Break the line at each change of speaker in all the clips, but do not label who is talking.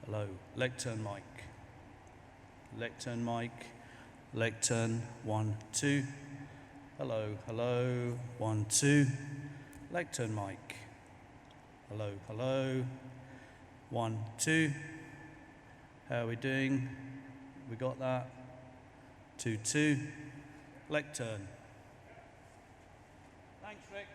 Hello. Lectern mic. Lectern mic. Lectern 1, 2. Hello, hello. 1, 2. Lectern mic. Hello, hello. 1, 2. How are we doing? We got that? 2, 2. Lectern. Thanks, Rick.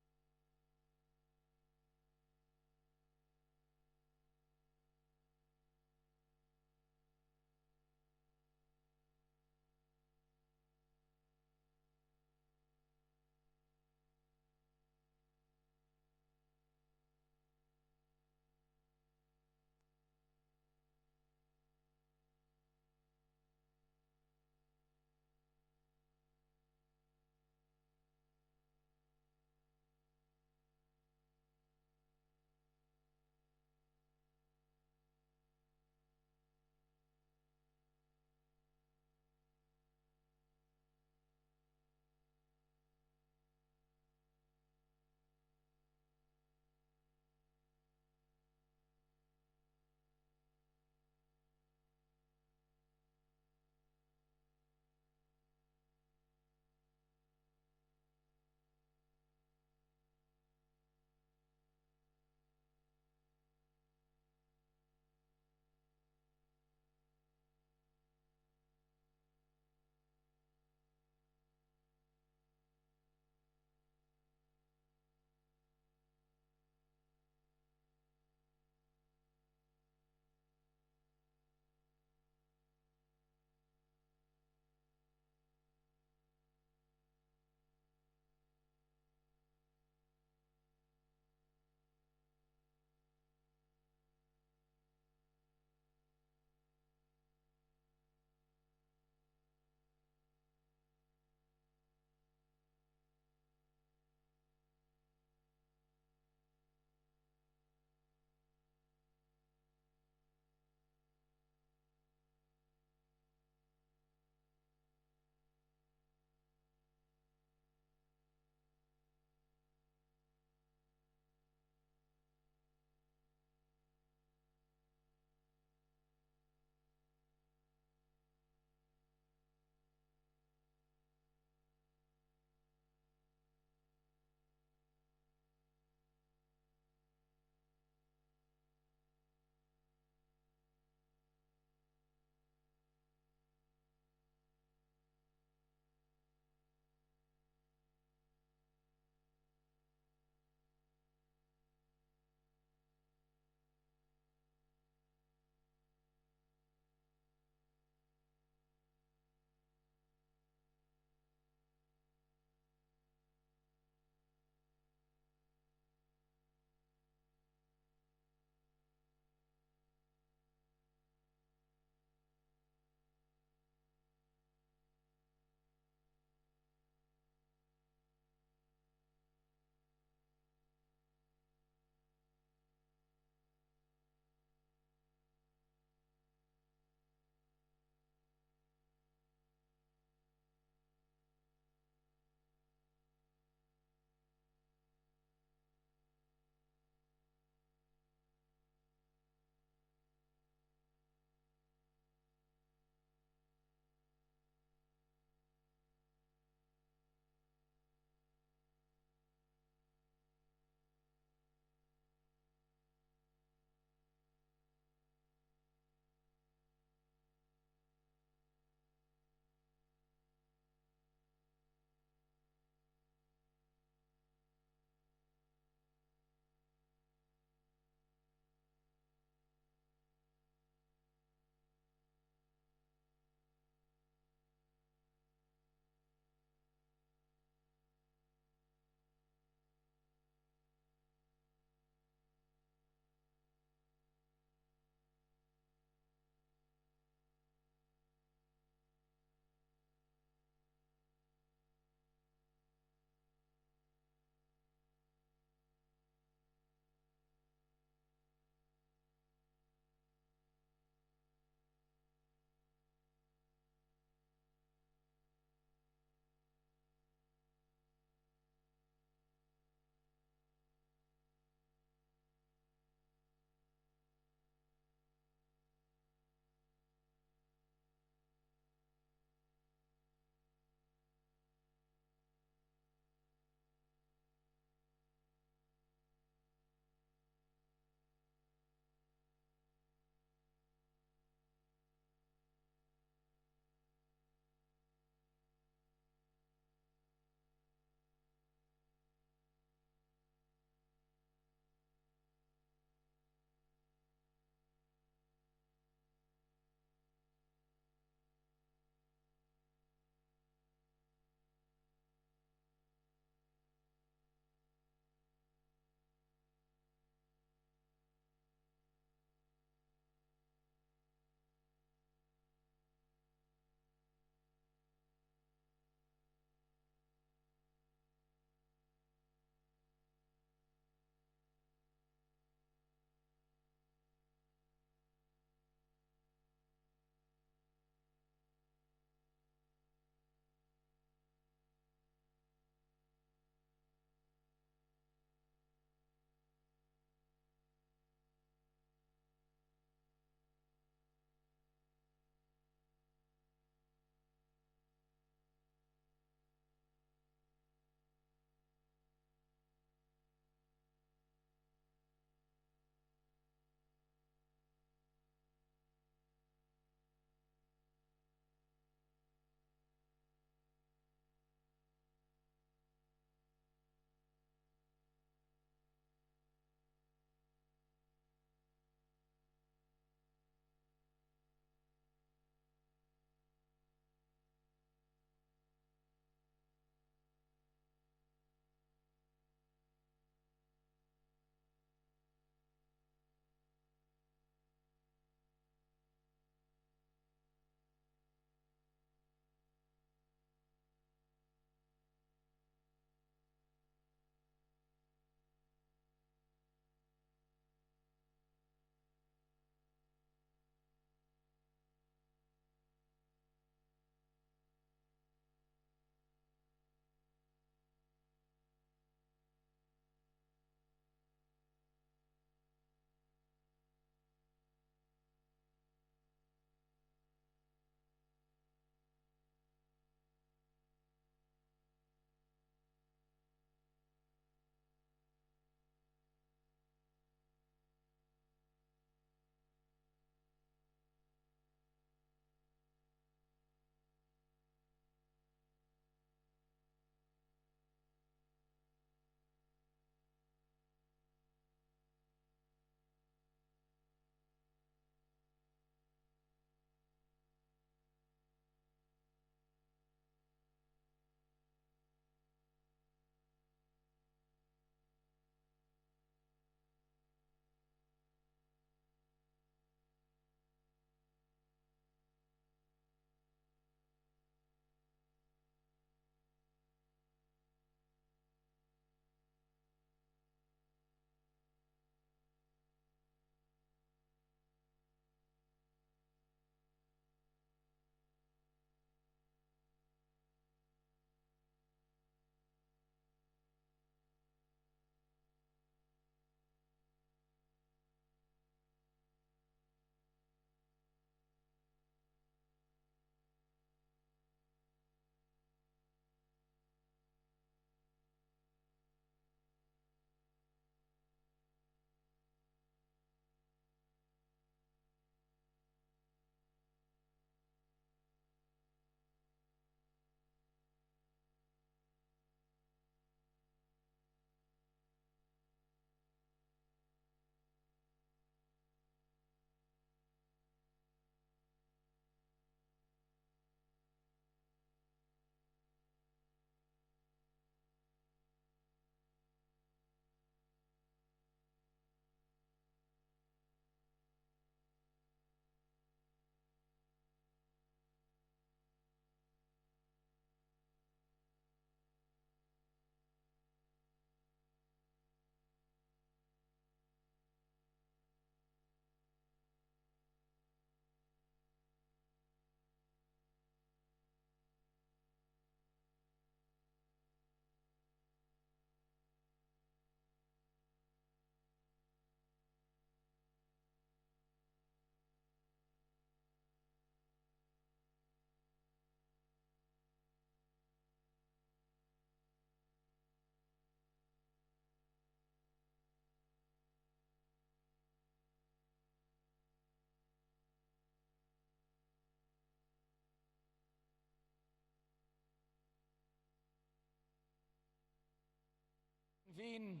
Convene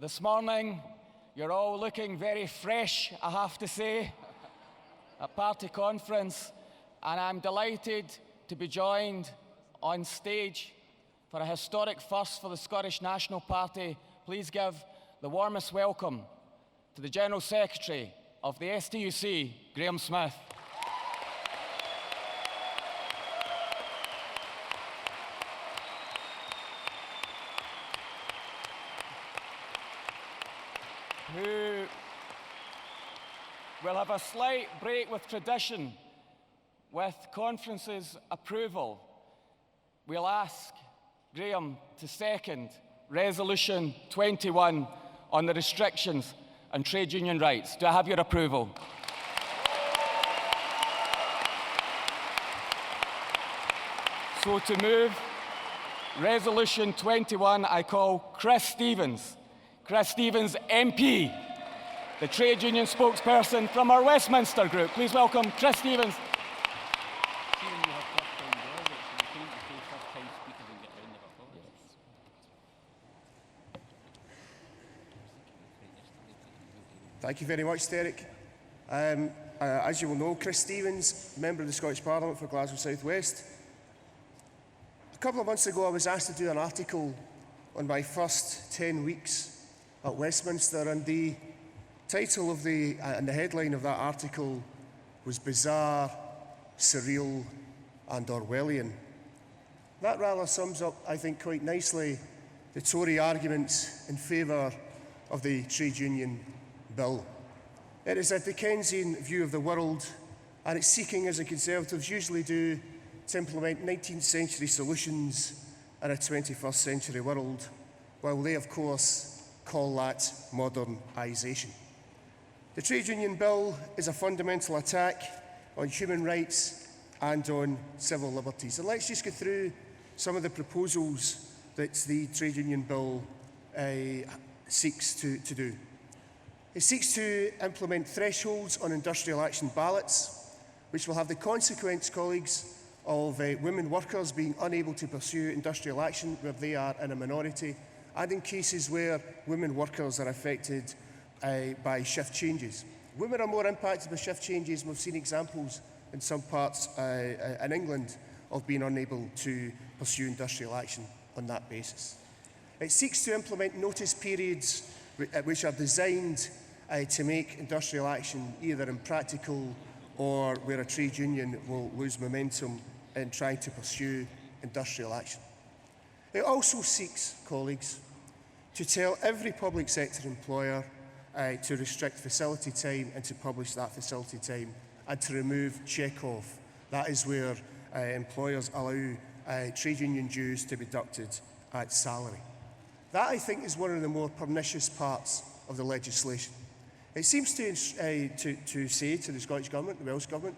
this morning. You're all looking very fresh, I have to say, at party conference, and I'm delighted to be joined on stage for a historic first for the Scottish National Party. Please give the warmest welcome to the General Secretary of the STUC, Graham Smith. Who will have a slight break with tradition. With conference's approval, we'll ask Graham to second Resolution 21 on the restrictions and trade union rights. Do I have your approval? So to move Resolution 21, I call Chris Stevens. Chris Stevens, MP, the trade union spokesperson from our Westminster group. Please welcome Chris Stevens.
Thank you very much, Derek. As you will know, Chris Stevens, Member of the Scottish Parliament for Glasgow South West. A couple of months ago I was asked to do an article on my first 10 weeks at Westminster, and the title of and the headline of that article was Bizarre, Surreal and Orwellian. That rather sums up, I think, quite nicely the Tory arguments in favour of the trade union bill. It is a Dickensian view of the world, and it's seeking, as the Conservatives usually do, to implement 19th century solutions in a 21st century world, while they, of course, call that modernisation. The trade union bill is a fundamental attack on human rights and on civil liberties. And let's just go through some of the proposals that the trade union bill seeks to do. It seeks to implement thresholds on industrial action ballots, which will have the consequence, colleagues, of women workers being unable to pursue industrial action where they are in a minority, and in cases where women workers are affected by shift changes. Women are more impacted by shift changes, and we've seen examples in some parts in England of being unable to pursue industrial action on that basis. It seeks to implement notice periods which are designed to make industrial action either impractical or where a trade union will lose momentum in trying to pursue industrial action. It also seeks, colleagues, to tell every public sector employer to restrict facility time and to publish that facility time, and to remove check-off. That is where employers allow trade union dues to be deducted at salary. That, I think, is one of the more pernicious parts of the legislation. It seems to say to the Scottish Government, the Welsh Government,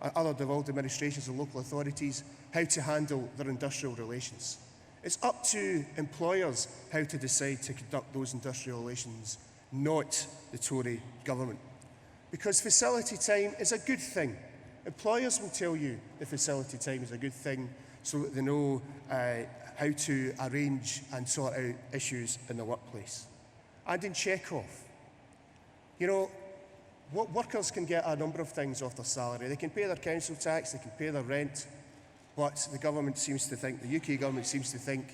other devolved administrations and local authorities how to handle their industrial relations. It's up to employers how to decide to conduct those industrial relations, not the Tory government. Because facility time is a good thing. Employers will tell you the facility time is a good thing so that they know how to arrange and sort out issues in the workplace. And in check-off, you know, workers can get a number of things off their salary. They can pay their council tax, they can pay their rent, but the government seems to think, the UK government seems to think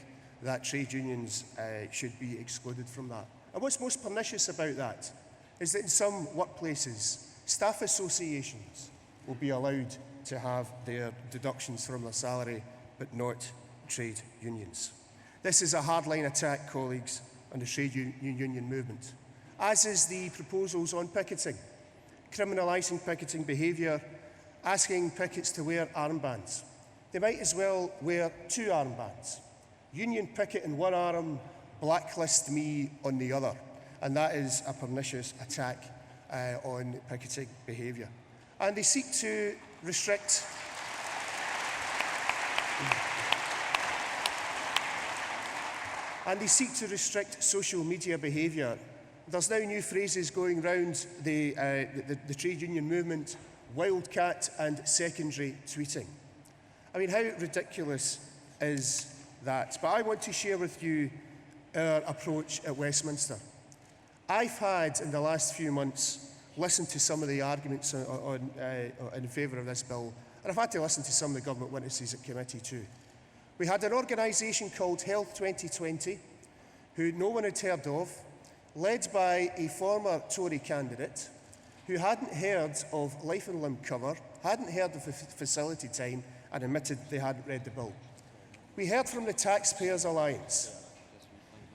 that trade unions should be excluded from that. And what's most pernicious about that is that in some workplaces, staff associations will be allowed to have their deductions from their salary, but not trade unions. This is a hardline attack, colleagues, on the trade union movement, as is the proposals on picketing, criminalising picketing behaviour, asking pickets to wear armbands. They might as well wear two armbands. Union picket in one arm, blacklist me on the other. And that is a pernicious attack on picketing behaviour. And they seek to restrict social media behaviour. There's now new phrases going round the trade union movement, wildcat and secondary tweeting. I mean, how ridiculous is that? But I want to share with you our approach at Westminster. I've had, in the last few months, listened to some of the arguments in favour of this bill, and I've had to listen to some of the government witnesses at committee too. We had an organisation called Health 2020, who no one had heard of, led by a former Tory candidate who hadn't heard of life and limb cover, hadn't heard of facility time, and admitted they hadn't read the bill. We heard from the Taxpayers Alliance,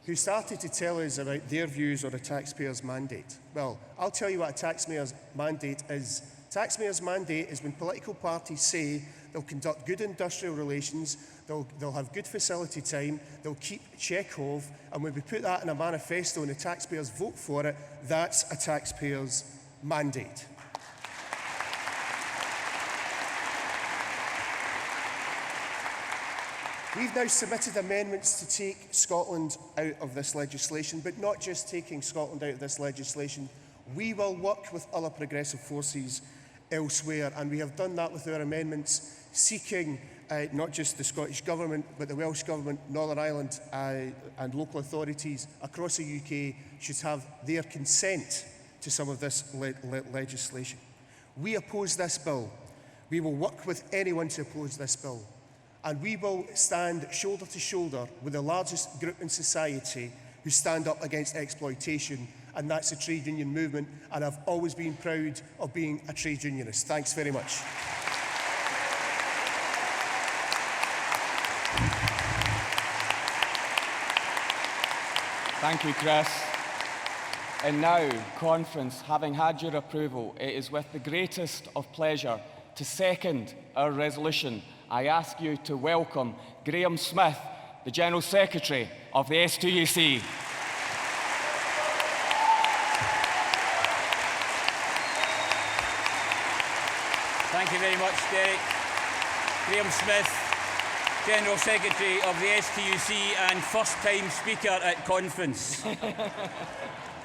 who started to tell us about their views on a taxpayer's mandate. Well, I'll tell you what a taxpayer's mandate is. Taxpayer's mandate is when political parties say they'll conduct good industrial relations, they'll have good facility time, they'll keep Chekhov, and when we put that in a manifesto and the taxpayers vote for it, that's a taxpayer's mandate. We've now submitted amendments to take Scotland out of this legislation, but not just taking Scotland out of this legislation. We will work with other progressive forces elsewhere, and we have done that with our amendments, seeking not just the Scottish Government, but the Welsh Government, Northern Ireland and local authorities across the UK should have their consent to some of this legislation. We oppose this bill. We will work with anyone to oppose this bill. And we will stand shoulder to shoulder with the largest group in society who stand up against exploitation, and that's the trade union movement, and I've always been proud of being a trade unionist. Thanks very much.
Thank you, Chris. And now, conference, having had your approval, it is with the greatest of pleasure to second our resolution. I ask you to welcome Graham Smith, the General Secretary of the STUC.
Thank you very much, Derek. Graham Smith, General Secretary of the STUC and first-time speaker at conference.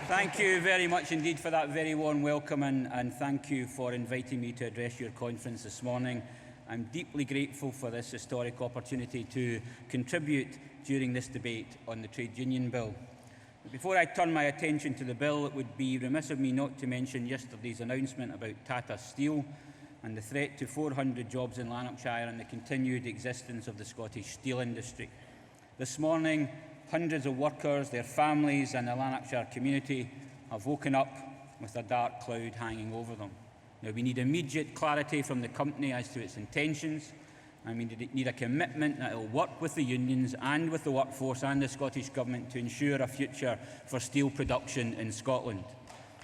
Thank you very much indeed for that very warm welcome, and thank you for inviting me to address your conference this morning. I'm deeply grateful for this historic opportunity to contribute during this debate on the Trade Union Bill. Before I turn my attention to the bill, it would be remiss of me not to mention yesterday's announcement about Tata Steel and the threat to 400 jobs in Lanarkshire and the continued existence of the Scottish steel industry. This morning, hundreds of workers, their families and the Lanarkshire community have woken up with a dark cloud hanging over them. Now, we need immediate clarity from the company as to its intentions, and we need a commitment that it will work with the unions and with the workforce and the Scottish Government to ensure a future for steel production in Scotland.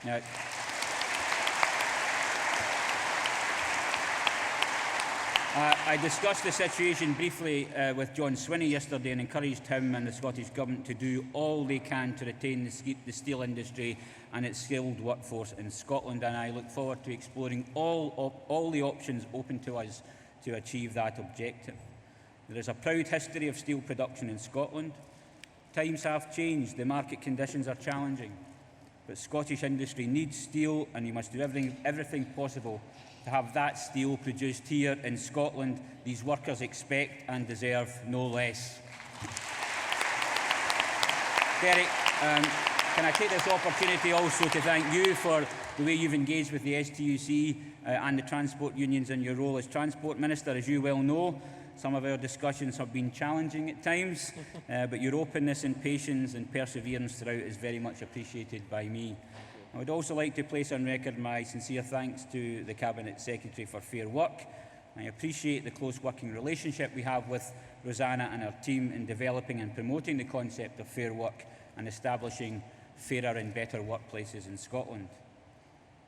Now, I discussed the situation briefly with John Swinney yesterday and encouraged him and the Scottish Government to do all they can to retain the steel industry and its skilled workforce in Scotland, and I look forward to exploring all the options open to us to achieve that objective. There is a proud history of steel production in Scotland. Times have changed, the market conditions are challenging, but Scottish industry needs steel, and we must do everything possible to have that steel produced here in Scotland. These workers expect and deserve no less. Derek, can I take this opportunity also to thank you for the way you've engaged with the STUC and the transport unions in your role as Transport Minister. As you well know, some of our discussions have been challenging at times, but your openness and patience and perseverance throughout is very much appreciated by me. I would also like to place on record my sincere thanks to the Cabinet Secretary for Fair Work. I appreciate the close working relationship we have with Rosanna and her team in developing and promoting the concept of fair work and establishing fairer and better workplaces in Scotland.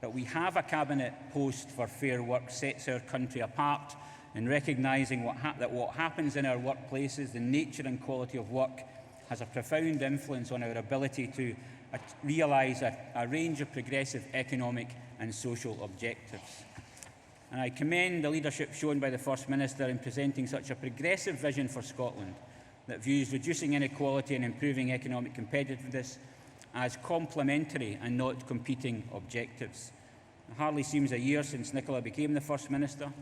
But we have a Cabinet post for fair work sets our country apart in recognising that what happens in our workplaces, the nature and quality of work, has a profound influence on our ability to realise a range of progressive economic and social objectives. And I commend the leadership shown by the First Minister in presenting such a progressive vision for Scotland that views reducing inequality and improving economic competitiveness as complementary and not competing objectives. It hardly seems a year since Nicola became the First Minister.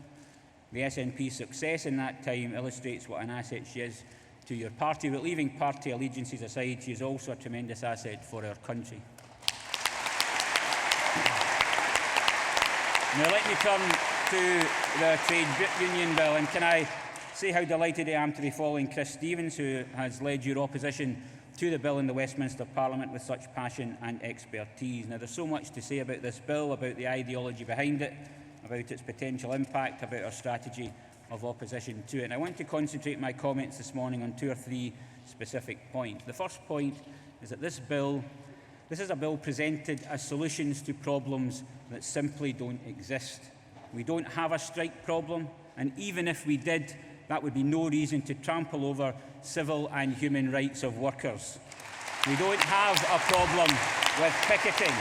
The SNP's success in that time illustrates what an asset she is to your party, but leaving party allegiances aside, she is also a tremendous asset for our country. Now let me turn to the Trade Union Bill, and can I say how delighted I am to be following Chris Stevens, who has led your opposition to the bill in the Westminster Parliament with such passion and expertise. Now, there's so much to say about this bill, about the ideology behind it, about its potential impact, about our strategy of opposition to it. And I want to concentrate my comments this morning on 2 or 3 specific points. The first point is that this is a bill presented as solutions to problems that simply don't exist. We don't have a strike problem, and even if we did, that would be no reason to trample over civil and human rights of workers. We don't have a problem with picketing.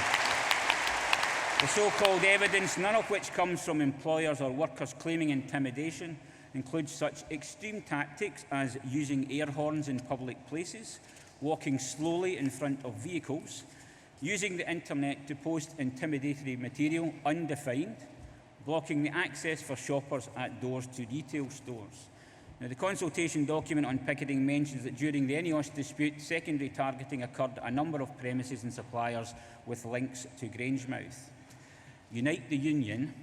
The so-called evidence, none of which comes from employers or workers claiming intimidation, includes such extreme tactics as using air horns in public places, walking slowly in front of vehicles, using the internet to post intimidatory material undefined, blocking the access for shoppers at doors to retail stores. Now, the consultation document on picketing mentions that during the NEOS dispute, secondary targeting occurred at a number of premises and suppliers with links to Grangemouth. Unite the Union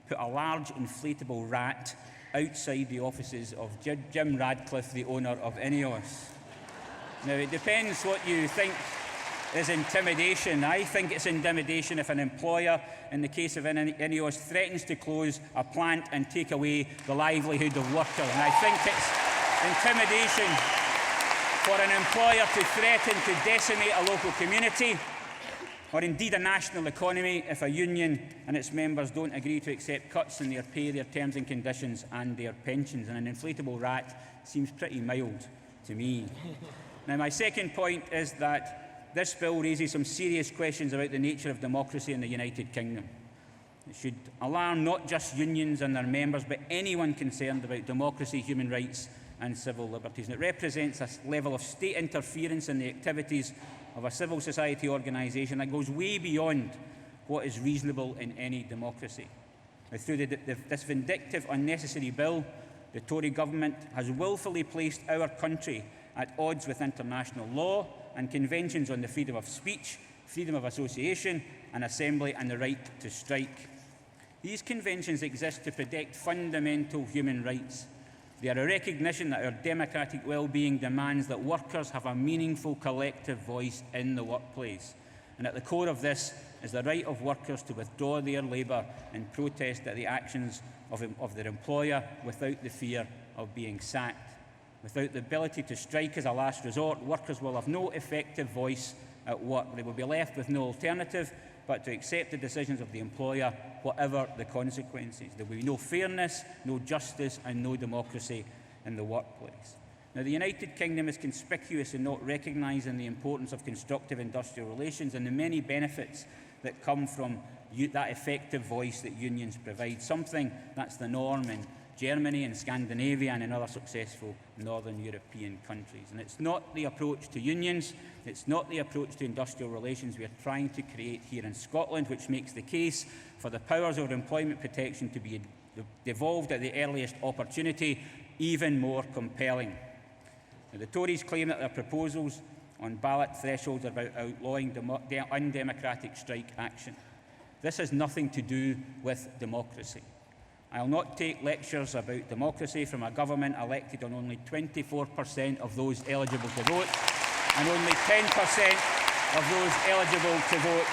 put a large inflatable rat outside the offices of Jim Radcliffe, the owner of NEOS. Now, it depends what you think is intimidation. I think it's intimidation if an employer, in the case of NEOS, threatens to close a plant and take away the livelihood of workers. And I think it's intimidation for an employer to threaten to decimate a local community, or indeed a national economy, if a union and its members don't agree to accept cuts in their pay, their terms and conditions and their pensions. And an inflatable rat seems pretty mild to me. Now, my second point is that this bill raises some serious questions about the nature of democracy in the United Kingdom. It should alarm not just unions and their members, but anyone concerned about democracy, human rights and civil liberties. And it represents a level of state interference in the activities of a civil society organisation that goes way beyond what is reasonable in any democracy. Now, through this vindictive, unnecessary bill, the Tory government has willfully placed our country at odds with international law and conventions on the freedom of speech, freedom of association and assembly, and the right to strike. These conventions exist to protect fundamental human rights. They are a recognition that our democratic well-being demands that workers have a meaningful collective voice in the workplace. And at the core of this is the right of workers to withdraw their labour and protest at the actions of their employer without the fear of being sacked. Without the ability to strike as a last resort, workers will have no effective voice at work. They will be left with no alternative but to accept the decisions of the employer, whatever the consequences. There will be no fairness, no justice and no democracy in the workplace. Now, the United Kingdom is conspicuous in not recognising the importance of constructive industrial relations and the many benefits that come from that effective voice that unions provide, something that's the norm in Germany and Scandinavia and in other successful northern European countries. And it's not the approach to unions, it's not the approach to industrial relations we are trying to create here in Scotland, which makes the case for the powers of employment protection to be devolved at the earliest opportunity even more compelling. Now, the Tories claim that their proposals on ballot thresholds are about outlawing undemocratic strike action. This has nothing to do with democracy. I'll not take lectures about democracy from a government elected on only 24% of those eligible to vote, and only 10% of those eligible to vote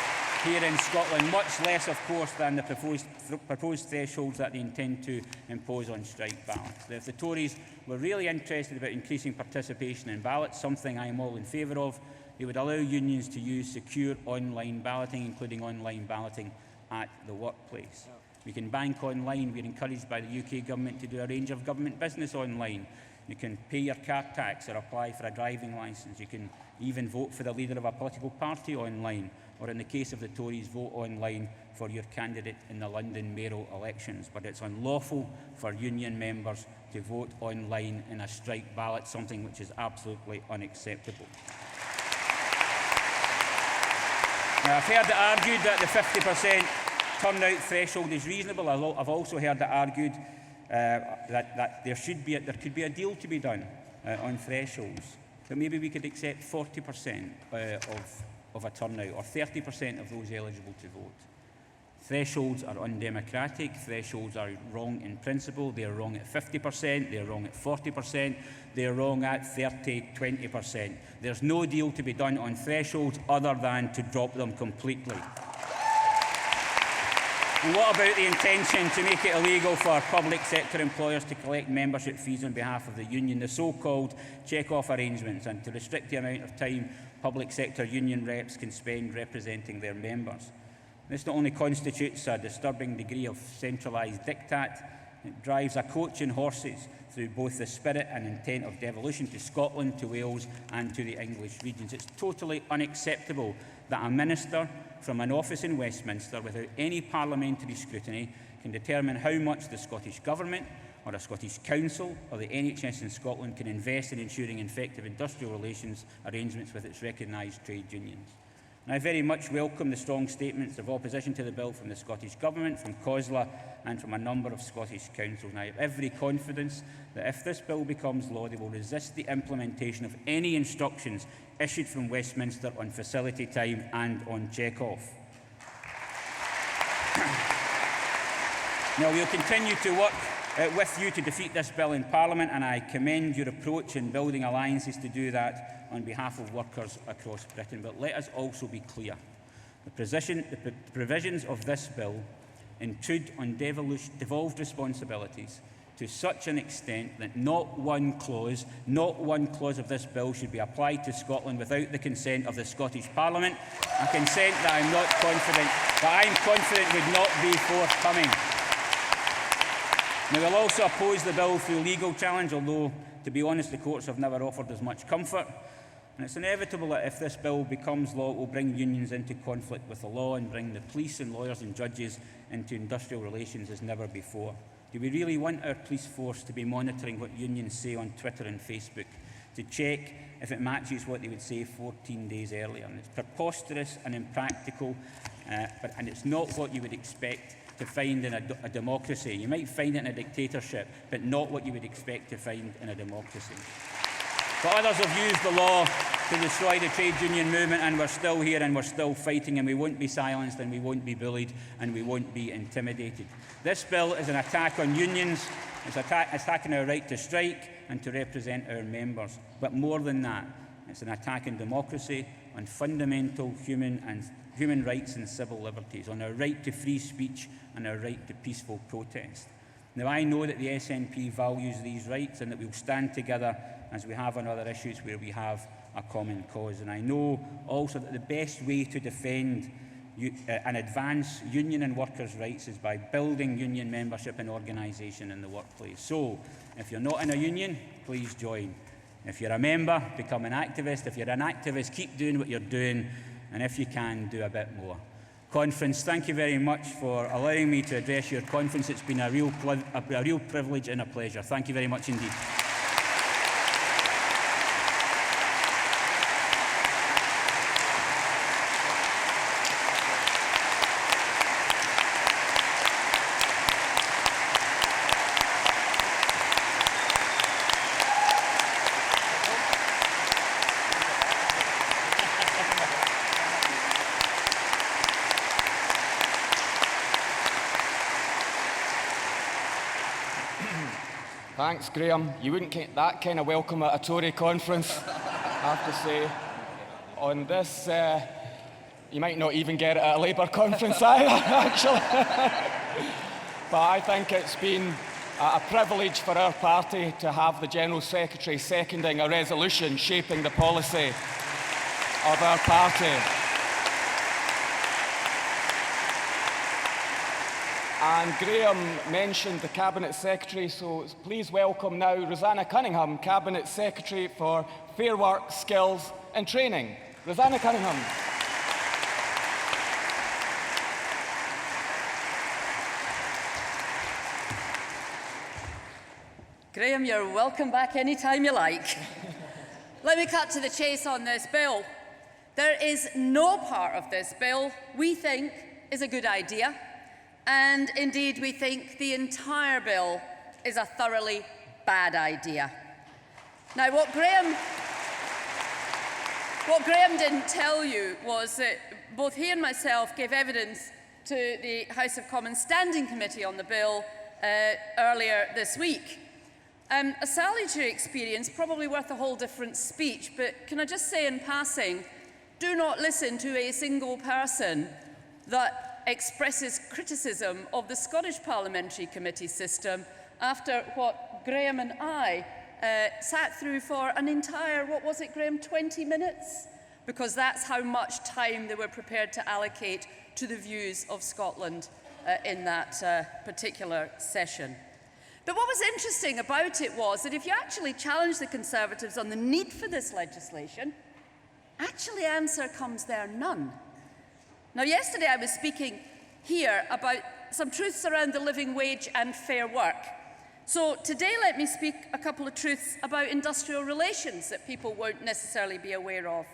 here in Scotland, much less, of course, than the proposed thresholds that they intend to impose on strike ballots. If the Tories were really interested about increasing participation in ballots, something I am all in favour of, they would allow unions to use secure online balloting, including online balloting at the workplace. We can bank online. We're encouraged by the UK government to do a range of government business online. You can pay your car tax or apply for a driving licence. You can even vote for the leader of a political party online, or in the case of the Tories, vote online for your candidate in the London mayoral elections. But it's unlawful for union members to vote online in a strike ballot, something which is absolutely unacceptable. Now, I've heard it argued that the 50% turnout threshold is reasonable. I've also heard it argued that there could be a deal to be done on thresholds, that maybe we could accept 40% of a turnout, or 30% of those eligible to vote. Thresholds are undemocratic, thresholds are wrong in principle, they are wrong at 50%, they are wrong at 40%, they are wrong at 20%. There's no deal to be done on thresholds other than to drop them completely. And what about the intention to make it illegal for public sector employers to collect membership fees on behalf of the union, the so-called check-off arrangements, and to restrict the amount of time public sector union reps can spend representing their members? This not only constitutes a disturbing degree of centralised diktat, it drives a coach and horses through both the spirit and intent of devolution to Scotland, to Wales and to the English regions. It's totally unacceptable that a minister from an office in Westminster, without any parliamentary scrutiny, can determine how much the Scottish Government or a Scottish Council or the NHS in Scotland can invest in ensuring effective industrial relations arrangements with its recognised trade unions. And I very much welcome the strong statements of opposition to the bill from the Scottish Government, from COSLA and from a number of Scottish councils. And I have every confidence that if this bill becomes law, they will resist the implementation of any instructions issued from Westminster on facility time and on check-off. Now, we'll continue to work with you to defeat this bill in Parliament, and I commend your approach in building alliances to do that on behalf of workers across Britain. But let us also be clear. The provisions of this bill intrude on devolved responsibilities to such an extent that not one clause of this bill should be applied to Scotland without the consent of the Scottish Parliament, a consent that I'm confident would not be forthcoming. Now, we'll also oppose the bill through legal challenge, although, to be honest, the courts have never offered us much comfort. And it's inevitable that if this bill becomes law, it will bring unions into conflict with the law and bring the police and lawyers and judges into industrial relations as never before. Do we really want our police force to be monitoring what unions say on Twitter and Facebook to check if it matches what they would say 14 days earlier? And it's preposterous and impractical, and it's not what you would expect to find in a democracy. You might find it in a dictatorship, but not what you would expect to find in a democracy. But others have used the law to destroy the trade union movement, and we're still here and we're still fighting, and we won't be silenced and we won't be bullied and we won't be intimidated. This bill is an attack on unions, it's attacking our right to strike and to represent our members. But more than that, it's an attack on democracy, on fundamental human rights and civil liberties, on our right to free speech and our right to peaceful protest. Now, I know that the SNP values these rights and that we'll stand together as we have on other issues where we have a common cause. And I know also that the best way to defend and advance union and workers' rights is by building union membership and organisation in the workplace. So, if you're not in a union, please join. If you're a member, become an activist. If you're an activist, keep doing what you're doing. And if you can, do a bit more. Conference, thank you very much for allowing me to address your conference. It's been a real privilege and a pleasure. Thank you very much indeed.
Thanks, Graham. You wouldn't get that kind of welcome at a Tory conference, I have to say. On this, you might not even get it at a Labour conference either, actually. But I think it's been a privilege for our party to have the General Secretary seconding a resolution shaping the policy of our party. And Graham mentioned the Cabinet Secretary, so please welcome now Rosanna Cunningham, Cabinet Secretary for Fair Work, Skills and Training. Rosanna Cunningham.
Graham, you're welcome back any time you like. Let me cut to the chase on this bill. There is no part of this bill we think is a good idea. And indeed, we think the entire bill is a thoroughly bad idea. Now, what Graham didn't tell you was that both he and myself gave evidence to the House of Commons Standing Committee on the bill earlier this week. A salutary experience, probably worth a whole different speech, but can I just say in passing, do not listen to a single person that expresses criticism of the Scottish Parliamentary Committee system after what Graham and I sat through for an entire, what was it, Graham, 20 minutes? Because that's how much time they were prepared to allocate to the views of Scotland in that particular session. But what was interesting about it was that if you actually challenge the Conservatives on the need for this legislation, actually answer comes there none. Now, yesterday I was speaking here about some truths around the living wage and fair work. So today let me speak a couple of truths about industrial relations that people won't necessarily be aware of.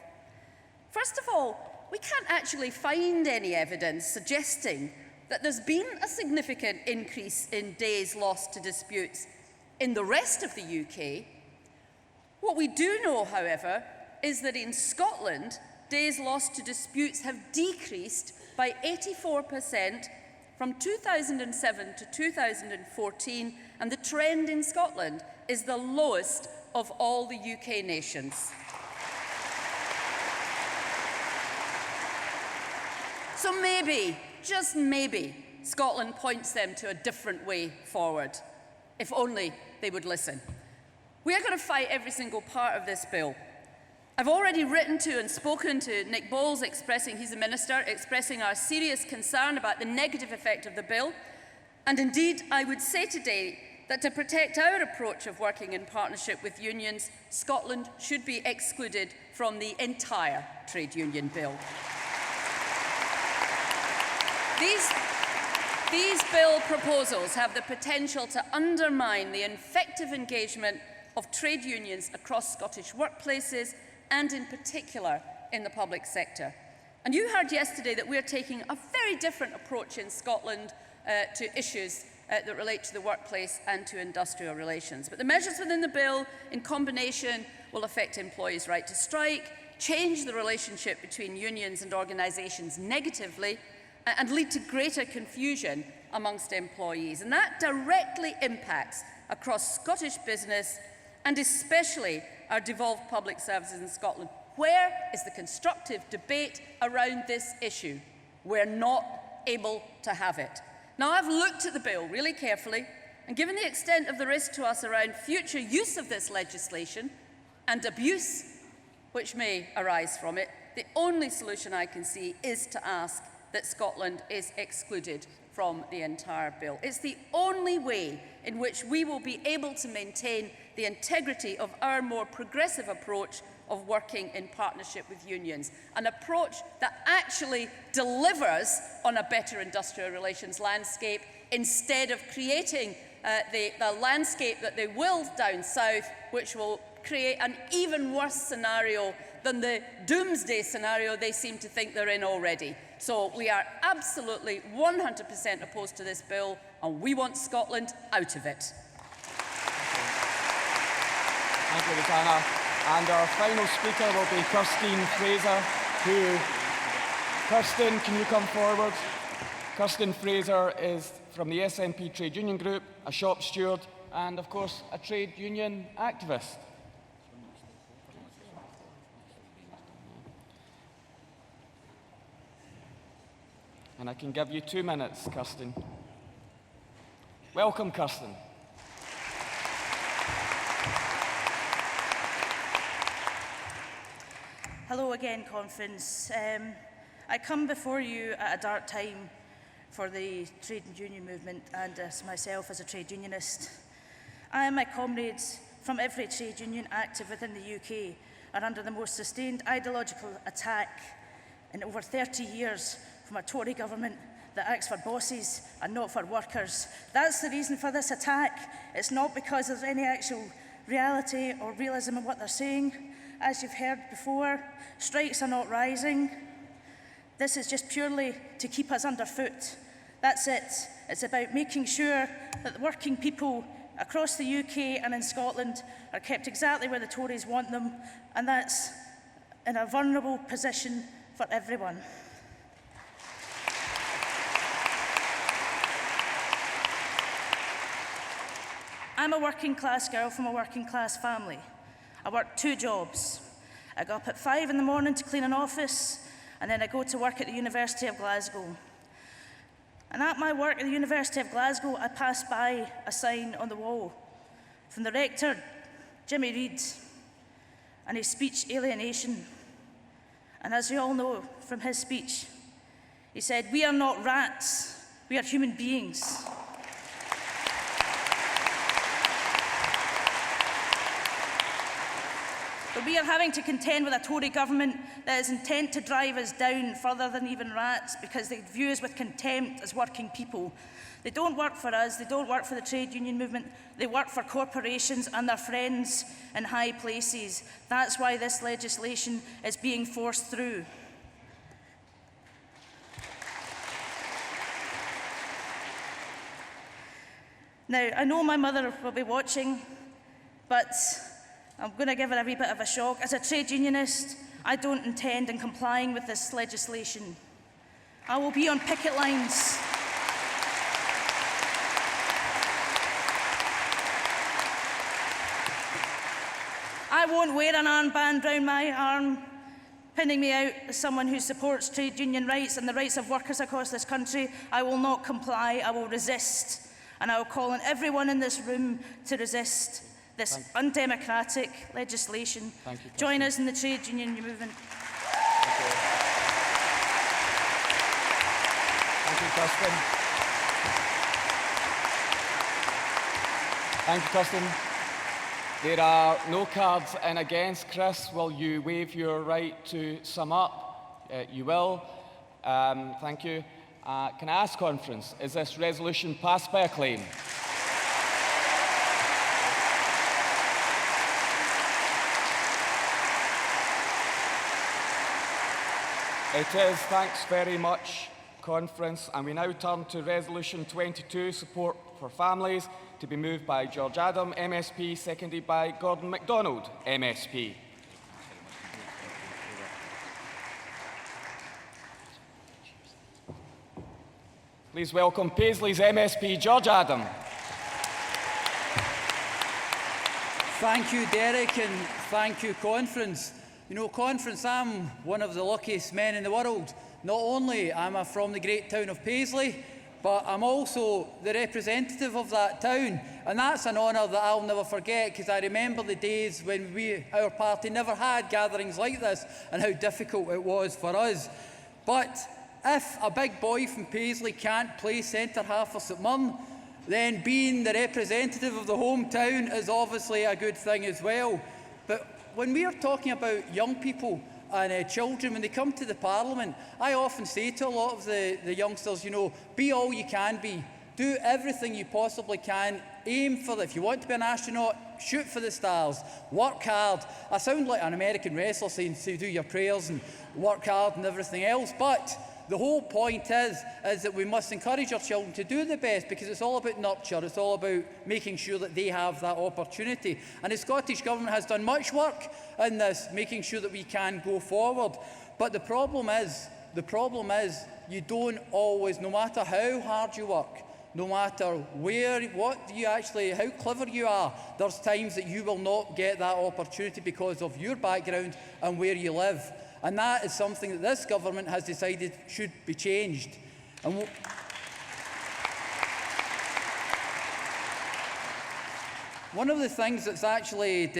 First of all, we can't actually find any evidence suggesting that there's been a significant increase in days lost to disputes in the rest of the UK. What we do know, however, is that in Scotland, days lost to disputes have decreased by 84% from 2007 to 2014, and the trend in Scotland is the lowest of all the UK nations. So maybe, just maybe, Scotland points them to a different way forward, if only they would listen. We are going to fight every single part of this bill. I've already written to and spoken to Nick Bowles, expressing, he's a minister, expressing our serious concern about the negative effect of the bill. And indeed, I would say today that to protect our approach of working in partnership with unions, Scotland should be excluded from the entire trade union bill. These bill proposals have the potential to undermine the effective engagement of trade unions across Scottish workplaces and in particular in the public sector. And you heard yesterday that we're taking a very different approach in Scotland to issues that relate to the workplace and to industrial relations. But the measures within the bill in combination will affect employees' right to strike, change the relationship between unions and organisations negatively, and lead to greater confusion amongst employees. And that directly impacts across Scottish business and especially our devolved public services in Scotland. Where is the constructive debate around this issue? We're not able to have it. Now, I've looked at the bill really carefully, and given the extent of the risk to us around future use of this legislation and abuse which may arise from it, the only solution I can see is to ask that Scotland is excluded from the entire bill. It's the only way in which we will be able to maintain the integrity of our more progressive approach of working in partnership with unions, an approach that actually delivers on a better industrial relations landscape instead of creating the landscape that they will down south, which will create an even worse scenario than the doomsday scenario they seem to think they're in already. So we are absolutely 100% opposed to this bill, and we want Scotland out of it.
Thank you, Rosanna. And our final speaker will be Kirstine Fraser, Kirstine, can you come forward? Kirstine Fraser is from the SNP Trade Union Group, a shop steward, and of course, a trade union activist. And I can give you 2 minutes, Kirstine. Welcome, Kirstine.
Hello again, Conference. I come before you at a dark time for the trade and union movement and as myself as a trade unionist. I and my comrades from every trade union active within the UK are under the most sustained ideological attack in over 30 years from a Tory government that acts for bosses and not for workers. That's the reason for this attack. It's not because there's any actual reality or realism in what they're saying. As you've heard before, strikes are not rising. This is just purely to keep us underfoot. That's it. It's about making sure that the working people across the UK and in Scotland are kept exactly where the Tories want them, and that's in a vulnerable position for everyone. I'm a working class girl from a working class family. I work 2 jobs. I go up at 5 in the morning to clean an office, and then I go to work at the University of Glasgow. And at my work at the University of Glasgow, I pass by a sign on the wall from the rector, Jimmy Reid, and his speech, Alienation. And as you all know from his speech, he said, "We are not rats, we are human beings." But we are having to contend with a Tory government that is intent to drive us down further than even rats, because they view us with contempt as working people. They don't work for us, they don't work for the trade union movement, they work for corporations and their friends in high places. That's why this legislation is being forced through. Now, I know my mother will be watching, but I'm going to give her a wee bit of a shock. As a trade unionist, I don't intend on complying with this legislation. I will be on picket lines. I won't wear an armband round my arm, pinning me out as someone who supports trade union rights and the rights of workers across this country. I will not comply, I will resist. And I will call on everyone in this room to resist this undemocratic legislation. Join us in the trade union movement.
Thank you, Kirsten. Thank you, Kirsten. There are no cards in against. Chris, will you waive your right to sum up? You will. Thank you. Can I ask conference, is this resolution passed by acclaim? It is. Thanks very much, conference. And we now turn to Resolution 22, Support for Families, to be moved by George Adam, MSP, seconded by Gordon MacDonald, MSP. Please welcome Paisley's MSP, George Adam.
Thank you, Derek, and thank you, conference. You know, conference, I'm one of the luckiest men in the world. Not only am I from the great town of Paisley, but I'm also the representative of that town. And that's an honour that I'll never forget, because I remember the days when our party never had gatherings like this and how difficult it was for us. But if a big boy from Paisley can't play centre half for St Mirren, then being the representative of the hometown is obviously a good thing as well. But when we are talking about young people and children, when they come to the Parliament, I often say to a lot of the youngsters, you know, be all you can be. Do everything you possibly can. Aim for if you want to be an astronaut, shoot for the stars. Work hard. I sound like an American wrestler saying to do your prayers and work hard and everything else, but the whole point is that we must encourage our children to do the best, because it's all about nurture, it's all about making sure that they have that opportunity. And the Scottish Government has done much work in this, making sure that we can go forward. But the problem is you don't always, no matter how hard you work, no matter how clever you are, there's times that you will not get that opportunity because of your background and where you live. And that is something that this government has decided should be changed. And one of the things that's actually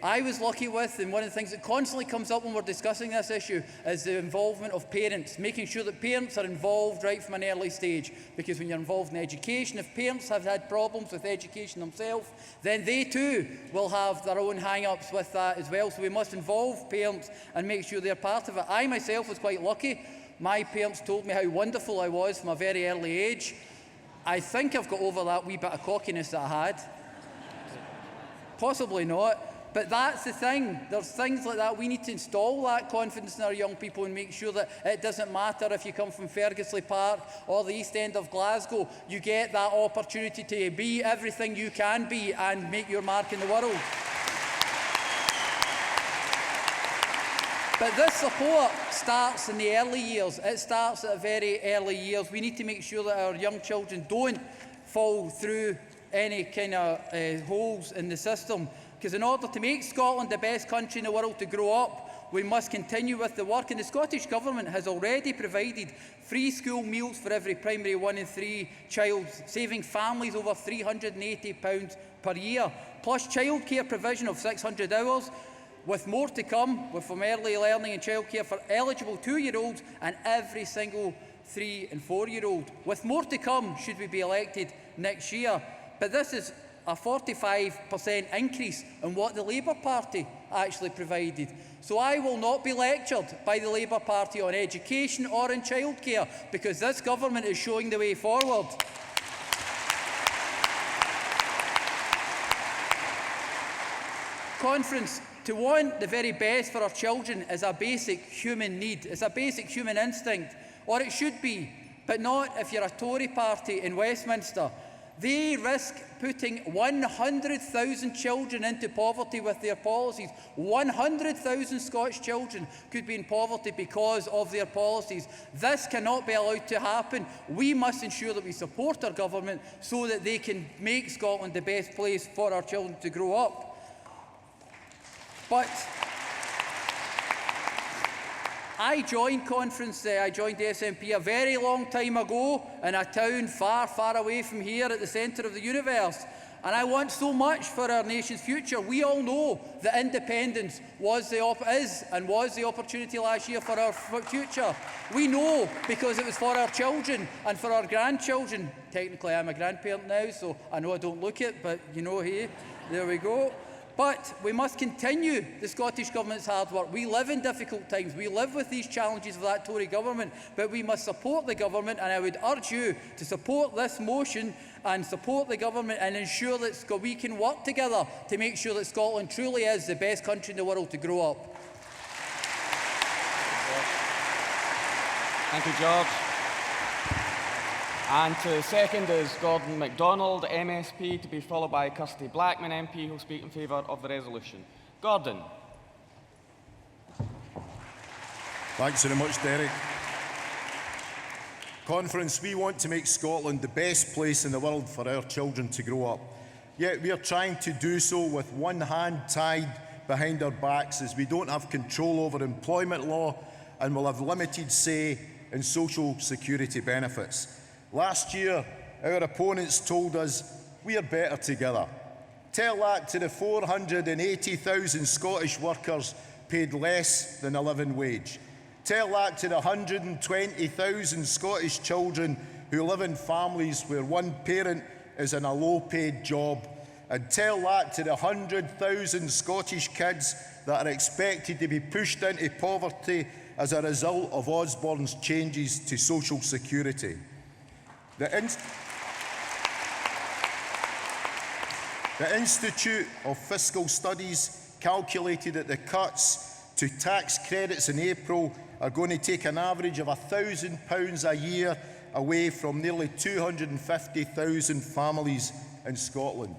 I was lucky with, and one of the things that constantly comes up when we're discussing this issue, is the involvement of parents, making sure that parents are involved right from an early stage. Because when you're involved in education, if parents have had problems with education themselves, then they too will have their own hang-ups with that as well. So we must involve parents and make sure they're part of it. I myself was quite lucky. My parents told me how wonderful I was from a very early age. I think I've got over that wee bit of cockiness that I had. Possibly not, But that's the thing. There's things like that. We need to install that confidence in our young people and make sure that it doesn't matter if you come from Fergusley Park or the East End of Glasgow. You get that opportunity to be everything you can be and make your mark in the world. But this support starts in the early years. It starts at very early years. We need to make sure that our young children don't fall through any kind of holes in the system. Because in order to make Scotland the best country in the world to grow up, we must continue with the work. And the Scottish Government has already provided free school meals for every primary 1 and 3 child, saving families over £380 per year, plus childcare provision of 600 hours, with more to come from early learning and childcare for eligible 2-year-olds and every single 3- and 4-year-old. With more to come should we be elected next year. But this is a 45% increase in what the Labour Party actually provided. So I will not be lectured by the Labour Party on education or in childcare, because this government is showing the way forward. Conference, to want the very best for our children is a basic human need. It's a basic human instinct, or it should be, but not if you're a Tory party in Westminster. They risk putting 100,000 children into poverty with their policies. 100,000 Scottish children could be in poverty because of their policies. This cannot be allowed to happen. We must ensure that we support our government so that they can make Scotland the best place for our children to grow up. But I joined Conference, I joined the SNP a very long time ago in a town far, far away from here at the centre of the universe. And I want so much for our nation's future. We all know that independence was the opportunity last year for our future. We know because it was for our children and for our grandchildren. Technically, I'm a grandparent now, so I know I don't look it, but you know, hey, there we go. But we must continue the Scottish Government's hard work. We live in difficult times. We live with these challenges of that Tory government, but we must support the government, and I would urge you to support this motion and support the government and ensure that we can work together to make sure that Scotland truly is the best country in the world to grow up.
Thank you, George. And to second is Gordon MacDonald, MSP, to be followed by Kirsty Blackman, MP, who will speak in favour of the resolution. Gordon.
Thanks very much, Derek. Conference, we want to make Scotland the best place in the world for our children to grow up. Yet we are trying to do so with one hand tied behind our backs, as we don't have control over employment law and will have limited say in social security benefits. Last year, our opponents told us we are better together. Tell that to the 480,000 Scottish workers paid less than a living wage. Tell that to the 120,000 Scottish children who live in families where one parent is in a low-paid job. And tell that to the 100,000 Scottish kids that are expected to be pushed into poverty as a result of Osborne's changes to social security. The Institute of Fiscal Studies calculated that the cuts to tax credits in April are going to take an average of £1,000 a year away from nearly 250,000 families in Scotland.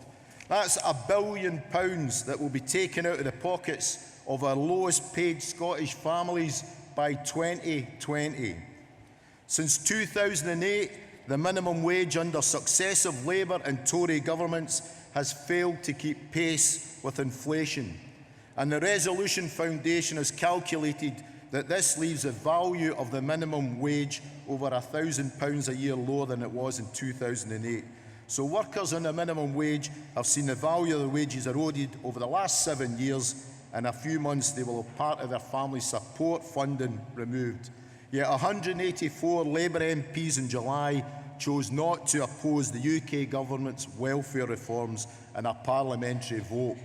That's £1 billion that will be taken out of the pockets of our lowest paid Scottish families by 2020. Since 2008, the minimum wage under successive Labour and Tory governments has failed to keep pace with inflation. And the Resolution Foundation has calculated that this leaves the value of the minimum wage over £1,000 a year lower than it was in 2008. So workers on the minimum wage have seen the value of their wages eroded over the last 7 years. In a few months, they will have part of their family support funding removed. Yet 184 Labour MPs in July chose not to oppose the UK government's welfare reforms in a parliamentary vote.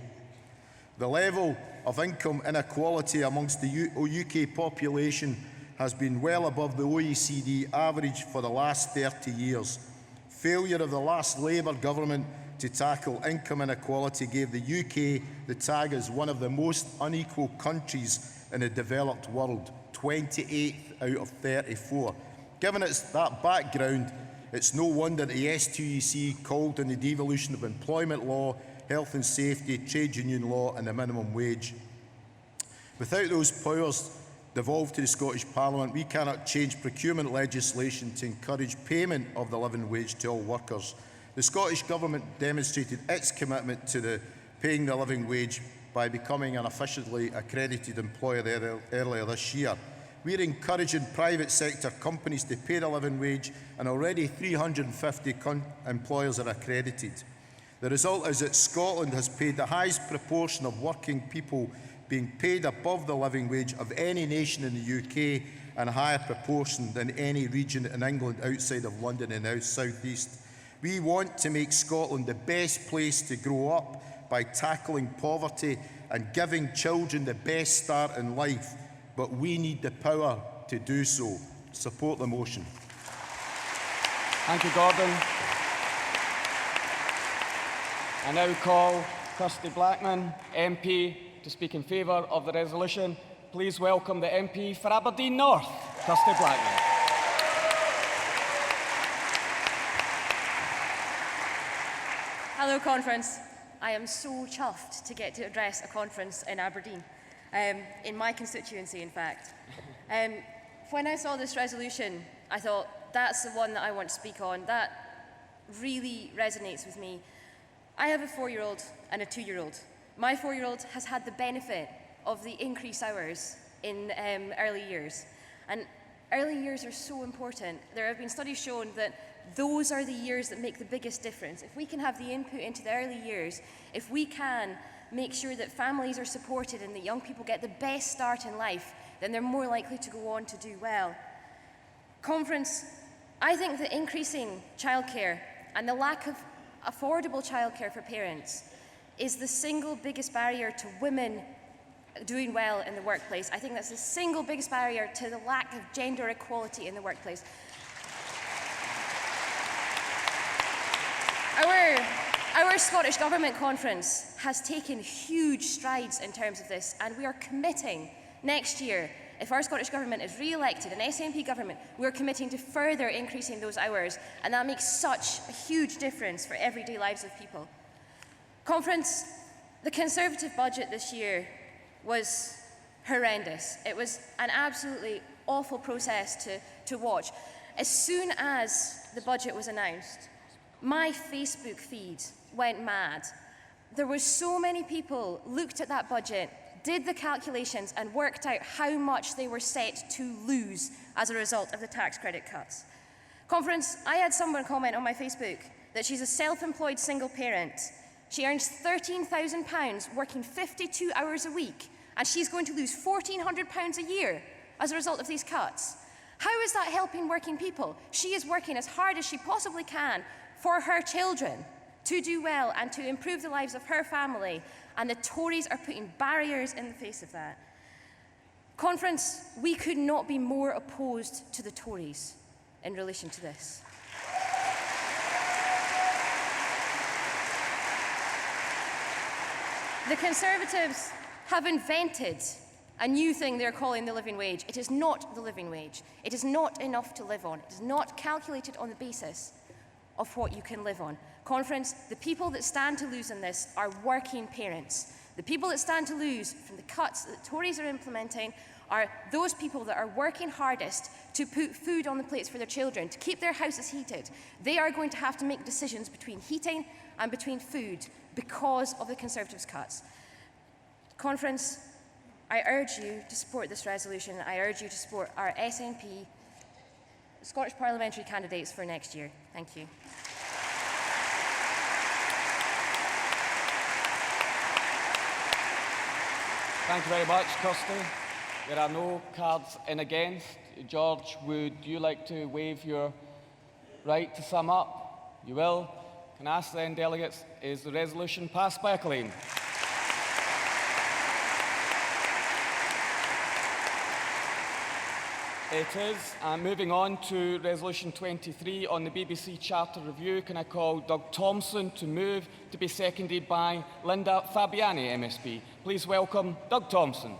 The level of income inequality amongst the UK population has been well above the OECD average for the last 30 years. Failure of the last Labour government to tackle income inequality gave the UK the tag as one of the most unequal countries in the developed world, 28th out of 34. Given that background, it's no wonder the STUC called on the devolution of employment law, health and safety, trade union law and the minimum wage. Without those powers devolved to the Scottish Parliament, we cannot change procurement legislation to encourage payment of the living wage to all workers. The Scottish Government demonstrated its commitment to paying the living wage by becoming an officially accredited employer earlier this year. We are encouraging private sector companies to pay the living wage, and already 350 employers are accredited. The result is that Scotland has paid the highest proportion of working people being paid above the living wage of any nation in the UK, and a higher proportion than any region in England outside of London and the South East. We want to make Scotland the best place to grow up by tackling poverty and giving children the best start in life, but we need the power to do so. Support the motion.
Thank you, Gordon. I now call Kirsty Blackman, MP, to speak in favour of the resolution. Please welcome the MP for Aberdeen North, Kirsty Blackman.
Hello, Conference. I am so chuffed to get to address a conference in Aberdeen, in my constituency, in fact. When I saw this resolution, I thought, that's the one that I want to speak on. That really resonates with me. I have a 4-year-old and a 2-year-old. My 4-year-old has had the benefit of the increased hours in early years. And early years are so important. There have been studies shown that those are the years that make the biggest difference. If we can have the input into the early years, if we can make sure that families are supported and that young people get the best start in life, then they're more likely to go on to do well. Conference, I think that increasing childcare and the lack of affordable childcare for parents is the single biggest barrier to women doing well in the workplace. I think that's the single biggest barrier to the lack of gender equality in the workplace. Our Scottish Government Conference has taken huge strides in terms of this, and we are committing next year, if our Scottish Government is re-elected, an SNP government, we're committing to further increasing those hours, and that makes such a huge difference for everyday lives of people. Conference, the Conservative budget this year was horrendous. It was an absolutely awful process to watch. As soon as the budget was announced, my Facebook feed went mad. There were so many people looked at that budget, did the calculations and worked out how much they were set to lose as a result of the tax credit cuts. Conference, I had someone comment on my Facebook that she's a self-employed single parent. She earns £13,000 working 52 hours a week, and she's going to lose £1,400 a year as a result of these cuts. How is that helping working people? She is working as hard as she possibly can for her children to do well and to improve the lives of her family, and the Tories are putting barriers in the face of that. Conference, we could not be more opposed to the Tories in relation to this. The Conservatives have invented a new thing they're calling the living wage. It is not the living wage. It is not enough to live on. It is not calculated on the basis of what you can live on. Conference, the people that stand to lose in this are working parents. The people that stand to lose from the cuts that the Tories are implementing are those people that are working hardest to put food on the plates for their children, to keep their houses heated. They are going to have to make decisions between heating and between food because of the Conservatives' cuts. Conference, I urge you to support this resolution. I urge you to support our SNP Scottish parliamentary candidates for next year. Thank you.
Thank you very much, Kirsty. There are no cards in against. George, would you like to waive your right to sum up? You will. Can I ask then, delegates, is the resolution passed by acclaim? It is. Moving on to Resolution 23 on the BBC Charter Review, can I call Doug Thompson to move, to be seconded by Linda Fabiani, MSP. Please welcome Doug Thompson.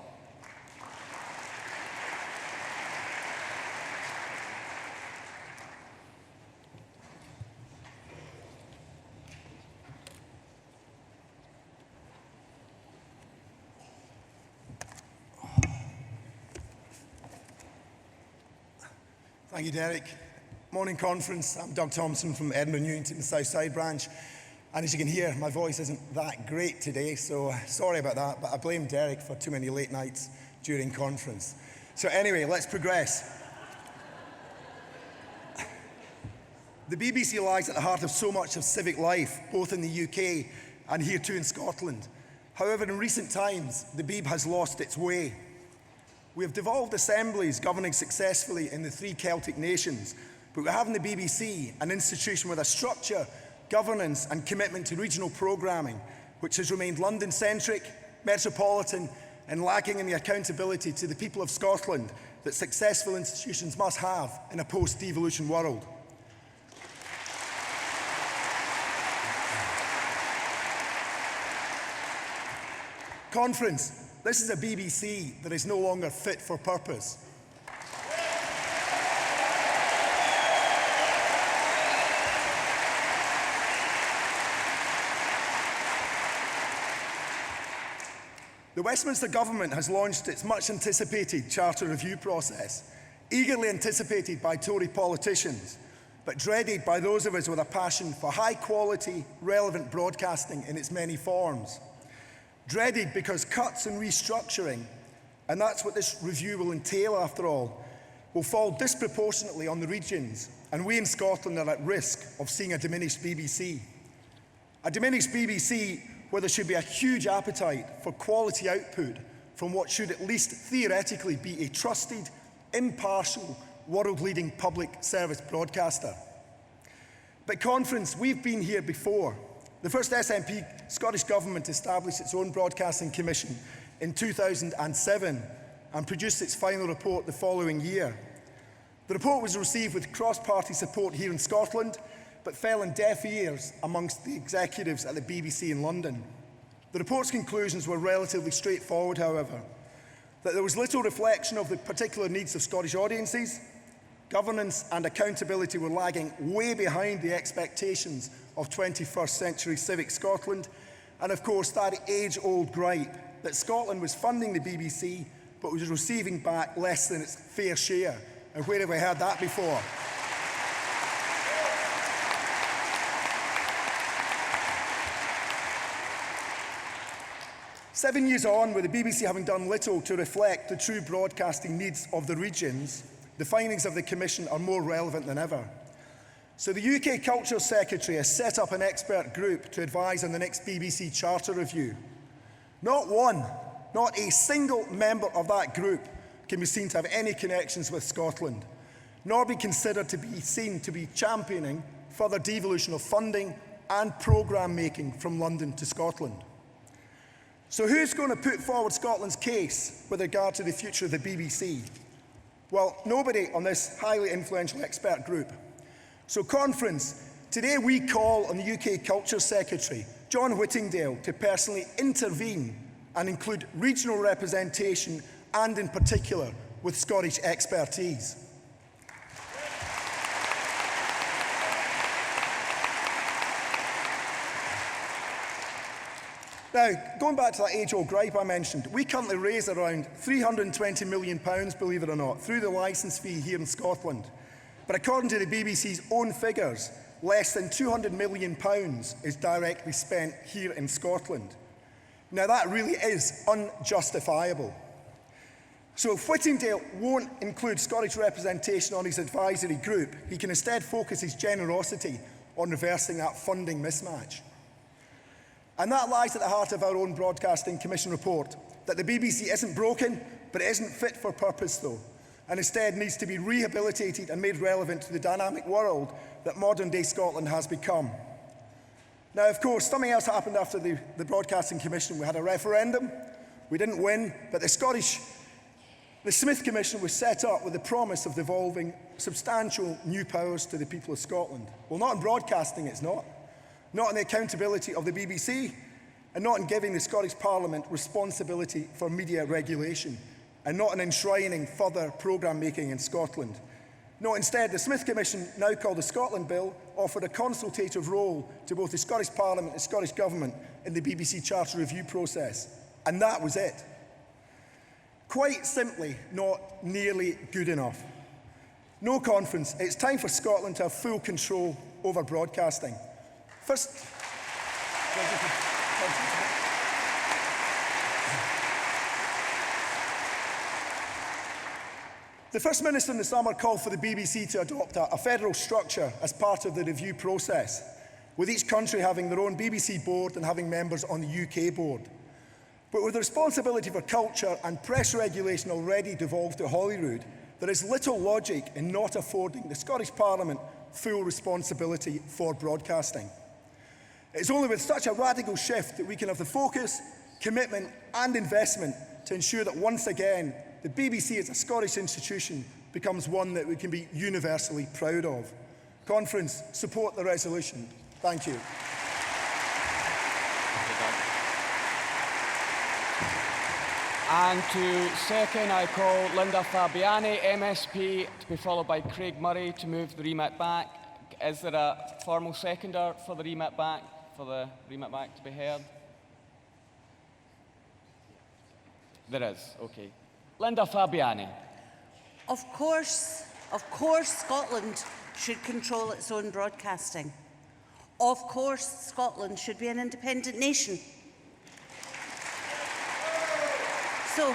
Thank you, Derek. Morning conference. I'm Doug Thompson from Edinburgh Newington, the South Side branch. And as you can hear, my voice isn't that great today, so sorry about that, but I blame Derek for too many late nights during conference. So anyway, let's progress. The BBC lies at the heart of so much of civic life, both in the UK and here too in Scotland. However, in recent times, the BEEB has lost its way. We have devolved assemblies governing successfully in the 3 Celtic nations, but we have in the BBC an institution with a structure, governance and commitment to regional programming, which has remained London-centric, metropolitan and lacking in the accountability to the people of Scotland that successful institutions must have in a post-devolution world. Conference. This is a BBC that is no longer fit for purpose. The Westminster Government has launched its much-anticipated Charter Review process, eagerly anticipated by Tory politicians, but dreaded by those of us with a passion for high-quality, relevant broadcasting in its many forms. Dreaded because cuts and restructuring, and that's what this review will entail after all, will fall disproportionately on the regions, and we in Scotland are at risk of seeing a diminished BBC. A diminished BBC where there should be a huge appetite for quality output from what should at least theoretically be a trusted, impartial, world-leading public service broadcaster. But conference, we've been here before. The first SNP Scottish Government established its own broadcasting commission in 2007 and produced its final report the following year. The report was received with cross-party support here in Scotland, but fell on deaf ears amongst the executives at the BBC in London. The report's conclusions were relatively straightforward, however, that there was little reflection of the particular needs of Scottish audiences, governance and accountability were lagging way behind the expectations of 21st century civic Scotland, and of course that age-old gripe that Scotland was funding the BBC but was receiving back less than its fair share. And where have we heard that before? Seven years on, with the BBC having done little to reflect the true broadcasting needs of the regions, the findings of the Commission are more relevant than ever. So the UK Culture Secretary has set up an expert group to advise on the next BBC Charter Review. Not one, not a single member of that group can be seen to have any connections with Scotland, nor be considered to be seen to be championing further devolution of funding and programme making from London to Scotland. So who's going to put forward Scotland's case with regard to the future of the BBC? Well, nobody on this highly influential expert group. So conference, today we call on the UK Culture Secretary, John Whittingdale, to personally intervene and include regional representation and in particular with Scottish expertise. Now, going back to that age-old gripe I mentioned, we currently raise around £320 million, believe it or not, through the licence fee here in Scotland. But according to the BBC's own figures, less than £200 million is directly spent here in Scotland. Now, that really is unjustifiable. So if Whittingdale won't include Scottish representation on his advisory group, he can instead focus his generosity on reversing that funding mismatch. And that lies at the heart of our own Broadcasting Commission report, that the BBC isn't broken, but it isn't fit for purpose though, and instead needs to be rehabilitated and made relevant to the dynamic world that modern-day Scotland has become. Now, of course, something else happened after the Broadcasting Commission. We had a referendum. We didn't win, but the Scottish The Smith Commission was set up with the promise of devolving substantial new powers to the people of Scotland. Well, not in broadcasting, it's not. Not in the accountability of the BBC, and not in giving the Scottish Parliament responsibility for media regulation, and not in enshrining further programme making in Scotland. No, instead, the Smith Commission, now called the Scotland Bill, offered a consultative role to both the Scottish Parliament and Scottish Government in the BBC Charter review process. And that was it. Quite simply, not nearly good enough. No conference. It's time for Scotland to have full control over broadcasting. First, the First Minister in the summer called for the BBC to adopt a federal structure as part of the review process, with each country having their own BBC board and having members on the UK board. But with the responsibility for culture and press regulation already devolved to Holyrood, there is little logic in not affording the Scottish Parliament full responsibility for broadcasting. It's only with such a radical shift that we can have the focus, commitment and investment to ensure that once again the BBC as a Scottish institution becomes one that we can be universally proud of. Conference, support the resolution. Thank you.
And to second, I call Linda Fabiani, MSP, to be followed by Craig Murray to move the remit back. Is there a formal seconder for the remit back, to be heard? There is, okay. Linda Fabiani.
Of course, Scotland should control its own broadcasting. Of course, Scotland should be an independent nation. So,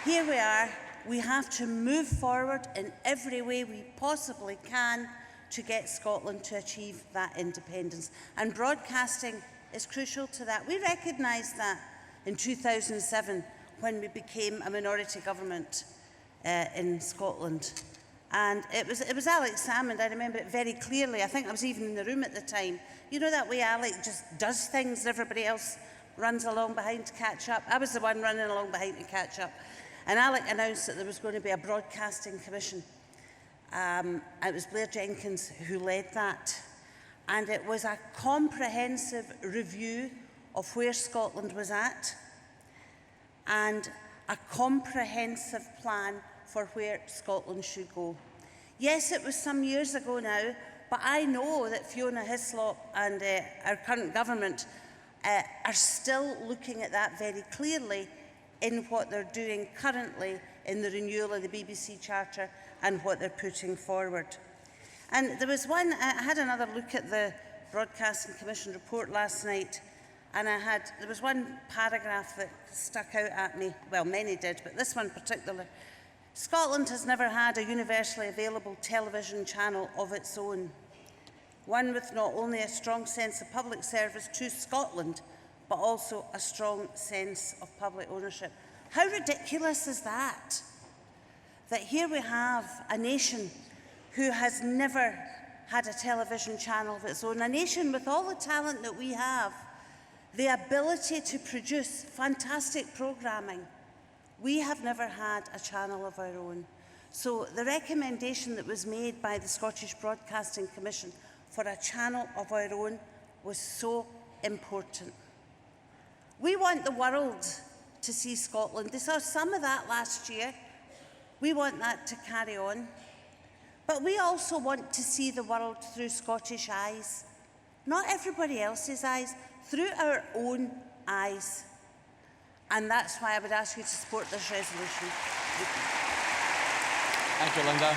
here we are. We have to move forward in every way we possibly can to get Scotland to achieve that independence. And broadcasting is crucial to that. We recognised that in 2007 when we became a minority government in Scotland. And it was Alex Salmond, I remember it very clearly. I think I was even in the room at the time. You know that way Alex just does things and everybody else runs along behind to catch up. I was the one running along behind to catch up. And Alec announced that there was going to be a broadcasting commission. It was Blair Jenkins who led that. And it was a comprehensive review of where Scotland was at and a comprehensive plan for where Scotland should go. Yes, it was some years ago now, but I know that Fiona Hislop and our current government are still looking at that very clearly in what they're doing currently in the renewal of the BBC Charter and what they're putting forward. And there was one, I had another look at the Broadcasting Commission report last night, and there was one paragraph that stuck out at me. Well, many did, but this one particularly. Scotland has never had a universally available television channel of its own. One with not only a strong sense of public service to Scotland, but also a strong sense of public ownership. How ridiculous is that? That here we have a nation who has never had a television channel of its own, a nation with all the talent that we have, the ability to produce fantastic programming. We have never had a channel of our own. So the recommendation that was made by the Scottish Broadcasting Commission for a channel of our own was so important. We want the world to see Scotland. They saw some of that last year. We want that to carry on. But we also want to see the world through Scottish eyes. Not everybody else's eyes, through our own eyes. And that's why I would ask you to support this resolution.
Thank you, Linda.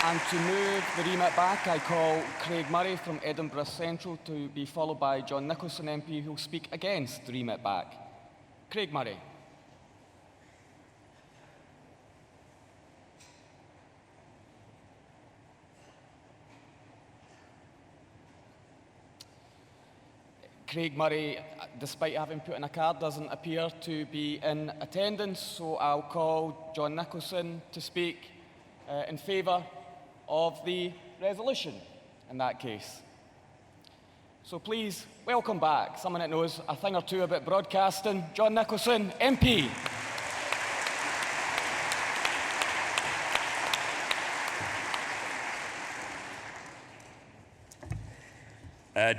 And to move the remit back, I call Craig Murray from Edinburgh Central to be followed by John Nicholson MP, who will speak against the remit back. Craig Murray. Craig Murray, despite having put in a card, doesn't appear to be in attendance, so I'll call John Nicholson to speak in favour of the resolution in that case. So please, welcome back someone that knows a thing or two about broadcasting, John Nicholson, MP.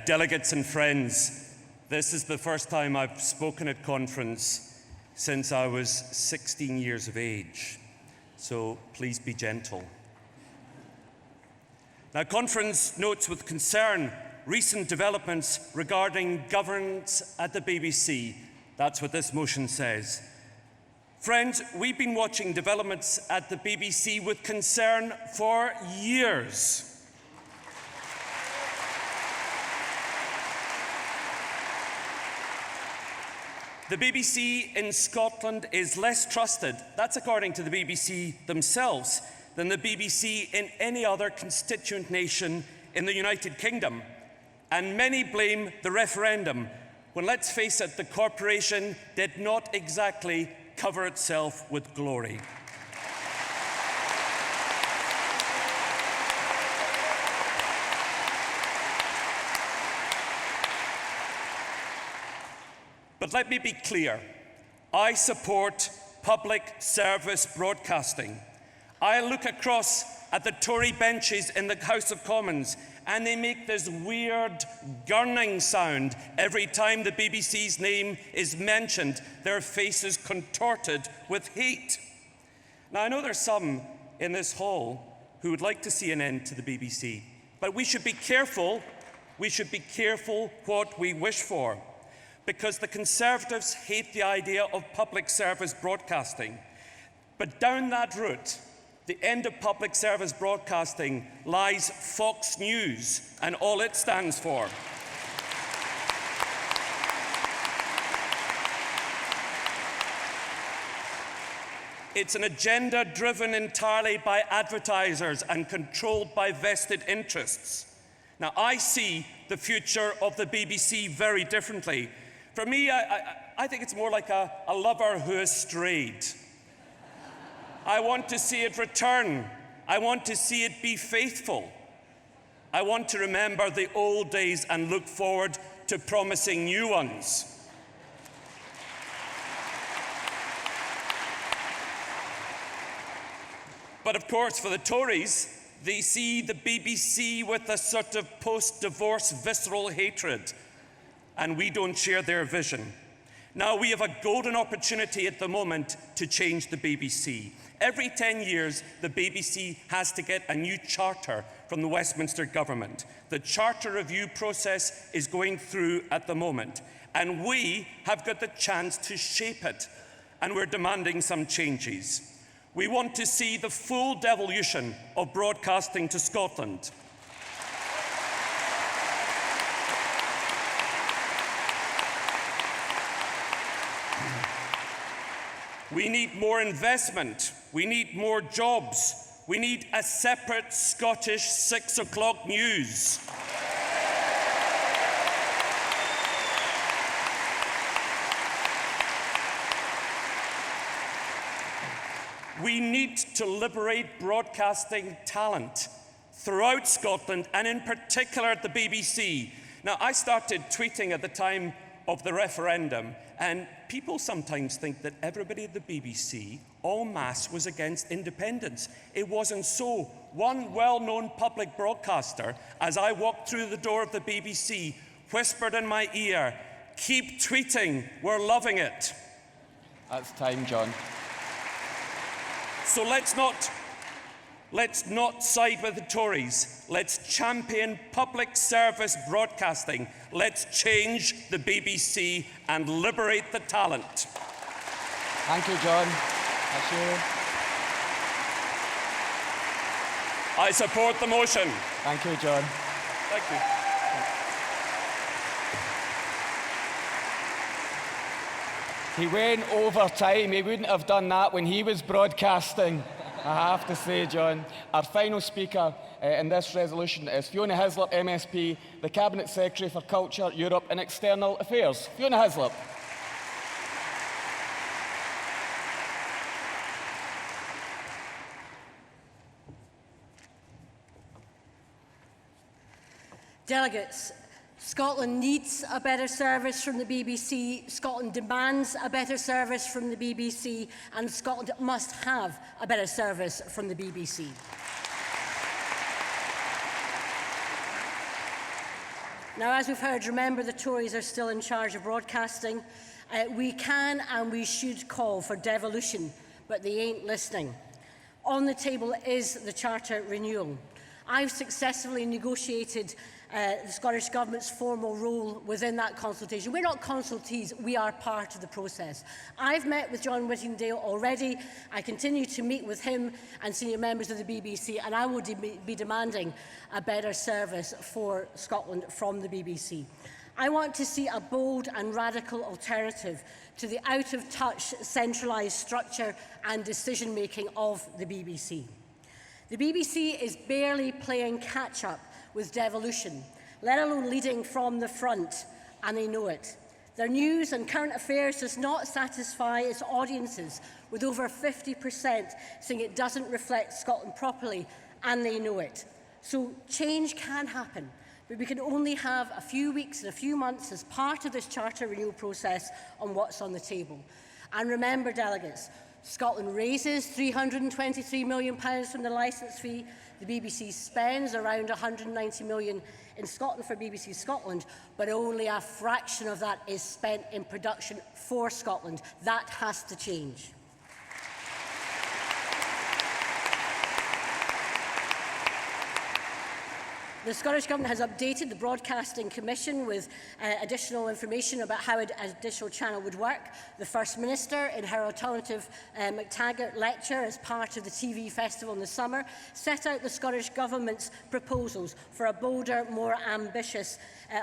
Delegates and friends, this is the first time I've spoken at conference since I was 16 years of age, so please be gentle. Now, conference notes with concern recent developments regarding governance at the BBC. That's what this motion says. Friends, we've been watching developments at the BBC with concern for years. The BBC in Scotland is less trusted, that's according to the BBC themselves, than the BBC in any other constituent nation in the United Kingdom. And many blame the referendum, when, let's face it, the corporation did not exactly cover itself with glory. But let me be clear, I support public service broadcasting. I look across at the Tory benches in the House of Commons and they make this weird gurning sound every time the BBC's name is mentioned, their faces contorted with hate. Now, I know there's some in this hall who would like to see an end to the BBC, but we should be careful what we wish for. Because the Conservatives hate the idea of public service broadcasting. But down that route, the end of public service broadcasting, lies Fox News and all it stands for. It's an agenda driven entirely by advertisers and controlled by vested interests. Now, I see the future of the BBC very differently. For me, I think it's more like a lover who has strayed. I want to see it return. I want to see it be faithful. I want to remember the old days and look forward to promising new ones. But of course, for the Tories, they see the BBC with a sort of post-divorce visceral hatred, and we don't share their vision. Now, we have a golden opportunity at the moment to change the BBC. Every 10 years, the BBC has to get a new charter from the Westminster government. The charter review process is going through at the moment, and we have got the chance to shape it, and we're demanding some changes. We want to see the full devolution of broadcasting to Scotland. We need more investment. We need more jobs. We need a separate Scottish 6 o'clock news. We need to liberate broadcasting talent throughout Scotland and in particular at the BBC. Now, I started tweeting at the time of the referendum, and people sometimes think that everybody at the BBC, en masse, was against independence. It wasn't so. One well-known public broadcaster, as I walked through the door of the BBC, whispered in my ear, "Keep tweeting, we're loving it."
That's time, John.
So let's not side with the Tories. Let's champion public service broadcasting. Let's change the BBC and liberate the talent.
Thank you, John. That's you.
I support the motion.
Thank you, John.
Thank you.
He went over time. He wouldn't have done that when he was broadcasting, I have to say, John. Our final speaker in this resolution is Fiona Hislop, MSP, the Cabinet Secretary for Culture, Europe and External Affairs. Fiona Hislop.
Delegates, Scotland needs a better service from the BBC, Scotland demands a better service from the BBC, and Scotland must have a better service from the BBC. Now, as we've heard, remember the Tories are still in charge of broadcasting. We can and we should call for devolution, but they ain't listening. On the table is the Charter renewal. I've successfully negotiated the Scottish Government's formal role within that consultation. We're not consultees, we are part of the process. I've met with John Whittingdale already. I continue to meet with him and senior members of the BBC, and I will be demanding a better service for Scotland from the BBC. I want to see a bold and radical alternative to the out-of-touch centralised structure and decision-making of the BBC. The BBC is barely playing catch-up with devolution, let alone leading from the front, and they know it. Their news and current affairs does not satisfy its audiences, with over 50% saying it doesn't reflect Scotland properly, and they know it. So change can happen, but we can only have a few weeks and a few months as part of this Charter renewal process on what's on the table. And remember, delegates, Scotland raises £323 million from the licence fee. The BBC spends around £190 million in Scotland for BBC Scotland, but only a fraction of that is spent in production for Scotland. That has to change. The Scottish Government has updated the Broadcasting Commission with additional information about how an additional channel would work. The First Minister, in her alternative McTaggart lecture as part of the TV festival in the summer, set out the Scottish Government's proposals for a bolder, more ambitious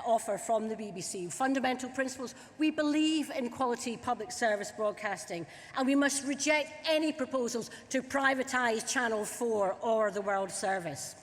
offer from the BBC. Fundamental principles: we believe in quality public service broadcasting, and we must reject any proposals to privatise Channel 4 or the World Service.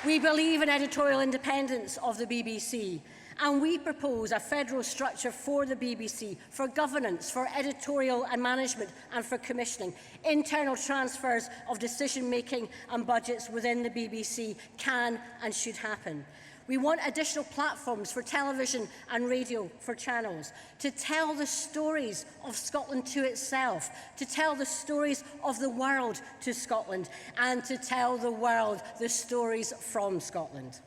We believe in editorial independence of the BBC, and we propose a federal structure for the BBC, for governance, for editorial and management, and for commissioning. Internal transfers of decision-making and budgets within the BBC can and should happen. We want additional platforms for television and radio for channels to tell the stories of Scotland to itself, to tell the stories of the world to Scotland, and to tell the world the stories from Scotland.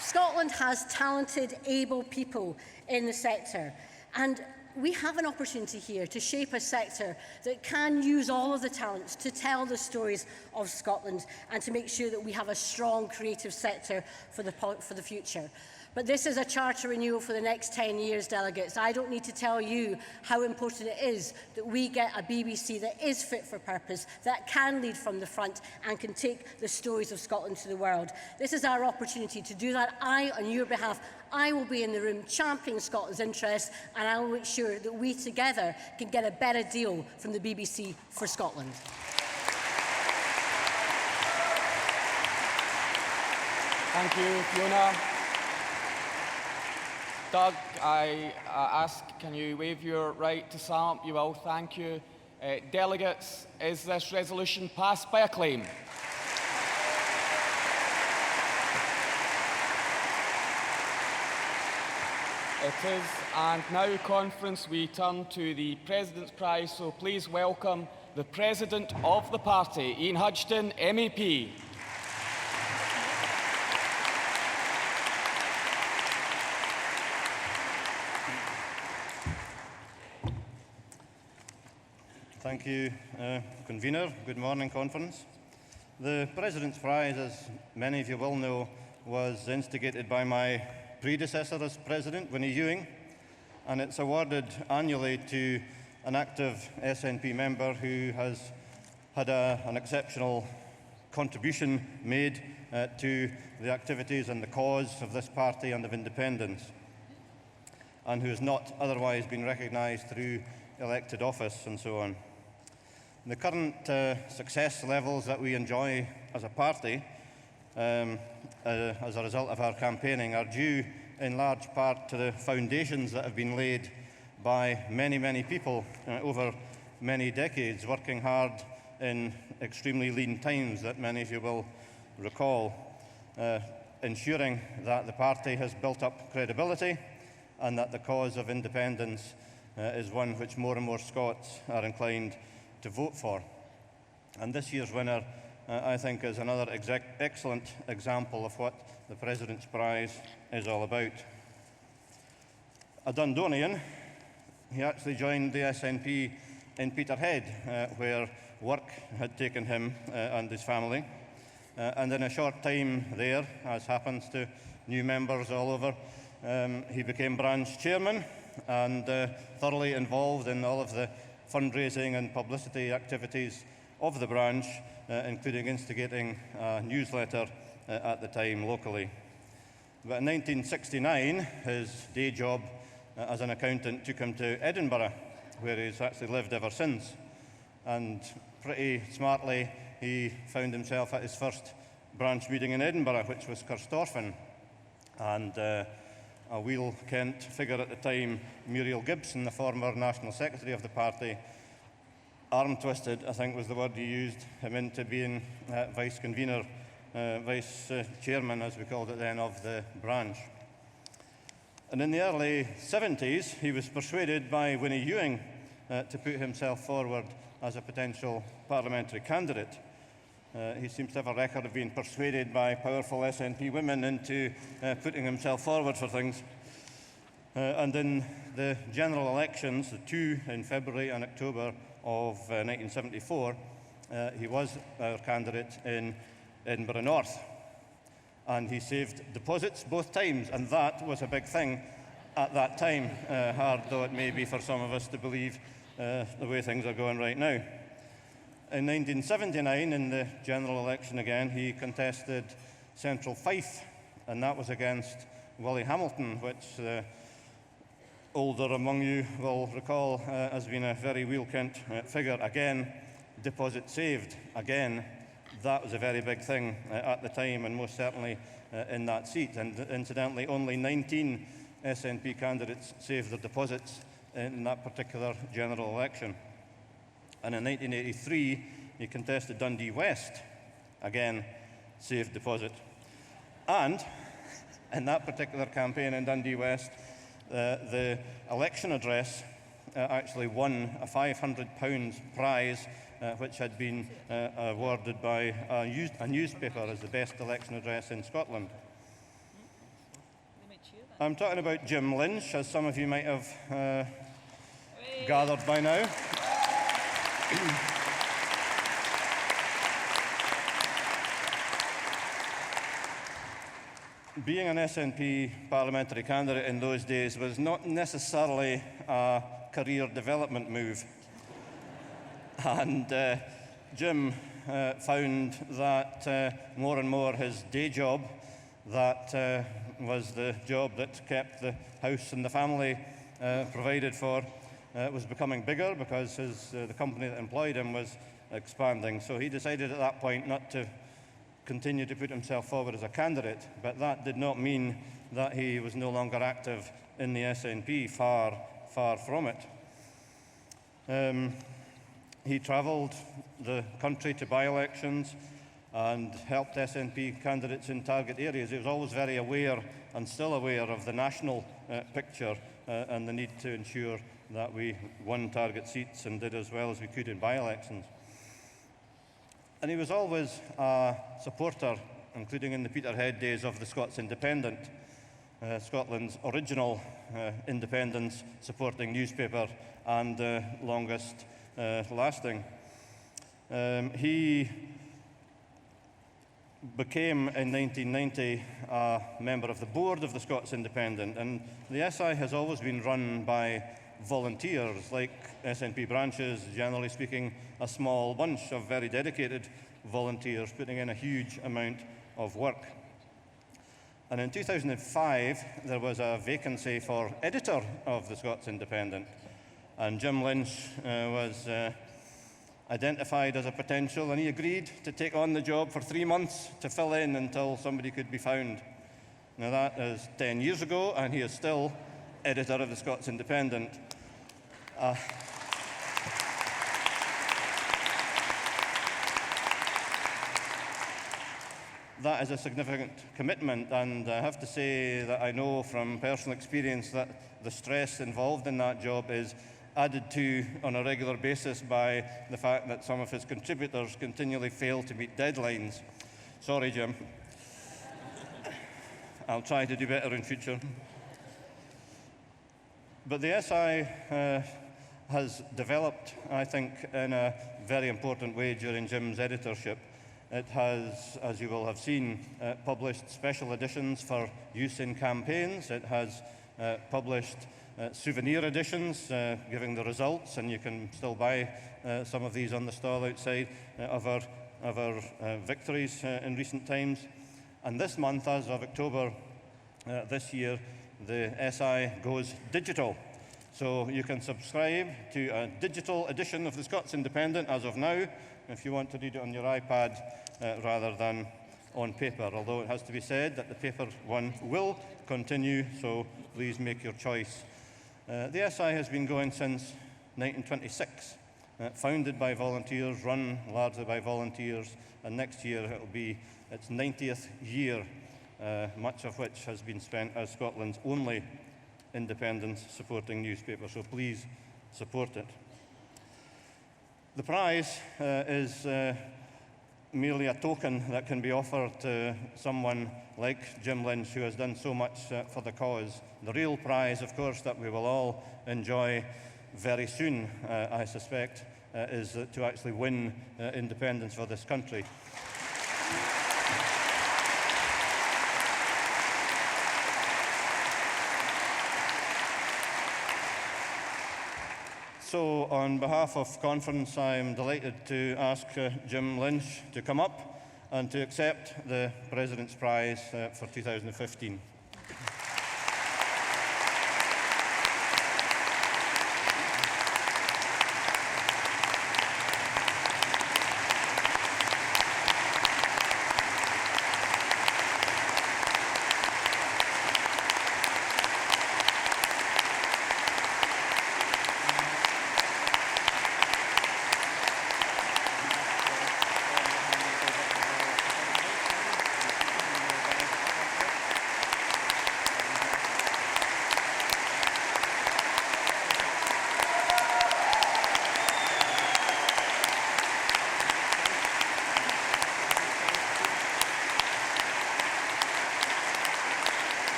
Scotland has talented, able people in the sector, and we have an opportunity here to shape a sector that can use all of the talents to tell the stories of Scotland and to make sure that we have a strong creative sector for the future. But this is a Charter renewal for the next 10 years, delegates. I don't need to tell you how important it is that we get a BBC that is fit for purpose, that can lead from the front and can take the stories of Scotland to the world. This is our opportunity to do that. On your behalf, I will be in the room championing Scotland's interests, and I will make sure that we together can get a better deal from the BBC for Scotland.
Thank you, Fiona. Doug, I ask, can you waive your right to silence? You will. Thank you. Delegates, is this resolution passed by acclaim? It is. And now, Conference, we turn to the President's Prize, so please welcome the President of the party, Ian Hudgton, MEP.
Thank you, Convener. Good morning, Conference. The President's Prize, as many of you will know, was instigated by my predecessor as President, Winnie Ewing, and it's awarded annually to an active SNP member who has had an exceptional contribution made to the activities and the cause of this party and of independence, and who has not otherwise been recognised through elected office and so on. The current success levels that we enjoy as a party as a result of our campaigning are due in large part to the foundations that have been laid by many, many people over many decades, working hard in extremely lean times that many of you will recall, ensuring that the party has built up credibility and that the cause of independence is one which more and more Scots are inclined to vote for. And this year's winner, I think, is another excellent example of what the President's Prize is all about. A Dundonian, he actually joined the SNP in Peterhead, where work had taken him and his family. And in a short time there, as happens to new members all over, he became branch chairman and thoroughly involved in all of the fundraising and publicity activities of the branch, including instigating a newsletter at the time locally. But in 1969, his day job as an accountant took him to Edinburgh, where he's actually lived ever since. And pretty smartly, he found himself at his first branch meeting in Edinburgh, which was Carstorphine. And a Wheel Kent figure at the time, Muriel Gibson, the former National Secretary of the party, arm-twisted, I think was the word he used, him into being vice-convener, vice-chairman, as we called it then, of the branch. And in the early 70s, he was persuaded by Winnie Ewing to put himself forward as a potential parliamentary candidate. He seems to have a record of being persuaded by powerful SNP women into putting himself forward for things. And in the general elections, the two in February and October of 1974, he was our candidate in Edinburgh North. And he saved deposits both times, and that was a big thing at that time, hard though it may be for some of us to believe the way things are going right now. In 1979, in the general election again, he contested Central Fife, and that was against Willie Hamilton, which older among you will recall has been a very Wheel Kent figure. Again, deposit saved. Again, that was a very big thing at the time, and most certainly in that seat. And incidentally, only 19 SNP candidates saved their deposits in that particular general election. And in 1983, he contested Dundee West. Again, saved deposit. And in that particular campaign in Dundee West, the election address actually won a £500 prize, which had been awarded by a newspaper as the best election address in Scotland. I'm talking about Jim Lynch, as some of you might have gathered by now. Being an SNP parliamentary candidate in those days was not necessarily a career development move. And Jim found that more and more his day job, that was the job that kept the house and the family provided for, was becoming bigger because the company that employed him was expanding. So he decided at that point not to continue to put himself forward as a candidate, but that did not mean that he was no longer active in the SNP, far, far from it. He travelled the country to by-elections and helped SNP candidates in target areas. He was always very aware and still aware of the national picture and the need to ensure that we won target seats and did as well as we could in by-elections. And he was always a supporter, including in the Peterhead days, of the Scots Independent, Scotland's original independence supporting newspaper and longest lasting. He became, in 1990, a member of the board of the Scots Independent, and the SI has always been run by volunteers, like SNP branches, generally speaking, a small bunch of very dedicated volunteers putting in a huge amount of work. And in 2005, there was a vacancy for editor of the Scots Independent, and Jim Lynch was identified as a potential, and he agreed to take on the job for 3 months to fill in until somebody could be found. Now that is 10 years ago, and he is still editor of the Scots Independent. That is a significant commitment, and I have to say that I know from personal experience that the stress involved in that job is added to on a regular basis by the fact that some of his contributors continually fail to meet deadlines. Sorry, Jim. I'll try to do better in future. But the SI has developed, I think, in a very important way during Jim's editorship. It has, as you will have seen, published special editions for use in campaigns. It has published souvenir editions giving the results, and you can still buy some of these on the stall outside of our victories in recent times. And this month, as of October this year, the SI goes digital. So you can subscribe to a digital edition of the Scots Independent as of now, if you want to read it on your iPad rather than on paper, although it has to be said that the paper one will continue, so please make your choice. The SI has been going since 1926, founded by volunteers, run largely by volunteers, and next year it will be its 90th year, much of which has been spent as Scotland's only independent supporting newspaper, so please support it. The prize is merely a token that can be offered to someone like Jim Lynch, who has done so much for the cause. The real prize, of course, that we will all enjoy very soon, I suspect, is to actually win independence for this country. So, on behalf of Conference, I am delighted to ask Jim Lynch to come up and to accept the President's Prize for 2015.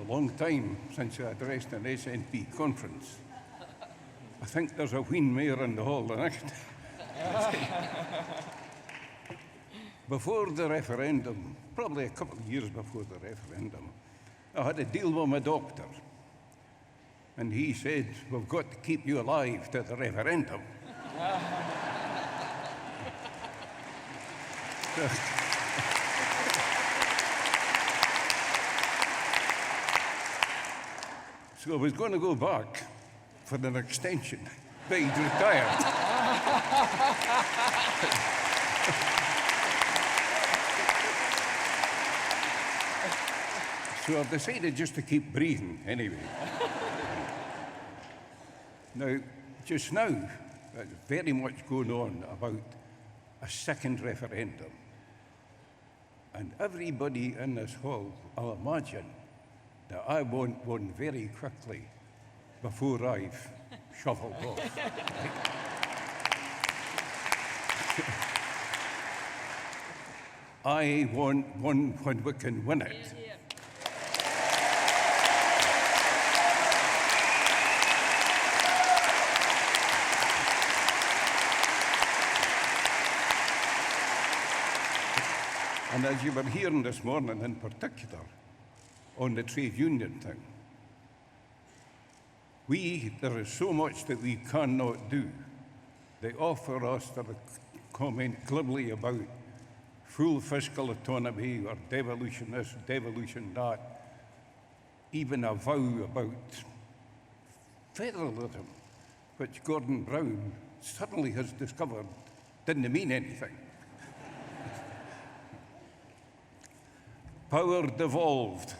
Long time since I addressed an SNP conference. I think there's a wheen mayor in the hall tonight. Before the referendum, probably a couple of years before the referendum, I had a deal with my doctor. And he said, we've got to keep you alive to the referendum. So I was going to go back for an extension, but he'd retired. So I've decided just to keep breathing anyway. Now, just now, there's very much going on about a second referendum. And everybody in this hall, I'll imagine, that I want one very quickly before I've shuffled off. I want one when we can win it. And as you were hearing this morning in particular, on the trade union thing, there is so much that we cannot do. They offer us to comment glibly about full fiscal autonomy or devolution this, devolution that, even a vow about federalism, which Gordon Brown suddenly has discovered didn't mean anything. Power devolved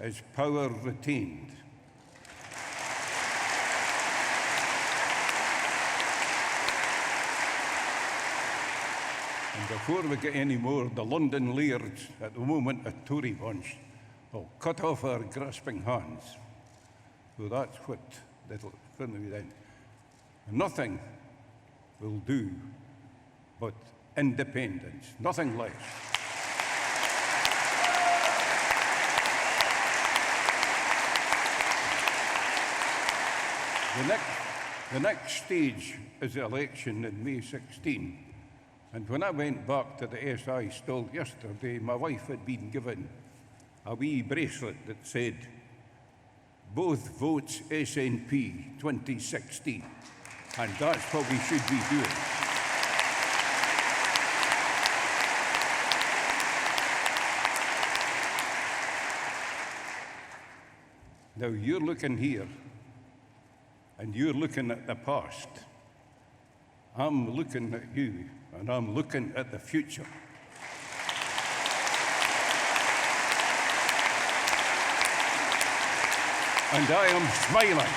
is power retained. And before we get any more, the London lairds at the moment, a Tory bunch, will cut off our grasping hands. So that's what it'll going to be then. Nothing will do but independence, nothing less. The next stage is the election in May 16. And when I went back to the SI stall yesterday, my wife had been given a wee bracelet that said, "Both votes SNP 2016. And that's what we should be doing. Now you're looking here, and you're looking at the past. I'm looking at you, and I'm looking at the future. And I am smiling.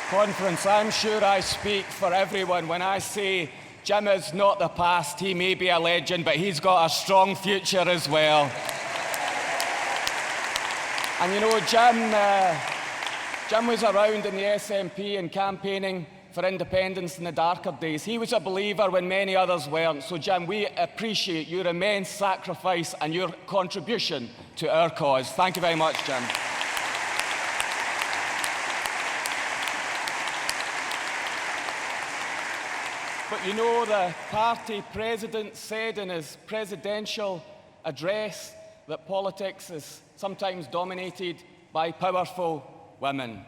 Conference, I'm sure I speak for everyone when I say Jim is not the past. He may be a legend, but he's got a strong future as well. And you know, Jim was around in the SNP and campaigning for independence in the darker days. He was a believer when many others weren't. So Jim, we appreciate your immense sacrifice and your contribution to our cause. Thank you very much, Jim. But you know, the party president said in his presidential address that politics is sometimes dominated by powerful women.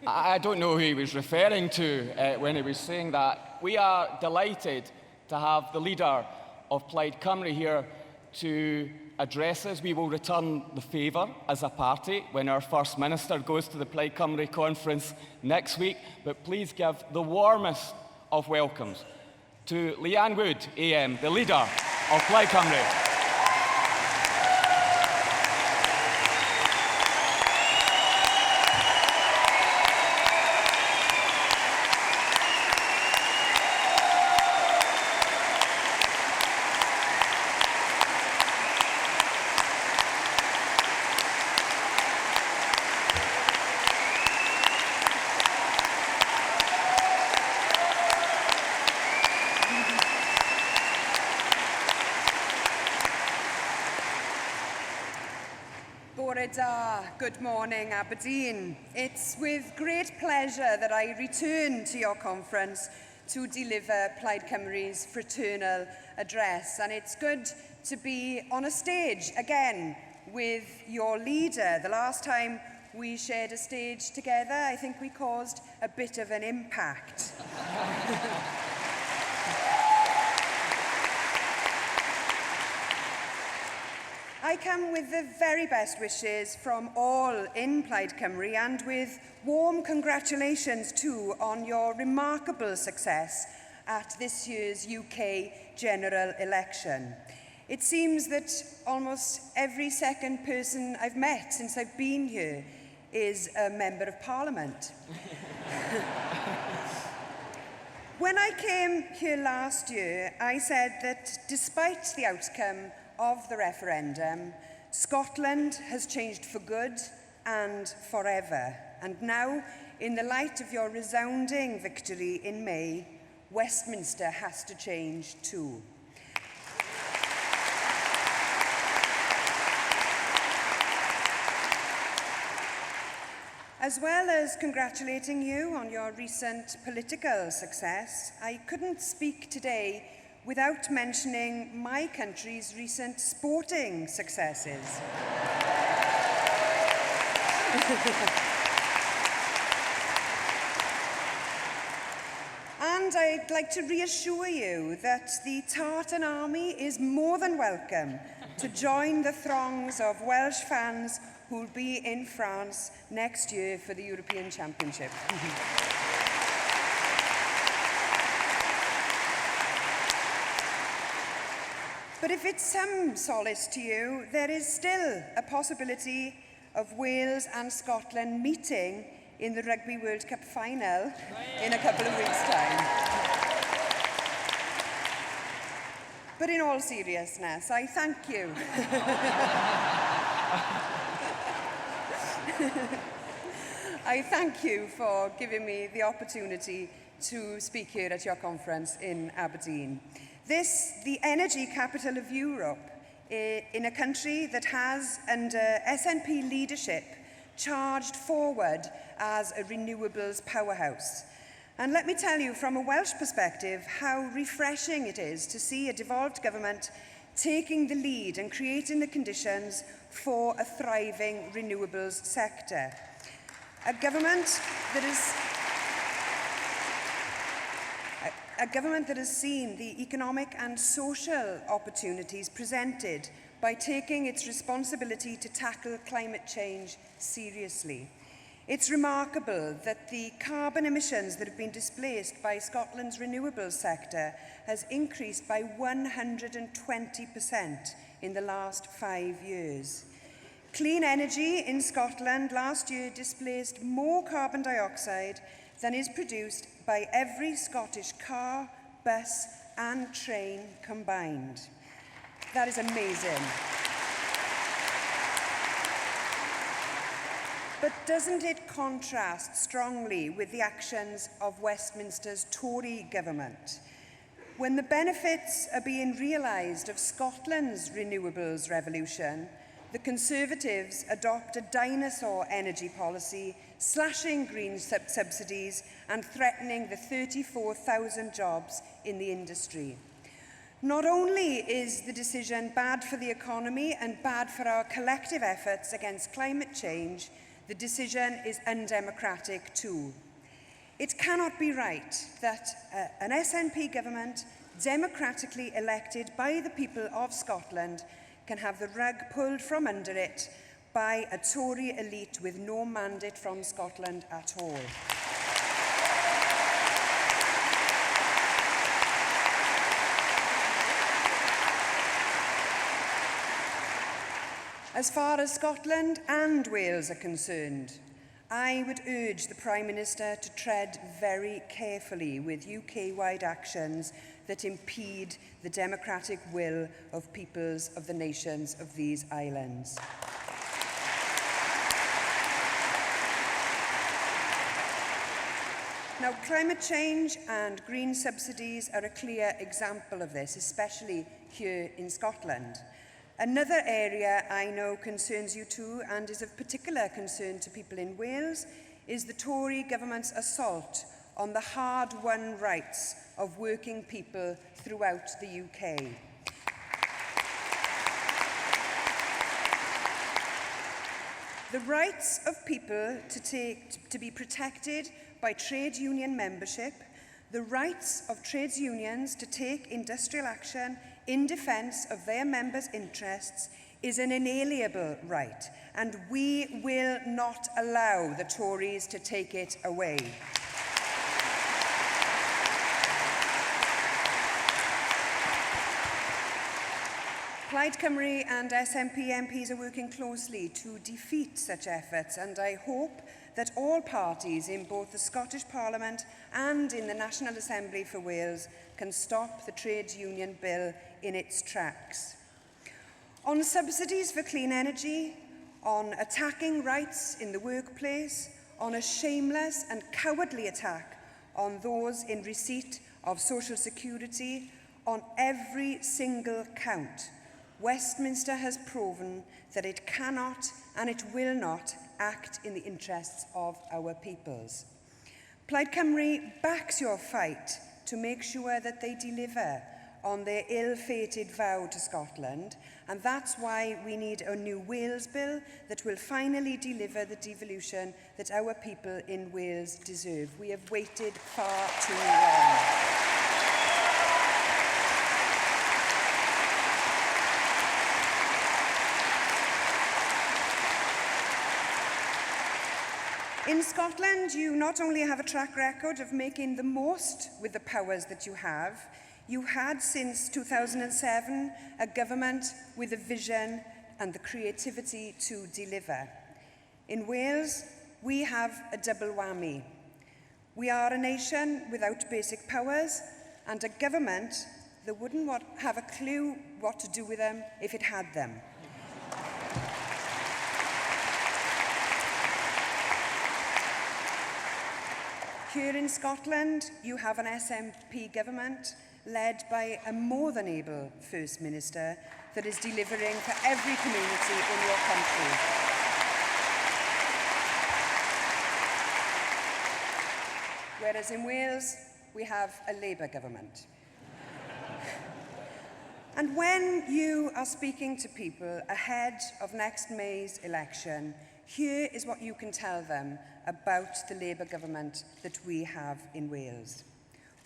I don't know who he was referring to when he was saying that. We are delighted to have the leader of Plaid Cymru here to address us. We will return the favour as a party when our First Minister goes to the Plaid Cymru conference next week. But please give the warmest of welcomes to Leanne Wood, AM, the leader of Plaid Cymru.
Good morning, Aberdeen. It's with great pleasure that I return to your conference to deliver Plaid Cymru's Fraternal address. And it's good to be on a stage again with your leader. The last time we shared a stage together, I think we caused a bit of an impact. I come with the very best wishes from all in Plaid Cymru and with warm congratulations too on your remarkable success at this year's UK general election. It seems that almost every second person I've met since I've been here is a Member of Parliament. when I came here last year, I said that despite the outcome of the referendum, Scotland has changed for good and forever. And now, in the light of your resounding victory in May, Westminster has to change too. As well as congratulating you on your recent political success, I couldn't speak today without mentioning my country's recent sporting successes. And I'd like to reassure you that the Tartan Army is more than welcome to join the throngs of Welsh fans who will be in France next year for the European Championship. But if it's some solace to you, there is still a possibility of Wales and Scotland meeting in the Rugby World Cup final in a couple of weeks' time. But in all seriousness, I thank you. I thank you for giving me the opportunity to speak here at your conference in Aberdeen. This, the energy capital of Europe, in a country that has, under SNP leadership, charged forward as a renewables powerhouse. And let me tell you, from a Welsh perspective, how refreshing it is to see a devolved government taking the lead and creating the conditions for a thriving renewables sector. A government that has seen the economic and social opportunities presented by taking its responsibility to tackle climate change seriously. It's remarkable that the carbon emissions that have been displaced by Scotland's renewables sector has increased by 120% in the last 5 years. Clean energy in Scotland last year displaced more carbon dioxide than is produced by every Scottish car, bus and train combined. That is amazing. But doesn't it contrast strongly with the actions of Westminster's Tory government? When the benefits are being realised of Scotland's renewables revolution, the Conservatives adopt a dinosaur energy policy, slashing green subsidies and threatening the 34,000 jobs in the industry. Not only is the decision bad for the economy and bad for our collective efforts against climate change, the decision is undemocratic too. It cannot be right that an SNP government, democratically elected by the people of Scotland, can have the rug pulled from under it by a Tory elite with no mandate from Scotland at all. As far as Scotland and Wales are concerned, I would urge the Prime Minister to tread very carefully with UK-wide actions that impede the democratic will of peoples of the nations of these islands. Now, climate change and green subsidies are a clear example of this, especially here in Scotland. Another area I know concerns you too, and is of particular concern to people in Wales, is the Tory government's assault on the hard-won rights of working people throughout the UK. The rights of people to be protected by trade union membership, the rights of trades unions to take industrial action in defence of their members' interests is an inalienable right, and we will not allow the Tories to take it away. Plaid Cymru and SNP MPs are working closely to defeat such efforts, and I hope that all parties in both the Scottish Parliament and in the National Assembly for Wales can stop the trade union bill in its tracks. On subsidies for clean energy, on attacking rights in the workplace, on a shameless and cowardly attack on those in receipt of social security, on every single count, Westminster has proven that it cannot and it will not act in the interests of our peoples. Plaid Cymru backs your fight to make sure that they deliver on their ill-fated vow to Scotland, and that's why we need a new Wales bill that will finally deliver the devolution that our people in Wales deserve. We have waited far too long. In Scotland, you not only have a track record of making the most with the powers that you have, you had since 2007 a government with a vision and the creativity to deliver. In Wales, we have a double whammy. We are a nation without basic powers and a government that wouldn't have a clue what to do with them if it had them. Here in Scotland, you have an SNP government led by a more than able First Minister that is delivering for every community in your country. Whereas in Wales, we have a Labour government. And when you are speaking to people ahead of next May's election, here is what you can tell them about the Labour government that we have in Wales.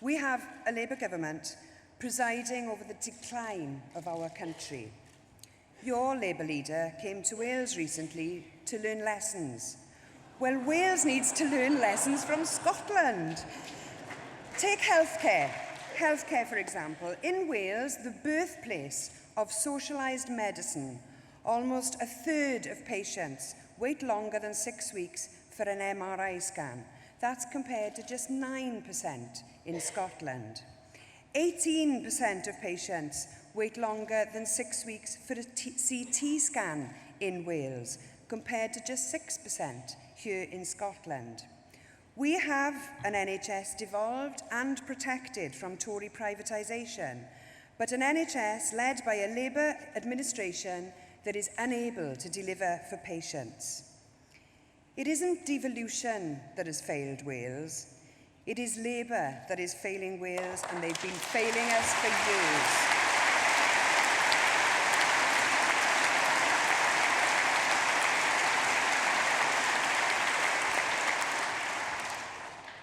We have a Labour government presiding over the decline of our country. Your Labour leader came to Wales recently to learn lessons. Well, Wales needs to learn lessons from Scotland. Take healthcare. Healthcare, for example. In Wales, the birthplace of socialised medicine, almost a third of patients wait longer than 6 weeks for an MRI scan. That's compared to just 9% in Scotland. 18% of patients wait longer than 6 weeks for a CT scan in Wales, compared to just 6% here in Scotland. We have an NHS devolved and protected from Tory privatisation, but an NHS led by a Labour administration that is unable to deliver for patients. It isn't devolution that has failed Wales. It is Labour that is failing Wales, and they've been failing us for years.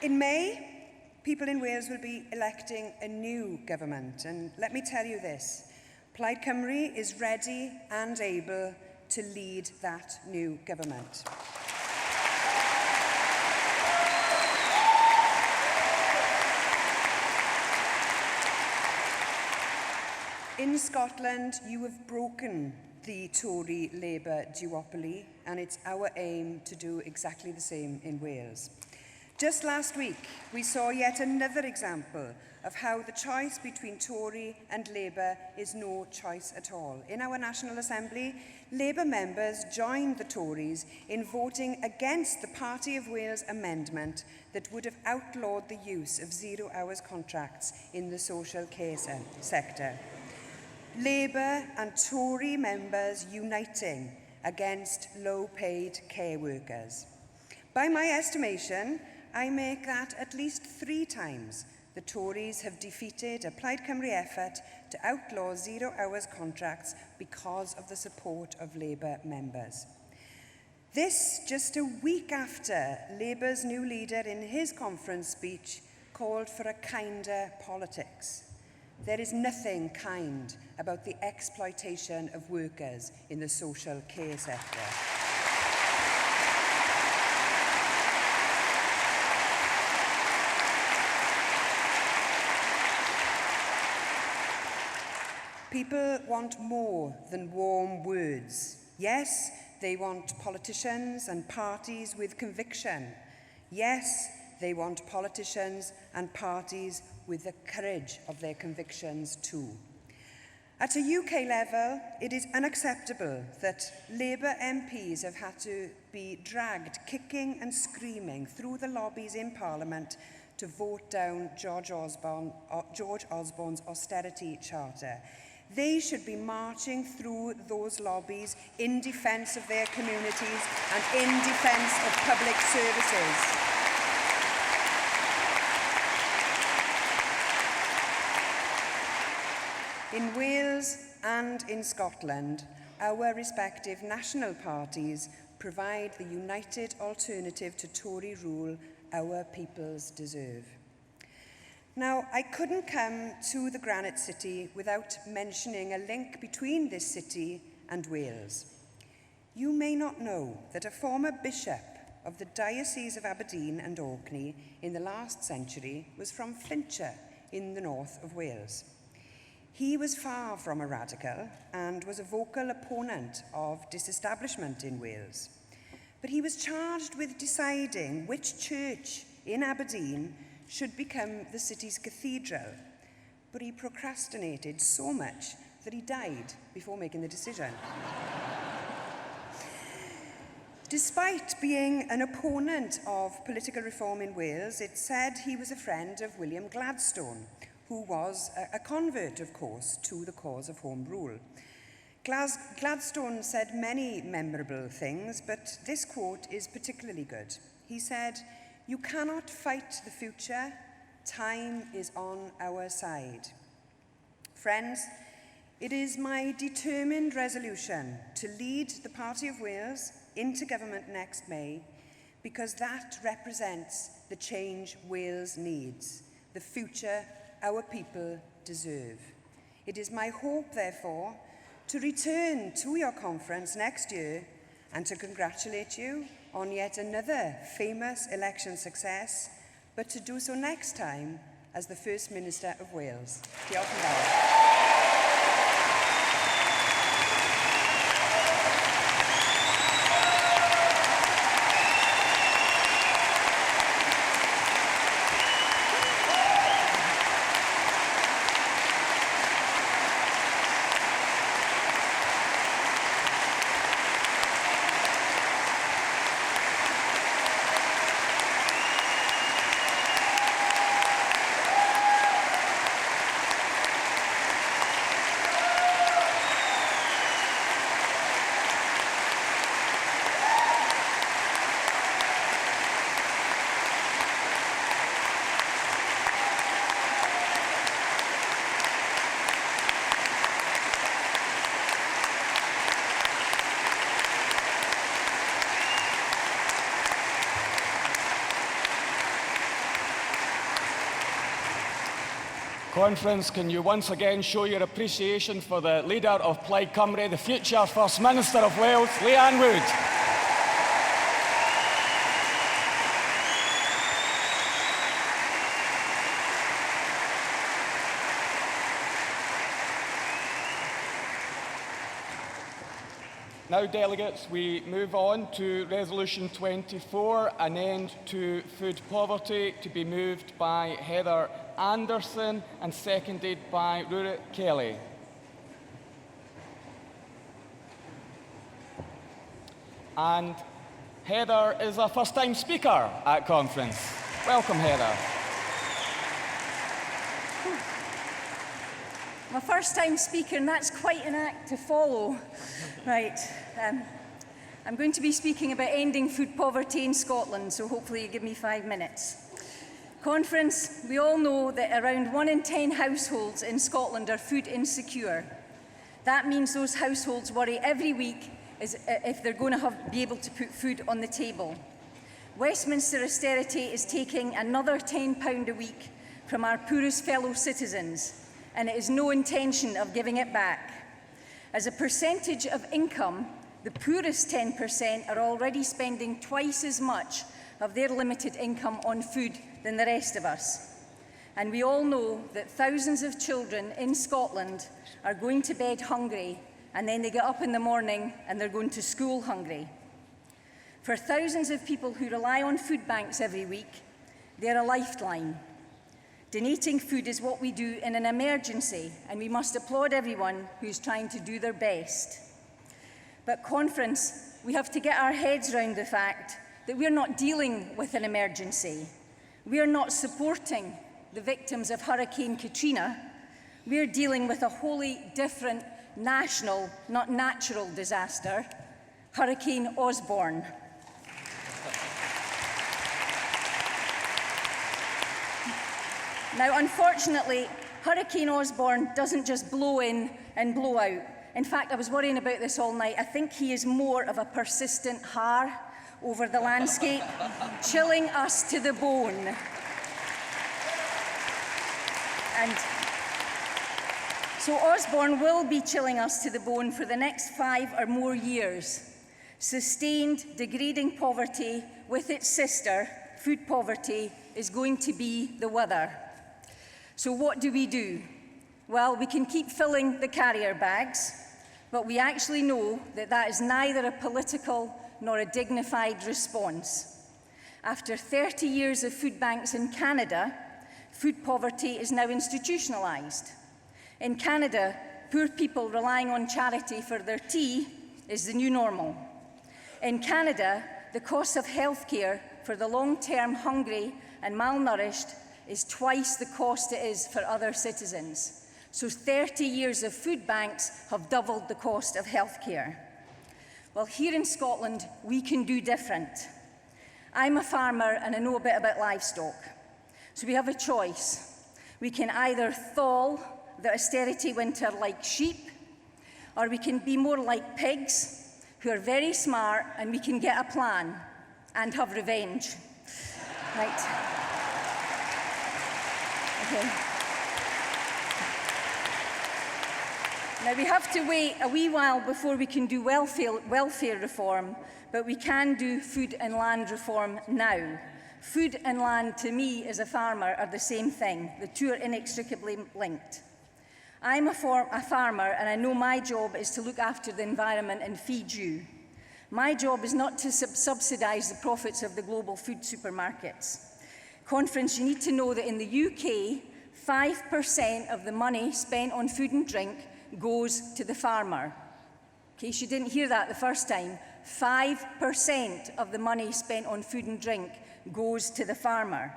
In May, people in Wales will be electing a new government, and let me tell you this, Plaid Cymru is ready and able to lead that new government. In Scotland, you have broken the Tory-Labour duopoly, and it's our aim to do exactly the same in Wales. Just last week, we saw yet another example of how the choice between Tory and Labour is no choice at all. In our National Assembly, Labour members joined the Tories in voting against the Party of Wales amendment that would have outlawed the use of 0 hours contracts in the social care sector. Labour and Tory members uniting against low-paid care workers. By my estimation, I make that at least 3 times the Tories have defeated a Plaid Cymru effort to outlaw 0 hours contracts because of the support of Labour members. This just a week after Labour's new leader in his conference speech called for a kinder politics. There is nothing kind about the exploitation of workers in the social care sector. People want more than warm words. Yes, they want politicians and parties with conviction. Yes, they want politicians and parties with the courage of their convictions too. At a UK level, it is unacceptable that Labour MPs have had to be dragged kicking and screaming through the lobbies in Parliament to vote down George Osborne's austerity charter. They should be marching through those lobbies in defence of their communities and in defence of public services. In Wales and in Scotland, our respective national parties provide the united alternative to Tory rule our peoples deserve. Now, I couldn't come to the Granite City without mentioning a link between this city and Wales. You may not know that a former bishop of the Diocese of Aberdeen and Orkney in the last century was from Flintshire in the north of Wales. He was far from a radical and was a vocal opponent of disestablishment in Wales. But he was charged with deciding which church in Aberdeen should become the city's cathedral. But he procrastinated so much that he died before making the decision. Despite being an opponent of political reform in Wales, it's said he was a friend of William Gladstone, who was a convert, of course, to the cause of Home Rule. Gladstone said many memorable things, but this quote is particularly good. He said, "You cannot fight the future. Time is on our side." Friends, it is my determined resolution to lead the Party of Wales into government next May, because that represents the change Wales needs, the future our people deserve. It is my hope, therefore, to return to your conference next year and to congratulate you on yet another famous election success, but to do so next time as the First Minister of Wales. Diolch yn fawr.
Conference, can you once again show your appreciation for the leader of Plaid Cymru, the future First Minister of Wales, Leanne Wood. Now, delegates, we move on to Resolution 24, an end to food poverty, to be moved by Heather Anderson and seconded by Rurit Kelly. And Heather is a first-time speaker at conference. Welcome, Heather.
I'm a first-time speaker, and that's quite an act to follow. Right. I'm going to be speaking about ending food poverty in Scotland, so hopefully you give me 5 minutes. Conference, we all know that around 1 in 10 households in Scotland are food insecure. That means those households worry every week if they're going to be able to put food on the table. Westminster austerity is taking another £10 a week from our poorest fellow citizens, and it is no intention of giving it back. As a percentage of income, the poorest 10% are already spending twice as much of their limited income on food than the rest of us. And we all know that thousands of children in Scotland are going to bed hungry
and then they get up in the morning and they're going to school hungry. For thousands of people who rely on food banks every week, they're a lifeline. Donating food is what we do in an emergency, and we must applaud everyone who's trying to do their best. But conference, we have to get our heads around the fact that we're not dealing with an emergency. We are not supporting the victims of Hurricane Katrina. We're dealing with a wholly different national, not natural disaster, Hurricane Osborne. Now, unfortunately, Hurricane Osborne doesn't just blow in and blow out. In fact, I was worrying about this all night. I think he is more of a persistent har over the landscape, chilling us to the bone. And so Osborne will be chilling us to the bone for the next 5 or more years. Sustained, degrading poverty with its sister, food poverty, is going to be the weather. So what do? Well, we can keep filling the carrier bags, but we actually know that that is neither a political nor a dignified response. After 30 years of food banks in Canada, food poverty is now institutionalized. In Canada, poor people relying on charity for their tea is the new normal. In Canada, the cost of healthcare for the long-term hungry and malnourished is twice the cost it is for other citizens. So 30 years of food banks have doubled the cost of healthcare. Well, here in Scotland, we can do different. I'm a farmer and I know a bit about livestock. So we have a choice. We can either thaw the austerity winter like sheep, or we can be more like pigs, who are very smart, and we can get a plan and have revenge. Right. Okay. Now, we have to wait a wee while before we can do welfare reform, but we can do food and land reform now. Food and land, to me, as a farmer, are the same thing. The two are inextricably linked. I'm a farmer, and I know my job is to look after the environment and feed you. My job is not to subsidise the profits of the global food supermarkets. Conference, you need to know that in the UK, 5% of the money spent on food and drink goes to the farmer. In case you didn't hear that the first time, 5% of the money spent on food and drink goes to the farmer.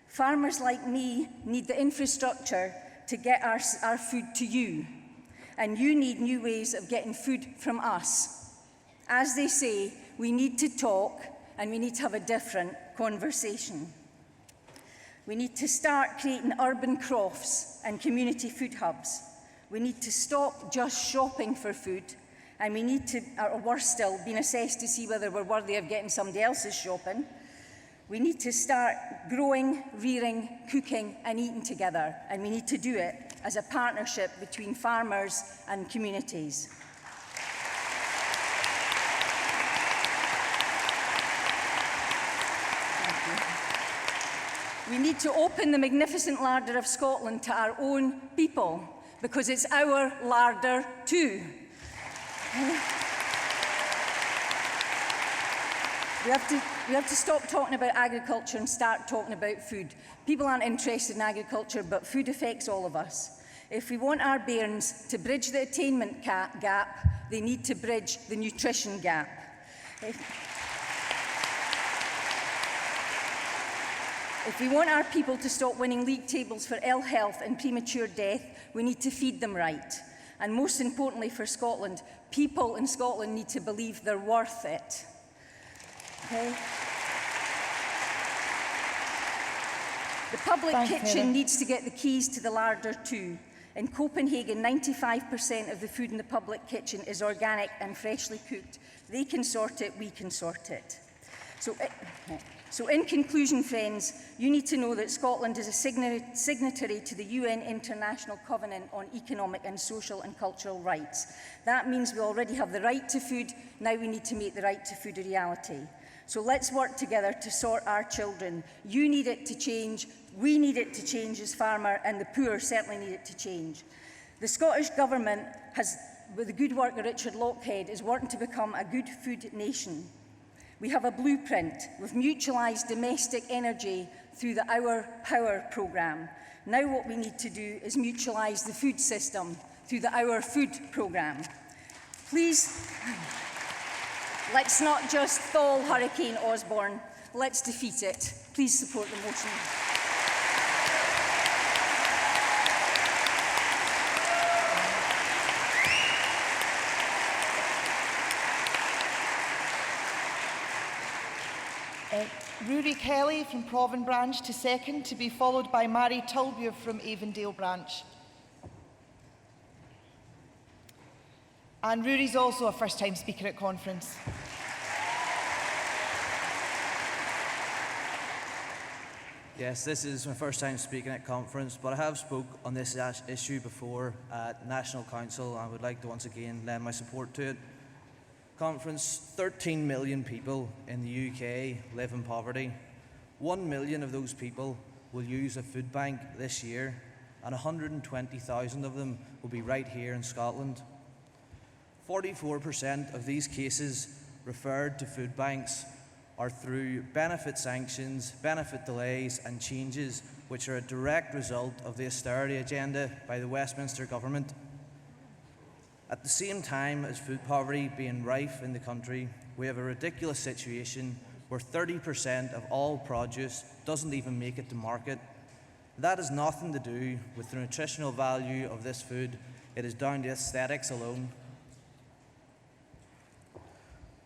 Farmers like me need the infrastructure to get our food to you, and you need new ways of getting food from us. As they say, we need to talk, and we need to have a different conversation. We need to start creating urban crofts and community food hubs. We need to stop just shopping for food, and we need to, or worse still, being assessed to see whether we're worthy of getting somebody else's shopping. We need to start growing, rearing, cooking, and eating together, and we need to do it as a partnership between farmers and communities. We need to open the magnificent larder of Scotland to our own people, because it's our larder too. We have to stop talking about agriculture and start talking about food. People aren't interested in agriculture, but food affects all of us. If we want our bairns to bridge the attainment gap, they need to bridge the nutrition gap. If we want our people to stop winning league tables for ill health and premature death, we need to feed them right. And most importantly for Scotland, people in Scotland need to believe they're worth it. Okay? The public kitchen needs to get the keys to the larder too. In Copenhagen, 95% of the food in the public kitchen is organic and freshly cooked. They can sort it, we can sort it. So in conclusion, friends, you need to know that Scotland is a signatory to the UN International Covenant on Economic and Social and Cultural Rights. That means we already have the right to food. Now we need to make the right to food a reality. So let's work together to sort our children. You need it to change. We need it to change as farmer, and the poor certainly need it to change. The Scottish Government has with the good work of Richard Lochhead, is working to become a good food nation. We have a blueprint. We've mutualised domestic energy through the Our Power programme. Now what we need to do is mutualise the food system through the Our Food programme. Please, let's not just thaw Hurricane Osborne, let's defeat it. Please support the motion.
Rory Kelly from Provan Branch to second, to be followed by Mary Tulbure from Avondale Branch. And Rory's also a first-time speaker at conference.
Yes, this is my first time speaking at conference, but I have spoke on this issue before at National Council, and I would like to once again lend my support to it. Conference, 13 million people in the UK live in poverty. 1 million of those people will use a food bank this year, and 120,000 of them will be right here in Scotland. 44% of these cases referred to food banks are through benefit sanctions, benefit delays and changes which are a direct result of the austerity agenda by the Westminster government. At the same time as food poverty being rife in the country, we have a ridiculous situation where 30% of all produce doesn't even make it to market. That has nothing to do with the nutritional value of this food. It is down to aesthetics alone.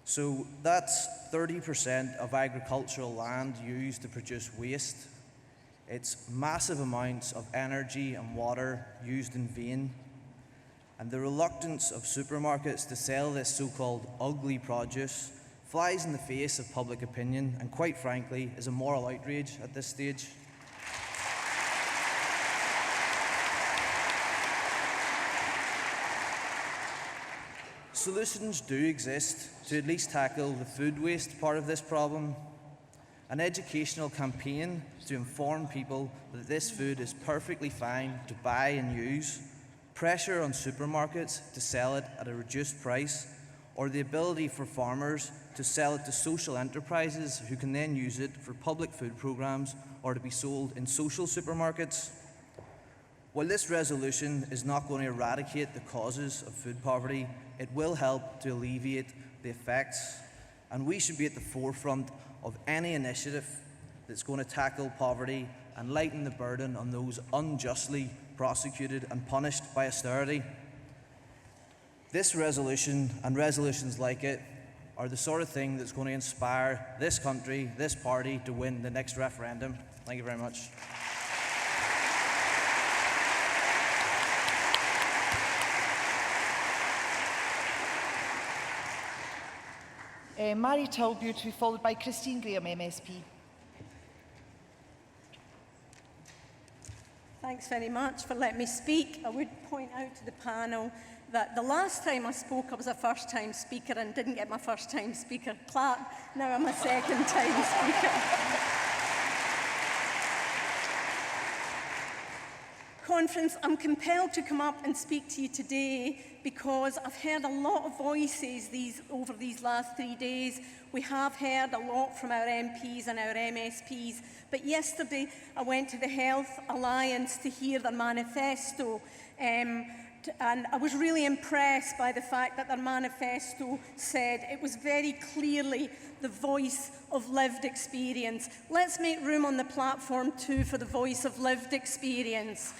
So that's 30% of agricultural land used to produce waste. It's massive amounts of energy and water used in vain. And the reluctance of supermarkets to sell this so-called ugly produce flies in the face of public opinion and, quite frankly, is a moral outrage at this stage. Solutions do exist to at least tackle the food waste part of this problem. An educational campaign to inform people that this food is perfectly fine to buy and use, pressure on supermarkets to sell it at a reduced price, or the ability for farmers to sell it to social enterprises who can then use it for public food programmes or to be sold in social supermarkets. While this resolution is not going to eradicate the causes of food poverty, it will help to alleviate the effects, and we should be at the forefront of any initiative that's going to tackle poverty and lighten the burden on those unjustly prosecuted and punished by austerity. This resolution and resolutions like it are the sort of thing that's going to inspire this country, this party, to win the next referendum. Thank you very much.
Mary Tulbure to be followed by Christine Graham, MSP.
Thanks very much for letting me speak. I would point out to the panel that the last time I spoke, I was a first-time speaker and didn't get my first-time speaker clap. Now I'm a second-time speaker. Conference, I'm compelled to come up and speak to you today because I've heard a lot of voices over these last 3 days. We have heard a lot from our MPs and our MSPs, but yesterday I went to the Health Alliance to hear their manifesto, and I was really impressed by the fact that their manifesto said it was very clearly the voice of lived experience. Let's make room on the platform too for the voice of lived experience.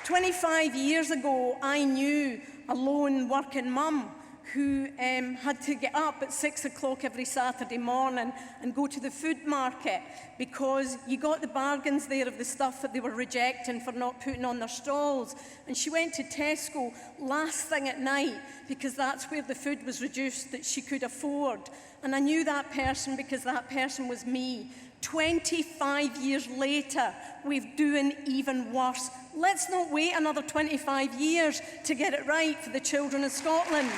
25 years ago, I knew a lone working mum who had to get up at 6 o'clock every Saturday morning and go to the food market because you got the bargains there of the stuff that they were rejecting for not putting on their stalls. And she went to Tesco last thing at night because that's where the food was reduced that she could afford. And I knew that person because that person was me. 25 years later, we're doing even worse. Let's not wait another 25 years to get it right for the children of Scotland.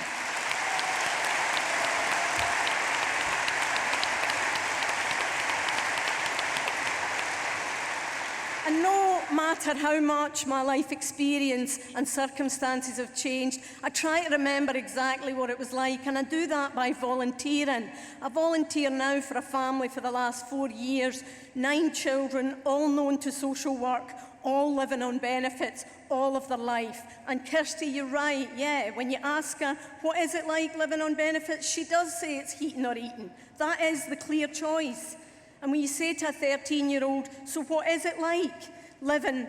And no, not matter how much my life experience and circumstances have changed, I try to remember exactly what it was like, and I do that by volunteering. I volunteer now for a family for the last 4 years, 9 children, all known to social work, all living on benefits all of their life. And Kirsty, you're right, yeah, when you ask her, what is it like living on benefits? She does say it's heating or eating. That is the clear choice. And when you say to a 13-year-old, so what is it like living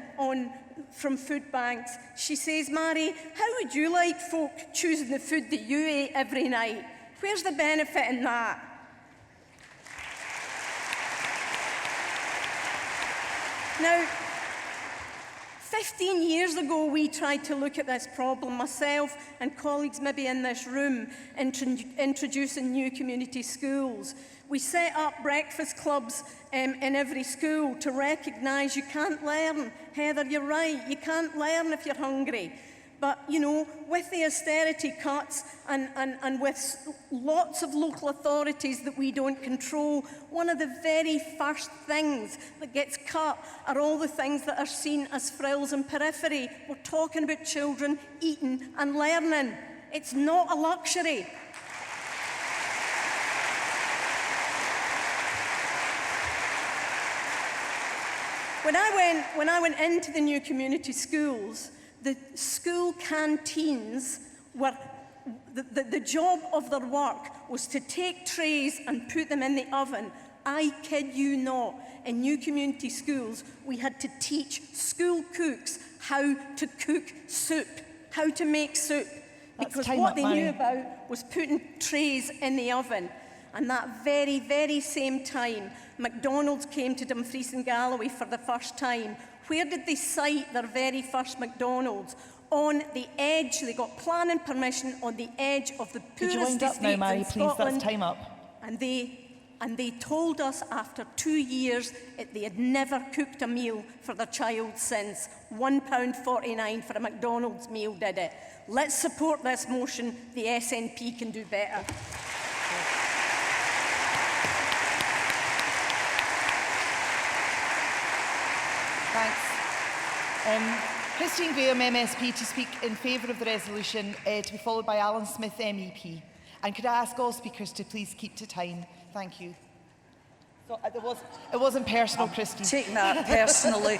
from food banks? She says, Mary, how would you like folk choosing the food that you ate every night? Where's the benefit in that? Now, 15 years ago, we tried to look at this problem, myself and colleagues maybe in this room, introducing new community schools. We set up breakfast clubs in every school to recognise you can't learn. Heather, you're right, you can't learn if you're hungry. But, you know, with the austerity cuts and with lots of local authorities that we don't control, one of the very first things that gets cut are all the things that are seen as frills and periphery. We're talking about children eating and learning. It's not a luxury. When I went into the new community schools, the school canteens were, the job of their work was to take trays and put them in the oven. I kid you not, in new community schools, we had to teach school cooks how to cook soup, how to make soup. Because what they knew about was putting trays in the oven. And that very, very same time, McDonald's came to Dumfries and Galloway for the first time. Where did they site their very first McDonald's? On the edge, they got planning permission on the edge of the poorest
wind up now, Mary, please? That's time up.
And they told us after 2 years they had never cooked a meal for their child since. £1.49 for a McDonald's meal did it. Let's support this motion. The SNP can do better.
Thanks. Christine Graham, MSP, to speak in favour of the resolution, to be followed by Alan Smith, MEP. And could I ask all speakers to please keep to time? Thank you. So, it wasn't personal, Christine.
Taking that personally.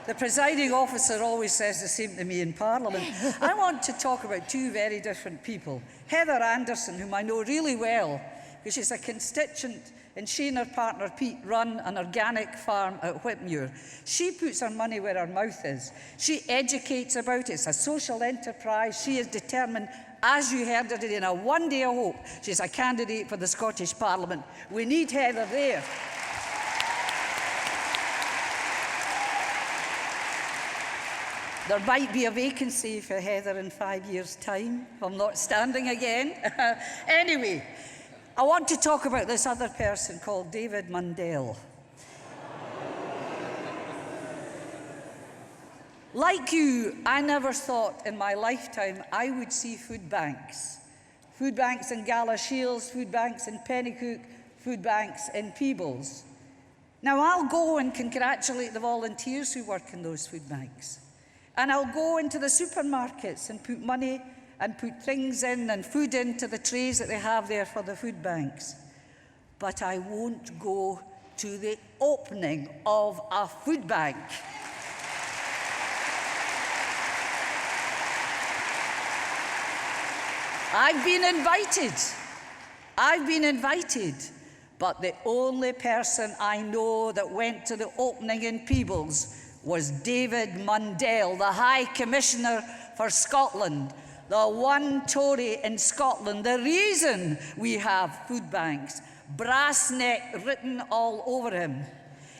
The presiding officer always says the same to me in Parliament. I want to talk about two very different people. Heather Anderson, whom I know really well, because she's a constituent, and she and her partner Pete run an organic farm at Whitmuir. She puts her money where her mouth is. She educates about it. It's a social enterprise. She is determined, as you heard her today, in a one day of hope. She's a candidate for the Scottish Parliament. We need Heather there. There might be a vacancy for Heather in 5 years' time. I'm not standing again. Anyway, I want to talk about this other person called David Mundell. Like you, I never thought in my lifetime I would see food banks. Food banks in Galashiels, food banks in Pennycook, food banks in Peebles. Now I'll go and congratulate the volunteers who work in those food banks. And I'll go into the supermarkets and put money and put things in and food into the trays that they have there for the food banks. But I won't go to the opening of a food bank. I've been invited, but the only person I know that went to the opening in Peebles was David Mundell, the High Commissioner for Scotland, the one Tory in Scotland. The reason we have food banks, brass neck written all over him.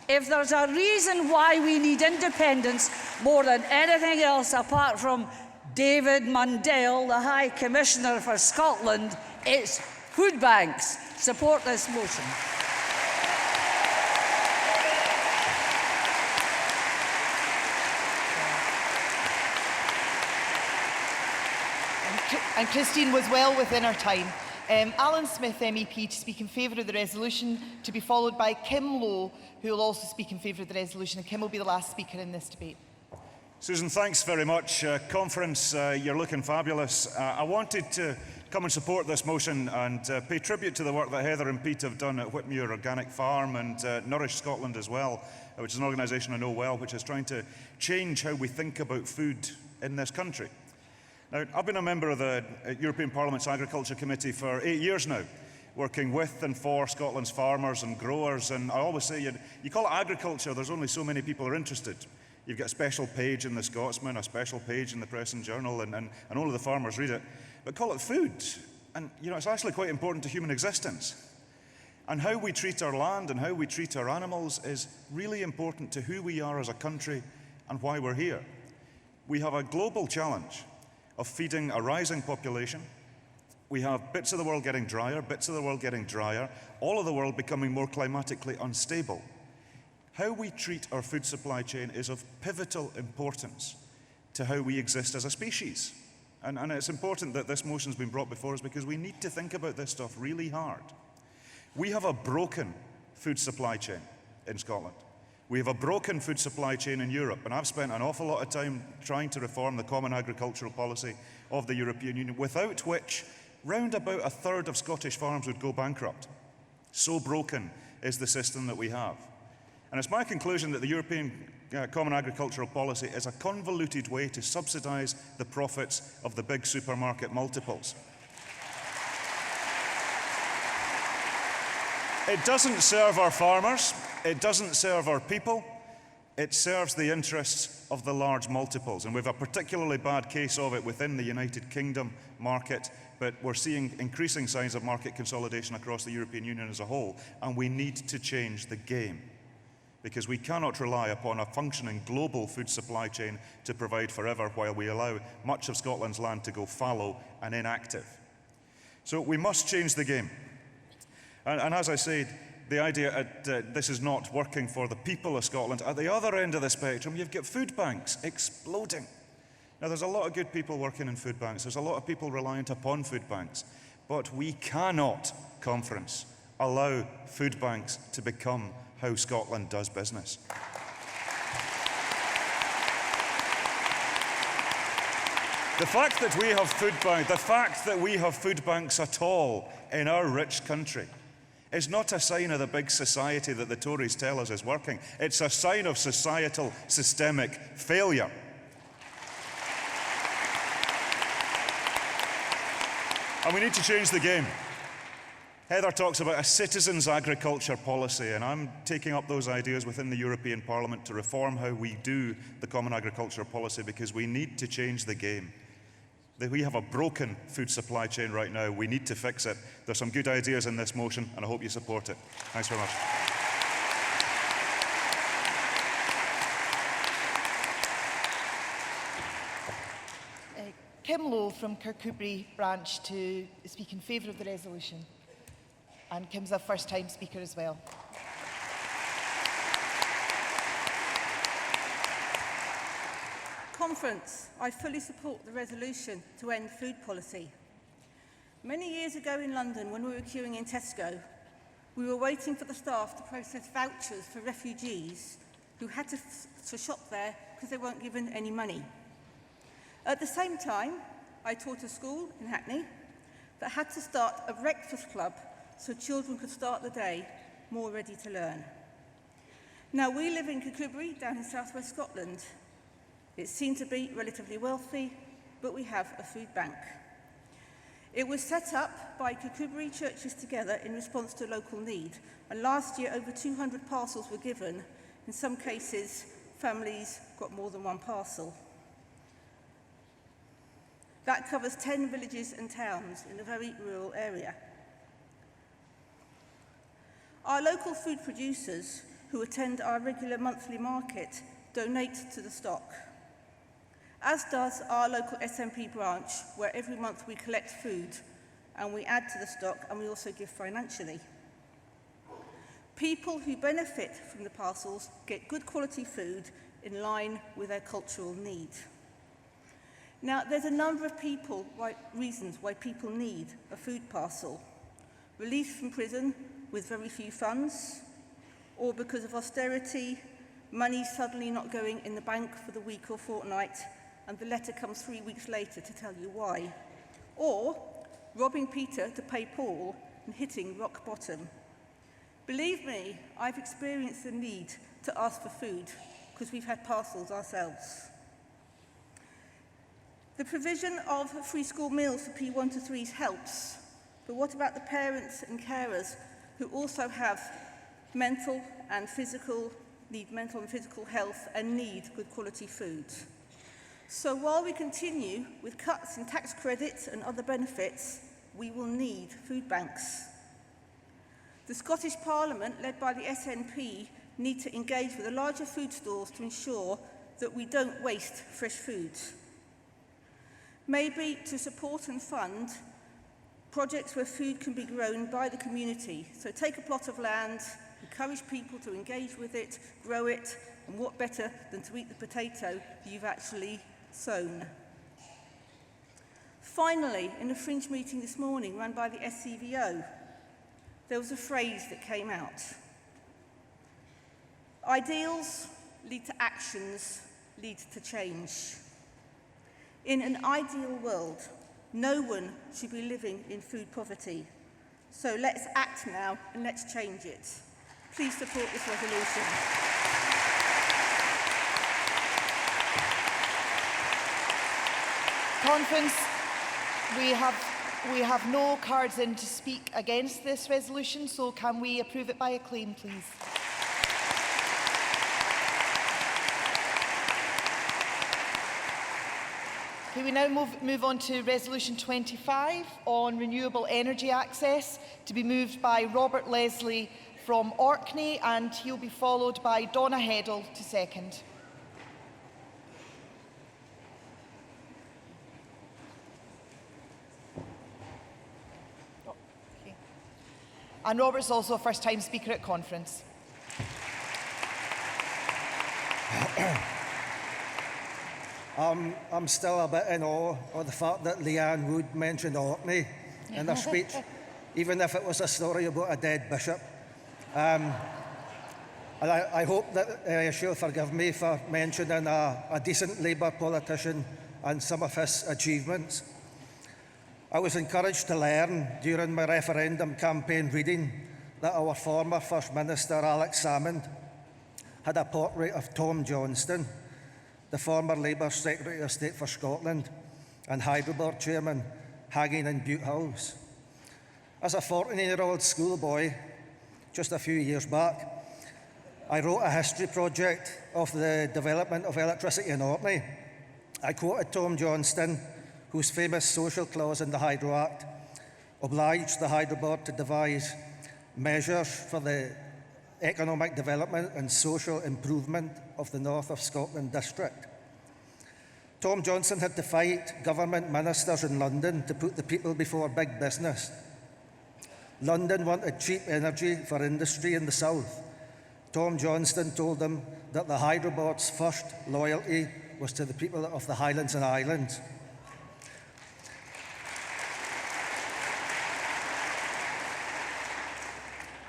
If there's a reason why we need independence more than anything else apart from David Mundell, the High Commissioner for Scotland, it's food banks. Support this motion.
And Christine was well within her time. Alan Smith MEP to speak in favour of the resolution, to be followed by Kim Lowe, who will also speak in favour of the resolution. And Kim will be the last speaker in this debate.
Susan, thanks very much. Conference, you're looking fabulous. I wanted to come and support this motion and pay tribute to the work that Heather and Pete have done at Whitmuir Organic Farm and Nourish Scotland as well, which is an organisation I know well, which is trying to change how we think about food in this country. Now, I've been a member of the European Parliament's Agriculture Committee for 8 years now, working with and for Scotland's farmers and growers, and I always say, you call it agriculture, there's only so many people who are interested. You've got a special page in the Scotsman, a special page in the Press and Journal, and only the farmers read it. But call it food, and it's actually quite important to human existence. And how we treat our land and how we treat our animals is really important to who we are as a country and why we're here. We have a global challenge of feeding a rising population. We have bits of the world getting drier, bits of the world getting drier, all of the world becoming more climatically unstable. How we treat our food supply chain is of pivotal importance to how we exist as a species. And it's important that this motion's been brought before us because we need to think about this stuff really hard. We have a broken food supply chain in Scotland. We have a broken food supply chain in Europe, and I've spent an awful lot of time trying to reform the common agricultural policy of the European Union, without which round about a third of Scottish farms would go bankrupt. So broken is the system that we have. And it's my conclusion that the European Common Agricultural Policy is a convoluted way to subsidise the profits of the big supermarket multiples. It doesn't serve our farmers, it doesn't serve our people, it serves the interests of the large multiples. And we have a particularly bad case of it within the United Kingdom market, but we're seeing increasing signs of market consolidation across the European Union as a whole, and we need to change the game, because we cannot rely upon a functioning global food supply chain to provide forever while we allow much of Scotland's land to go fallow and inactive. So we must change the game. And as I said, the idea that this is not working for the people of Scotland, at the other end of the spectrum, you've got food banks exploding. Now, there's a lot of good people working in food banks. There's a lot of people reliant upon food banks. But we cannot, conference, allow food banks to become how Scotland does business. The fact that we have food banks at all in our rich country is not a sign of the big society that the Tories tell us is working. It's a sign of societal systemic failure. And we need to change the game. Heather talks about a citizens' agriculture policy, and I'm taking up those ideas within the European Parliament to reform how we do the common agriculture policy, because we need to change the game. We have a broken food supply chain right now. We need to fix it. There's some good ideas in this motion, and I hope you support it. Thanks very much.
Kim Lowe from Kirkcudbright branch to speak in favour of the resolution. And Kim's a first-time speaker as well.
Conference, I fully support the resolution to end food policy. Many years ago in London, when we were queuing in Tesco, we were waiting for the staff to process vouchers for refugees who had to shop there because they weren't given any money. At the same time, I taught a school in Hackney that had to start a breakfast club so children could start the day more ready to learn. Now, we live in Kirkcudbright, down in southwest Scotland. It's seen to be relatively wealthy, but we have a food bank. It was set up by Kirkcudbright churches together in response to local need, and last year over 200 parcels were given. In some cases, families got more than one parcel. That covers 10 villages and towns in a very rural area. Our local food producers who attend our regular monthly market donate to the Stuc, as does our local SNP branch, where every month we collect food and we add to the Stuc, and we also give financially. People who benefit from the parcels get good quality food in line with their cultural need. Now, there's a number of reasons why people need a food parcel. Release from prison with very few funds, or because of austerity, money suddenly not going in the bank for the week or fortnight, and the letter comes 3 weeks later to tell you why. Or robbing Peter to pay Paul and hitting rock bottom. Believe me, I've experienced the need to ask for food because we've had parcels ourselves. The provision of free school meals for P1 to 3s helps, but what about the parents and carers who also have mental and physical health and need good quality food? So while we continue with cuts in tax credits and other benefits, we will need food banks. The Scottish Parliament, led by the SNP, need to engage with the larger food stores to ensure that we don't waste fresh food. Maybe to support and fund projects where food can be grown by the community. So take a plot of land, encourage people to engage with it, grow it, and what better than to eat the potato you've actually sown. Finally, in a fringe meeting this morning run by the SCVO, there was a phrase that came out. Ideals lead to actions, lead to change. In an ideal world, no one should be living in food poverty. So let's act now and let's change it. Please support this resolution.
Conference, we have no cards in to speak against this resolution, so can we approve it by acclaim, please? Okay, we now move on to Resolution 25 on renewable energy access, to be moved by Robert Leslie from Orkney, and he'll be followed by Donna Heddle to second. Okay. And Robert's also a first-time speaker at conference.
I'm still a bit in awe of the fact that Leanne Wood mentioned Orkney in her speech, even if it was a story about a dead bishop. And I hope that she'll forgive me for mentioning a decent Labour politician and some of his achievements. I was encouraged to learn during my referendum campaign reading that our former First Minister, Alex Salmond, had a portrait of Tom Johnston, the former Labour Secretary of State for Scotland and Hydro Board Chairman, hanging in Bute House. As a 14-year-old schoolboy, just a few years back, I wrote a history project of the development of electricity in Orkney. I quoted Tom Johnston, whose famous social clause in the Hydro Act obliged the Hydro Board to devise measures for the economic development and social improvement of the North of Scotland district. Tom Johnston had to fight government ministers in London to put the people before big business. London wanted cheap energy for industry in the south. Tom Johnston told them that the Hydro Board's first loyalty was to the people of the Highlands and Islands.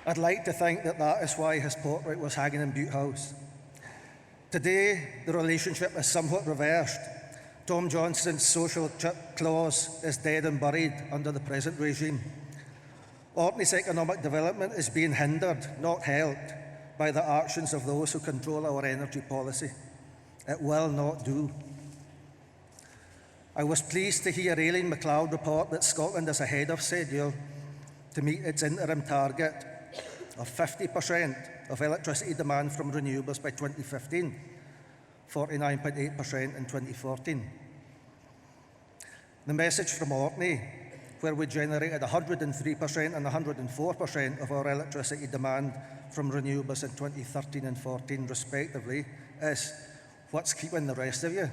I'd like to think that that is why his portrait was hanging in Bute House. Today, the relationship is somewhat reversed. Tom Johnston's social clause is dead and buried under the present regime. Orkney's economic development is being hindered, not helped, by the actions of those who control our energy policy. It will not do. I was pleased to hear Aileen MacLeod report that Scotland is ahead of schedule to meet its interim target of 50% of electricity demand from renewables by 2015, 49.8% in 2014. The message from Orkney, where we generated 103% and 104% of our electricity demand from renewables in 2013 and 14 respectively, is what's keeping the rest of you?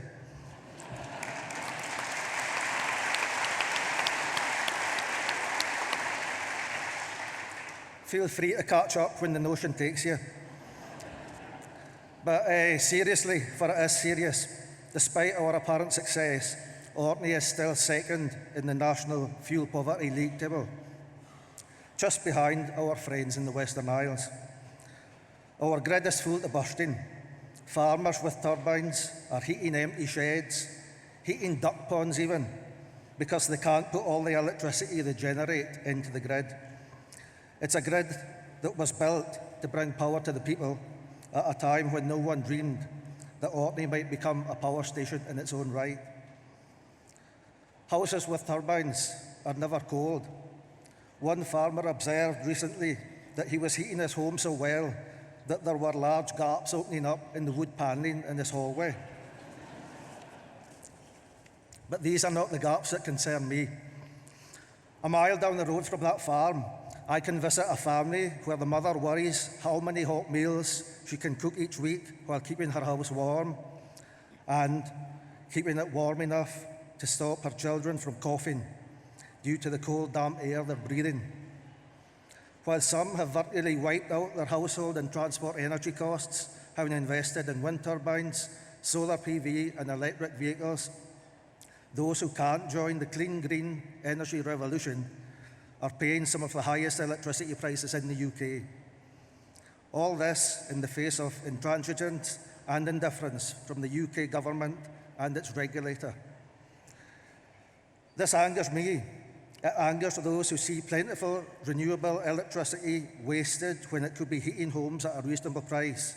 Feel free to catch up when the notion takes you. But seriously, for it is serious, despite our apparent success, Orkney is still second in the National Fuel Poverty League table, just behind our friends in the Western Isles. Our grid is full to bursting. Farmers with turbines are heating empty sheds, heating duck ponds even, because they can't put all the electricity they generate into the grid. It's a grid that was built to bring power to the people at a time when no one dreamed that Orkney might become a power station in its own right. Houses with turbines are never cold. One farmer observed recently that he was heating his home so well that there were large gaps opening up in the wood panelling in his hallway. But these are not the gaps that concern me. A mile down the road from that farm, I can visit a family where the mother worries how many hot meals she can cook each week while keeping her house warm and keeping it warm enough to stop her children from coughing due to the cold, damp air they're breathing. While some have virtually wiped out their household and transport energy costs, having invested in wind turbines, solar PV and electric vehicles, those who can't join the clean green energy revolution are paying some of the highest electricity prices in the UK. All this in the face of intransigence and indifference from the UK government and its regulator. This angers me. It angers those who see plentiful renewable electricity wasted when it could be heating homes at a reasonable price,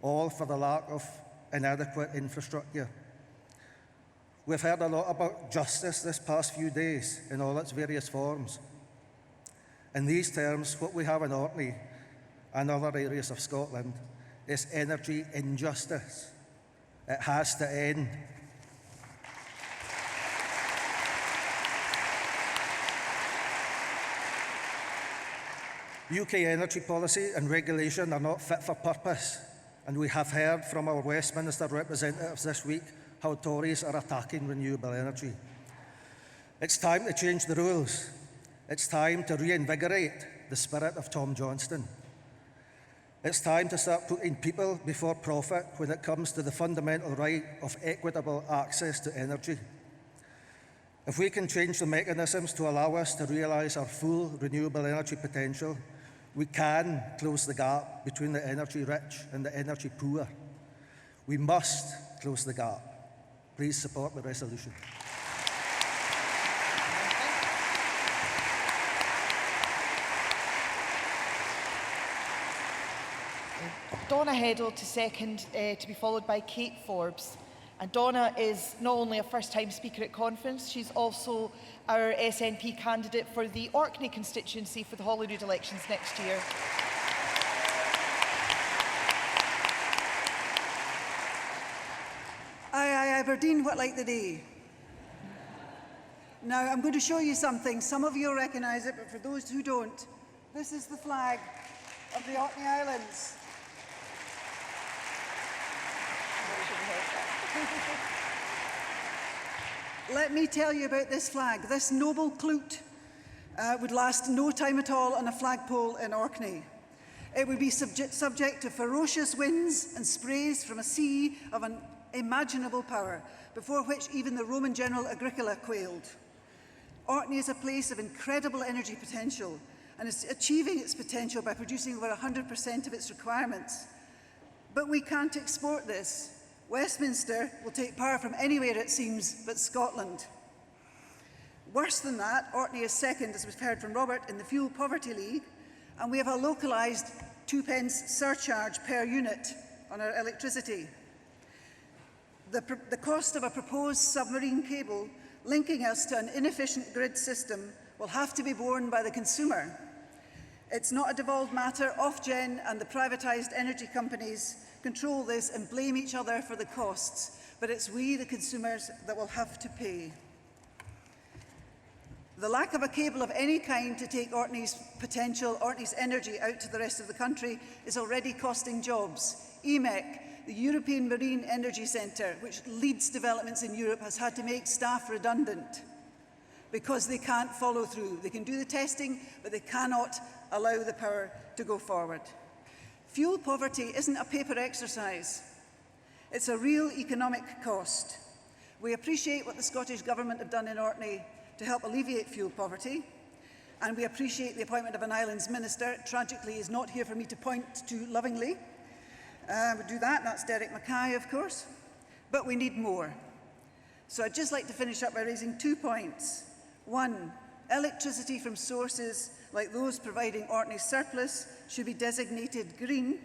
all for the lack of inadequate infrastructure. We've heard a lot about justice this past few days in all its various forms. In these terms, what we have in Orkney and other areas of Scotland is energy injustice. It has to end. UK energy policy and regulation are not fit for purpose, and we have heard from our Westminster representatives this week how Tories are attacking renewable energy. It's time to change the rules. It's time to reinvigorate the spirit of Tom Johnston. It's time to start putting people before profit when it comes to the fundamental right of equitable access to energy. If we can change the mechanisms to allow us to realise our full renewable energy potential, we can close the gap between the energy rich and the energy poor. We must close the gap. Please support the resolution.
Donna Heddle to second, to be followed by Kate Forbes. And Donna is not only a first-time speaker at conference, she's also our SNP candidate for the Orkney constituency for the Holyrood elections next year.
Aye, Aberdeen, what like the day? Now, I'm going to show you something. Some of you will recognise it, but for those who don't, this is the flag of the Orkney Islands. Let me tell you about this flag. This noble klute would last no time at all on a flagpole in Orkney. It would be subject to ferocious winds and sprays from a sea of unimaginable power, before which even the Roman general Agricola quailed. Orkney is a place of incredible energy potential and is achieving its potential by producing over 100% of its requirements. But we can't export this. Westminster will take power from anywhere, it seems, but Scotland. Worse than that, Orkney is second, as we've heard from Robert, in the Fuel Poverty League, and we have a localised 2p surcharge per unit on our electricity. The cost of a proposed submarine cable linking us to an inefficient grid system will have to be borne by the consumer. It's not a devolved matter. Ofgem and the privatised energy companies control this and blame each other for the costs, but it's we, the consumers, that will have to pay. The lack of a cable of any kind to take Orkney's potential, Orkney's energy out to the rest of the country is already costing jobs. EMEC, the European Marine Energy Centre, which leads developments in Europe, has had to make staff redundant because they can't follow through. They can do the testing, but they cannot allow the power to go forward. Fuel poverty isn't a paper exercise. It's a real economic cost. We appreciate what the Scottish Government have done in Orkney to help alleviate fuel poverty, and we appreciate the appointment of an Islands Minister. Tragically, he's not here for me to point to lovingly. We do that, that's Derek Mackay, of course. But we need more. So I'd just like to finish up by raising 2 points. One, electricity from sources like those providing Orkney's surplus should be designated green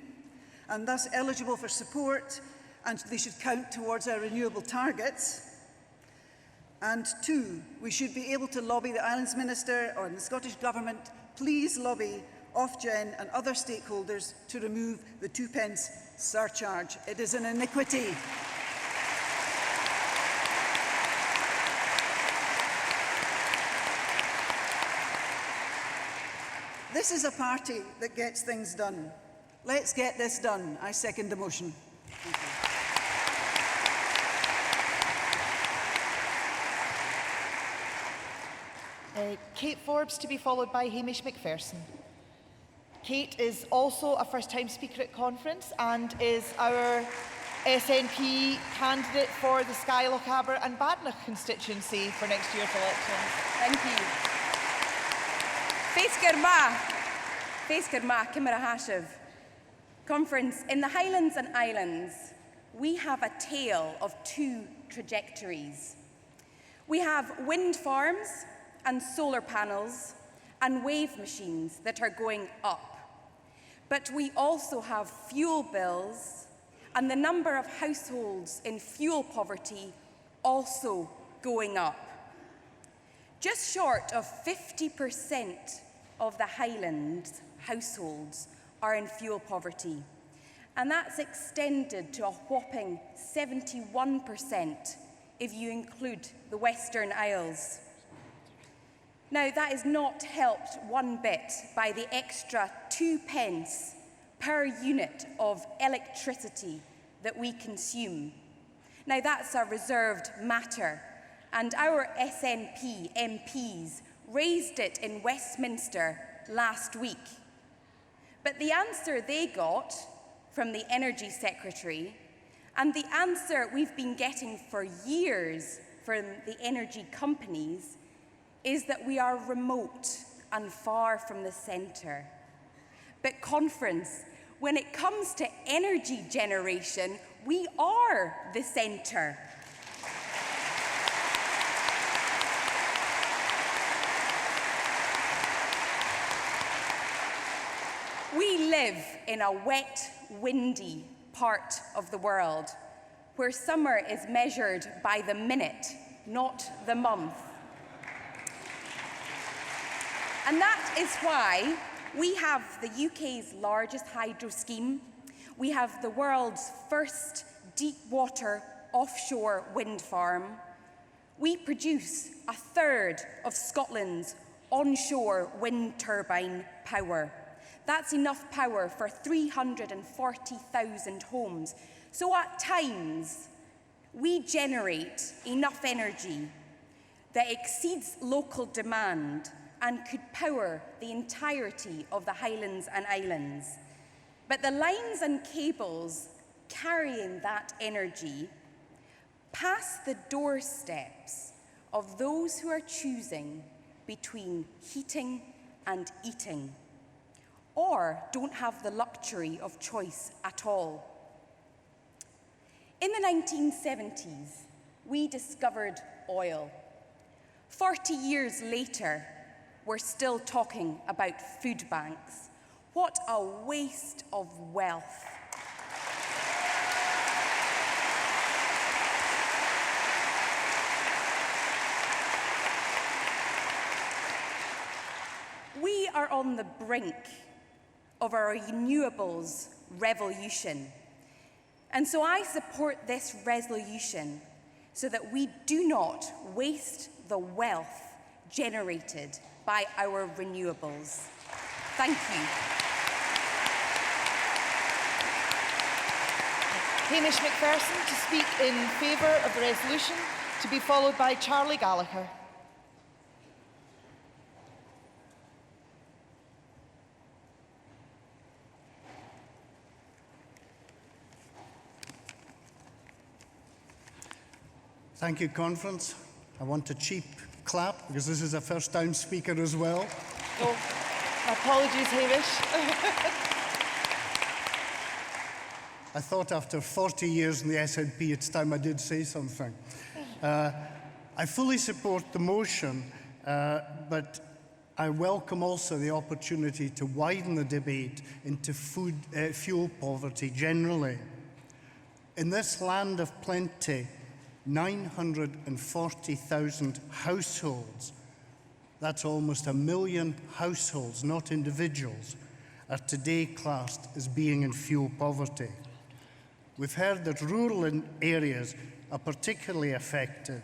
and thus eligible for support, and they should count towards our renewable targets. And two, we should be able to lobby the Islands Minister or the Scottish Government, please lobby Ofgem and other stakeholders to remove the 2p surcharge. It is an iniquity. This is a party that gets things done. Let's get this done. I second the motion.
Kate Forbes to be followed by Hamish McPherson. Kate is also a first-time speaker at conference and is our SNP candidate for the Skye, Lochaber and Badenoch constituency for next year's elections.
Thank you. Fes Gyrma, Cymra Hashiv. Conference, in the Highlands and Islands, we have a tale of two trajectories. We have wind farms and solar panels and wave machines that are going up. But we also have fuel bills and the number of households in fuel poverty also going up. Just short of 50% of the Highlands households are in fuel poverty, and that's extended to a whopping 71% if you include the Western Isles. Now, that is not helped one bit by the extra 2p per unit of electricity that we consume. Now, that's a reserved matter, and our SNP MPs raised it in Westminster last week. But the answer they got from the Energy Secretary, and the answer we've been getting for years from the energy companies, is that we are remote and far from the centre. But conference, when it comes to energy generation, we are the centre. We live in a wet, windy part of the world where summer is measured by the minute, not the month. And that is why we have the UK's largest hydro scheme. We have the world's first deep water offshore wind farm. We produce a third of Scotland's onshore wind turbine power. That's enough power for 340,000 homes. So at times, we generate enough energy that exceeds local demand and could power the entirety of the Highlands and Islands. But the lines and cables carrying that energy pass the doorsteps of those who are choosing between heating and eating, or don't have the luxury of choice at all. In the 1970s, we discovered oil. 40 years later, we're still talking about food banks. What a waste of wealth. We are on the brink of our renewables revolution. And so I support this resolution so that we do not waste the wealth generated by our renewables. Thank you.
Hamish McPherson to speak in favour of the resolution, to be followed by Charlie Gallagher.
Thank you, Conference. I want a cheap clap because this is a first-time speaker as well.
Oh, apologies, Hamish.
I thought after 40 years in the SNP, it's time I did say something. I fully support the motion, but I welcome also the opportunity to widen the debate into fuel poverty generally. In this land of plenty, 940,000 households, that's almost 1 million households, not individuals, are today classed as being in fuel poverty. We've heard that rural areas are particularly affected.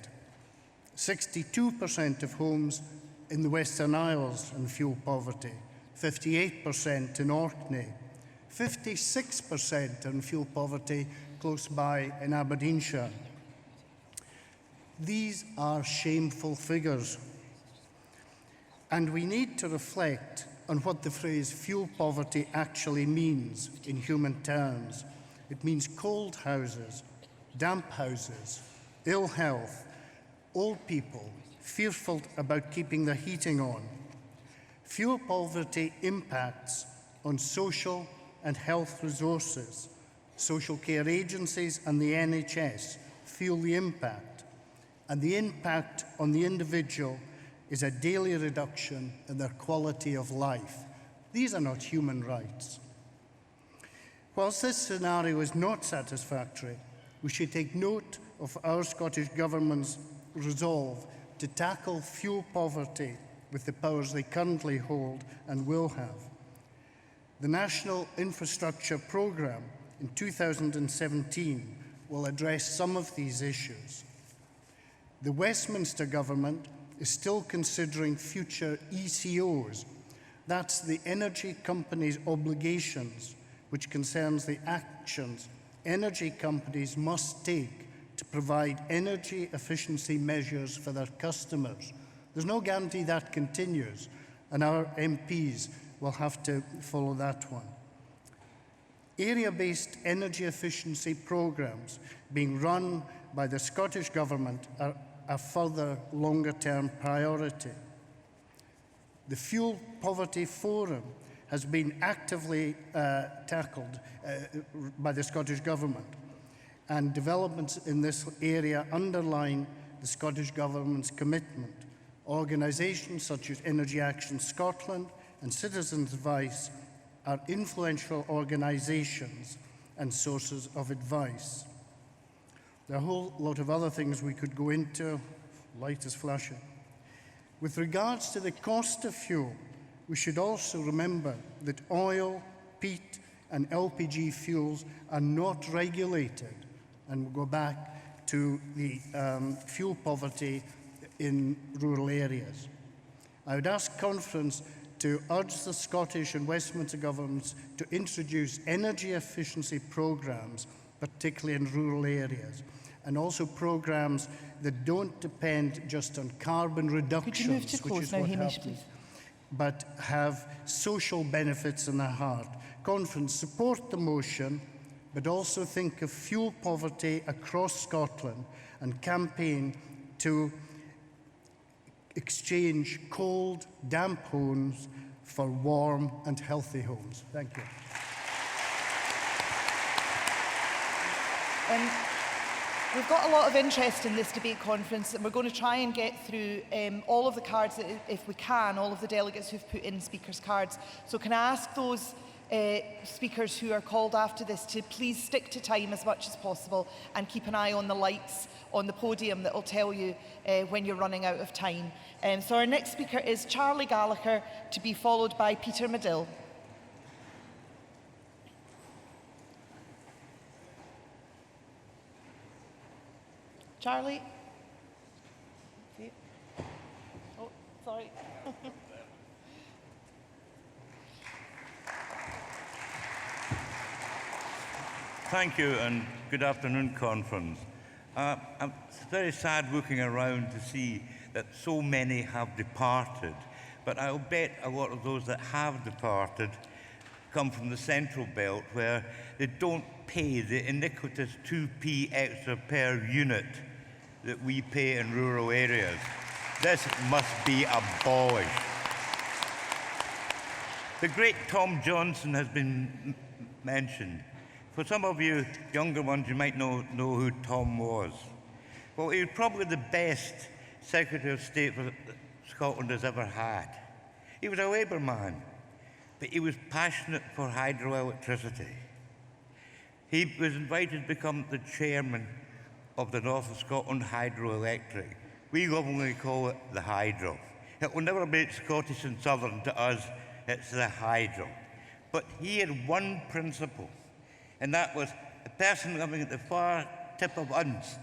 62% of homes in the Western Isles in fuel poverty, 58% in Orkney, 56% in fuel poverty close by in Aberdeenshire. These are shameful figures, and we need to reflect on what the phrase fuel poverty actually means in human terms. It means cold houses, damp houses, ill health, old people fearful about keeping the heating on. Fuel poverty impacts on social and health resources. Social care agencies and the NHS feel the impact, and the impact on the individual is a daily reduction in their quality of life. These are not human rights. Whilst this scenario is not satisfactory, we should take note of our Scottish Government's resolve to tackle fuel poverty with the powers they currently hold and will have. The National Infrastructure Programme in 2017 will address some of these issues. The Westminster Government is still considering future ECOs. That's the energy companies' obligations, which concerns the actions energy companies must take to provide energy efficiency measures for their customers. There's no guarantee that continues, and our MPs will have to follow that one. Area-based energy efficiency programmes being run by the Scottish Government are a further longer-term priority. The Fuel Poverty Forum has been actively tackled by the Scottish Government, and developments in this area underline the Scottish Government's commitment. Organisations such as Energy Action Scotland and Citizens Advice are influential organisations and sources of advice. There are a whole lot of other things we could go into. Light is flashing. With regards to the cost of fuel, we should also remember that oil, peat and LPG fuels are not regulated, and we'll go back to the fuel poverty in rural areas. I would ask Conference to urge the Scottish and Westminster governments to introduce energy efficiency programmes, particularly in rural areas, and also programmes that don't depend just on carbon reductions,
Could you move to close now, Hamish, please?
But have social benefits in their heart. Conference, support the motion, but also think of fuel poverty across Scotland and campaign to exchange cold, damp homes for warm and healthy homes. Thank you.
We've got a lot of interest in this debate conference, and we're going to try and get through all of the cards, if we can, all of the delegates who've put in speakers' cards. So can I ask those speakers who are called after this to please stick to time as much as possible and keep an eye on the lights on the podium that will tell you when you're running out of time. So our next speaker is Charlie Gallagher, to be followed by Peter Medill. Charlie? Oh, sorry.
Thank you, and good afternoon, Conference. It's very sad looking around to see that so many have departed, but I'll bet a lot of those that have departed come from the Central Belt, where they don't pay the iniquitous 2p extra per unit that we pay in rural areas. This must be abolished. The great Tom Johnson has been mentioned. For some of you younger ones, you might know who Tom was. Well, he was probably the best Secretary of State for Scotland has ever had. He was a Labour man, but he was passionate for hydroelectricity. He was invited to become the chairman of the North of Scotland Hydroelectric. We lovingly call it the Hydro. It will never be Scottish and Southern to us, it's the Hydro. But he had one principle, and that was a person living at the far tip of Unst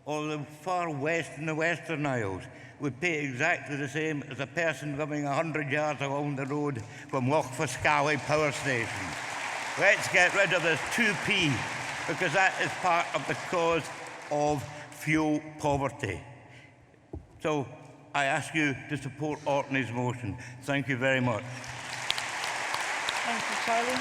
or the far west in the Western Isles would pay exactly the same as a person living 100 yards along the road from Lochfoscally Power Station. Let's get rid of this 2p, because that is part of the cause of fuel poverty. So I ask you to support Orkney's motion. Thank you very much.
Thank you, Charlie.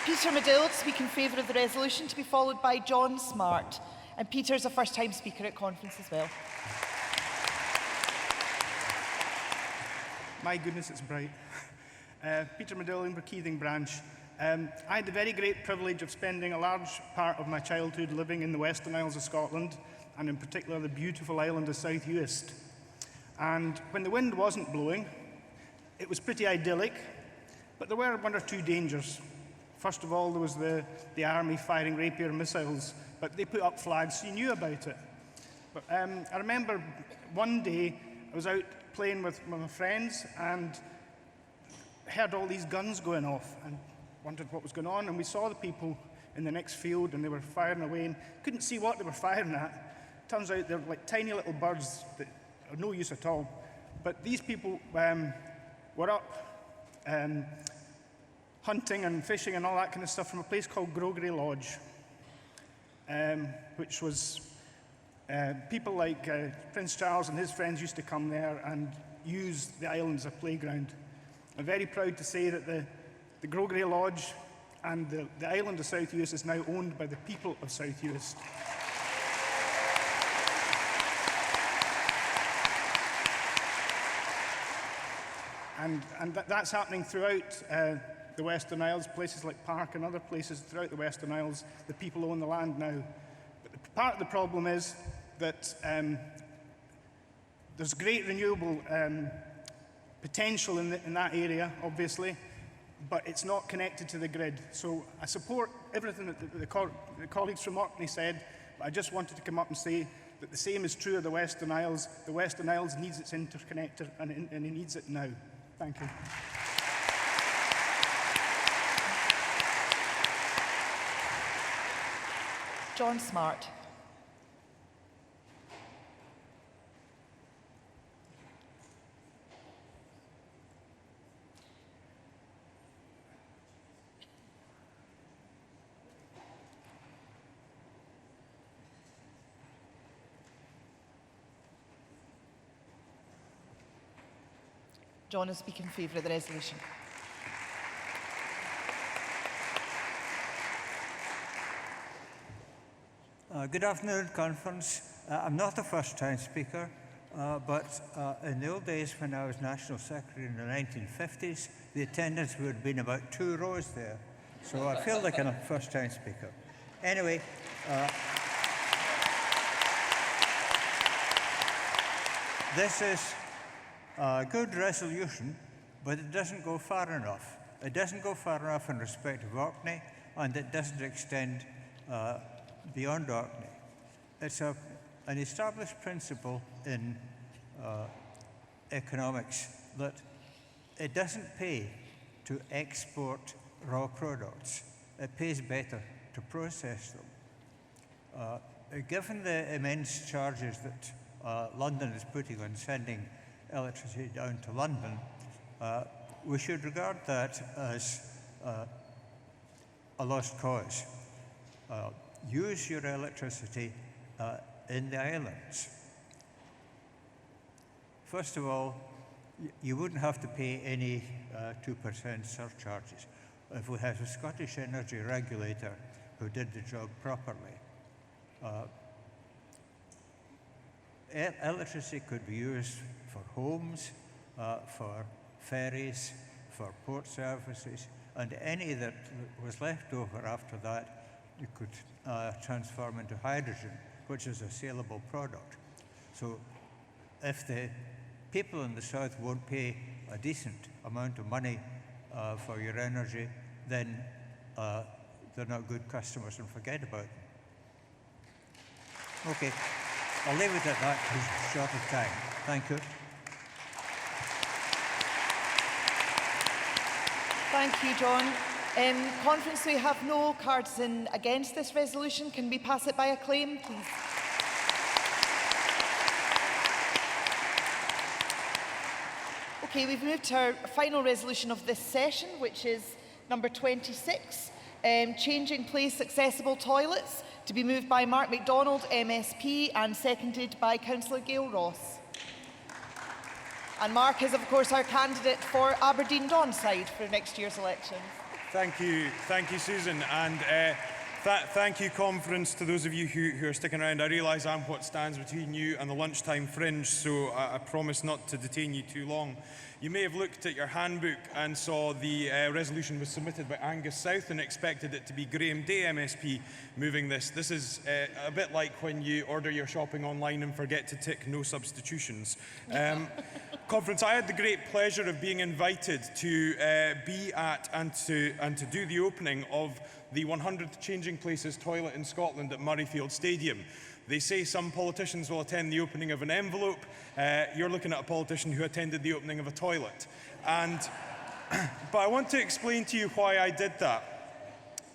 Peter Medill to speak in favour of the resolution, to be followed by John Smart. And Peter is a first-time speaker at conference as well.
My goodness, it's bright. Peter Medill, Inverkeithing branch. I had the very great privilege of spending a large part of my childhood living in the Western Isles of Scotland, and in particular the beautiful island of South Uist. And when the wind wasn't blowing, it was pretty idyllic, but there were one or two dangers. First of all, there was the army firing rapier missiles, but they put up flags, so you knew about it. But I remember one day I was out playing with my friends and heard all these guns going off and wondered what was going on, and we saw the people in the next field and they were firing away and couldn't see what they were firing at. Turns out they're like tiny little birds that are no use at all. But these people were up hunting and fishing and all that kind of stuff from a place called Grogray Lodge, which was people like Prince Charles and his friends used to come there and use the island as a playground. I'm very proud to say that the Grogray Lodge and the island of South Uist is now owned by the people of South Uist. And that's happening throughout the Western Isles, places like Park and other places throughout the Western Isles. The people own the land now. But part of the problem is that there's great renewable potential in that area, obviously, but it's not connected to the grid. So I support everything that the colleagues from Orkney said, but I just wanted to come up and say that the same is true of the Western Isles. The Western Isles needs its interconnector, and it needs it now. Thank you.
John Smart. John will speak in favour of the resolution.
Good afternoon, conference. I'm not a first-time speaker, but in the old days when I was National Secretary in the 1950s, the attendance would have been about 2 rows there. So I feel like I'm a first-time speaker. Anyway, this is a good resolution, but it doesn't go far enough. It doesn't go far enough in respect of Orkney, and it doesn't extend beyond Orkney. It's an established principle in economics that it doesn't pay to export raw products. It pays better to process them. Given the immense charges that London is putting on sending electricity down to London, we should regard that as a lost cause. Use your electricity in the islands. First of all, you wouldn't have to pay any 2% surcharges if we had a Scottish energy regulator who did the job properly. electricity could be used for homes, for ferries, for port services, and any that was left over after that you could transform into hydrogen, which is a saleable product. So if the people in the south won't pay a decent amount of money for your energy, then they're not good customers and forget about them. Okay, I'll leave it at that for short of time. Thank you.
Thank you, John. Conference, we have no cards in against this resolution. Can we pass it by acclaim, please? Okay, we've moved to our final resolution of this session, which is number 26, changing place accessible toilets, to be moved by Mark MacDonald, MSP, and seconded by Councillor Gail Ross. And Mark is, of course, our candidate for Aberdeen Donside for next year's elections.
Thank you, Susan, and thank you, Conference, to those of you who are sticking around. I realise I'm what stands between you and the lunchtime fringe, so I promise not to detain you too long. You may have looked at your handbook and saw the resolution was submitted by Angus South and expected it to be Graham Day MSP moving this. This is a bit like when you order your shopping online and forget to tick no substitutions. Conference, I had the great pleasure of being invited to be at and to do the opening of the 100th Changing Places toilet in Scotland at Murrayfield Stadium. They say some politicians will attend the opening of an envelope. You're looking at a politician who attended the opening of a toilet. But I want to explain to you why I did that.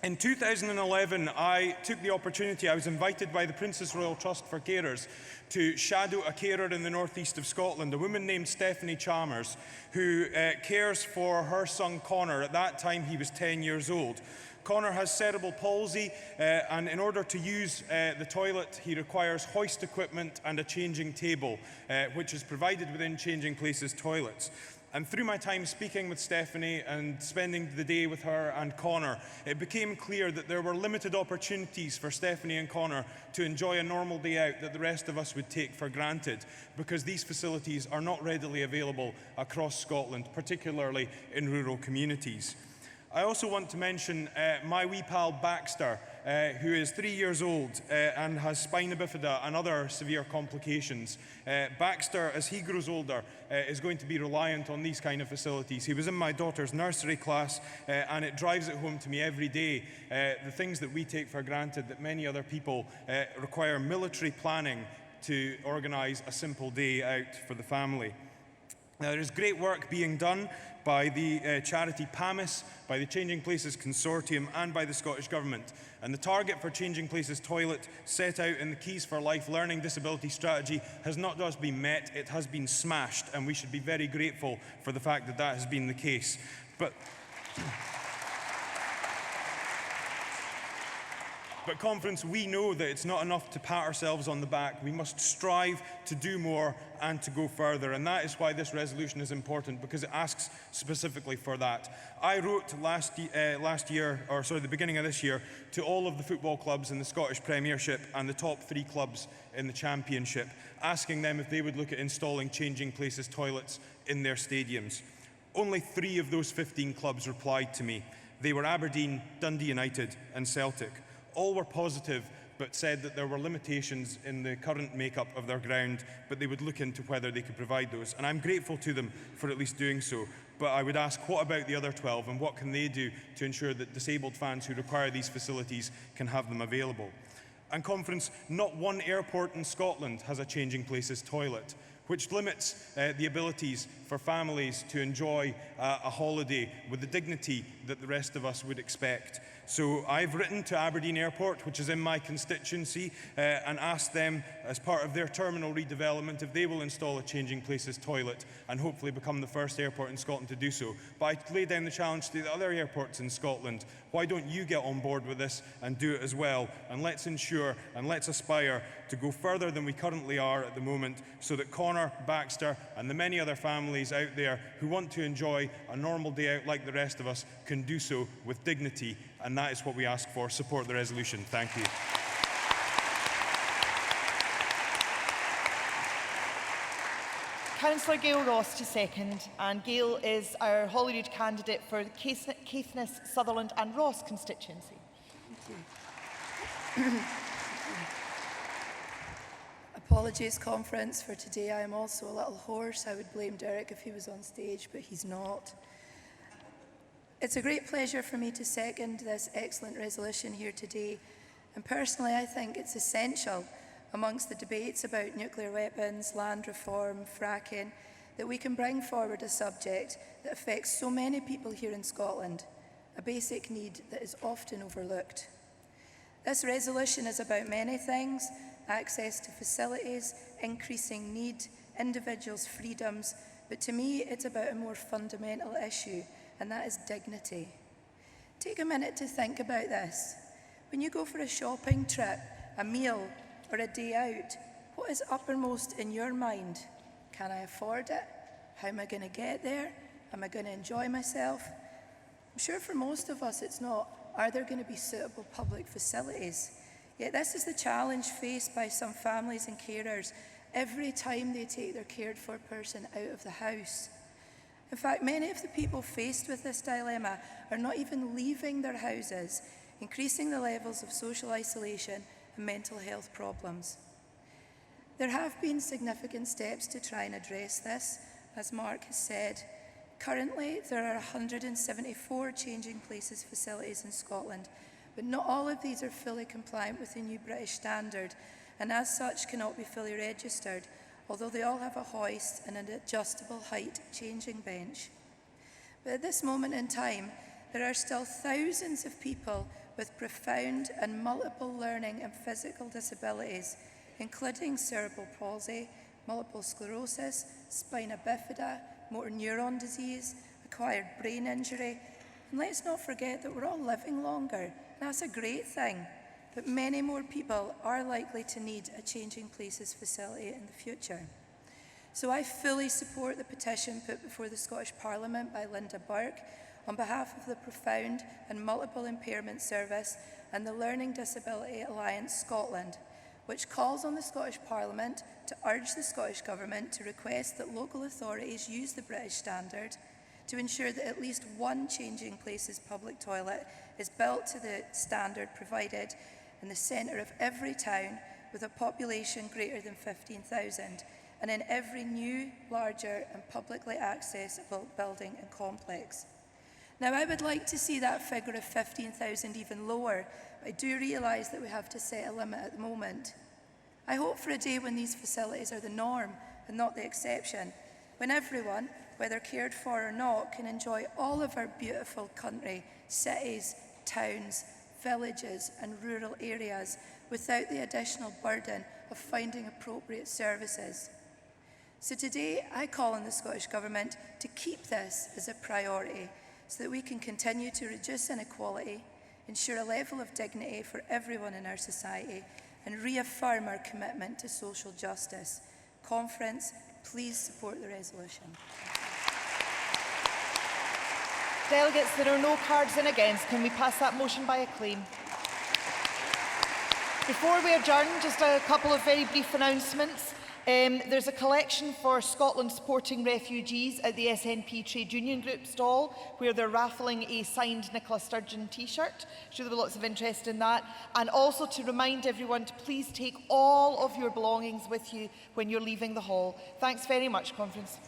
In 2011, I took the opportunity, I was invited by the Princess Royal Trust for Carers to shadow a carer in the northeast of Scotland, a woman named Stephanie Chalmers, who cares for her son Connor. At that time, he was 10 years old. Connor has cerebral palsy, and in order to use the toilet, he requires hoist equipment and a changing table, which is provided within Changing Places toilets. And through my time speaking with Stephanie and spending the day with her and Connor, it became clear that there were limited opportunities for Stephanie and Connor to enjoy a normal day out that the rest of us would take for granted, because these facilities are not readily available across Scotland, particularly in rural communities. I also want to mention my wee pal Baxter, who is 3 years old and has spina bifida and other severe complications. Baxter, as he grows older, is going to be reliant on these kind of facilities. He was in my daughter's nursery class, and it drives it home to me every day. The things that we take for granted that many other people require military planning to organise a simple day out for the family. Now, there is great work being done by the charity PAMIS, by the Changing Places Consortium and by the Scottish Government. And the target for Changing Places toilet set out in the Keys for Life Learning Disability Strategy has not just been met, it has been smashed, and we should be very grateful for the fact that that has been the case. But Conference, we know that it's not enough to pat ourselves on the back. We must strive to do more and to go further. And that is why this resolution is important, because it asks specifically for that. I wrote the beginning of this year, to all of the football clubs in the Scottish Premiership and the top 3 clubs in the Championship, asking them if they would look at installing Changing Places toilets in their stadiums. Only 3 of those 15 clubs replied to me. They were Aberdeen, Dundee United and Celtic. All were positive, but said that there were limitations in the current makeup of their ground, but they would look into whether they could provide those. And I'm grateful to them for at least doing so. But I would ask, what about the other 12, and what can they do to ensure that disabled fans who require these facilities can have them available? And Conference, not one airport in Scotland has a Changing Places toilet, which limits the abilities for families to enjoy a holiday with the dignity that the rest of us would expect. So I've written to Aberdeen Airport, which is in my constituency, and asked them, as part of their terminal redevelopment, if they will install a Changing Places toilet and hopefully become the first airport in Scotland to do so. But I lay down the challenge to the other airports in Scotland. Why don't you get on board with this and do it as well? And let's ensure and let's aspire to go further than we currently are at the moment, so that Connor, Baxter and the many other families out there who want to enjoy a normal day out like the rest of us can do so with dignity. And that is what we ask for. Support the resolution. Thank you.
Councillor Gail Ross to second, and Gail is our Holyrood candidate for the Caithness, Sutherland and Ross constituency.
Thank you. Apologies, conference, for today. I am also a little hoarse. I would blame Derek if he was on stage, but he's not. It's a great pleasure for me to second this excellent resolution here today. And personally, I think it's essential amongst the debates about nuclear weapons, land reform, fracking, that we can bring forward a subject that affects so many people here in Scotland, a basic need that is often overlooked. This resolution is about many things: access to facilities, increasing need, individuals' freedoms, but to me it's about a more fundamental issue, and that is dignity. Take a minute to think about this. When you go for a shopping trip, a meal, or a day out, what is uppermost in your mind? Can I afford it? How am I going to get there? Am I going to enjoy myself? I'm sure for most of us it's not, are there going to be suitable public facilities? Yet this is the challenge faced by some families and carers every time they take their cared for person out of the house. In fact, many of the people faced with this dilemma are not even leaving their houses, increasing the levels of social isolation and mental health problems. There have been significant steps to try and address this, as Mark has said. Currently, there are 174 changing places facilities in Scotland, but not all of these are fully compliant with the new British standard, and as such cannot be fully registered, although they all have a hoist and an adjustable height changing bench. But at this moment in time, there are still thousands of people with profound and multiple learning and physical disabilities, including cerebral palsy, multiple sclerosis, spina bifida, motor neuron disease, acquired brain injury. And let's not forget that we're all living longer. That's a great thing, but many more people are likely to need a changing places facility in the future. So I fully support the petition put before the Scottish Parliament by Linda Burke on behalf of the Profound and Multiple Impairment Service and the Learning Disability Alliance Scotland, which calls on the Scottish Parliament to urge the Scottish Government to request that local authorities use the British standard to ensure that at least one changing places public toilet is built to the standard provided in the centre of every town with a population greater than 15,000 and in every new, larger and publicly accessible building and complex. Now, I would like to see that figure of 15,000 even lower, but I do realise that we have to set a limit at the moment. I hope for a day when these facilities are the norm and not the exception, when everyone, whether cared for or not, can enjoy all of our beautiful country, cities, towns, villages and rural areas without the additional burden of finding appropriate services. So today, I call on the Scottish Government to keep this as a priority, so that we can continue to reduce inequality, ensure a level of dignity for everyone in our society, and reaffirm our commitment to social justice. Conference, please support the resolution.
Delegates, there are no cards in against. Can we pass that motion by acclaim? Before we adjourn, just a couple of very brief announcements. There's a collection for Scotland supporting refugees at the SNP Trade Union Group stall, where they're raffling a signed Nicola Sturgeon t-shirt. Sure there'll be lots of interest in that. And also to remind everyone to please take all of your belongings with you when you're leaving the hall. Thanks very much, Conference.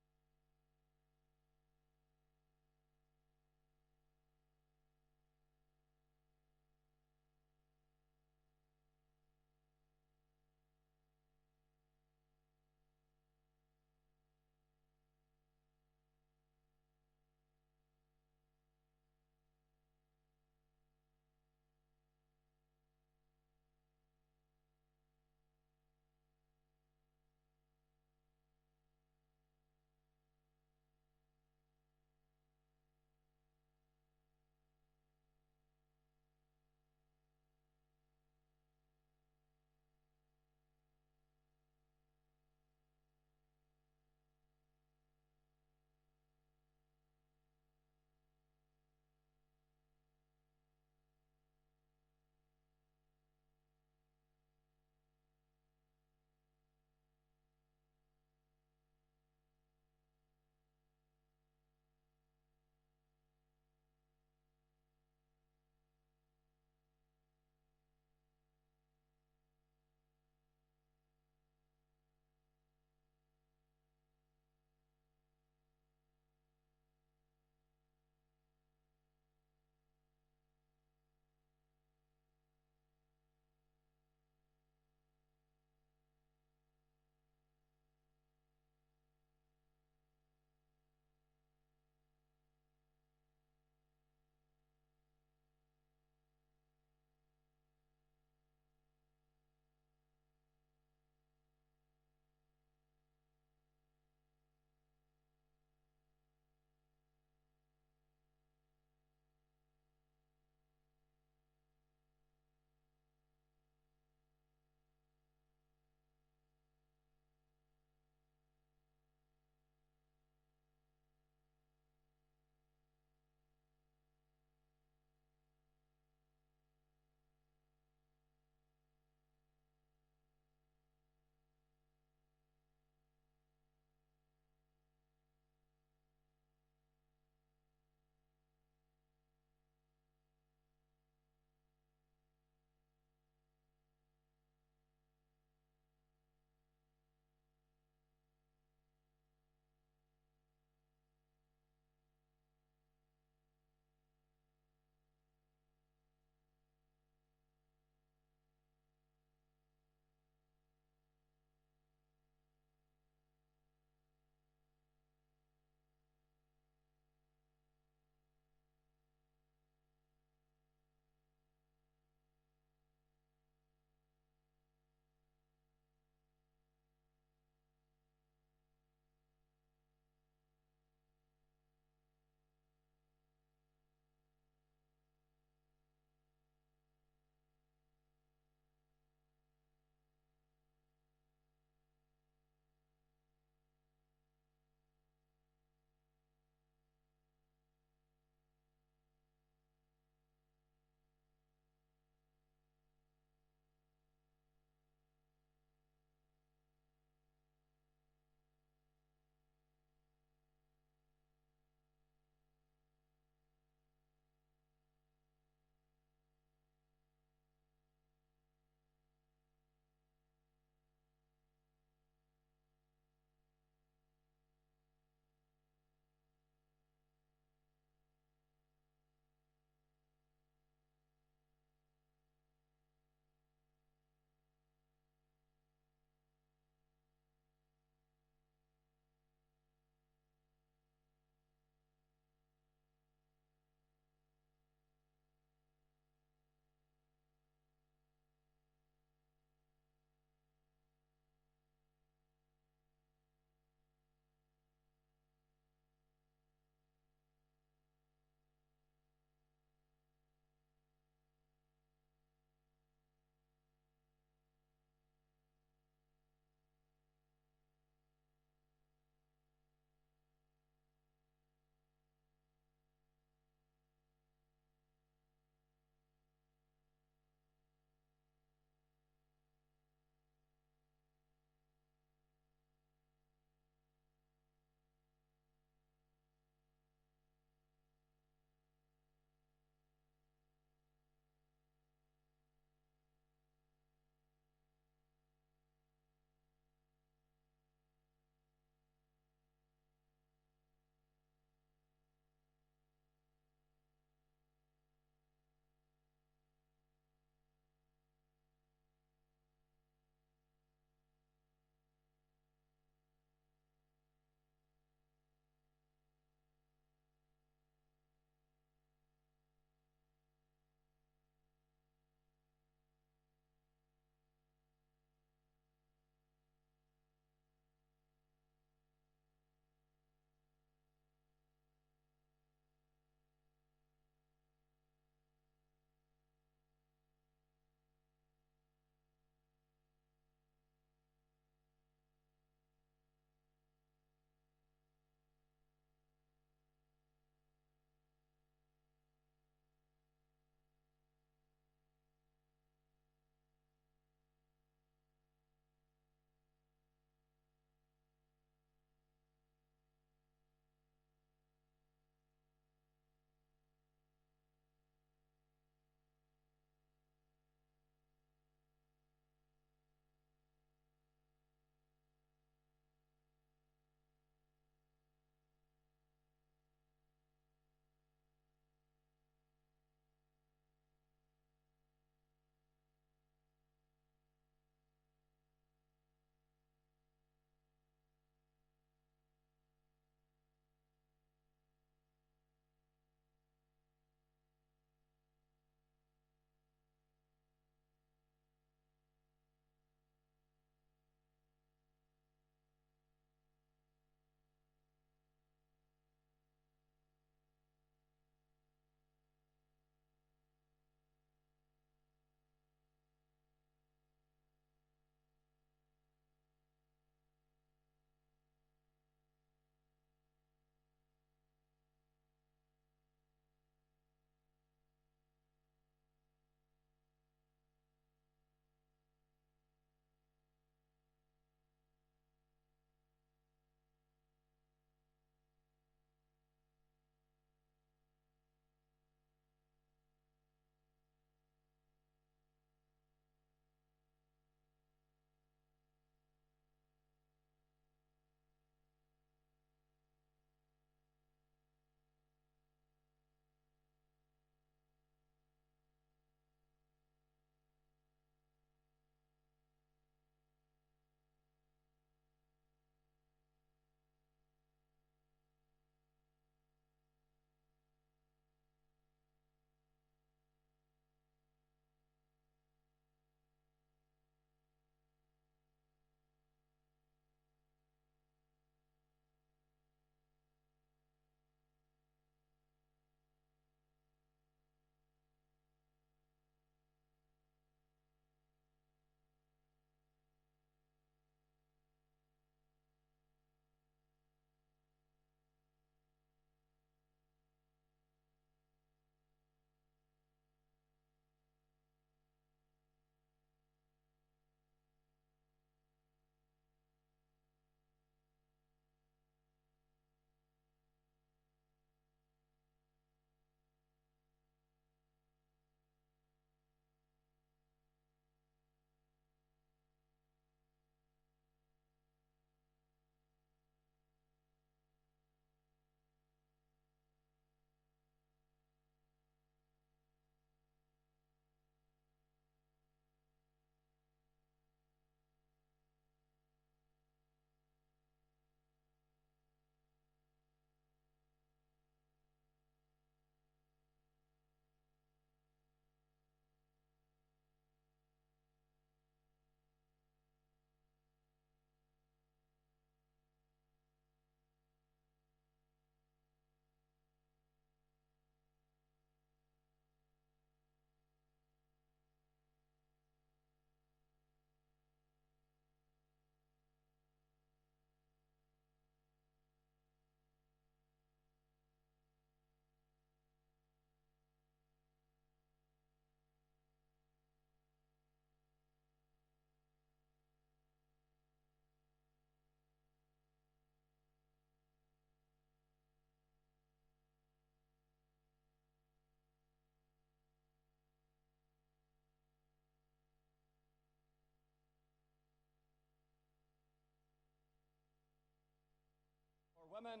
Women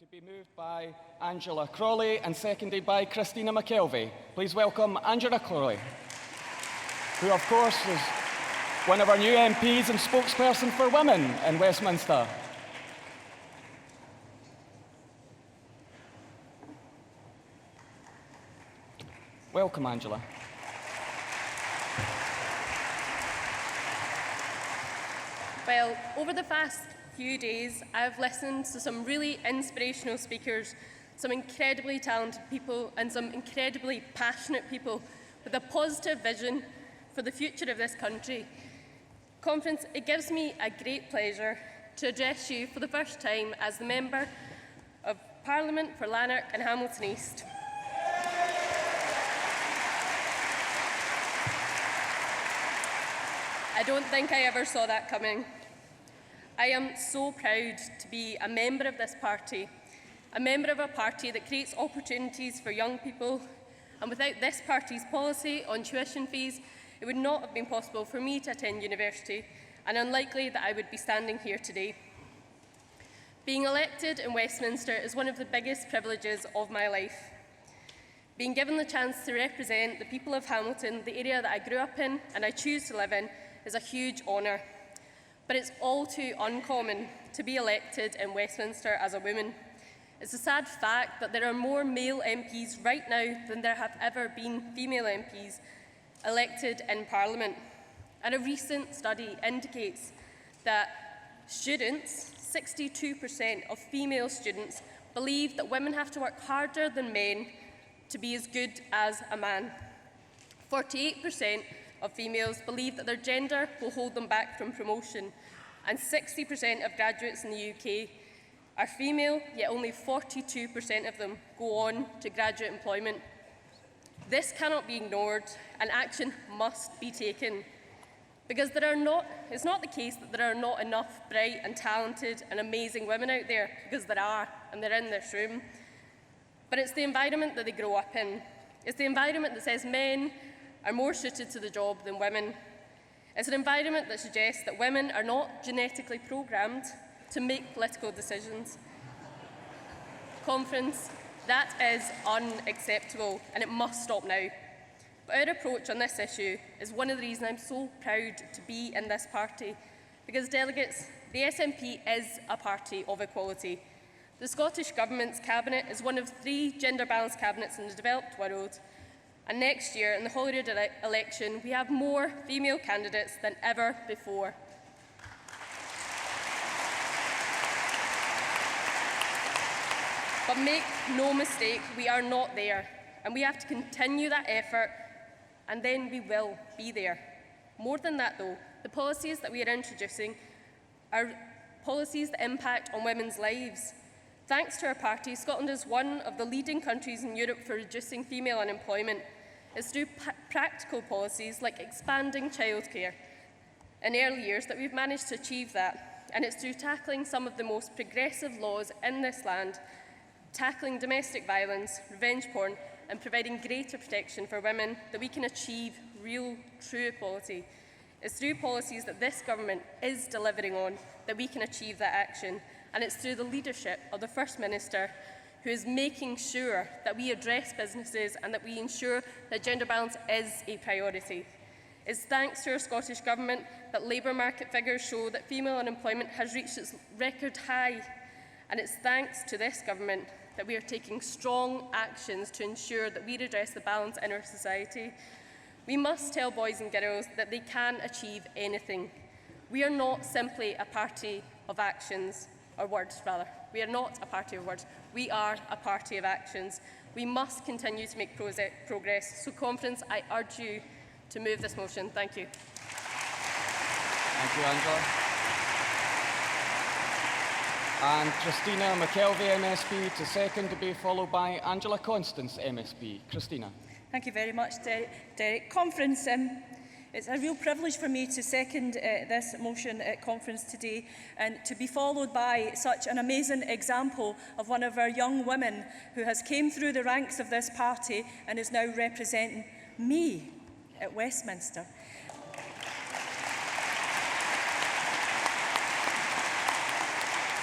to be moved by Angela Crawley and seconded by Christina McKelvey. Please welcome Angela Crawley, who of course is one of our new MPs and spokesperson for women in Westminster. Welcome, Angela.
Well, over the past few days, I've listened to some really inspirational speakers, some incredibly talented people, and some incredibly passionate people with a positive vision for the future of this country. Conference, it gives me a great pleasure to address you for the first time as the Member of Parliament for Lanark and Hamilton East. I don't think I ever saw that coming. I am so proud to be a member of this party, a member of a party that creates opportunities for young people, and without this party's policy on tuition fees, it would not have been possible for me to attend university, and unlikely that I would be standing here today. Being elected in Westminster is one of the biggest privileges of my life. Being given the chance to represent the people of Hamilton, the area that I grew up in and I choose to live in, is a huge honour. But it's all too uncommon to be elected in Westminster as a woman. It's a sad fact that there are more male MPs right now than there have ever been female MPs elected in Parliament. And a recent study indicates that students, 62% of female students, believe that women have to work harder than men to be as good as a man. 48% of females believe that their gender will hold them back from promotion, and 60% of graduates in the UK are female, yet only 42% of them go on to graduate employment. This cannot be ignored, and action must be taken, because it's not the case that there are not enough bright and talented and amazing women out there, because there are, and they're in this room. But it's the environment that they grow up in. It's the environment that says men are more suited to the job than women. It's an environment that suggests that women are not genetically programmed to make political decisions. Conference, that is unacceptable, and it must stop now. But our approach on this issue is one of the reasons I'm so proud to be in this party, because delegates, the SNP is a party of equality. The Scottish Government's cabinet is one of 3 gender-balanced cabinets in the developed world, and next year, in the Holyrood election, we have more female candidates than ever before. But make no mistake, we are not there, and we have to continue that effort, and then we will be there. More than that, though, the policies that we are introducing are policies that impact on women's lives. Thanks to our party, Scotland is one of the leading countries in Europe for reducing female unemployment. It's through practical policies like expanding childcare in early years that we've managed to achieve that. And it's through tackling some of the most progressive laws in this land, tackling domestic violence, revenge porn, and providing greater protection for women that we can achieve real, true equality. It's through policies that this government is delivering on that we can achieve that action. And it's through the leadership of the First Minister, who is making sure that we address businesses and that we ensure that gender balance is a priority. It's thanks to our Scottish Government that labour market figures show that female unemployment has reached its record high. And it's thanks to this Government that we are taking strong actions to ensure that we redress the balance in our society. We must tell boys and girls that they can achieve anything. We are not simply a party of actions, or words rather. We are not a party of words. We are a party of actions. We must continue to make progress. So, Conference, I urge you to move this motion. Thank you.
Thank you, Angela. And Christina McKelvey, MSP, to second, to be followed by Angela Constance, MSP. Christina.
Thank you very much, Derek. Conference, it's a real privilege for me to second this motion at conference today, and to be followed by such an amazing example of one of our young women who has came through the ranks of this party and is now representing me at Westminster.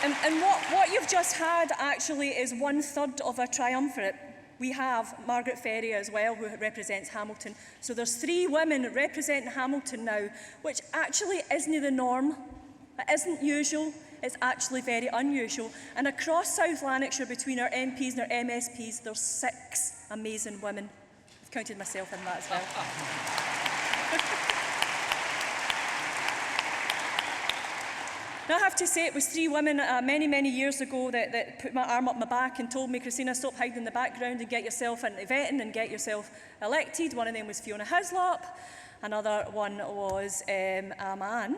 And what you've just had actually is 1/3 of a triumvirate. We have Margaret Ferrier as well, who represents Hamilton. So there's 3 women representing Hamilton now, which actually isn't the norm. It isn't usual. It's actually very unusual. And across South Lanarkshire, between our MPs and our MSPs, there's 6 amazing women. I've counted myself in that as well. Now, I have to say, it was 3 women many, many years ago that put my arm up my back and told me, Christina, stop hiding in the background and get yourself into vetting and get yourself elected. One of them was Fiona Hislop. Another one was a man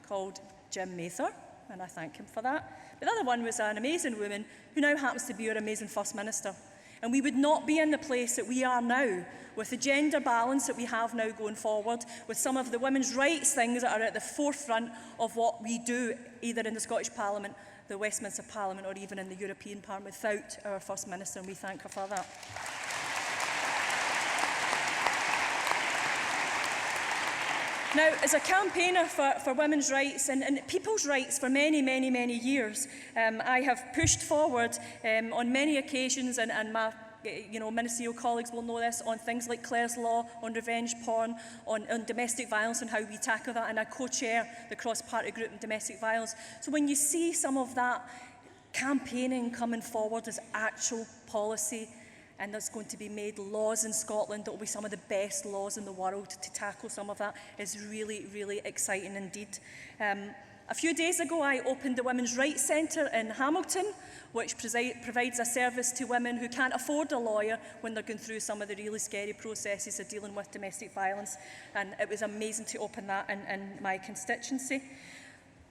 called Jim Mather, and I thank him for that. But the other one was an amazing woman who now happens to be our amazing First Minister. And we would not be in the place that we are now, with the gender balance that we have now going forward, with some of the women's rights things that are at the forefront of what we do, either in the Scottish Parliament, the Westminster Parliament, or even in the European Parliament, without our First Minister, and we thank her for that. Now, as a campaigner for women's rights and people's rights for many, many, many years, I have pushed forward on many occasions, and my ministerial colleagues will know this, on things like Clare's Law, on revenge porn, on domestic violence and how we tackle that, and I co-chair the cross-party group on domestic violence. So when you see some of that campaigning coming forward as actual policy, and there's going to be made laws in Scotland that will be some of the best laws in the world to tackle some of that, is really, really exciting indeed. A few days ago, I opened the Women's Rights Centre in Hamilton, which provides a service to women who can't afford a lawyer when they're going through some of the really scary processes of dealing with domestic violence. And it was amazing to open that in my constituency.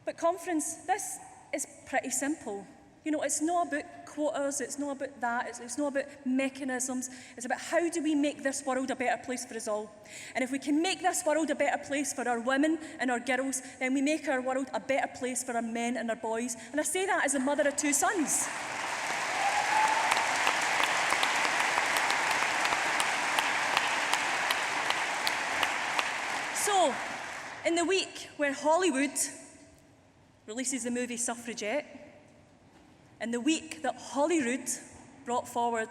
But conference, this is pretty simple. You know, it's not about quotas, it's not about that, it's not about mechanisms, it's about how do we make this world a better place for us all. And if we can make this world a better place for our women and our girls, then we make our world a better place for our men and our boys. And I say that as a mother of 2 sons. So, in the week where Hollywood releases the movie Suffragette, in the week that Holyrood brought forward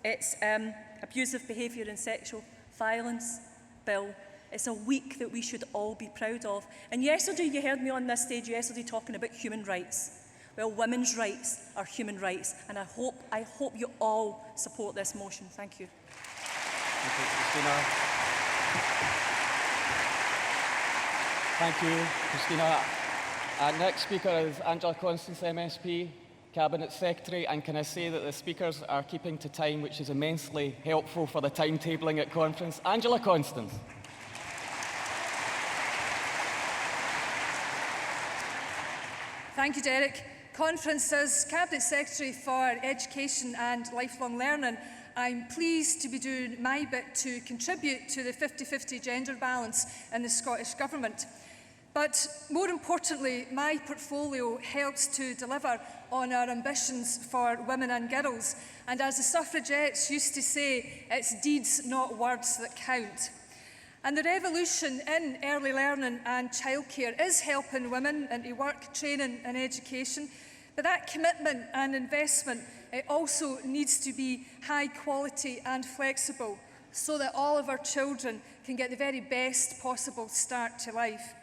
its abusive behaviour and sexual violence bill, it's a week that we should all be proud of. And yesterday, you heard me on this stage yesterday talking about human rights. Well, women's rights are human rights, and I hope you all support this motion. Thank you.
Thank you, Christina. Thank you, Christina. Next speaker is Angela Constance, MSP. Cabinet Secretary, and can I say that the speakers are keeping to time, which is immensely helpful for the timetabling at conference. Angela Constance.
Thank you, Derek. Conference, as Cabinet Secretary for Education and Lifelong Learning, I'm pleased to be doing my bit to contribute to the 50-50 gender balance in the Scottish Government. But more importantly, my portfolio helps to deliver on our ambitions for women and girls. And as the suffragettes used to say, it's deeds, not words, that count. And the revolution in early learning and childcare is helping women into work, training and education. But that commitment and investment, it also needs to be high quality and flexible so that all of our children can get the very best possible start to life.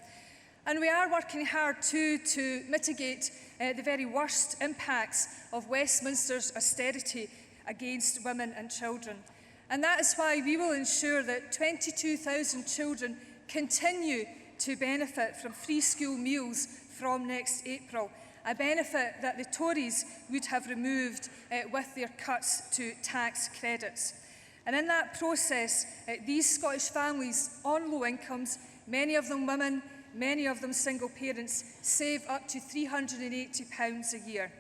And we are working hard too to mitigate the very worst impacts of Westminster's austerity against women and children. And that is why we will ensure that 22,000 children continue to benefit from free school meals from next April, a benefit that the Tories would have removed with their cuts to tax credits. And in that process, these Scottish families on low incomes, many of them women, many of them single parents, save up to £380 a year.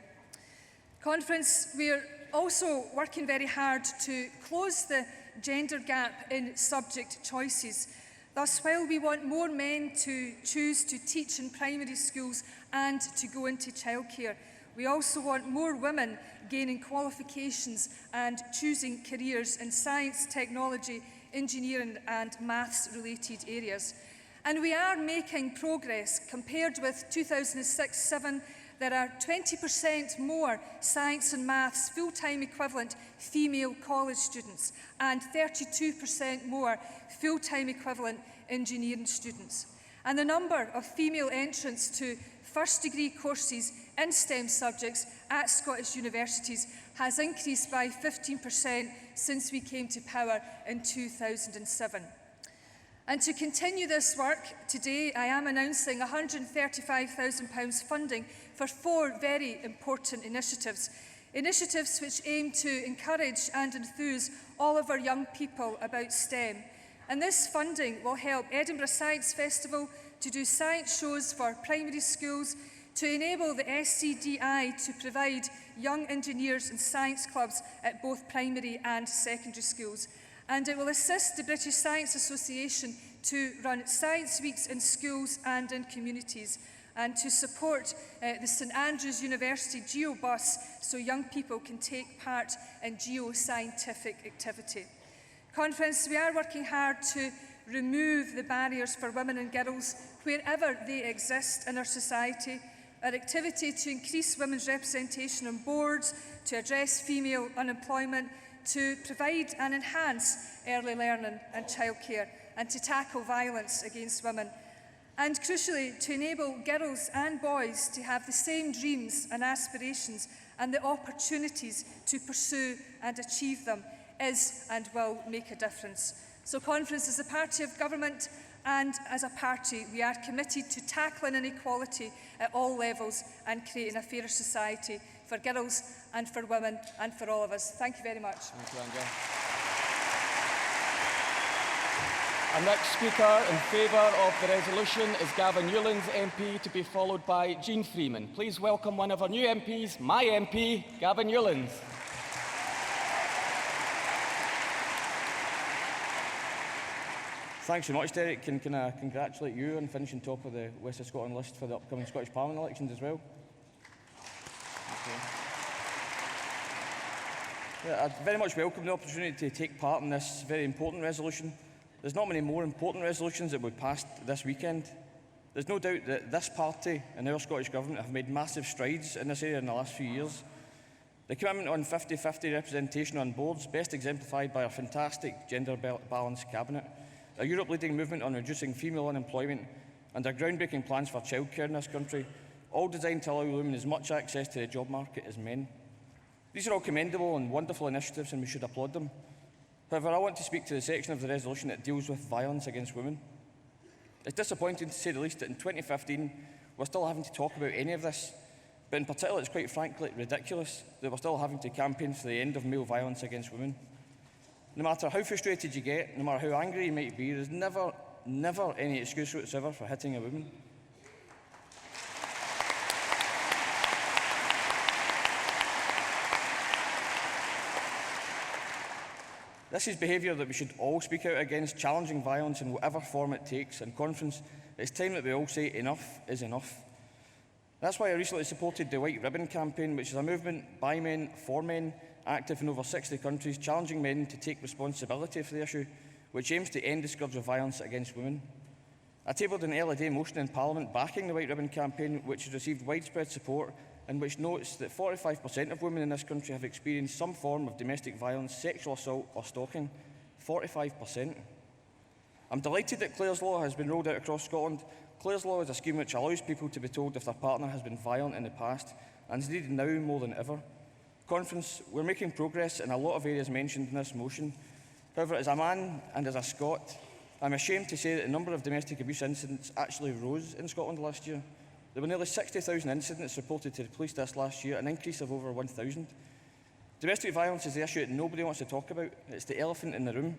Conference, we're also working very hard to close the gender gap in subject choices. Thus, while we want more men to choose to teach in primary schools and to go into childcare, we also want more women gaining qualifications and choosing careers in science, technology, engineering and maths-related areas. And we are making progress compared with 2006-07 there are 20% more science and maths full-time equivalent female college students and 32% more full-time equivalent engineering students. And the number of female entrants to first-degree courses in STEM subjects at Scottish universities has increased by 15% since we came to power in 2007. And to continue this work, today I am announcing £135,000 funding for 4 very important initiatives. Initiatives which aim to encourage and enthuse all of our young people about STEM. And this funding will help Edinburgh Science Festival to do science shows for primary schools, to enable the SCDI to provide young engineers and science clubs at both primary and secondary schools. And it will assist the British Science Association to run science weeks in schools and in communities, and to support the St Andrews University GeoBus so young people can take part in geoscientific activity. Conference, we are working hard to remove the barriers for women and girls wherever they exist in our society. Our activity to increase women's representation on boards, to address female unemployment, to provide and enhance early learning and childcare, and to tackle violence against women. And crucially, to enable girls and boys to have the same dreams and aspirations and the opportunities to pursue and achieve them is and will make a difference. So Conference is a party of government, and as a party we are committed to tackling inequality at all levels and creating a fairer society for girls and for women and for all of us. Thank you very much.
Thank you, Angela. Our next speaker in favour of the resolution is Gavin Newlands MP, to be followed by Jean Freeman. Please welcome one of our new MPs, my MP, Gavin Newlands.
Thanks so much, Derek, and can I congratulate you on finishing top of the West of Scotland list for the upcoming Scottish Parliament elections as well. Yeah, I very much welcome the opportunity to take part in this very important resolution. There's not many more important resolutions that will be passed this weekend. There's no doubt that this party and our Scottish Government have made massive strides in this area in the last few years. The commitment on 50-50 representation on boards, best exemplified by our fantastic gender-balanced cabinet, a Europe-leading movement on reducing female unemployment, and our groundbreaking plans for childcare in this country, all designed to allow women as much access to the job market as men. These are all commendable and wonderful initiatives, and we should applaud them. However, I want to speak to the section of the resolution that deals with violence against women. It's disappointing, to say the least, that in 2015 we're still having to talk about any of this, but in particular it's quite frankly ridiculous that we're still having to campaign for the end of male violence against women. No matter how frustrated you get, no matter how angry you might be, there's never any excuse whatsoever for hitting a woman. This is behaviour that we should all speak out against, challenging violence in whatever form it takes. In Conference, it's time that we all say enough is enough. That's why I recently supported the White Ribbon campaign, which is a movement by men, for men, active in over 60 countries, challenging men to take responsibility for the issue, which aims to end the scourge of violence against women. I tabled an early day motion in Parliament backing the White Ribbon campaign, which has received widespread support and which notes that 45% of women in this country have experienced some form of domestic violence, sexual assault or stalking. 45%. I'm delighted that Clare's Law has been rolled out across Scotland. Clare's Law is a scheme which allows people to be told if their partner has been violent in the past and is needed now more than ever. Conference, we're making progress in a lot of areas mentioned in this motion. However, as a man and as a Scot, I'm ashamed to say that the number of domestic abuse incidents actually rose in Scotland last year. There were nearly 60,000 incidents reported to the police this last year, an increase of over 1,000. Domestic violence is the issue that nobody wants to talk about. It's the elephant in the room.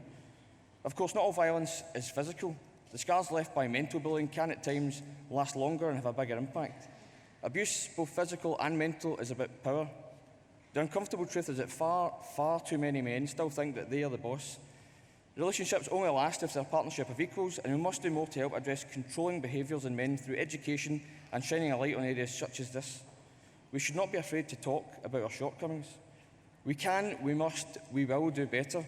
Of course, not all violence is physical. The scars left by mental bullying can at times last longer and have a bigger impact. Abuse, both physical and mental, is about power. The uncomfortable truth is that far too many men still think that they are the boss. Relationships only last if they're a partnership of equals, and we must do more to help address controlling behaviours in men through education and shining a light on areas such as this. We should not be afraid to talk about our shortcomings. We can, we must, we will do better.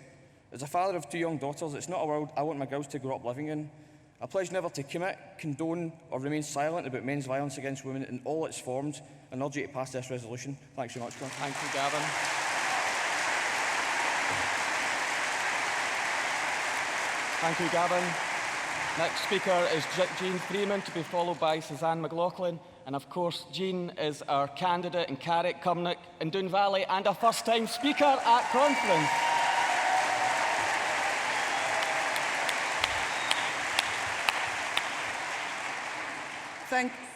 As a father of 2 young daughters, it's not a world I want my girls to grow up living in. I pledge never to commit, condone or remain silent about men's violence against women in all its forms, and urge you to pass this resolution. Thanks very much, Conference.
Thank you, Gavin. Thank you, Gavin. Next speaker is Jean Freeman, to be followed by Suzanne McLaughlin. And of course, Jean is our candidate in Carrick, Cumnock and Doon Valley, and a first-time speaker at conference.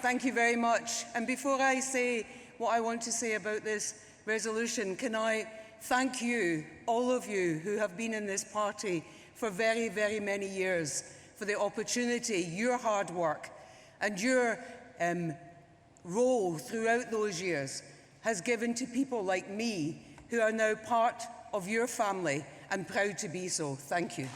Thank you very much. And before I say what I want to say about this resolution, can I thank you, all of you who have been in this party for very, very many years, for the opportunity, your hard work and your role throughout those years has given to people like me who are now part of your family and proud to be so. Thank you.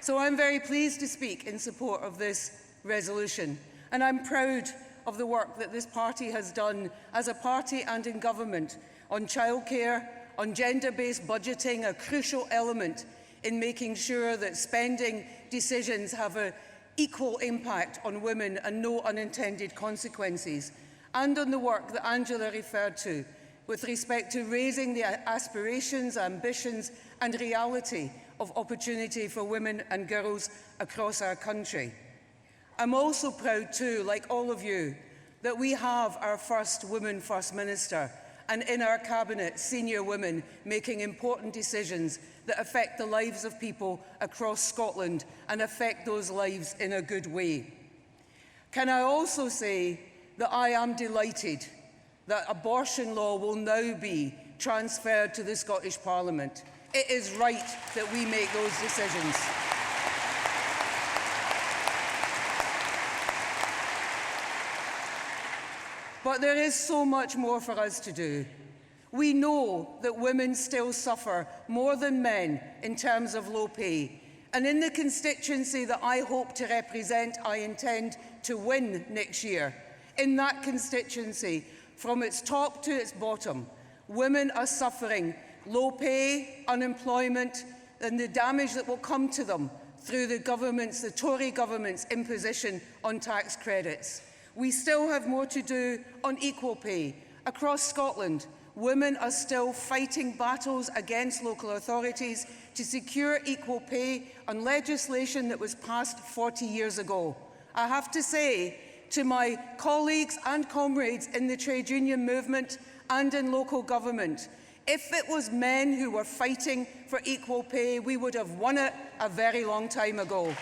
So I'm very pleased to speak in support of this resolution, and I'm proud of the work that this party has done as a party and in government on childcare, on gender-based budgeting, a crucial element in making sure that spending decisions have an equal impact on women and no unintended consequences, and on the work that Angela referred to with respect to raising the aspirations, ambitions and reality of opportunity for women and girls across our country. I'm also proud too, like all of you, that we have our first woman First Minister, and in our cabinet, senior women making important decisions that affect the lives of people across Scotland and affect those lives in a good way. Can I also say that I am delighted that abortion law will now be transferred to the Scottish Parliament. It is right that we make those decisions. But there is so much more for us to do. We know that women still suffer more than men in terms of low pay. And in the constituency that I hope to represent, I intend to win next year. In that constituency, from its top to its bottom, women are suffering low pay, unemployment, and the damage that will come to them through the Tory government's imposition on tax credits. We still have more to do on equal pay. Across Scotland, women are still fighting battles against local authorities to secure equal pay on legislation that was passed 40 years ago. I have to say to my colleagues and comrades in the trade union movement and in local government, if it was men who were fighting for equal pay, we would have won it a very long time ago.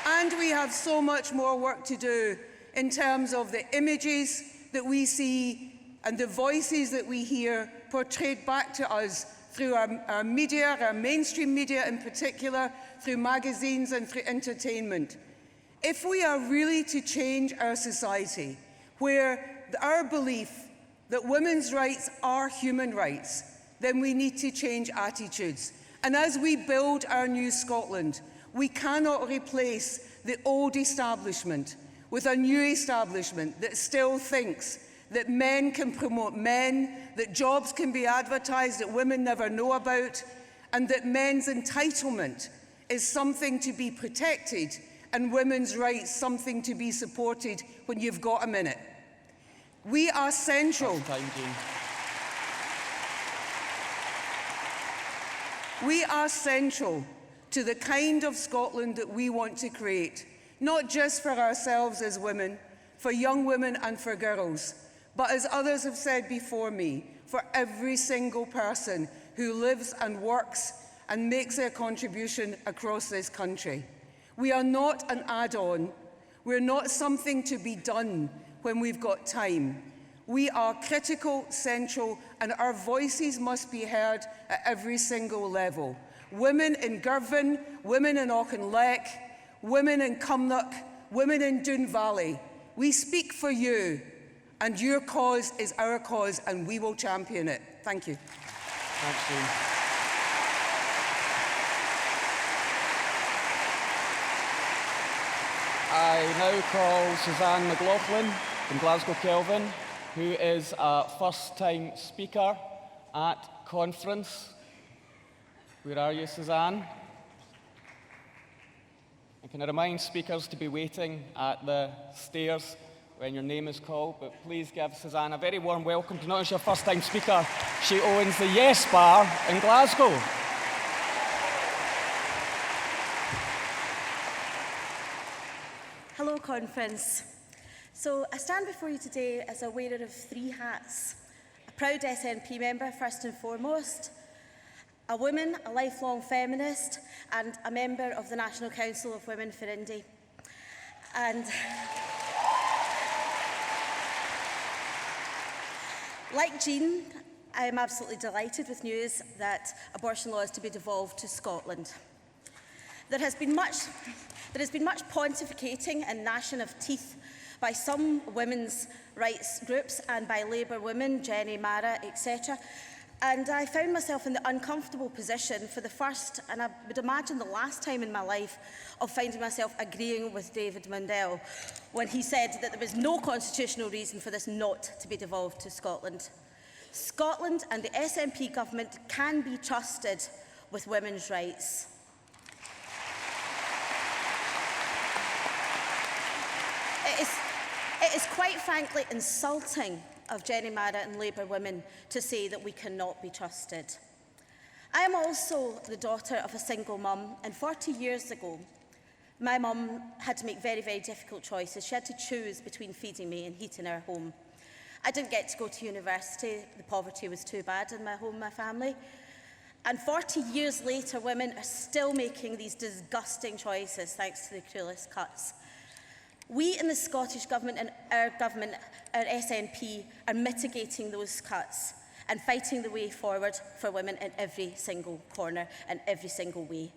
And we have so much more work to do in terms of the images that we see and the voices that we hear portrayed back to us through our media, our mainstream media in particular, through magazines and through entertainment. If we are really to change our society, where our belief that women's rights are human rights, then we need to change attitudes. And as we build our new Scotland, we cannot replace the old establishment with a new establishment that still thinks that men can promote men, that jobs can be advertised that women never know about, and that men's entitlement is something to be protected and women's rights something to be supported when you've got a minute. We are central. We are central to the kind of Scotland that we want to create, not just for ourselves as women, for young women and for girls, but as others have said before me, for every single person who lives and works and makes their contribution across this country. We are not an add-on. We're not something to be done when we've got time. We are critical, central, and our voices must be heard at every single level. Women in Girvan, women in Auchinleck, women in Cumnock, women in Doon Valley. We speak for you, and your cause is our cause, and we will champion it. Thank you.
Thanks, Jean. I now call Suzanne McLaughlin from Glasgow Kelvin. who is a first-time speaker at conference. Where are you, Suzanne? And can I remind speakers to be waiting at the stairs when your name is called, but please give Suzanne a very warm welcome to not just your first-time speaker, she owns the Yes Bar in Glasgow.
Hello, conference. So I stand before you today as a wearer of 3 hats. A proud SNP member, first and foremost, a woman, a lifelong feminist, and a member of the National Council of Women for Indy. And like Jean, I am absolutely delighted with news that abortion law is to be devolved to Scotland. There has been much pontificating and gnashing of teeth by some women's rights groups and by Labour women, Jenny, Mara, etc. And I found myself in the uncomfortable position for the first, and I would imagine the last time in my life, of finding myself agreeing with David Mundell when he said that there was no constitutional reason for this not to be devolved to Scotland. Scotland and the SNP government can be trusted with women's rights. It is quite frankly insulting of Jenny Mara and Labour women to say that we cannot be trusted. I am also the daughter of a single mum, and 40 years ago, my mum had to make very, very difficult choices. She had to choose between feeding me and heating our home. I didn't get to go to university. The poverty was too bad in my home, my family. And 40 years later, women are still making these disgusting choices thanks to the cruelest cuts. We in the Scottish Government and our SNP, are mitigating those cuts and fighting the way forward for women in every single corner and every single way.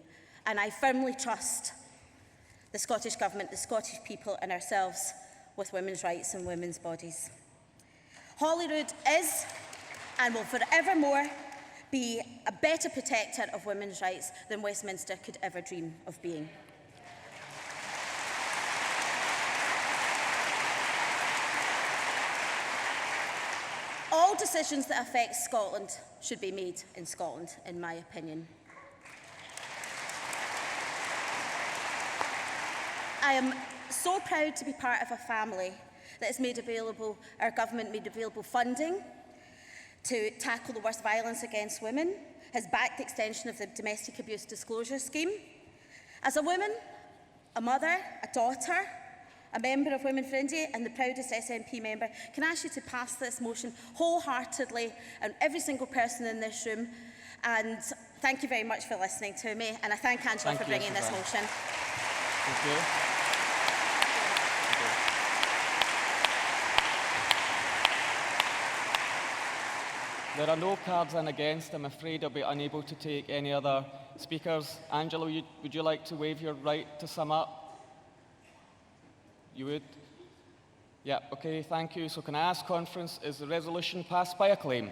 And I firmly trust the Scottish Government, the Scottish people and ourselves with women's rights and women's bodies. Holyrood is and will forevermore be a better protector of women's rights than Westminster could ever dream of being. All decisions that affect Scotland should be made in Scotland, in my opinion. I am so proud to be part of a family that has made available, our government made available funding to tackle the worst violence against women, has backed the extension of the Domestic Abuse Disclosure Scheme. As a woman, a mother, a daughter, a member of Women for India and the proudest SNP member, can I ask you to pass this motion wholeheartedly and every single person in this room. And thank you very much for listening to me. And I thank Angela for bringing this motion.
Thank you. There are no cards in against. I'm afraid I'll be unable to take any other speakers. Angela, would you like to waive your right to sum up? You would? Yeah, okay, thank you. So can I ask conference, is the resolution passed by acclaim?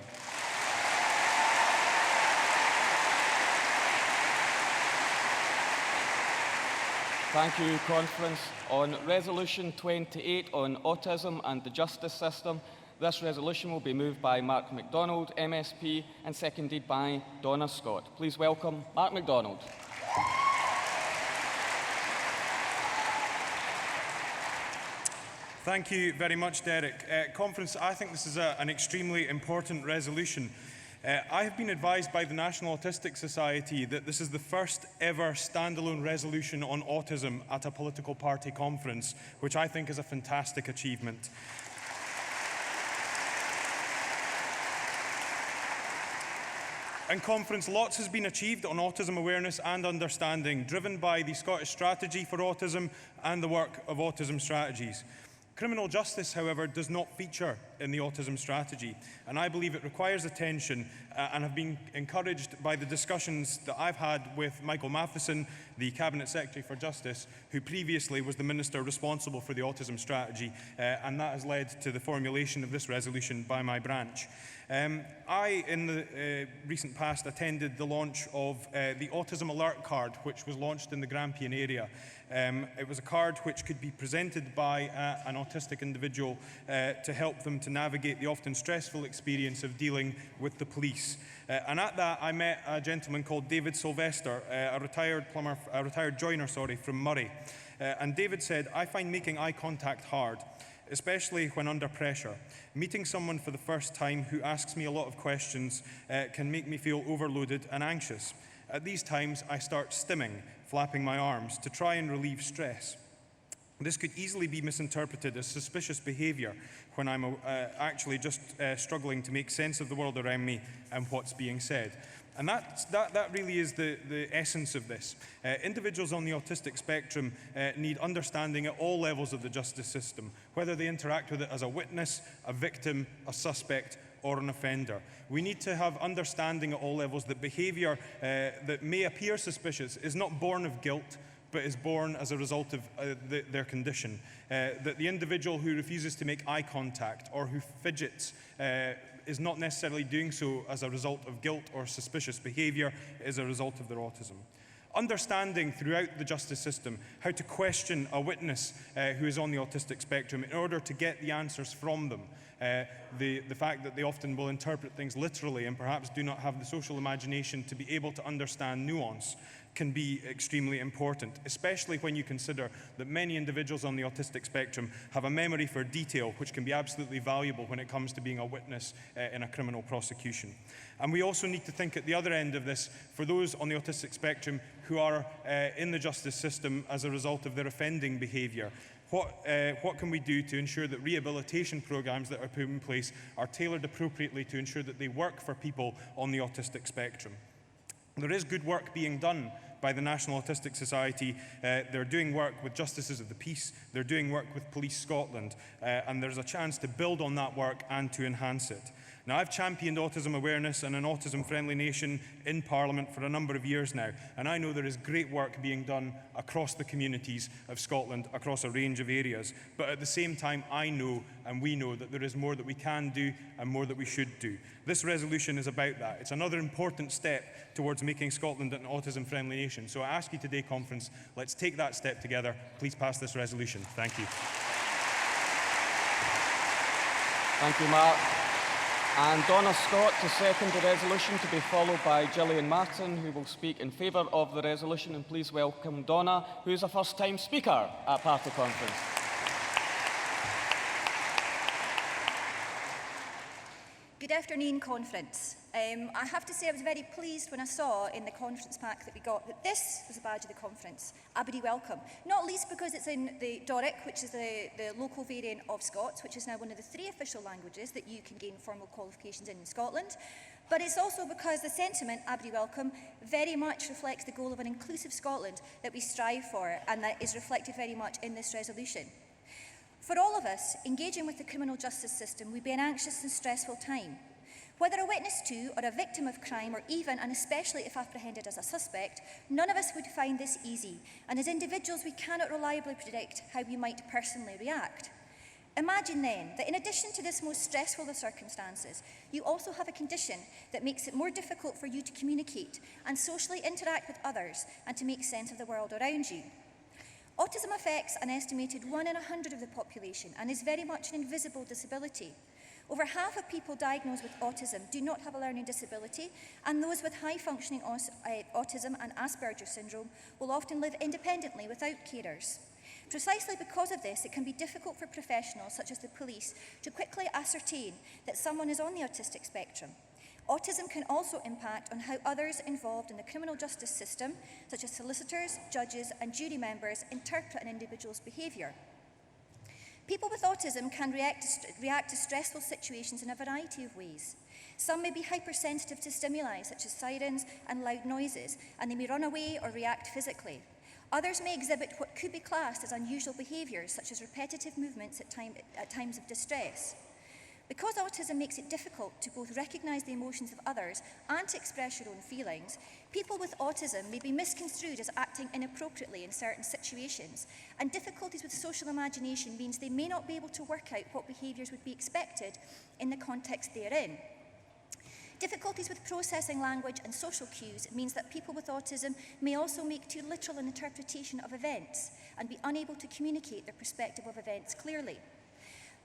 Thank you, conference. On resolution 28 on autism and the justice system, this resolution will be moved by Mark MacDonald, MSP, and seconded by Donna Scott. Please welcome Mark MacDonald.
Thank you very much, Derek. Conference, I think this is an extremely important resolution. I have been advised by the National Autistic Society that this is the first ever standalone resolution on autism at a political party conference, which I think is a fantastic achievement. In conference, lots has been achieved on autism awareness and understanding, driven by the Scottish Strategy for Autism and the work of autism strategies. Criminal justice, however, does not feature in the autism strategy, and I believe it requires attention and have been encouraged by the discussions that I've had with Michael Matheson, the Cabinet Secretary for Justice, who previously was the Minister responsible for the autism strategy, and that has led to the formulation of this resolution by my branch. I, in the recent past, attended the launch of the Autism Alert Card, which was launched in the Grampian area. It was a card which could be presented by an autistic individual to help them to to navigate the often stressful experience of dealing with the police. And at that, I met a gentleman called David Sylvester, a retired joiner, from Murray. And David said, "I find making eye contact hard, especially when under pressure. Meeting someone for the first time who asks me a lot of questions can make me feel overloaded and anxious. At these times, I start stimming, flapping my arms to try and relieve stress. This could easily be misinterpreted as suspicious behaviour when I'm actually just struggling to make sense of the world around me and what's being said." And that really is the essence of this. Individuals on the autistic spectrum need understanding at all levels of the justice system, whether they interact with it as a witness, a victim, a suspect, or an offender. We need to have understanding at all levels that behaviour that may appear suspicious is not born of guilt, but is born as a result of their condition. That the individual who refuses to make eye contact or who fidgets is not necessarily doing so as a result of guilt or suspicious behaviour, it is a result of their autism. Understanding throughout the justice system how to question a witness who is on the autistic spectrum in order to get the answers from them. The fact that they often will interpret things literally and perhaps do not have the social imagination to be able to understand nuance can be extremely important, especially when you consider that many individuals on the autistic spectrum have a memory for detail which can be absolutely valuable when it comes to being a witness in a criminal prosecution. And we also need to think at the other end of this for those on the autistic spectrum who are in the justice system as a result of their offending behaviour. What can we do to ensure that rehabilitation programmes that are put in place are tailored appropriately to ensure that they work for people on the autistic spectrum? There is good work being done by the National Autistic Society. They're doing work with Justices of the Peace, they're doing work with Police Scotland, and there's a chance to build on that work and to enhance it. Now, I've championed autism awareness and an autism-friendly nation in Parliament for a number of years now, and I know there is great work being done across the communities of Scotland, across a range of areas. But at the same time, I know and we know that there is more that we can do and more that we should do. This resolution is about that. It's another important step towards making Scotland an autism-friendly nation. So I ask you today, conference, let's take that step together. Please pass this resolution. Thank you.
Thank you, Mark. And Donna Scott to second the resolution, to be followed by Gillian Martin, who will speak in favour of the resolution. And please welcome Donna, who is a first-time speaker at Party Conference.
Good afternoon, Conference. I have to say I was very pleased when I saw in the conference pack that we got that this was a badge of the conference, Aberdeen Welcome. Not least because it's in the Doric, which is the local variant of Scots, which is now one of the 3 official languages that you can gain formal qualifications in Scotland. But it's also because the sentiment, Aberdeen Welcome, very much reflects the goal of an inclusive Scotland that we strive for, and that is reflected very much in this resolution. For all of us, engaging with the criminal justice system would be an anxious and stressful time. Whether a witness to or a victim of crime, or even and especially if apprehended as a suspect, none of us would find this easy, and as individuals we cannot reliably predict how we might personally react. Imagine then that in addition to this most stressful of circumstances, you also have a condition that makes it more difficult for you to communicate and socially interact with others and to make sense of the world around you. Autism affects an estimated 1 in 100 of the population and is very much an invisible disability. Over half of people diagnosed with autism do not have a learning disability, and those with high-functioning autism and Asperger's syndrome will often live independently without carers. Precisely because of this, it can be difficult for professionals such as the police to quickly ascertain that someone is on the autistic spectrum. Autism can also impact on how others involved in the criminal justice system, such as solicitors, judges, and jury members, interpret an individual's behaviour. People with autism can react to stressful situations in a variety of ways. Some may be hypersensitive to stimuli, such as sirens and loud noises, and they may run away or react physically. Others may exhibit what could be classed as unusual behaviours, such as repetitive movements at times of distress. Because autism makes it difficult to both recognise the emotions of others and to express your own feelings, people with autism may be misconstrued as acting inappropriately in certain situations, and difficulties with social imagination means they may not be able to work out what behaviours would be expected in the context they are in. Difficulties with processing language and social cues means that people with autism may also make too literal an interpretation of events and be unable to communicate their perspective of events clearly.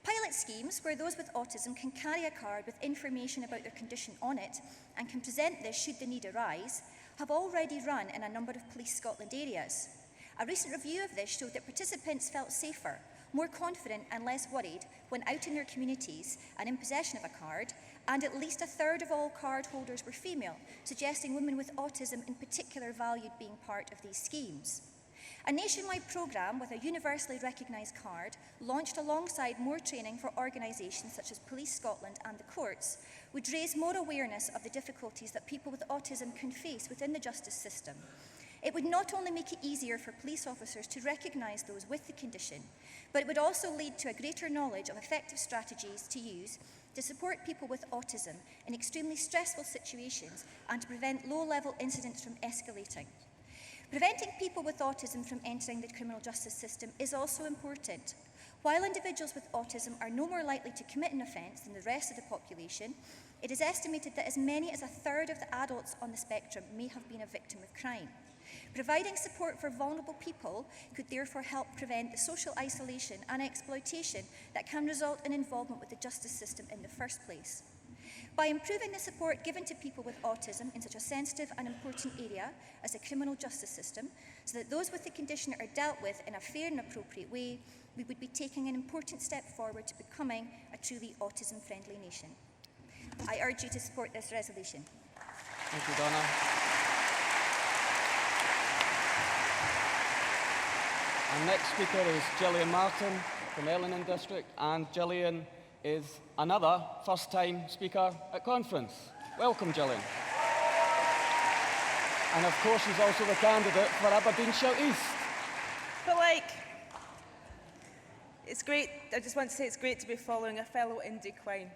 Pilot schemes where those with autism can carry a card with information about their condition on it and can present this should the need arise have already run in a number of Police Scotland areas. A recent review of this showed that participants felt safer, more confident and less worried when out in their communities and in possession of a card, and at least a third of all card holders were female, suggesting women with autism in particular valued being part of these schemes. A nationwide programme with a universally recognised card, launched alongside more training for organisations such as Police Scotland and the courts, would raise more awareness of the difficulties that people with autism can face within the justice system. It would not only make it easier for police officers to recognise those with the condition, but it would also lead to a greater knowledge of effective strategies to use to support people with autism in extremely stressful situations and to prevent low-level incidents from escalating. Preventing people with autism from entering the criminal justice system is also important. While individuals with autism are no more likely to commit an offence than the rest of the population, it is estimated that as many as a third of the adults on the spectrum may have been a victim of crime. Providing support for vulnerable people could therefore help prevent the social isolation and exploitation that can result in involvement with the justice system in the first place. By improving the support given to people with autism in such a sensitive and important area as the criminal justice system, so that those with the condition are dealt with in a fair and appropriate way, we would be taking an important step forward to becoming a truly autism-friendly nation. I urge you to support this resolution.
Thank you, Donna. Our next speaker is Gillian Martin from Ellingham District, and Gillian is another first-time speaker at conference. Welcome, Gillian. And of course, she's also the candidate for Aberdeenshire East.
But it's great, I just want to say it's great to be following a fellow indie queen.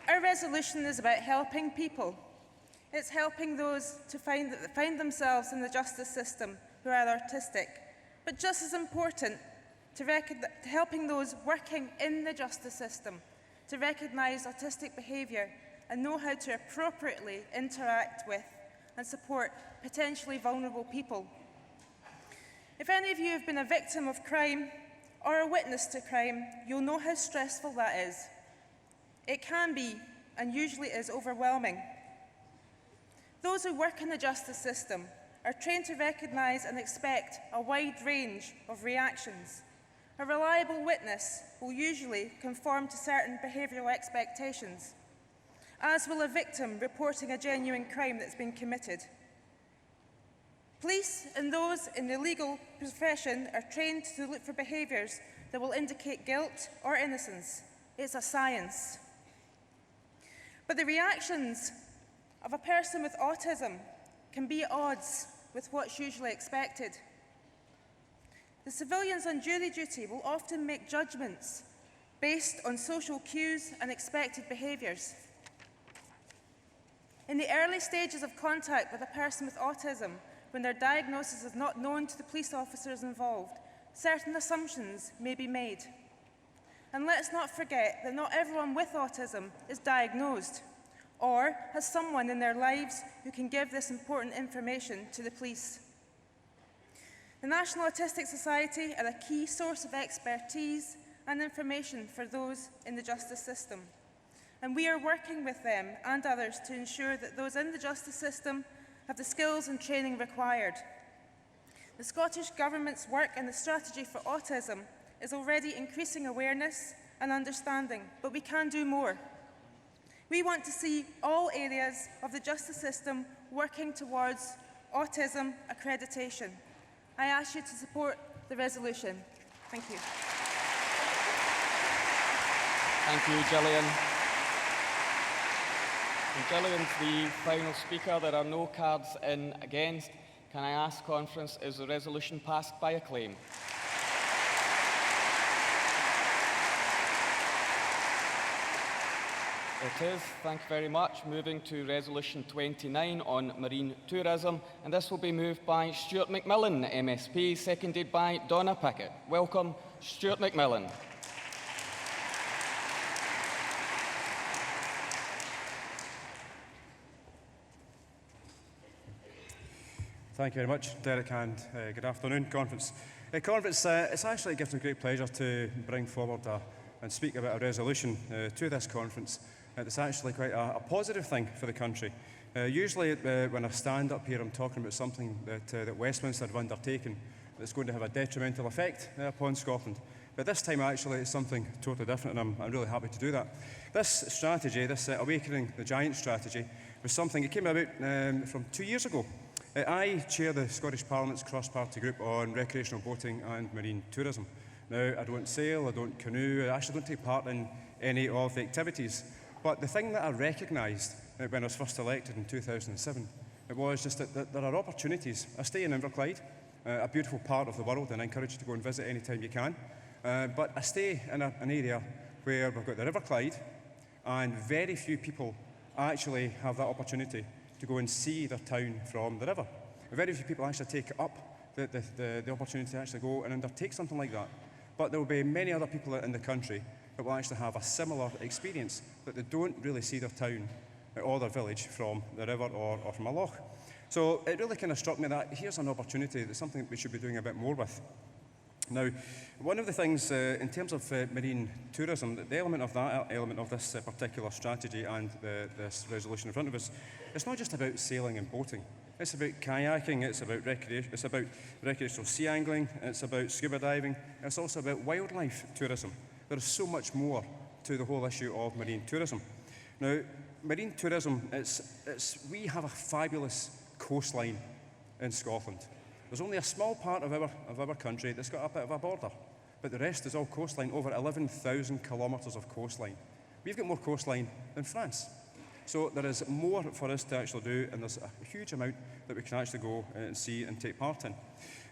Our resolution is about helping people. It's helping those to find themselves in the justice system who are autistic. But just as important, to helping those working in the justice system to recognise autistic behaviour and know how to appropriately interact with and support potentially vulnerable people. If any of you have been a victim of crime or a witness to crime, you'll know how stressful that is. It can be, and usually is, overwhelming. Those who work in the justice system are trained to recognise and expect a wide range of reactions. A reliable witness will usually conform to certain behavioural expectations, as will a victim reporting a genuine crime that's been committed. Police and those in the legal profession are trained to look for behaviours that will indicate guilt or innocence. It's a science. But the reactions of a person with autism can be at odds with what's usually expected. The civilians on jury duty will often make judgments based on social cues and expected behaviours. In the early stages of contact with a person with autism, when their diagnosis is not known to the police officers involved, certain assumptions may be made. And let's not forget that not everyone with autism is diagnosed or has someone in their lives who can give this important information to the police. The National Autistic Society are a key source of expertise and information for those in the justice system. And we are working with them and others to ensure that those in the justice system have the skills and training required. The Scottish Government's work and the strategy for autism is already increasing awareness and understanding, but we can do more. We want to see all areas of the justice system working towards autism accreditation. I ask you to support the resolution. Thank you.
Thank you, Gillian. And Gillian's the final speaker. There are no cards in against. Can I ask conference, is the resolution passed by acclaim? It is. Thank you very much. Moving to Resolution 29 on marine tourism, and this will be moved by Stuart McMillan, MSP, seconded by Donna Pickett. Welcome, Stuart McMillan.
Thank you very much, Derek, and good afternoon, Conference. Conference, it's actually gives me great pleasure to bring forward and speak about a resolution to this conference. It's actually quite a positive thing for the country. Usually when I stand up here, I'm talking about something that Westminster have undertaken that's going to have a detrimental effect upon Scotland. But this time, actually, it's something totally different, and I'm really happy to do that. This strategy, this Awakening the Giant strategy, was something that came about from 2 years ago. I chair the Scottish Parliament's cross-party group on recreational boating and marine tourism. Now, I don't sail, I don't canoe, I actually don't take part in any of the activities. But the thing that I recognised when I was first elected in 2007, it was just that there are opportunities. I stay in Inverclyde, a beautiful part of the world, and I encourage you to go and visit any time you can. But I stay in an area where we've got the River Clyde, and very few people actually have that opportunity to go and see their town from the river. Very few people actually take up the opportunity to actually go and undertake something like that. But there will be many other people in the country that will actually have a similar experience, that they don't really see their town or their village from the river or from a loch. So it really kind of struck me that here's an opportunity, that's something that we should be doing a bit more with. Now, one of the things in terms of marine tourism, the element of this particular strategy and this resolution in front of us, it's not just about sailing and boating. It's about kayaking, it's about recreational sea angling, it's about scuba diving, it's also about wildlife tourism. There is so much more to the whole issue of marine tourism. Now, marine tourism, we have a fabulous coastline in Scotland. There's only a small part of our country that's got a bit of a border, but the rest is all coastline, over 11,000 kilometres of coastline. We've got more coastline than France. So there is more for us to actually do, and there's a huge amount that we can actually go and see and take part in.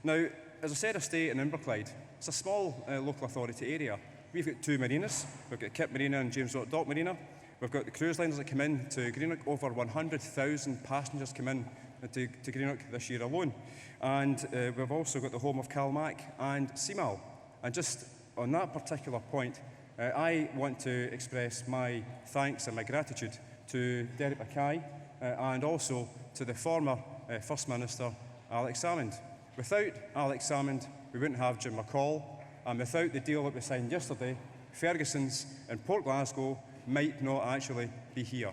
Now, as I said, I stay in Inverclyde. It's a small local authority area. We've got 2 marinas. We've got Kip Marina and James Rock Dock Marina. We've got the cruise liners that come in to Greenock. Over 100,000 passengers come in to Greenock this year alone. And we've also got the home of Calmac and Seamal. And just on that particular point, I want to express my thanks and my gratitude to Derek Mackay and also to the former First Minister, Alex Salmond. Without Alex Salmond, we wouldn't have Jim McCall, and without the deal that we signed yesterday, Ferguson's in Port Glasgow might not actually be here.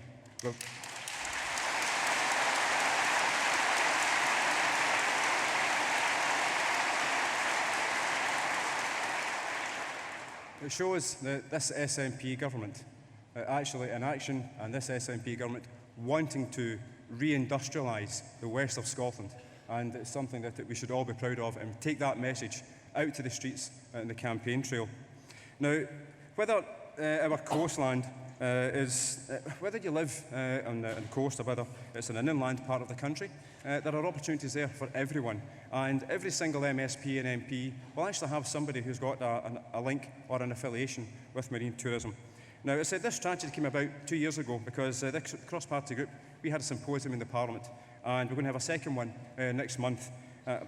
It shows that this SNP government actually in action, and this SNP government wanting to re-industrialise the west of Scotland, and it's something that we should all be proud of and take that message out to the streets and the campaign trail. Now, whether our coastland whether you live on the coast or whether it's in an inland part of the country, there are opportunities there for everyone. And every single MSP and MP will actually have somebody who's got a link or an affiliation with marine tourism. Now, I said this strategy came about 2 years ago because the cross-party group, we had a symposium in the Parliament, and we're going to have a second one next month.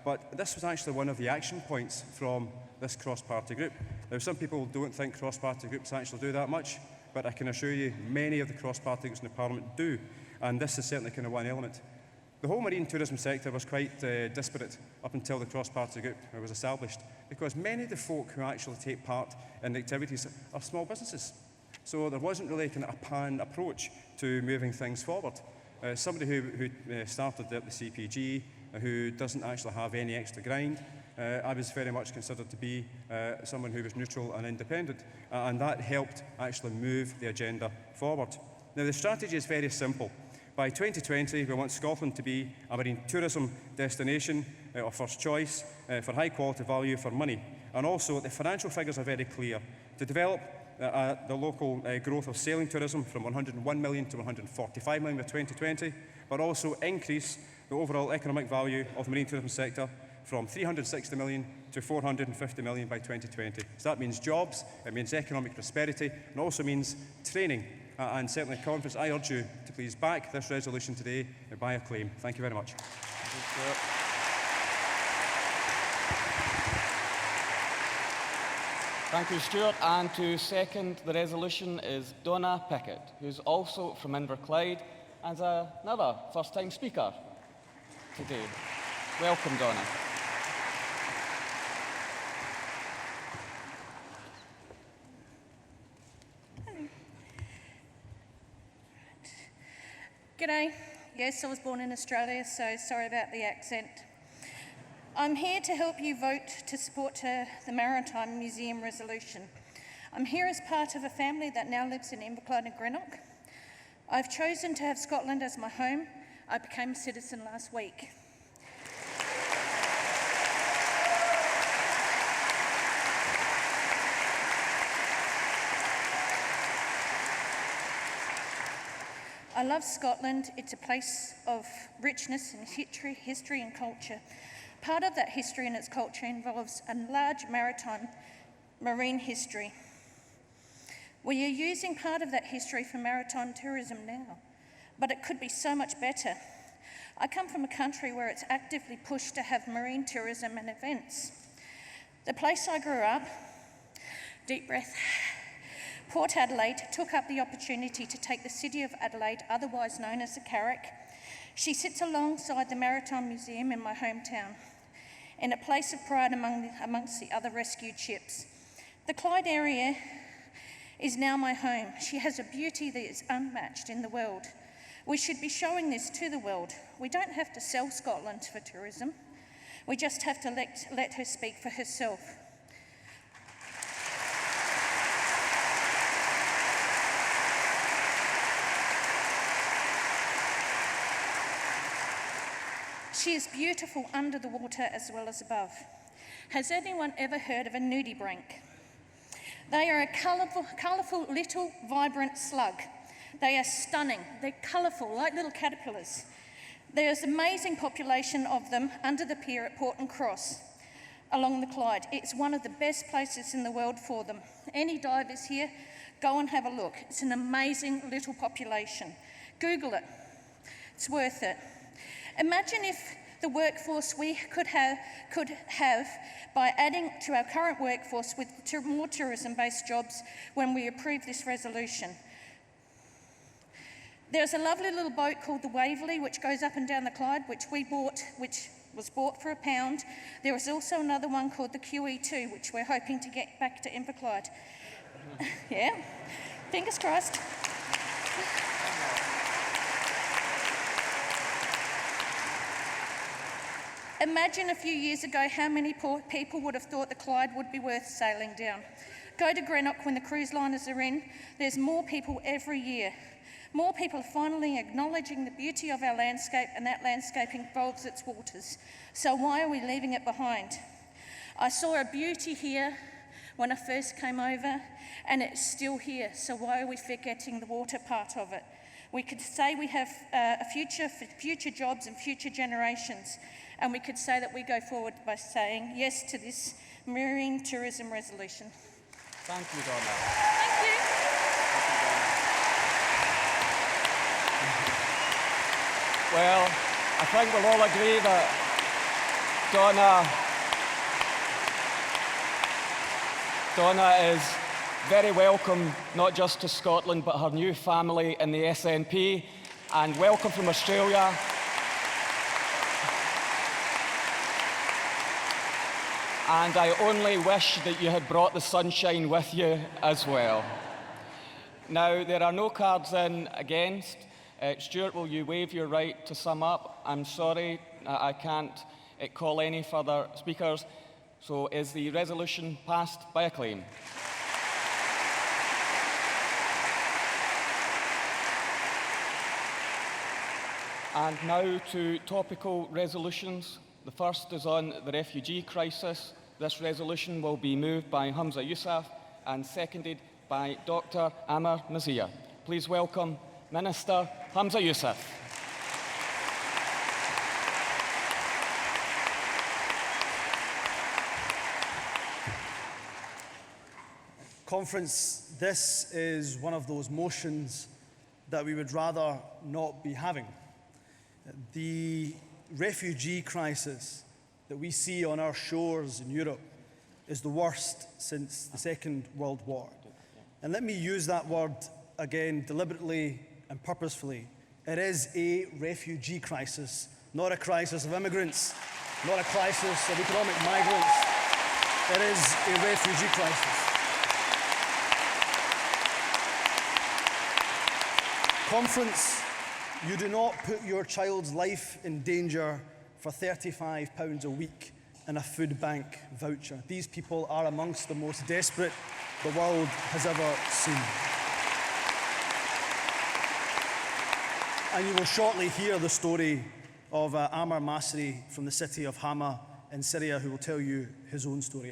But this was actually one of the action points from this cross-party group. Now, some people don't think cross-party groups actually do that much, but I can assure you many of the cross-party groups in the Parliament do, and this is certainly kind of one element. The whole marine tourism sector was quite disparate up until the cross-party group was established, because many of the folk who actually take part in the activities are small businesses. So there wasn't really kind of a pan approach to moving things forward. Somebody who started at the CPG, who doesn't actually have any extra grind, I was very much considered to be someone who was neutral and independent, and that helped actually move the agenda forward. Now, the strategy is very simple. By 2020, we want Scotland to be a marine tourism destination of first choice for high quality value for money. And also, the financial figures are very clear. To develop the local growth of sailing tourism from 101 million to 145 million by 2020, but also increase the overall economic value of the marine tourism sector from 360 million to 450 million by 2020. So that means jobs, it means economic prosperity, and also means training. And certainly, Conference, I urge you to please back this resolution today by acclaim. Thank you very much.
Thank you, Stuart. And to second the resolution is Donna Pickett, who's also from Inverclyde and another first-time speaker today. Welcome, Donna.
G'day. Yes, I was born in Australia, so sorry about the accent. I'm here to help you vote to support the Maritime Museum resolution. I'm here as part of a family that now lives in Inverclyde and Greenock. I've chosen to have Scotland as my home. I became a citizen last week. I love Scotland. It's a place of richness and history and culture. Part of that history and its culture involves a large marine history. We are using part of that history for maritime tourism now, but it could be so much better. I come from a country where it's actively pushed to have marine tourism and events. The place I grew up, deep breath, Port Adelaide took up the opportunity to take the City of Adelaide, otherwise known as the Carrick. She sits alongside the Maritime Museum in my hometown, in a place of pride amongst the other rescued ships. The Clyde area is now my home. She has a beauty that is unmatched in the world. We should be showing this to the world. We don't have to sell Scotland for tourism. We just have to let her speak for herself. She is beautiful under the water as well as above. Has anyone ever heard of a nudibranch? They are a colourful little vibrant slug. They are stunning. They're colourful, like little caterpillars. There is an amazing population of them under the pier at Port and Cross along the Clyde. It's one of the best places in the world for them. Any divers here, go and have a look. It's an amazing little population. Google it. It's worth it. Imagine if the workforce we could have by adding to our current workforce with more tourism-based jobs when we approve this resolution. There's a lovely little boat called the Waverley which goes up and down the Clyde, which was bought for £1. There is also another one called the QE2, which we're hoping to get back to Inverclyde. Yeah, fingers crossed. Imagine a few years ago how many people would have thought the Clyde would be worth sailing down. Go to Greenock when the cruise liners are in. There's more people every year. More people are finally acknowledging the beauty of our landscape, and that landscape involves its waters. So why are we leaving it behind? I saw a beauty here when I first came over, and it's still here. So why are we forgetting the water part of it? We could say we have a future for future jobs and future generations. And we could say that we go forward by saying yes to this marine tourism resolution.
Thank you, Donna.
Thank you.
Well, I think we'll all agree that Donna is very welcome, not just to Scotland, but her new family in the SNP, and welcome from Australia. And I only wish that you had brought the sunshine with you as well. Now, there are no cards in against. Stuart, will you waive your right to sum up? I'm sorry, I can't call any further speakers. So is the resolution passed by acclaim? And now to topical resolutions. The first is on the refugee crisis. This resolution will be moved by Hamza Yousaf and seconded by Dr. Amar Nazir. Please welcome Minister Hamza Yousaf.
Conference, this is one of those motions that we would rather not be having. The refugee crisis that we see on our shores in Europe is the worst since the Second World War. And let me use that word again deliberately and purposefully. It is a refugee crisis, not a crisis of immigrants. not a crisis of economic migrants. It is a refugee crisis. Conference, you do not put your child's life in danger for £35 a week and a food bank voucher. These people are amongst the most desperate the world has ever seen. And you will shortly hear the story of Ammar Masri from the city of Hama in Syria, who will tell you his own story.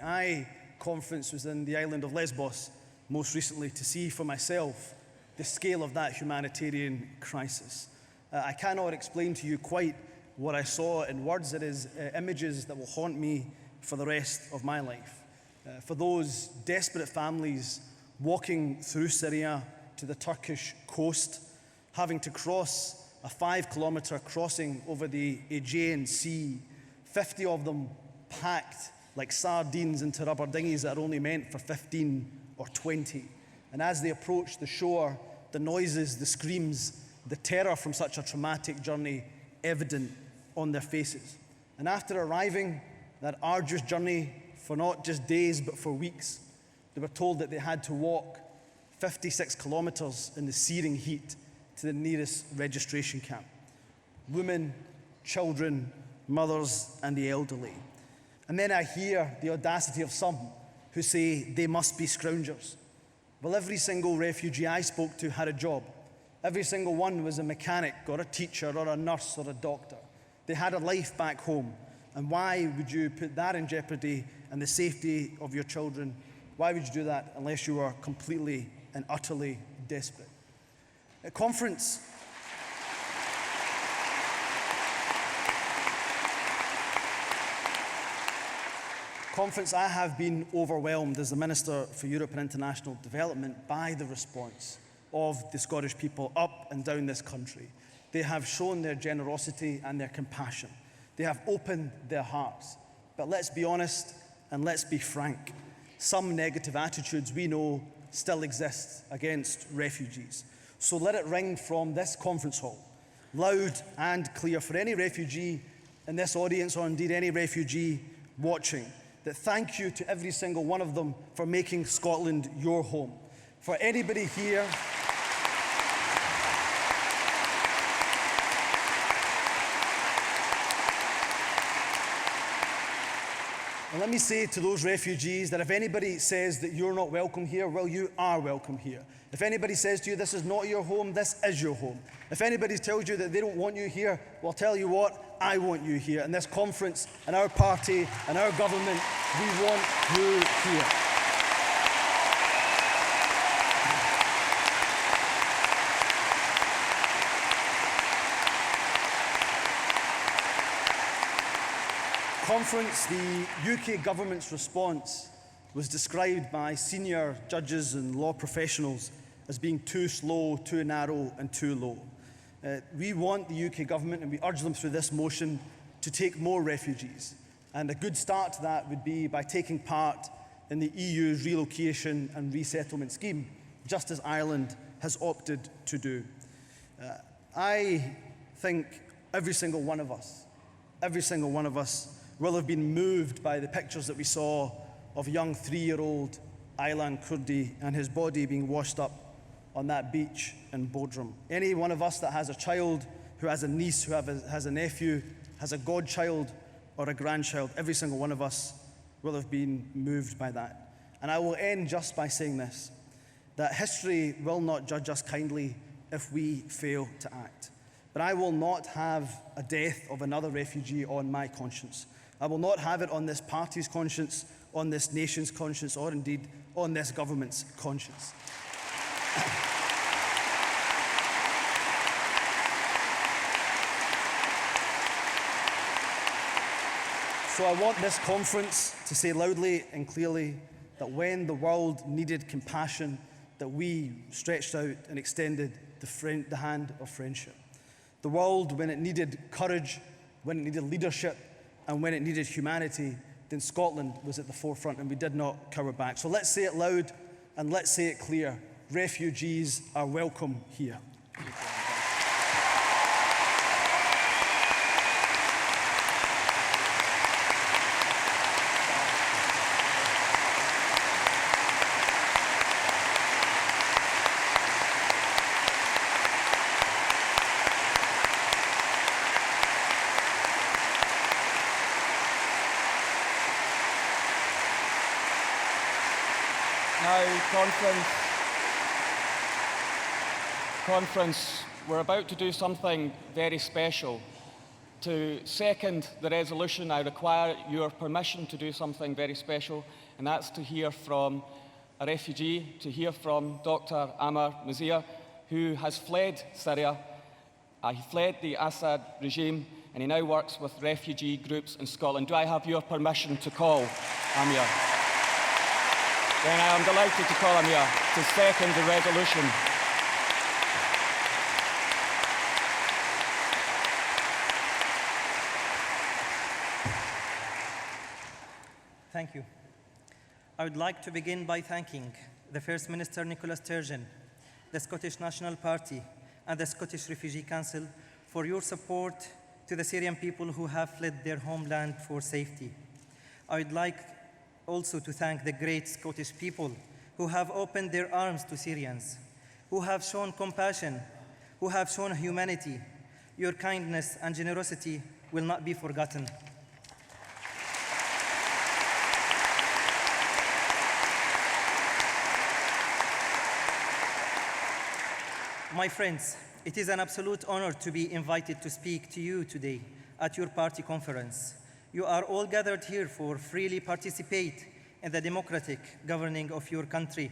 Conference was in the island of Lesbos most recently to see for myself the scale of that humanitarian crisis. I cannot explain to you quite what I saw in words. It is images that will haunt me for the rest of my life. For those desperate families walking through Syria to the Turkish coast, having to cross a 5-kilometre crossing over the Aegean Sea, 50 of them packed like sardines into rubber dinghies that are only meant for 15 or 20. And as they approach the shore, the noises, the screams, the terror from such a traumatic journey evident on their faces. And after arriving, that arduous journey for not just days but for weeks, they were told that they had to walk 56 kilometres in the searing heat to the nearest registration camp. Women, children, mothers and the elderly. And then I hear the audacity of some who say they must be scroungers. Well, every single refugee I spoke to had a job. Every single one was a mechanic or a teacher or a nurse or a doctor. They had a life back home. And why would you put that in jeopardy and the safety of your children? Why would you do that unless you are completely and utterly desperate? At conference, I have been overwhelmed as the Minister for Europe and International Development by the response of the Scottish people up and down this country. They have shown their generosity and their compassion. They have opened their hearts. But let's be honest and let's be frank. Some negative attitudes we know still exist against refugees. So let it ring from this conference hall, loud and clear for any refugee in this audience or indeed any refugee watching, that thank you to every single one of them for making Scotland your home. For anybody here and let me say to those refugees that if anybody says that you're not welcome here, well, you are welcome here. If anybody says to you, this is not your home, this is your home. If anybody tells you that they don't want you here, well, I'll tell you what, I want you here. And this conference, and our party, and our government, we want you here. Conference, the UK government's response was described by senior judges and law professionals as being too slow, too narrow and too low. We want the UK government, and we urge them through this motion, to take more refugees. And a good start to that would be by taking part in the EU's relocation and resettlement scheme, just as Ireland has opted to do. I think every single one of us will have been moved by the pictures that we saw of young 3-year-old Aylan Kurdi and his body being washed up on that beach in Bodrum. Any one of us that has a child, who has a niece, who has a nephew, has a godchild or a grandchild, every single one of us will have been moved by that. And I will end just by saying this, that history will not judge us kindly if we fail to act. But I will not have a death of another refugee on my conscience. I will not have it on this party's conscience, on this nation's conscience, or indeed on this government's conscience. So I want this conference to say loudly and clearly that when the world needed compassion, that we stretched out and extended the hand of friendship. The world, when it needed courage, when it needed leadership, and when it needed humanity, then Scotland was at the forefront and we did not cower back. So let's say it loud and let's say it clear. Refugees are welcome here.
Conference, we're about to do something very special. To second the resolution, I require your permission to do something very special, and that's to hear from a refugee, to hear from Dr. Amar Muzia, who has fled Syria. He fled the Assad regime, and he now works with refugee groups in Scotland. Do I have your permission to call Amir? Then I am delighted to call Amir to second the resolution.
Thank you. I would like to begin by thanking the First Minister Nicola Sturgeon, the Scottish National Party, and the Scottish Refugee Council for your support to the Syrian people who have fled their homeland for safety. I would like also to thank the great Scottish people who have opened their arms to Syrians, who have shown compassion, who have shown humanity. Your kindness and generosity will not be forgotten. My friends, it is an absolute honor to be invited to speak to you today at your party conference. You are all gathered here for freely participate in the democratic governing of your country,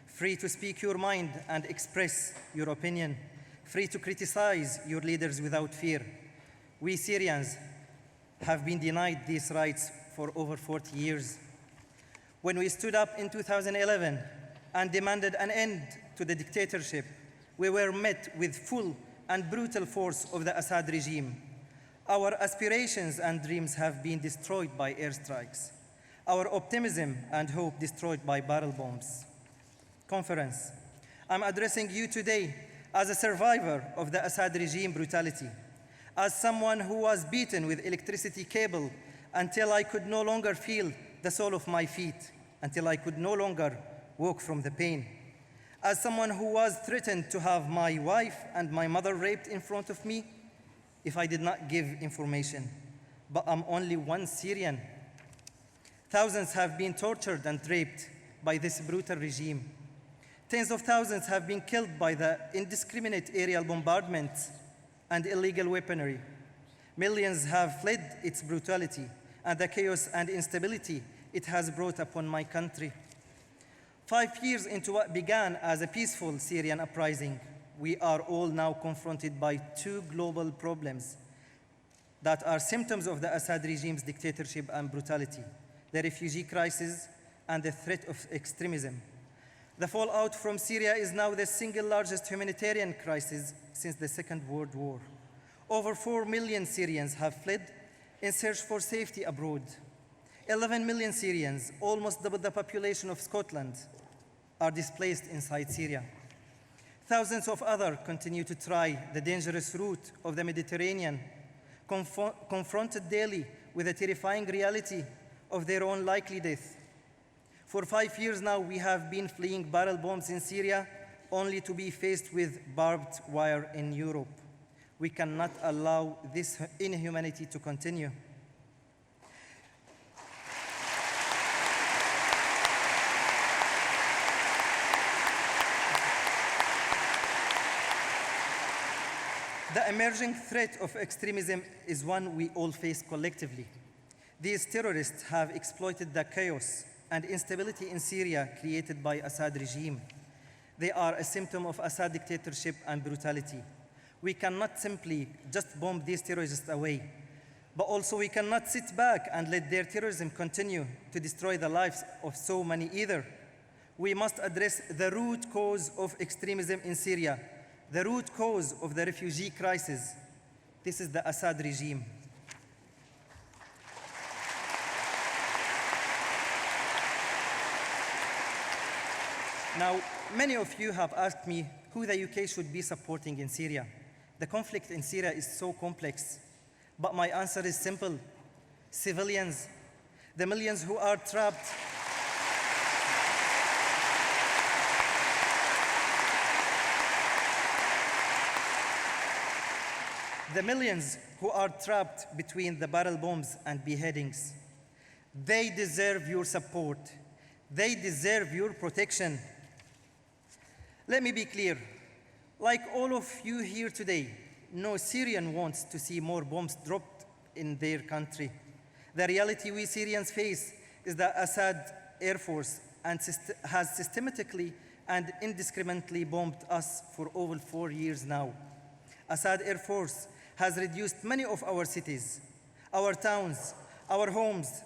free to speak your mind and express your opinion, free to criticize your leaders without fear. We Syrians have been denied these rights for over 40 years. When we stood up in 2011 and demanded an end to the dictatorship, we were met with full and brutal force of the Assad regime. Our aspirations and dreams have been destroyed by airstrikes. Our optimism and hope destroyed by barrel bombs. Conference, I'm addressing you today as a survivor of the Assad regime brutality, as someone who was beaten with electricity cable until I could no longer feel the sole of my feet, until I could no longer walk from the pain. As someone who was threatened to have my wife and my mother raped in front of me if I did not give information. But I'm only one Syrian. Thousands have been tortured and raped by this brutal regime. Tens of thousands have been killed by the indiscriminate aerial bombardments and illegal weaponry. Millions have fled its brutality and the chaos and instability it has brought upon my country. 5 years into what began as a peaceful Syrian uprising, we are all now confronted by two global problems that are symptoms of the Assad regime's dictatorship and brutality: the refugee crisis and the threat of extremism. The fallout from Syria is now the single largest humanitarian crisis since the Second World War. Over 4 million Syrians have fled in search for safety abroad. 11 million Syrians, almost double the population of Scotland, are displaced inside Syria. Thousands of others continue to try the dangerous route of the Mediterranean, confronted daily with the terrifying reality of their own likely death. For 5 years now, we have been fleeing barrel bombs in Syria, only to be faced with barbed wire in Europe. We cannot allow this inhumanity to continue. The emerging threat of extremism is one we all face collectively. These terrorists have exploited the chaos and instability in Syria created by Assad regime. They are a symptom of Assad dictatorship and brutality. We cannot simply just bomb these terrorists away, but also we cannot sit back and let their terrorism continue to destroy the lives of so many either. We must address the root cause of extremism in Syria, the root cause of the refugee crisis. This is the Assad regime. Now, many of you have asked me who the UK should be supporting in Syria. The conflict in Syria is so complex, but my answer is simple: civilians, the millions who are trapped. The millions who are trapped between the barrel bombs and beheadings. They deserve your support. They deserve your protection. Let me be clear. Like all of you here today, no Syrian wants to see more bombs dropped in their country. The reality we Syrians face is that Assad Air Force has systematically and indiscriminately bombed us for over 4 years now. Assad Air Force has reduced many of our cities, our towns, our homes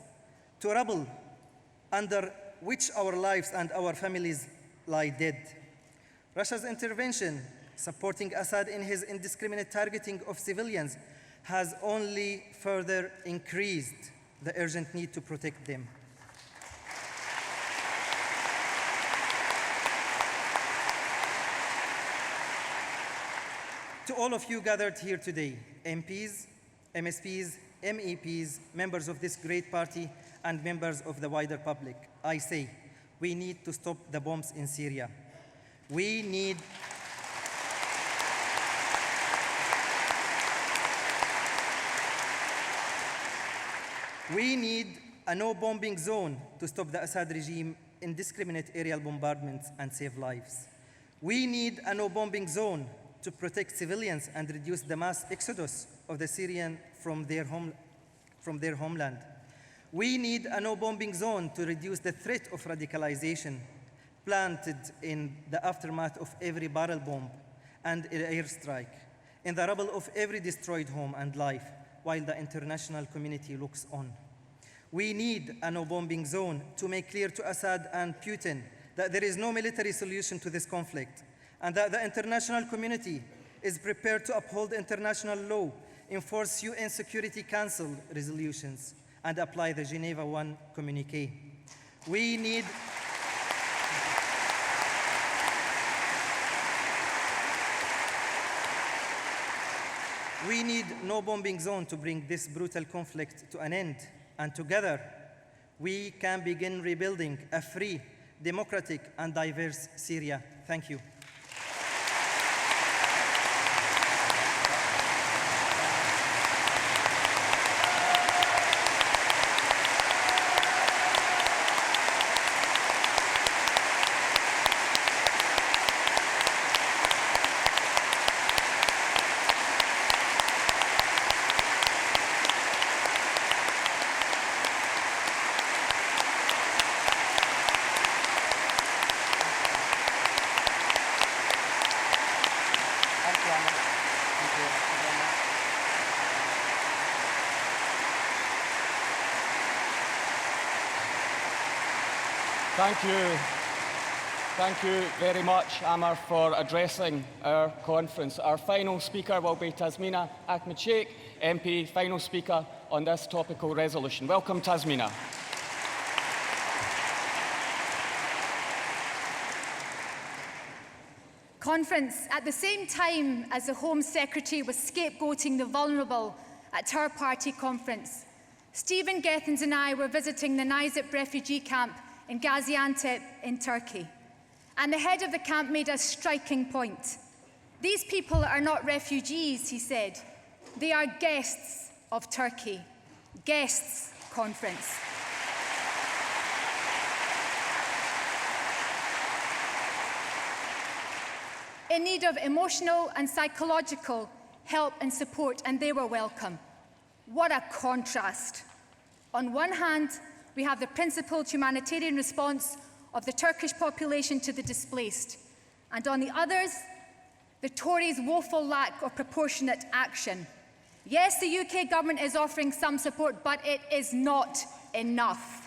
to rubble under which our lives and our families lie dead. Russia's intervention, supporting Assad in his indiscriminate targeting of civilians, has only further increased the urgent need to protect them. To all of you gathered here today, MPs, MSPs, MEPs, members of this great party, and members of the wider public, I say, we need to stop the bombs in Syria. We need a no-bombing zone to stop the Assad regime indiscriminate aerial bombardments and save lives. We need a no-bombing zone to protect civilians and reduce the mass exodus of the Syrians from their homeland. We need a no-bombing zone to reduce the threat of radicalization planted in the aftermath of every barrel bomb and airstrike, in the rubble of every destroyed home and life, while the international community looks on. We need a no-bombing zone to make clear to Assad and Putin that there is no military solution to this conflict, and that the international community is prepared to uphold international law, enforce UN Security Council resolutions, and apply the Geneva I communiqué. We need no bombing zone to bring this brutal conflict to an end, and together we can begin rebuilding a free, democratic, and diverse Syria. Thank you.
Thank you very much, Amar, for addressing our conference. Our final speaker will be Tasmina Ahmed Sheikh, MP, final speaker on this topical resolution. Welcome, Tasmina.
Conference, at the same time as the Home Secretary was scapegoating the vulnerable at her party conference, Stephen Gethens and I were visiting the Nizip refugee camp in Gaziantep in Turkey. And the head of the camp made a striking point. These people are not refugees, he said. They are guests of Turkey. Guests, Conference. In need of emotional and psychological help and support, and they were welcome. What a contrast. On one hand, we have the principled humanitarian response of the Turkish population to the displaced, and on the others, the Tories' woeful lack of proportionate action. Yes, the UK government is offering some support, but it is not enough.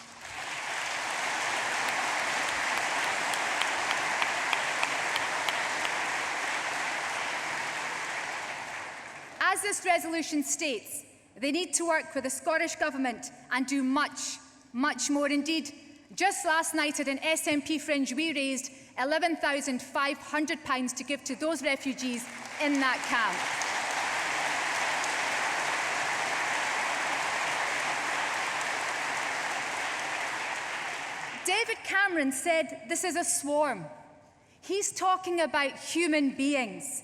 As this resolution states, they need to work with the Scottish Government and do much, much more. Indeed, just last night at an SNP fringe, we raised £11,500 to give to those refugees in that camp. David Cameron said this is a swarm. He's talking about human beings.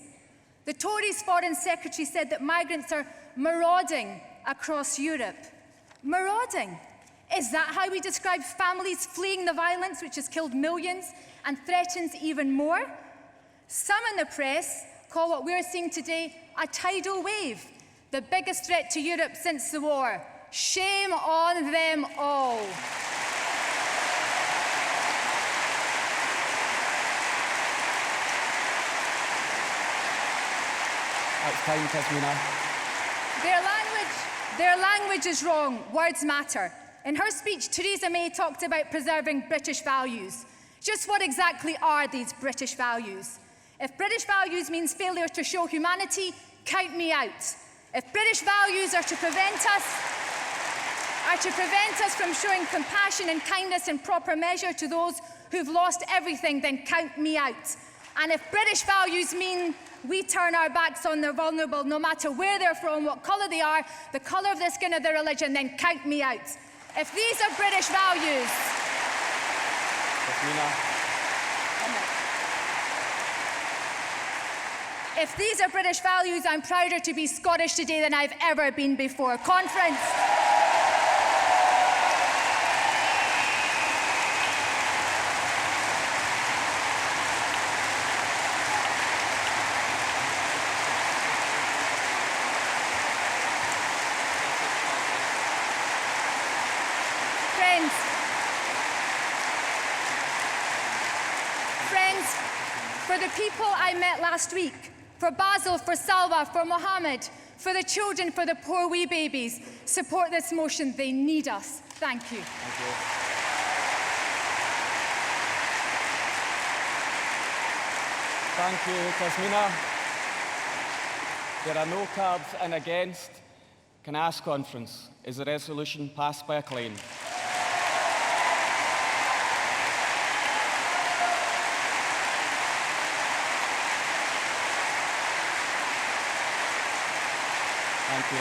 The Tories' Foreign Secretary said that migrants are marauding across Europe. Marauding? Is that how we describe families fleeing the violence which has killed millions and threatens even more? Some in the press call what we're seeing today a tidal wave, the biggest threat to Europe since the war. Shame on them all.
That's time, Tasmina.
Their language is wrong. Words matter. In her speech, Theresa May talked about preserving British values. Just what exactly are these British values? If British values means failure to show humanity, count me out. If British values are to prevent us from showing compassion and kindness in proper measure to those who've lost everything, then count me out. And if British values mean we turn our backs on the vulnerable, no matter where they're from, what colour they are, the colour of the skin of their religion, then count me out. If these are British values... If these are British values, I'm prouder to be Scottish today than I've ever been before. Conference. Friends, for the people I met last week, for Basil, for Salwa, for Mohammed, for the children, for the poor wee babies, support this motion. They need us. Thank you.
Thank you. Thank you, Tasmina. There are no cards in against. Can I ask conference, is the resolution passed by acclaim? Thank you.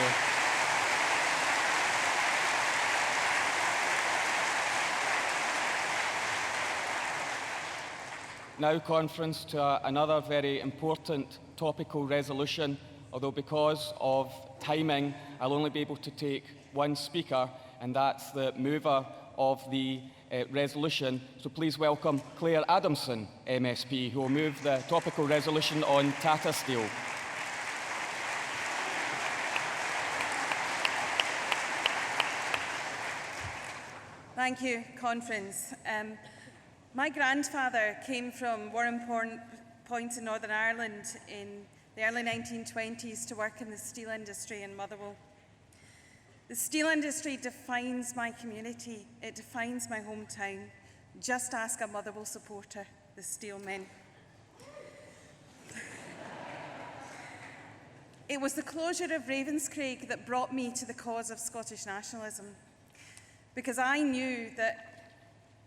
Now, conference, to another very important topical resolution, although because of timing, I'll only be able to take one speaker, and that's the mover of the resolution. So please welcome Claire Adamson, MSP, who will move the topical resolution on Tata Steel.
Thank you, Conference. My grandfather came from Warrenpoint in Northern Ireland in the early 1920s to work in the steel industry in Motherwell. The steel industry defines my community. It defines my hometown. Just ask a Motherwell supporter, the steel men. It was the closure of Ravenscraig that brought me to the cause of Scottish nationalism, because I knew that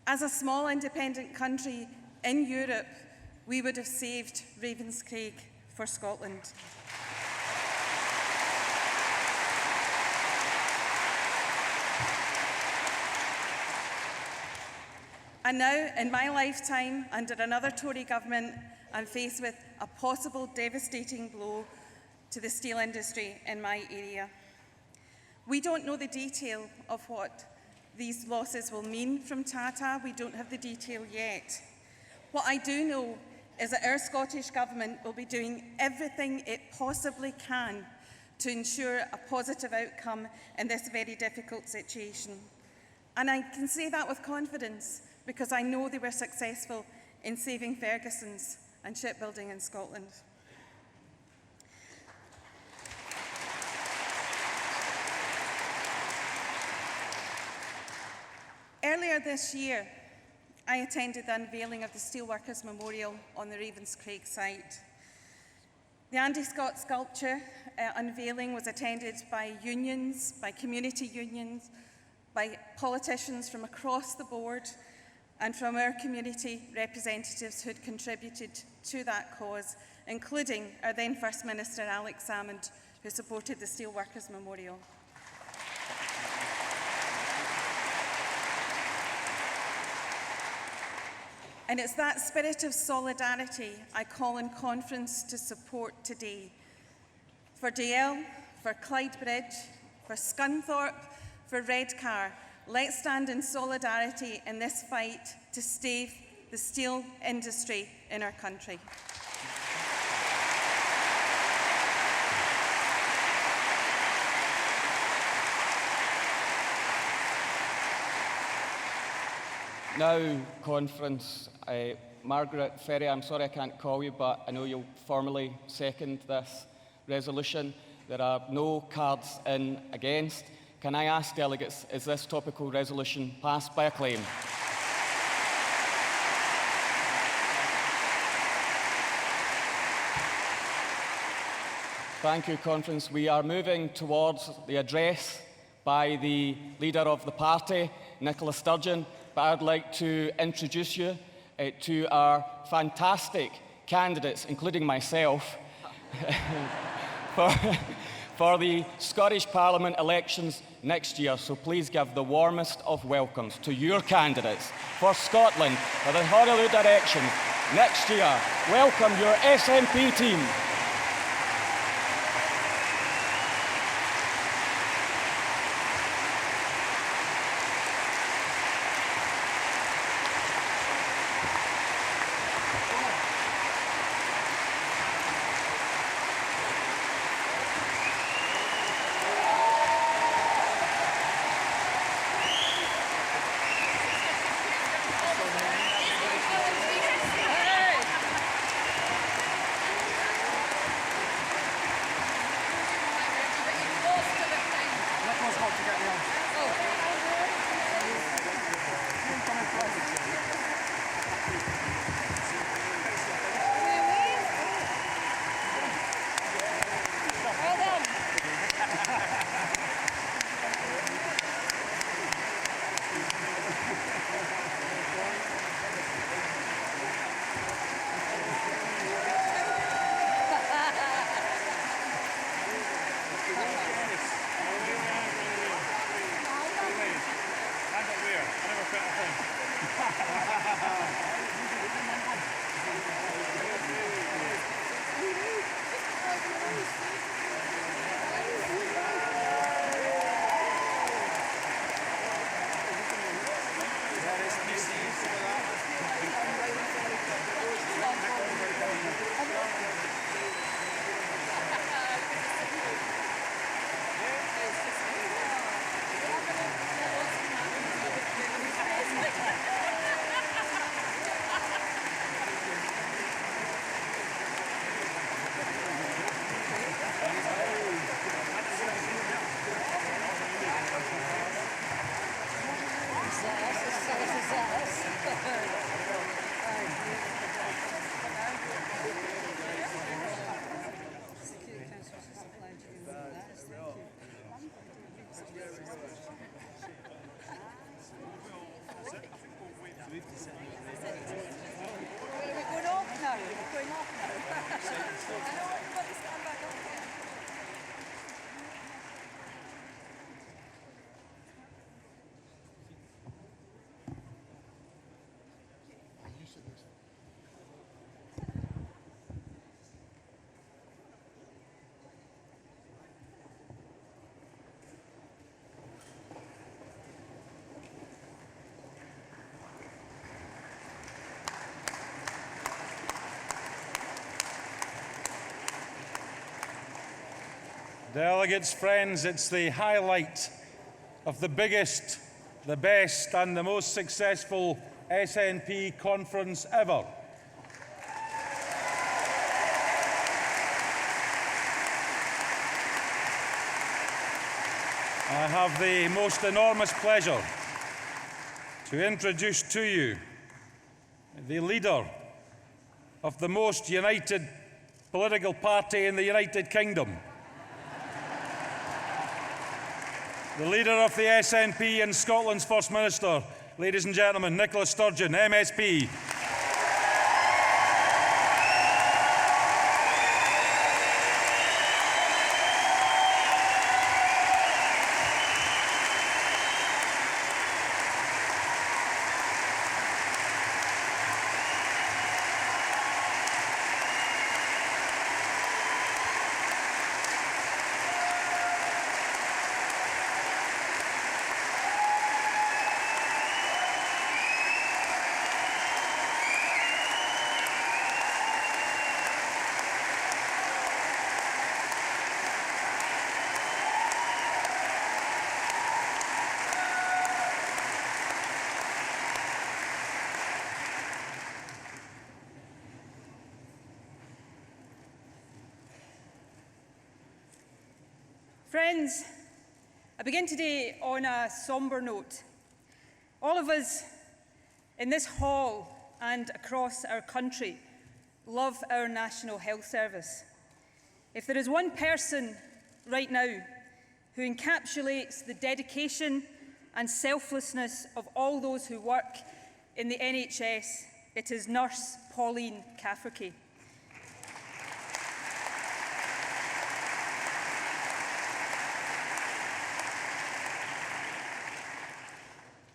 as a small independent country in Europe, we would have saved Ravenscraig for Scotland. And now, in my lifetime, under another Tory government, I'm faced with a possible devastating blow to the steel industry in my area. We don't know the detail of what these losses will mean from Tata. We don't have the detail yet. What I do know is that our Scottish Government will be doing everything it possibly can to ensure a positive outcome in this very difficult situation. And I can say that with confidence because I know they were successful in saving Ferguson's and shipbuilding in Scotland. Earlier this year, I attended the unveiling of the Steelworkers Memorial on the Ravenscraig site. The Andy Scott sculpture unveiling was attended by unions, by community unions, by politicians from across the board, and from our community representatives who had contributed to that cause, including our then First Minister Alex Salmond, who supported the Steelworkers Memorial. And it's that spirit of solidarity I call on conference to support today. For Dale, for Clydebridge, for Scunthorpe, for Redcar, let's stand in solidarity in this fight to save the steel industry in our country.
Now, conference, Margaret Ferry, I'm sorry I can't call you, but I know you'll formally second this resolution. There are no cards in against. Can I ask delegates, is this topical resolution passed by acclaim? Thank you, conference. We are moving towards the address by the leader of the party, Nicola Sturgeon, but I'd like to introduce you to our fantastic candidates, including myself, for the Scottish Parliament elections next year. So please give the warmest of welcomes to your candidates for Scotland for the Holyrood direction next year. Welcome your SNP team.
Delegates, friends, it's the highlight of the biggest, the best and the most successful SNP conference ever. I have the most enormous pleasure to introduce to you the leader of the most united political party in the United Kingdom, the leader of the SNP and Scotland's First Minister, ladies and gentlemen, Nicola Sturgeon, MSP.
Friends, I begin today on a sombre note. All of us in this hall and across our country love our National Health Service. If there is one person right now who encapsulates the dedication and selflessness of all those who work in the NHS, it is Nurse Pauline Cafferty.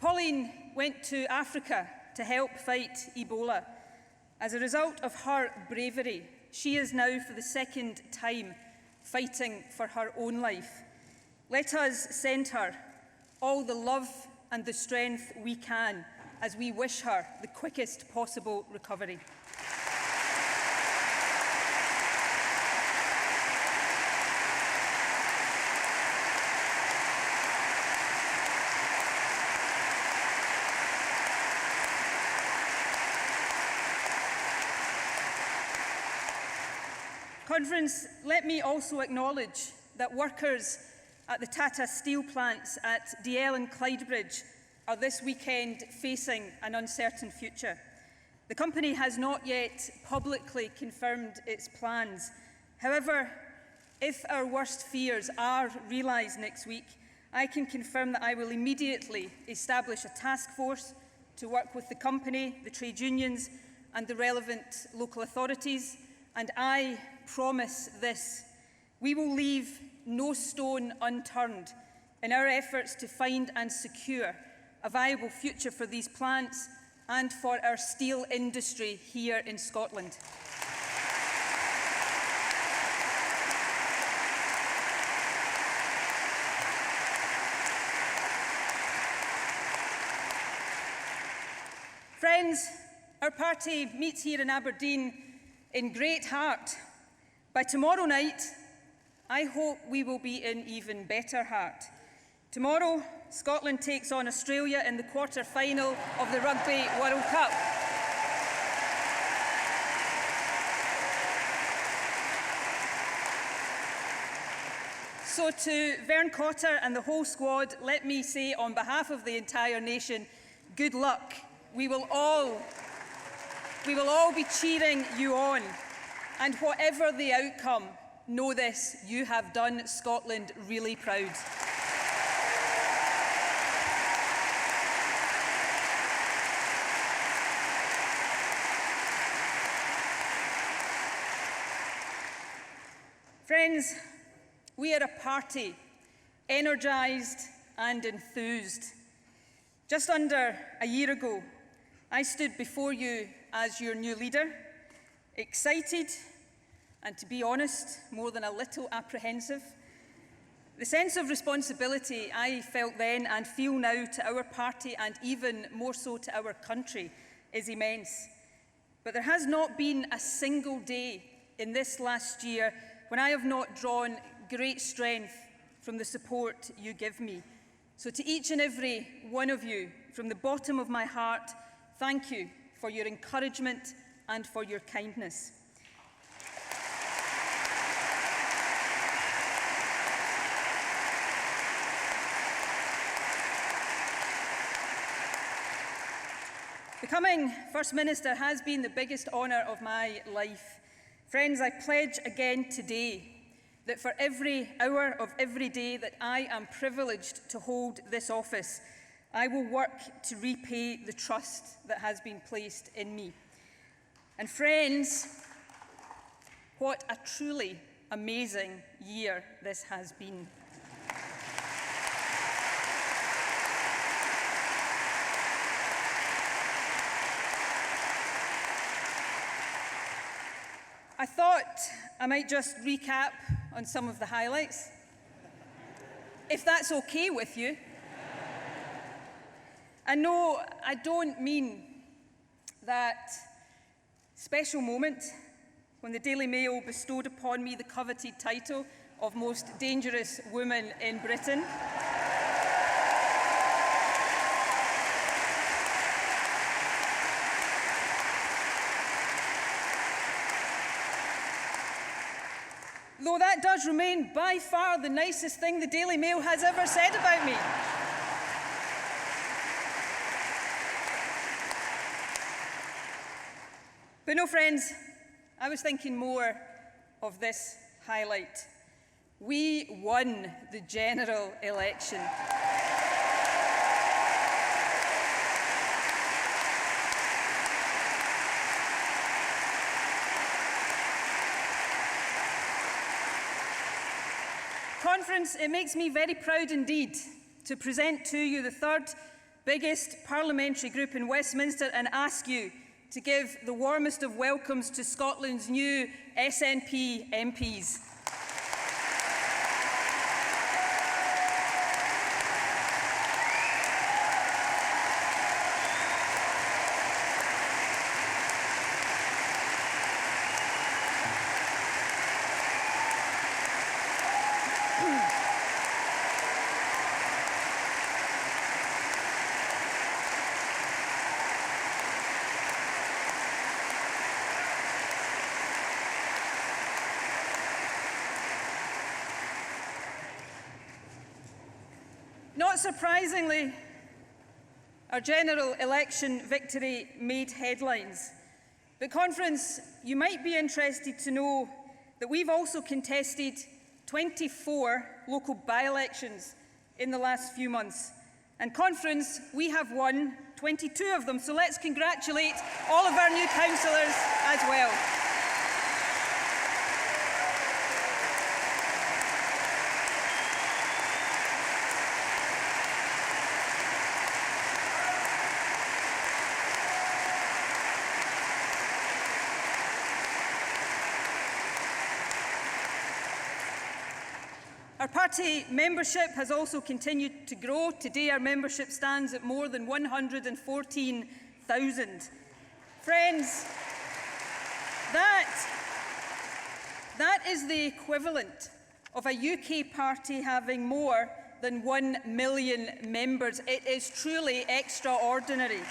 Pauline went to Africa to help fight Ebola. As a result of her bravery, she is now for the second time fighting for her own life. Let us send her all the love and the strength we can as we wish her the quickest possible recovery. Conference, let me also acknowledge that workers at the Tata Steel plants at DL and Clydebridge are this weekend facing an uncertain future. The company has not yet publicly confirmed its plans. However, if our worst fears are realised next week, I can confirm that I will immediately establish a task force to work with the company, the trade unions and the relevant local authorities, and I promise this: we will leave no stone unturned in our efforts to find and secure a viable future for these plants and for our steel industry here in Scotland. Friends, our party meets here in Aberdeen in great heart. By tomorrow night, I hope we will be in even better heart. Tomorrow, Scotland takes on Australia in the quarter-final of the Rugby World Cup. So to Vern Cotter and the whole squad, let me say on behalf of the entire nation, good luck. We will all be cheering you on. And whatever the outcome, know this: you have done Scotland really proud. Friends, we are a party energised and enthused. Just under a year ago, I stood before you as your new leader, excited and, to be honest, more than a little apprehensive. The sense of responsibility I felt then and feel now to our party, and even more so to our country, is immense. But there has not been a single day in this last year when I have not drawn great strength from the support you give me. So to each and every one of you, from the bottom of my heart, thank you for your encouragement and for your kindness. Becoming First Minister has been the biggest honour of my life. Friends, I pledge again today that for every hour of every day that I am privileged to hold this office, I will work to repay the trust that has been placed in me. And friends, what a truly amazing year this has been. I thought I might just recap on some of the highlights, if that's okay with you. And no, I don't mean that special moment when the Daily Mail bestowed upon me the coveted title of Most Dangerous Woman in Britain. though that does remain by far the nicest thing the Daily Mail has ever said about me. But no, friends, I was thinking more of this highlight. We won the general election. Conference, it makes me very proud indeed to present to you the third biggest parliamentary group in Westminster and ask you to give the warmest of welcomes to Scotland's new SNP MPs. Not surprisingly, our general election victory made headlines. But Conference, you might be interested to know that we've also contested 24 local by-elections in the last few months. And Conference, we have won 22 of them, so let's congratulate all of our new councillors as well. Our party membership has also continued to grow. Today our membership stands at more than 114,000. Friends, that is the equivalent of a UK party having more than 1 million members. It is truly extraordinary.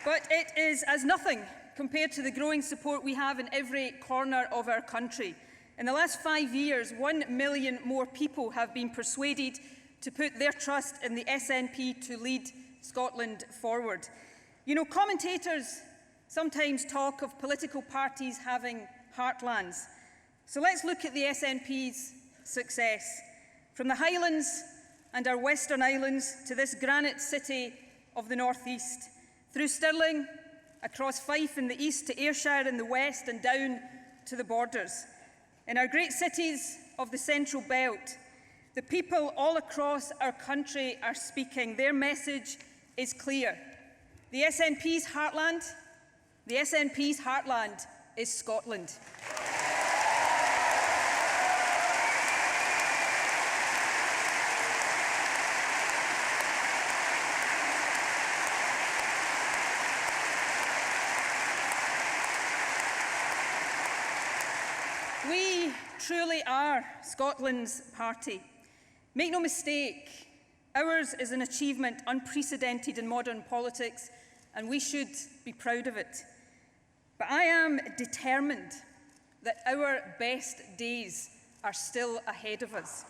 But it is as nothing compared to the growing support we have in every corner of our country. In the last 5 years, 1 million more people have been persuaded to put their trust in the SNP to lead Scotland forward. You know, commentators sometimes talk of political parties having heartlands. So let's look at the SNP's success. From the Highlands and our Western Islands to this granite city of the North East, through Stirling, across Fife in the east to Ayrshire in the west and down to the borders. In our great cities of the Central Belt, the people all across our country are speaking. Their message is clear. The SNP's heartland is Scotland. We truly are Scotland's party. Make no mistake, ours is an achievement unprecedented in modern politics, and we should be proud of it. But I am determined that our best days are still ahead of us.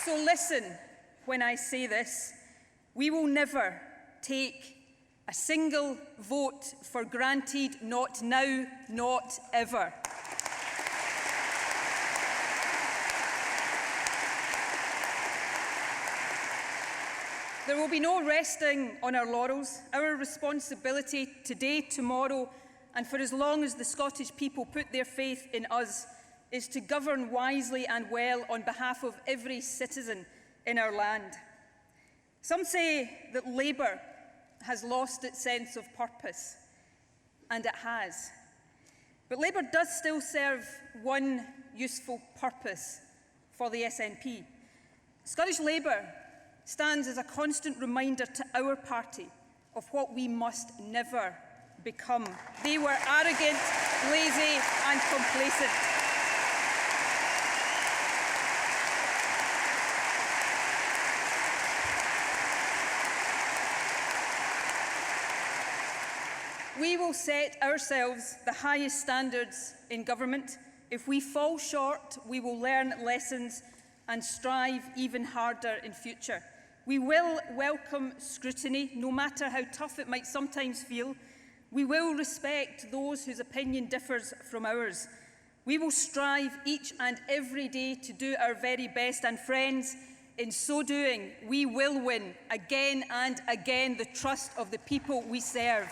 So listen when I say this. We will never take a single vote for granted, not now, not ever. There will be no resting on our laurels. Our responsibility today, tomorrow, and for as long as the Scottish people put their faith in us is to govern wisely and well on behalf of every citizen in our land. Some say that Labour has lost its sense of purpose, and it has. But Labour does still serve one useful purpose for the SNP. Scottish Labour stands as a constant reminder to our party of what we must never become. They were arrogant, lazy and complacent. we will set ourselves the highest standards in government. If we fall short, we will learn lessons and strive even harder in future. We will welcome scrutiny, no matter how tough it might sometimes feel. We will respect those whose opinion differs from ours. We will strive each and every day to do our very best, and friends, in so doing, we will win again and again the trust of the people we serve.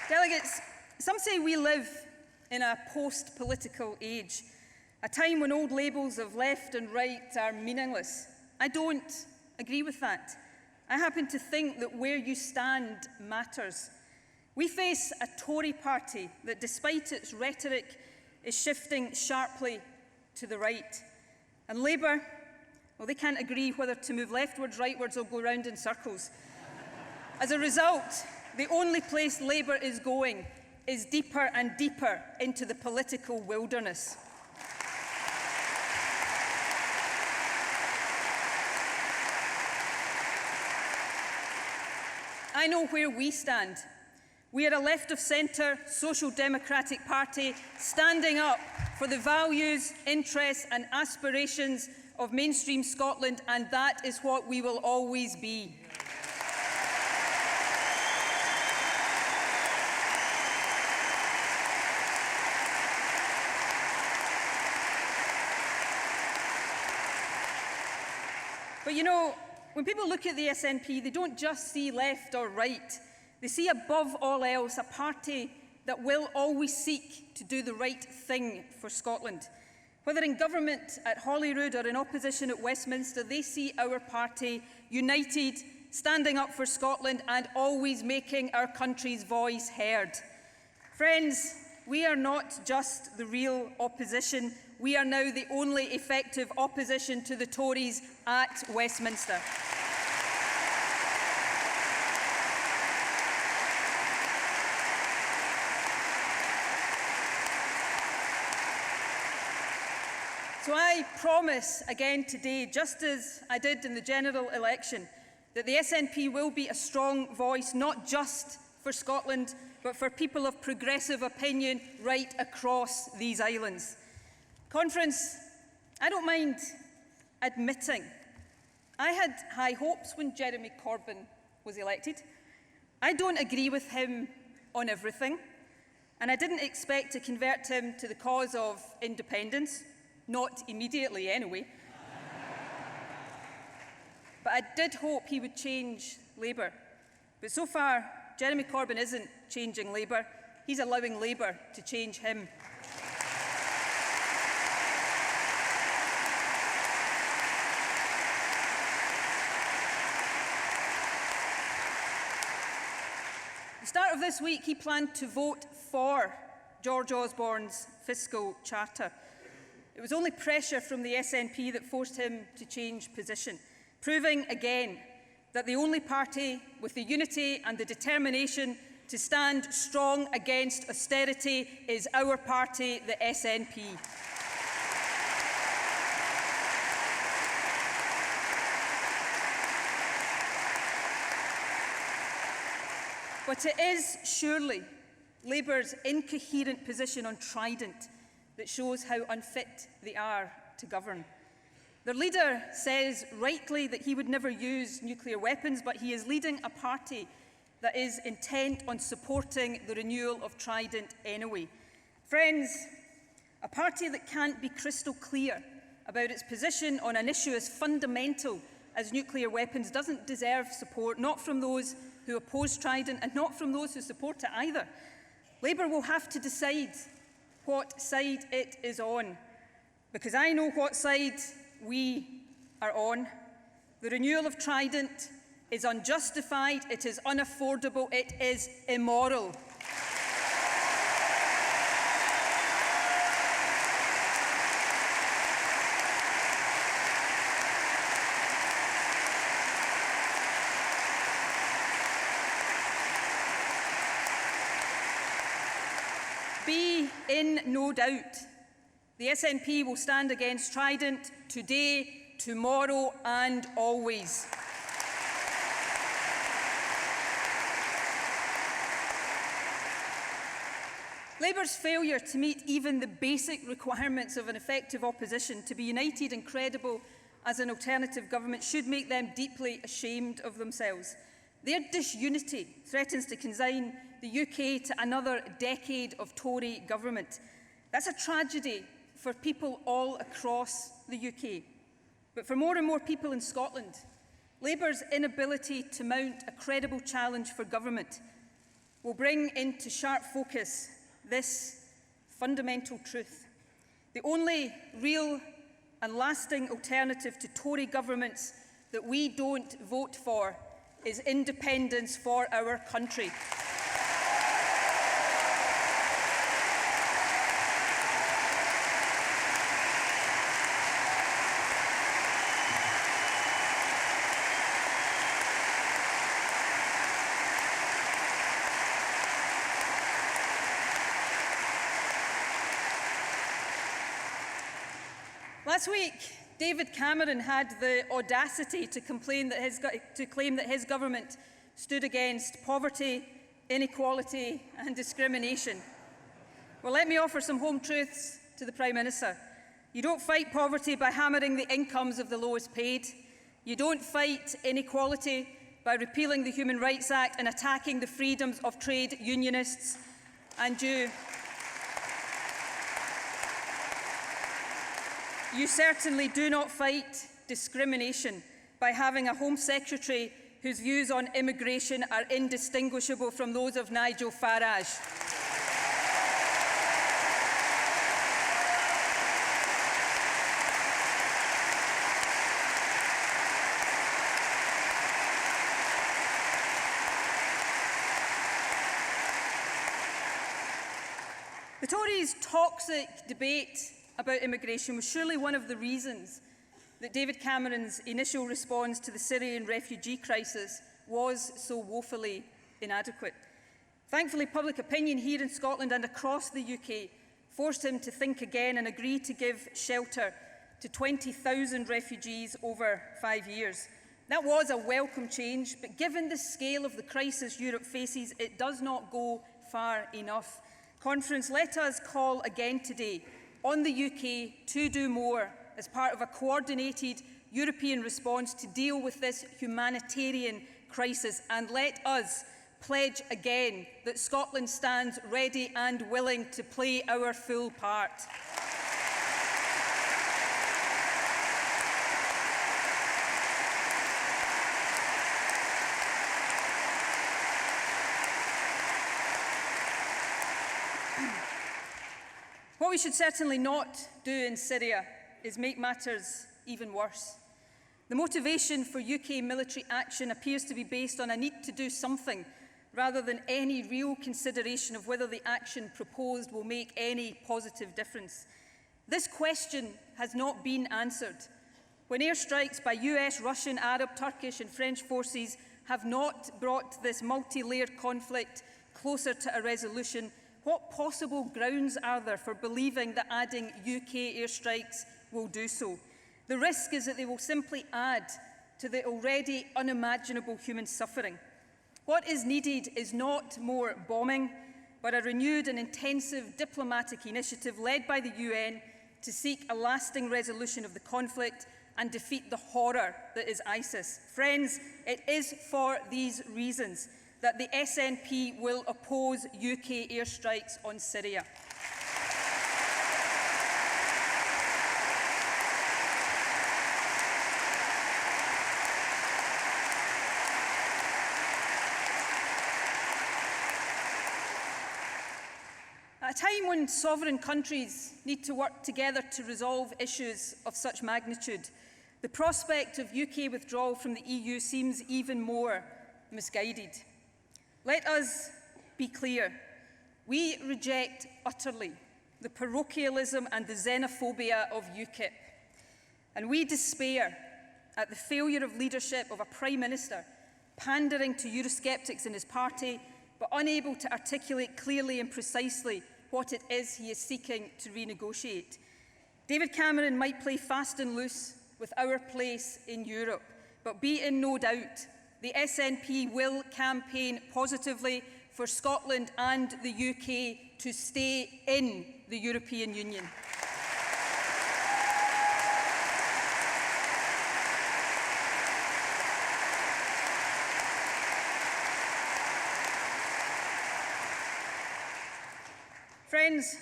Delegates, some say we live in a post-political age, a time when old labels of left and right are meaningless. I don't agree with that. I happen to think that where you stand matters. We face a Tory party that, despite its rhetoric, is shifting sharply to the right. And Labour, well, they can't agree whether to move leftwards, rightwards, or go round in circles. As a result, the only place Labour is going is deeper and deeper into the political wilderness. I know where we stand. We are a left-of-centre social democratic party standing up for the values, interests and aspirations of mainstream Scotland, and that is what we will always be. But you know, when people look at the SNP, they don't just see left or right. They see above all else a party that will always seek to do the right thing for Scotland. Whether in government at Holyrood or in opposition at Westminster, they see our party united, standing up for Scotland and always making our country's voice heard. Friends, we are not just the real opposition. We are now the only effective opposition to the Tories at Westminster. So I promise again today, just as I did in the general election, that the SNP will be a strong voice, not just for Scotland, but for people of progressive opinion right across these islands. Conference, I don't mind admitting I had high hopes when Jeremy Corbyn was elected. I don't agree with him on everything, and I didn't expect to convert him to the cause of independence. Not immediately, anyway. But I did hope he would change Labour. But so far, Jeremy Corbyn isn't changing Labour. He's allowing Labour to change him. At the start of this week, he planned to vote for George Osborne's fiscal charter. It was only pressure from the SNP that forced him to change position, proving again that the only party with the unity and the determination to stand strong against austerity is our party, the SNP. But it is surely Labour's incoherent position on Trident that shows how unfit they are to govern. Their leader says rightly that he would never use nuclear weapons, but he is leading a party that is intent on supporting the renewal of Trident anyway. Friends, a party that can't be crystal clear about its position on an issue as fundamental as nuclear weapons doesn't deserve support, not from those who oppose Trident and not from those who support it either. Labour will have to decide what side it is on, because I know what side we are on. The renewal of Trident is unjustified, it is unaffordable, it is immoral. Be in no doubt, The SNP will stand against Trident today, tomorrow and always. Labour's failure to meet even the basic requirements of an effective opposition to be united and credible as an alternative government should make them deeply ashamed of themselves. Their disunity threatens to consign the UK to another decade of Tory government. That's a tragedy for people all across the UK. But for more and more people in Scotland, Labour's inability to mount a credible challenge for government will bring into sharp focus this fundamental truth. The only real and lasting alternative to Tory governments that we don't vote for is independence for our country. Last week, David Cameron had the audacity to claim that his government stood against poverty, inequality and discrimination. Well, let me offer some home truths to the Prime Minister. You don't fight poverty by hammering the incomes of the lowest paid. You don't fight inequality by repealing the Human Rights Act and attacking the freedoms of trade unionists. And you certainly do not fight discrimination by having a Home Secretary whose views on immigration are indistinguishable from those of Nigel Farage. The Tories' toxic debate about immigration was surely one of the reasons that David Cameron's initial response to the Syrian refugee crisis was so woefully inadequate. Thankfully, public opinion here in Scotland and across the UK forced him to think again and agree to give shelter to 20,000 refugees over 5 years. That was a welcome change, but given the scale of the crisis Europe faces, it does not go far enough. Conference, let us call again today on the UK to do more as part of a coordinated European response to deal with this humanitarian crisis, and let us pledge again that Scotland stands ready and willing to play our full part. What we should certainly not do in Syria is make matters even worse. The motivation for UK military action appears to be based on a need to do something rather than any real consideration of whether the action proposed will make any positive difference. This question has not been answered. When airstrikes by US, Russian, Arab, Turkish and French forces have not brought this multi-layered conflict closer to a resolution, what possible grounds are there for believing that adding UK airstrikes will do so? The risk is that they will simply add to the already unimaginable human suffering. What is needed is not more bombing, but a renewed and intensive diplomatic initiative led by the UN to seek a lasting resolution of the conflict and defeat the horror that is ISIS. Friends, it is for these reasons that the SNP will oppose UK airstrikes on Syria. At a time when sovereign countries need to work together to resolve issues of such magnitude, the prospect of UK withdrawal from the EU seems even more misguided. Let us be clear. We reject utterly the parochialism and the xenophobia of UKIP. And we despair at the failure of leadership of a Prime Minister pandering to Eurosceptics in his party, but unable to articulate clearly and precisely what it is he is seeking to renegotiate. David Cameron might play fast and loose with our place in Europe, but be in no doubt, the SNP will campaign positively for Scotland and the UK to stay in the European Union. Friends,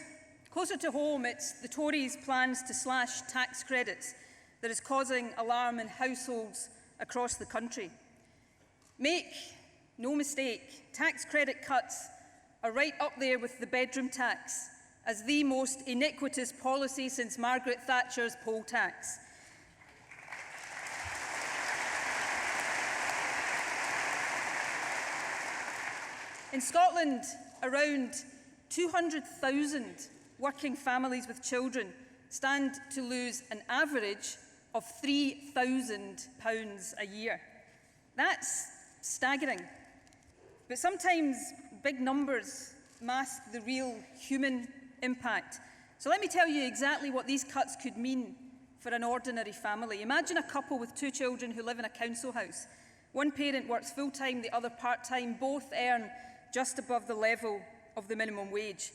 closer to home, it's the Tories' plans to slash tax credits that is causing alarm in households across the country. Make no mistake, tax credit cuts are right up there with the bedroom tax as the most iniquitous policy since Margaret Thatcher's poll tax. In Scotland, around 200,000 working families with children stand to lose an average of £3,000 a year. That's staggering. But sometimes big numbers mask the real human impact. So let me tell you exactly what these cuts could mean for an ordinary family. Imagine a couple with 2 children who live in a council house. One parent works full-time, the other part-time. Both earn just above the level of the minimum wage.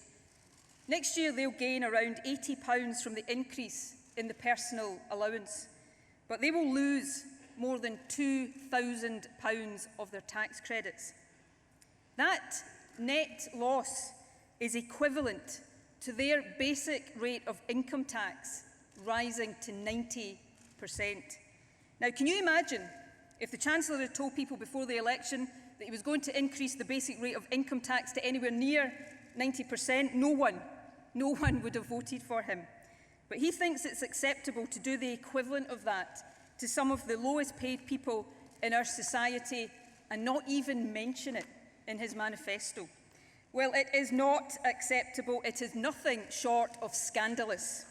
Next year, they'll gain around £80 from the increase in the personal allowance, but they will lose more than £2,000 of their tax credits. That net loss is equivalent to their basic rate of income tax rising to 90%. Now, can you imagine if the Chancellor had told people before the election that he was going to increase the basic rate of income tax to anywhere near 90%, no one would have voted for him. But he thinks it's acceptable to do the equivalent of that to some of the lowest paid people in our society and not even mention it in his manifesto. Well, it is not acceptable. It is nothing short of scandalous.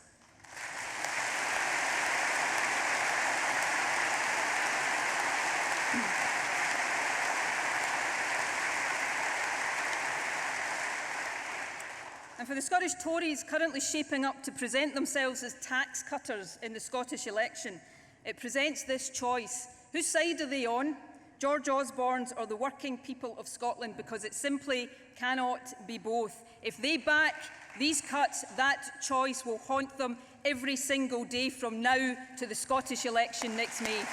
And for the Scottish Tories currently shaping up to present themselves as tax cutters in the Scottish election, it presents this choice. Whose side are they on? George Osborne's or the working people of Scotland? Because it simply cannot be both. If they back these cuts, that choice will haunt them every single day from now to the Scottish election next May.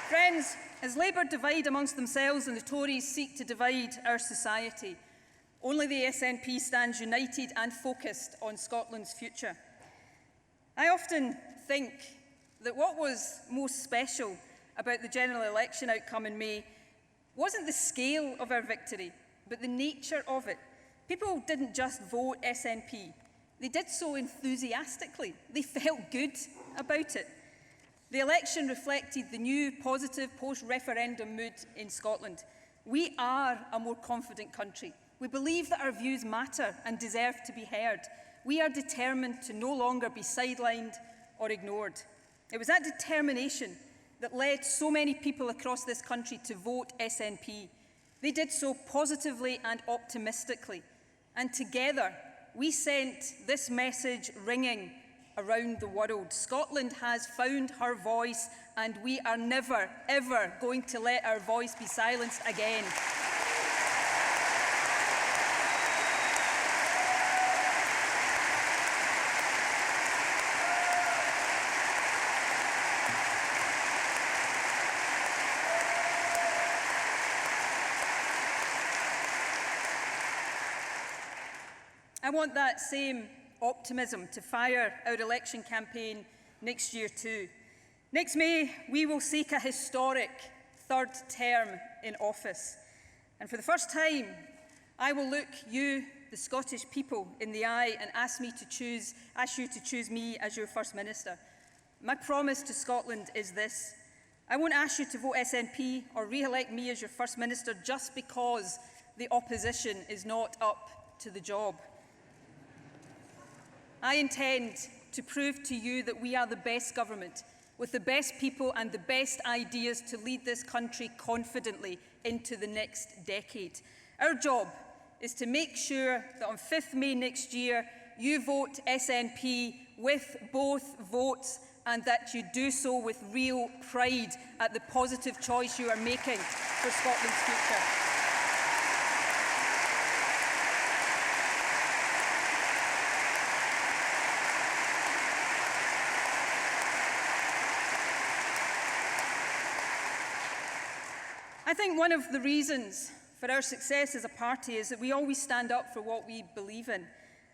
Friends, as Labour divide amongst themselves and the Tories seek to divide our society, only the SNP stands united and focused on Scotland's future. I often think that what was most special about the general election outcome in May wasn't the scale of our victory, but the nature of it. People didn't just vote SNP. They did so enthusiastically. They felt good about it. The election reflected the new positive post-referendum mood in Scotland. We are a more confident country. We believe that our views matter and deserve to be heard. We are determined to no longer be sidelined or ignored. It was that determination that led so many people across this country to vote SNP. They did so positively and optimistically. And together, we sent this message ringing around the world. Scotland has found her voice, and we are never, ever going to let our voice be silenced again. I want that same optimism to fire our election campaign next year too. Next May, we will seek a historic third term in office. And for the first time, I will look you, the Scottish people, in the eye and ask you to choose me as your First Minister. My promise to Scotland is this. I won't ask you to vote SNP or re-elect me as your First Minister just because the opposition is not up to the job. I intend to prove to you that we are the best government with the best people and the best ideas to lead this country confidently into the next decade. Our job is to make sure that on 5th May next year, you vote SNP with both votes, and that you do so with real pride at the positive choice you are making for Scotland's future. I think one of the reasons for our success as a party is that we always stand up for what we believe in.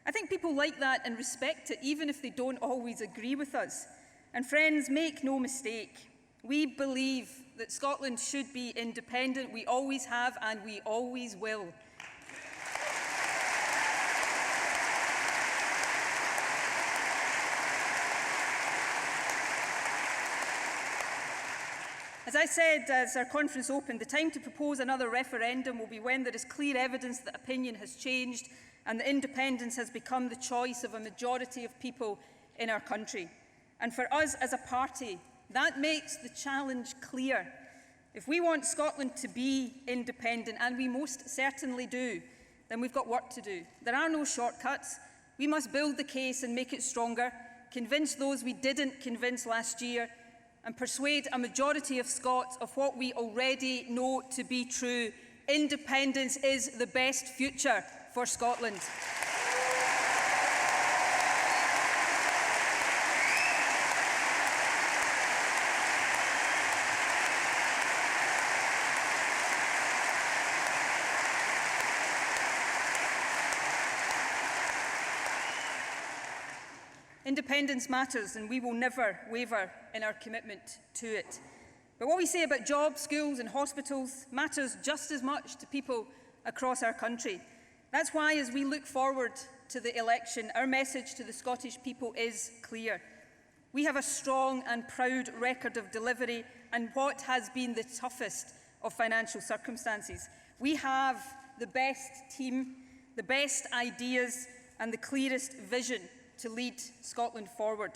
I think people like that and respect it, even if they don't always agree with us. And friends, make no mistake, we believe that Scotland should be independent. We always have and we always will. As I said as our conference opened, the time to propose another referendum will be when there is clear evidence that opinion has changed and that independence has become the choice of a majority of people in our country. And for us as a party, that makes the challenge clear. If we want Scotland to be independent, and we most certainly do, then we've got work to do. There are no shortcuts. We must build the case and make it stronger, convince those we didn't convince last year, and persuade a majority of Scots of what we already know to be true. Independence is the best future for Scotland. Independence matters, and we will never waver in our commitment to it. But what we say about jobs, schools and hospitals matters just as much to people across our country. That's why, as we look forward to the election, our message to the Scottish people is clear. We have a strong and proud record of delivery and what has been the toughest of financial circumstances. We have the best team, the best ideas and the clearest vision to lead Scotland forward.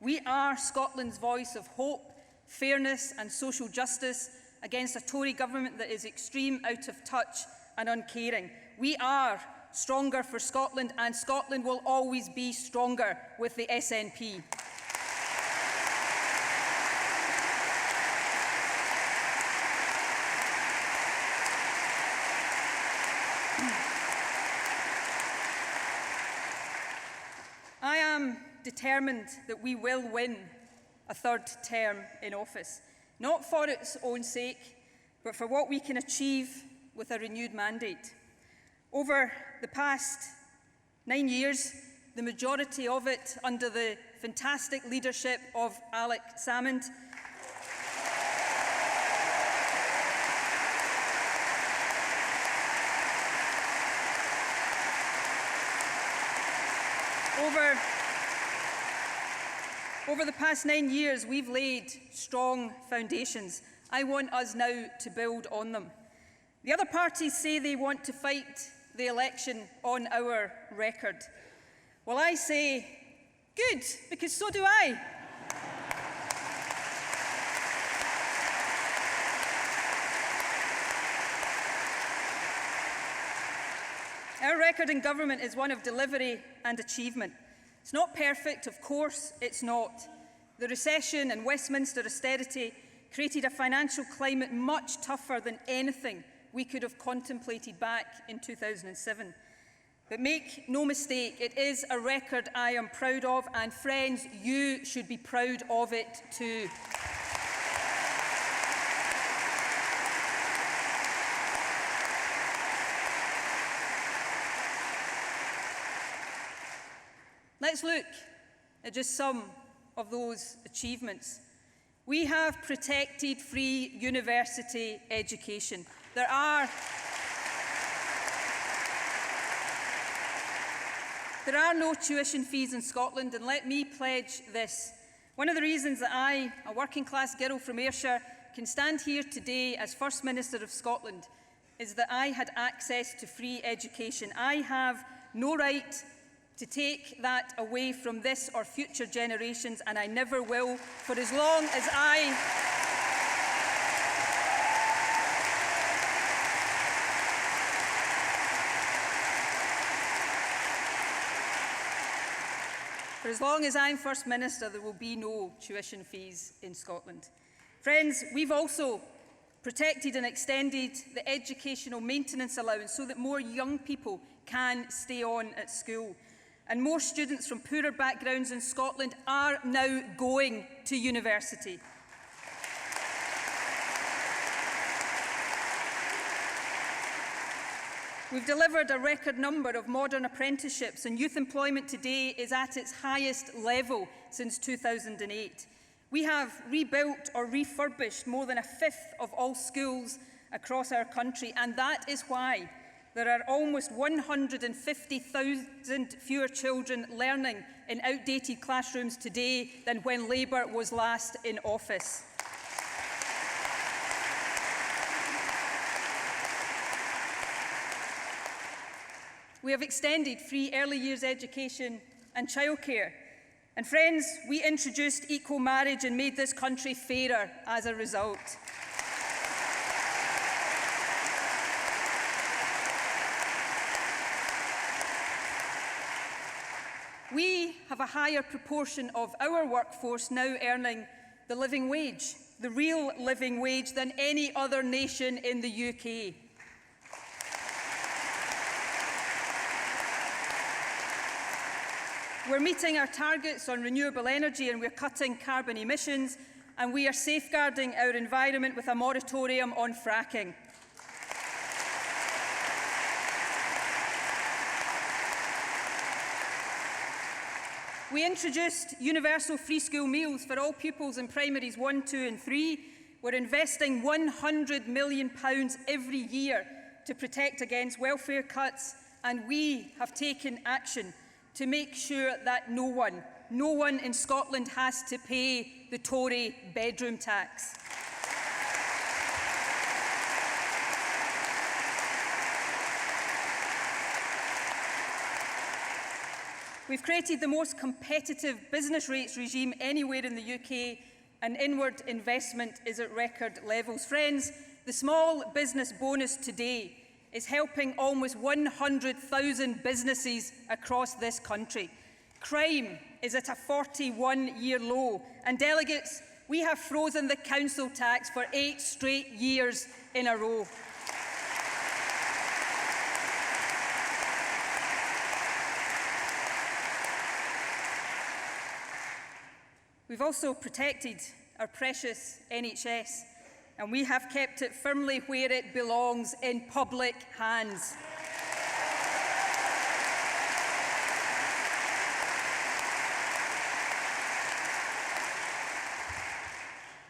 We are Scotland's voice of hope, fairness and social justice against a Tory government that is extreme, out of touch and uncaring. We are stronger for Scotland, and Scotland will always be stronger with the SNP. I am determined that we will win a third term in office, not for its own sake, but for what we can achieve with a renewed mandate. Over the past 9 years, the majority of it under the fantastic leadership of Alex Salmond, Over the past 9 years, we've laid strong foundations. I want us now to build on them. The other parties say they want to fight the election on our record. Well, I say, good, because so do I. Our record in government is one of delivery and achievement. It's not perfect, of course it's not. The recession and Westminster austerity created a financial climate much tougher than anything we could have contemplated back in 2007. But make no mistake, it is a record I am proud of, and friends, you should be proud of it too. Let's look at just some of those achievements. We have protected free university education. There are no tuition fees in Scotland, and let me pledge this. One of the reasons that I, a working class girl from Ayrshire, can stand here today as First Minister of Scotland is that I had access to free education. I have no right to take that away from this or future generations, and I never will, for as long as I'm First Minister, there will be no tuition fees in Scotland. Friends, we've also protected and extended the educational maintenance allowance so that more young people can stay on at school. And more students from poorer backgrounds in Scotland are now going to university. We've delivered a record number of modern apprenticeships, and youth employment today is at its highest level since 2008. We have rebuilt or refurbished more than a fifth of all schools across our country, and that is why there are almost 150,000 fewer children learning in outdated classrooms today than when Labour was last in office. We have extended free early years education and childcare. And friends, we introduced equal marriage and made this country fairer as a result. We have a higher proportion of our workforce now earning the living wage, the real living wage, than any other nation in the UK. We're meeting our targets on renewable energy, and we're cutting carbon emissions, and we are safeguarding our environment with a moratorium on fracking. We introduced universal free school meals for all pupils in primaries 1, 2 and 3. We're investing £100 million every year to protect against welfare cuts, and we have taken action to make sure that no one in Scotland has to pay the Tory bedroom tax. We've created the most competitive business rates regime anywhere in the UK, and inward investment is at record levels. Friends, the small business bonus today is helping almost 100,000 businesses across this country. Crime is at a 41-year low, and delegates, we have frozen the council tax for 8 straight years in a row. We've also protected our precious NHS, and we have kept it firmly where it belongs, in public hands.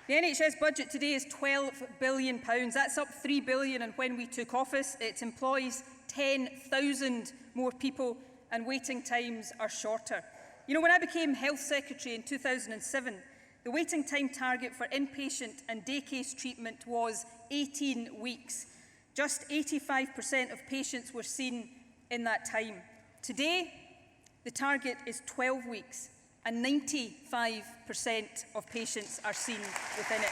The NHS budget today is £12 billion. That's up £3 billion, and when we took office, it employs 10,000 more people, and waiting times are shorter. You know, when I became Health Secretary in 2007, the waiting time target for inpatient and day case treatment was 18 weeks. Just 85% of patients were seen in that time. Today, the target is 12 weeks, and 95% of patients are seen within it.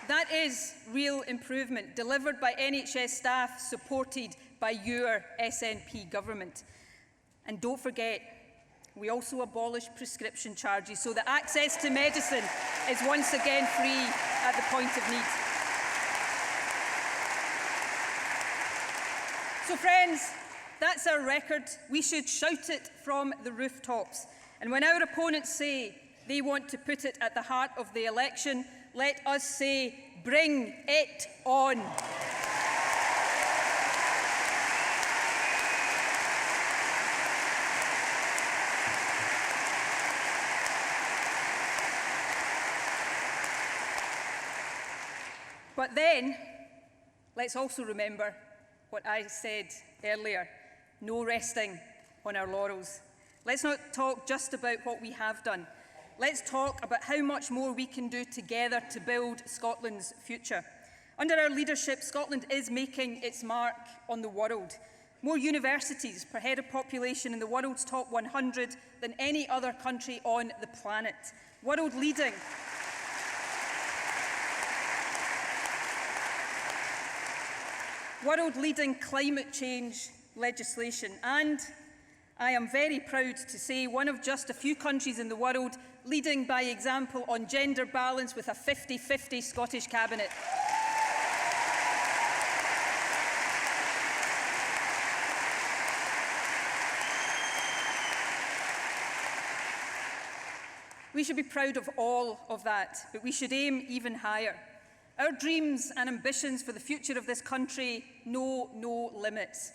That is real improvement, delivered by NHS staff, supported by your SNP government. And don't forget, we also abolished prescription charges so that access to medicine is once again free at the point of need. So friends, that's our record. We should shout it from the rooftops. And when our opponents say they want to put it at the heart of the election, let us say, bring it on. But then, let's also remember what I said earlier, no resting on our laurels. Let's not talk just about what we have done. Let's talk about how much more we can do together to build Scotland's future. Under our leadership, Scotland is making its mark on the world. More universities per head of population in the world's top 100 than any other country on the planet. World leading. World-leading climate change legislation, and I am very proud to say one of just a few countries in the world leading by example on gender balance with a 50-50 Scottish Cabinet. We should be proud of all of that, but we should aim even higher. Our dreams and ambitions for the future of this country know no limits.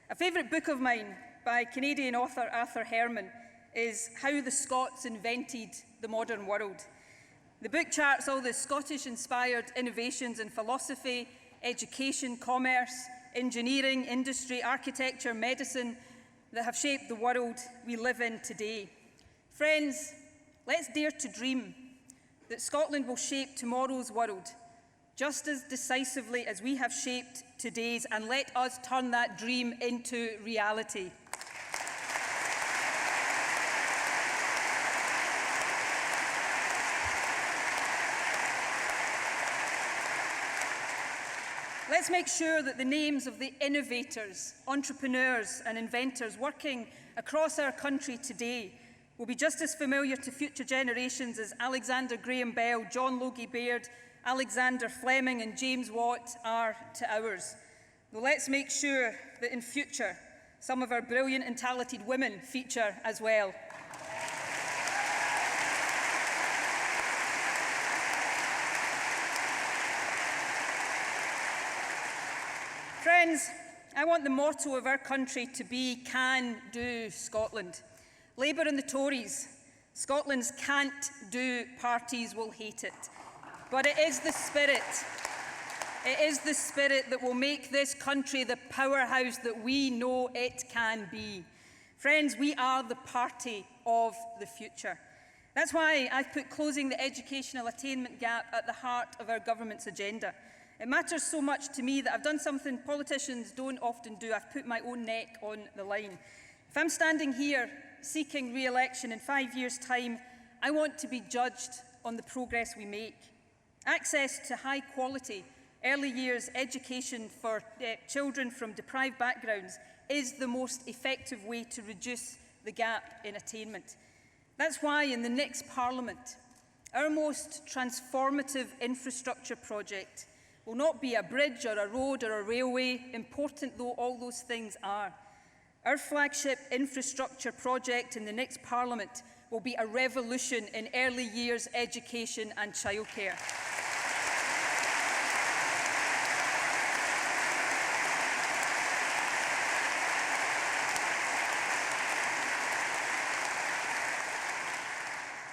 A favourite book of mine by Canadian author Arthur Herman is How the Scots Invented the Modern World. The book charts all the Scottish-inspired innovations in philosophy, education, commerce, engineering, industry, architecture, medicine that have shaped the world we live in today. Friends, let's dare to dream that Scotland will shape tomorrow's world just as decisively as we have shaped today's, and let us turn that dream into reality. Let's make sure that the names of the innovators, entrepreneurs and inventors working across our country today will be just as familiar to future generations as Alexander Graham Bell, John Logie Baird, Alexander Fleming and James Watt are to ours. But let's make sure that in future some of our brilliant and talented women feature as well. Friends, I want the motto of our country to be Can Do Scotland. Labour and the Tories, Scotland's can't do parties will hate it. But it is the spirit that will make this country the powerhouse that we know it can be. Friends, we are the party of the future. That's why I've put closing the educational attainment gap at the heart of our government's agenda. It matters so much to me that I've done something politicians don't often do. I've put my own neck on the line. If I'm standing here seeking re-election in 5 years' time, I want to be judged on the progress we make. Access to high-quality early years education for children from deprived backgrounds is the most effective way to reduce the gap in attainment. That's why in the next Parliament, our most transformative infrastructure project will not be a bridge or a road or a railway, important though all those things are. Our flagship infrastructure project in the next Parliament will be a revolution in early years education and childcare.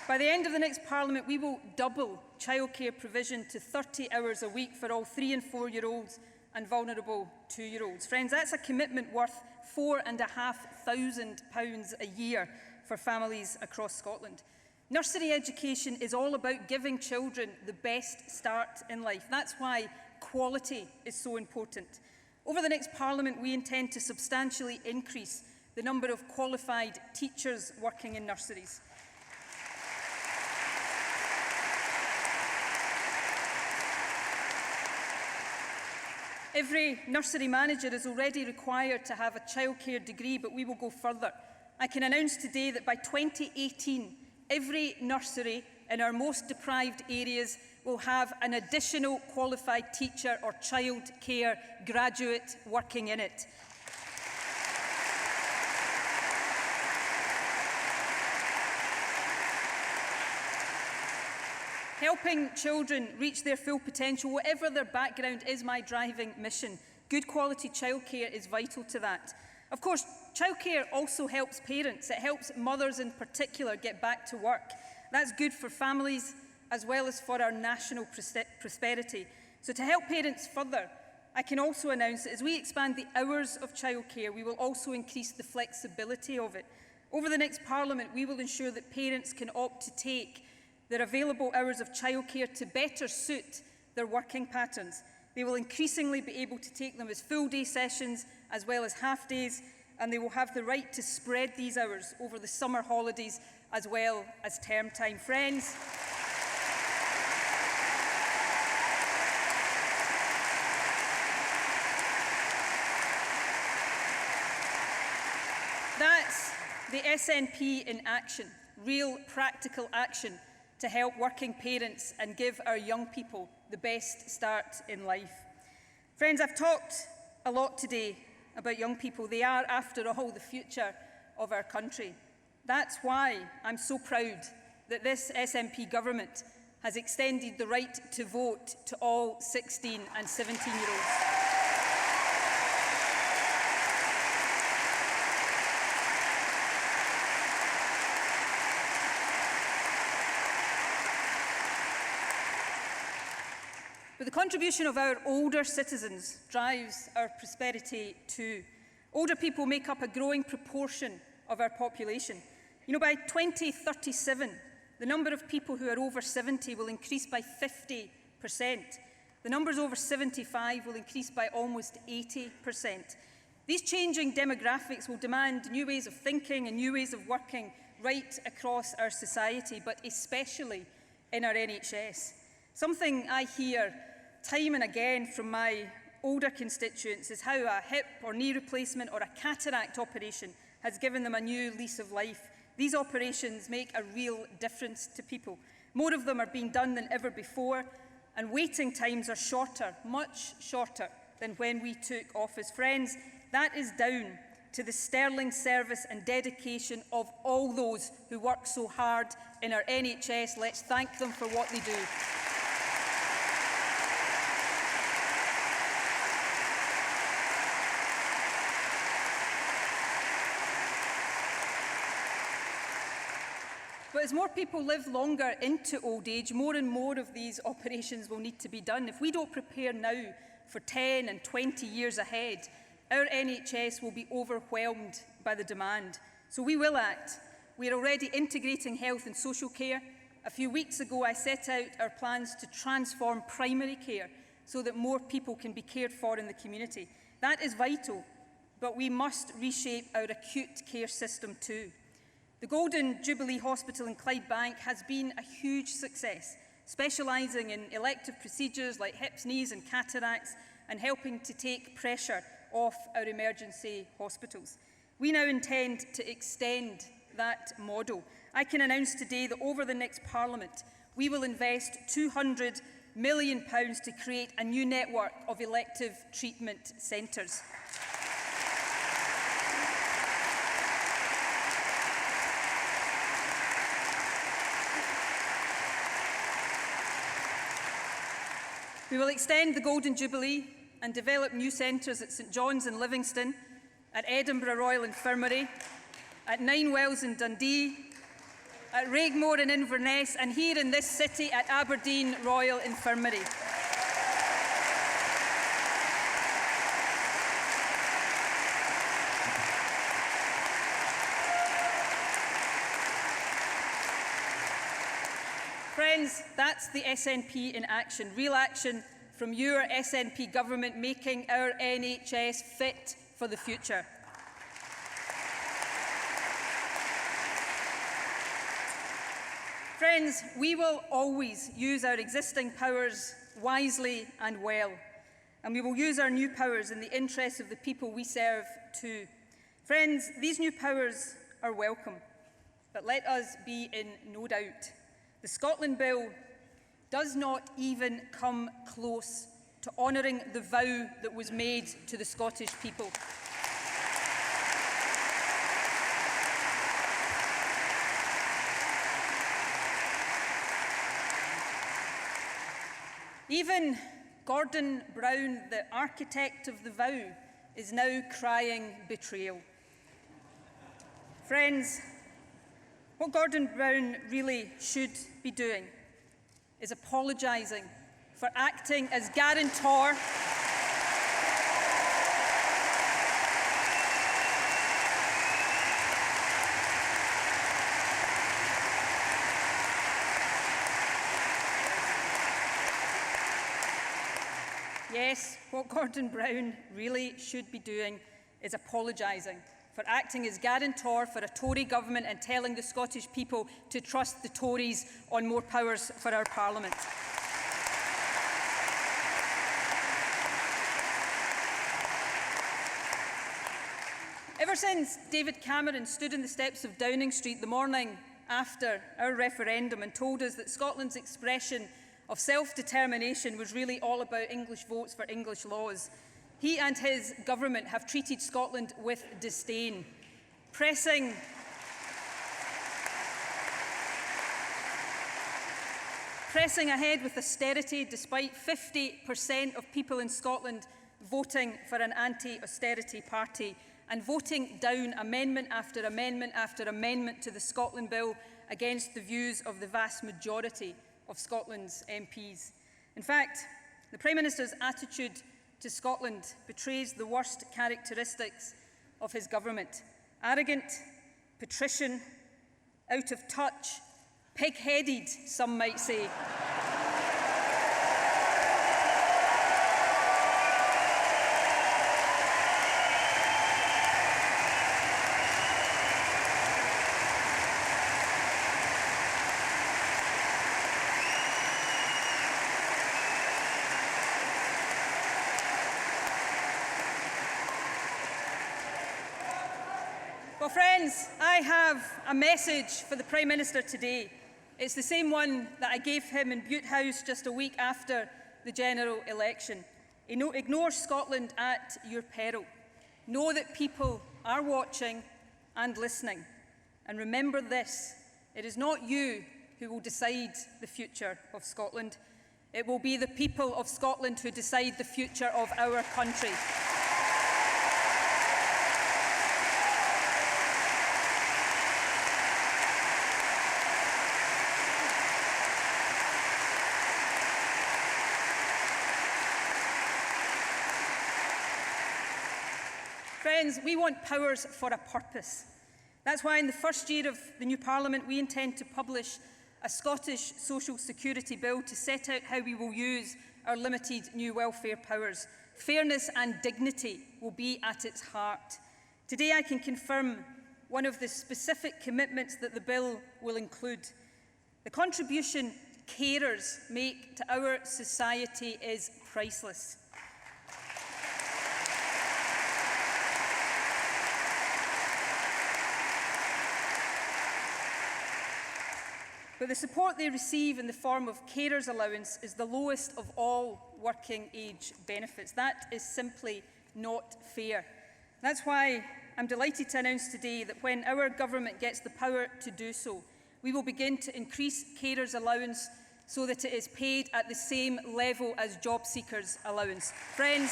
By the end of the next Parliament, we will double childcare provision to 30 hours a week for all 3- and 4-year-olds and vulnerable 2-year-olds. Friends, that's a commitment worth £4,500 a year for families across Scotland. Nursery education is all about giving children the best start in life. That's why quality is so important. Over the next Parliament, we intend to substantially increase the number of qualified teachers working in nurseries. Every nursery manager is already required to have a childcare degree, but we will go further. I can announce today that by 2018, every nursery in our most deprived areas will have an additional qualified teacher or childcare graduate working in it. Helping children reach their full potential, whatever their background, is my driving mission. Good quality childcare is vital to that. Of course, childcare also helps parents. It helps mothers in particular get back to work. That's good for families as well as for our national prosperity. So to help parents further, I can also announce that as we expand the hours of childcare, we will also increase the flexibility of it. Over the next Parliament, we will ensure that parents can opt to take their available hours of childcare to better suit their working patterns. They will increasingly be able to take them as full-day sessions as well as half-days, and they will have the right to spread these hours over the summer holidays as well as term time. Friends, that's the SNP in action, real practical action to help working parents and give our young people the best start in life. Friends, I've talked a lot today about young people. They are, after all, the future of our country. That's why I'm so proud that this SNP government has extended the right to vote to all 16 and 17-year-olds. But the contribution of our older citizens drives our prosperity too. Older people make up a growing proportion of our population. You know, by 2037, the number of people who are over 70 will increase by 50%. The numbers over 75 will increase by almost 80%. These changing demographics will demand new ways of thinking and new ways of working right across our society, but especially in our NHS. Something I hear time and again from my older constituents is how a hip or knee replacement or a cataract operation has given them a new lease of life. These operations make a real difference to people. More of them are being done than ever before, and waiting times are shorter, much shorter than when we took office. Friends, that is down to the sterling service and dedication of all those who work so hard in our NHS. Let's thank them for what they do. But as more people live longer into old age, more and more of these operations will need to be done. If we don't prepare now for 10 and 20 years ahead, our NHS will be overwhelmed by the demand. So we will act. We are already integrating health and social care. A few weeks ago, I set out our plans to transform primary care so that more people can be cared for in the community. That is vital, but we must reshape our acute care system too. The Golden Jubilee Hospital in Clydebank has been a huge success, specialising in elective procedures like hips, knees and cataracts, and helping to take pressure off our emergency hospitals. We now intend to extend that model. I can announce today that over the next Parliament, we will invest £200 million to create a new network of elective treatment centres. We will extend the Golden Jubilee and develop new centres at St John's in Livingston, at Edinburgh Royal Infirmary, at Ninewells in Dundee, at Raigmore in Inverness, and here in this city at Aberdeen Royal Infirmary. Friends, that's the SNP in action. Real action from your SNP government, making our NHS fit for the future. Friends, we will always use our existing powers wisely and well, and we will use our new powers in the interests of the people we serve too. Friends, these new powers are welcome, but let us be in no doubt. The Scotland Bill does not even come close to honouring the vow that was made to the Scottish people. Even Gordon Brown, the architect of the vow, is now crying betrayal. Friends, what Gordon Brown really should be doing is apologising for acting as guarantor Yes, what Gordon Brown really should be doing is apologising for acting as guarantor for a Tory government and telling the Scottish people to trust the Tories on more powers for our Parliament. Ever since David Cameron stood on the steps of Downing Street the morning after our referendum and told us that Scotland's expression of self-determination was really all about English votes for English laws, he and his government have treated Scotland with disdain, pressing ahead with austerity despite 50% of people in Scotland voting for an anti-austerity party and voting down amendment after amendment after amendment to the Scotland Bill against the views of the vast majority of Scotland's MPs. In fact, the Prime Minister's attitude to Scotland betrays the worst characteristics of his government: arrogant, patrician, out of touch, pig-headed, some might say. Well, friends, I have a message for the Prime Minister today. It's the same one that I gave him in Bute House just a week after the general election. Ignore Scotland at your peril. Know that people are watching and listening. And remember this: it is not you who will decide the future of Scotland. It will be the people of Scotland who decide the future of our country. Friends, we want powers for a purpose. That's why in the first year of the new Parliament we intend to publish a Scottish social security bill to set out how we will use our limited new welfare powers. Fairness and dignity will be at its heart. Today I can confirm one of the specific commitments that the bill will include. The contribution carers make to our society is priceless. But the support they receive in the form of carers allowance is the lowest of all working age benefits. That is simply not fair. That's why I'm delighted to announce today that when our government gets the power to do so, we will begin to increase carers allowance so that it is paid at the same level as job seekers allowance. Friends,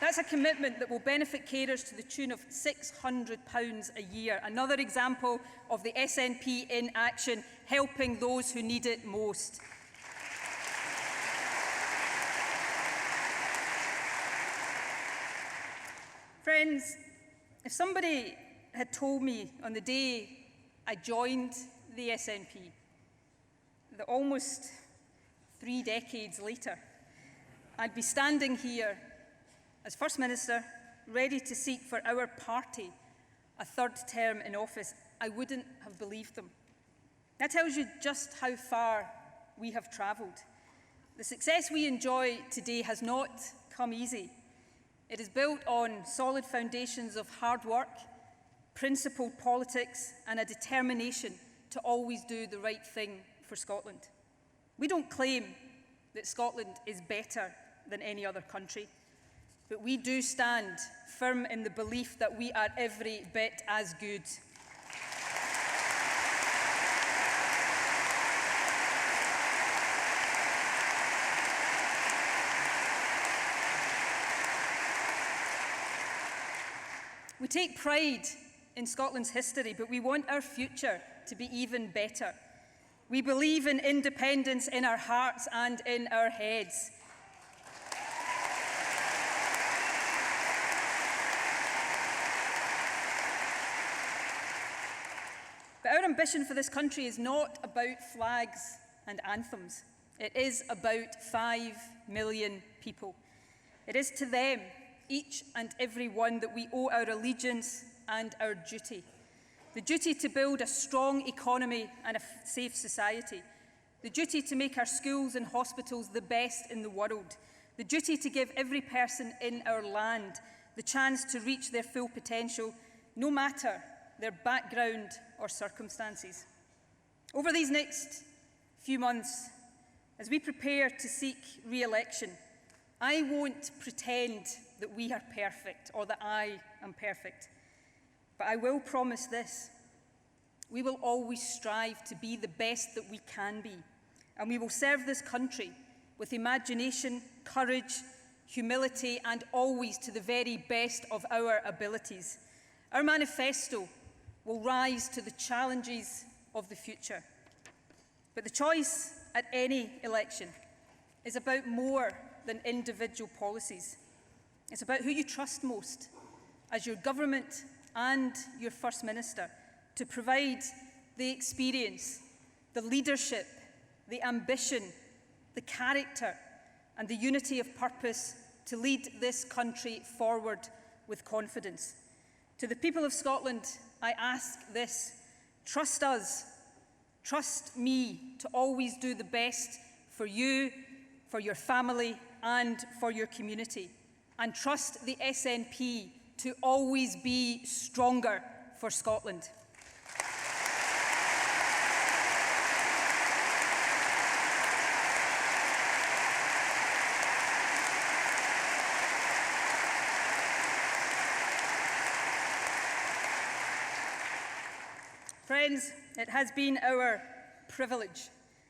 that's a commitment that will benefit carers to the tune of £600 a year. Another example of the SNP in action, helping those who need it most. Friends, if somebody had told me on the day I joined the SNP that almost 3 decades later I'd be standing here as First Minister, ready to seek for our party a third term in office, I wouldn't have believed them. That tells you just how far we have travelled. The success we enjoy today has not come easy. It is built on solid foundations of hard work, principled politics, and a determination to always do the right thing for Scotland. We don't claim that Scotland is better than any other country, but we do stand firm in the belief that we are every bit as good. We take pride in Scotland's history, but we want our future to be even better. We believe in independence in our hearts and in our heads. Our ambition for this country is not about flags and anthems. It is about 5 million people. It is to them, each and every one, that we owe our allegiance and our duty. The duty to build a strong economy and a safe society. The duty to make our schools and hospitals the best in the world. The duty to give every person in our land the chance to reach their full potential, no matter their background or circumstances. Over these next few months, as we prepare to seek re-election, I won't pretend that we are perfect or that I am perfect. But I will promise this: we will always strive to be the best that we can be, and we will serve this country with imagination, courage, humility, and always to the very best of our abilities. Our manifesto will rise to the challenges of the future. But the choice at any election is about more than individual policies. It's about who you trust most as your government and your First Minister to provide the experience, the leadership, the ambition, the character, and the unity of purpose to lead this country forward with confidence. To the people of Scotland, I ask this: trust us, trust me to always do the best for you, for your family, and for your community. And trust the SNP to always be stronger for Scotland. Friends, it has been our privilege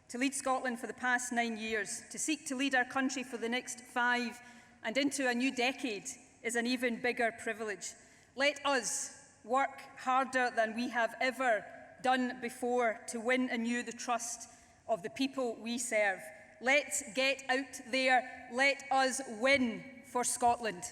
to lead Scotland for the past 9 years. To seek to lead our country for the next 5 and into a new decade is an even bigger privilege. Let us work harder than we have ever done before to win anew the trust of the people we serve. Let's get out there. Let us win for Scotland.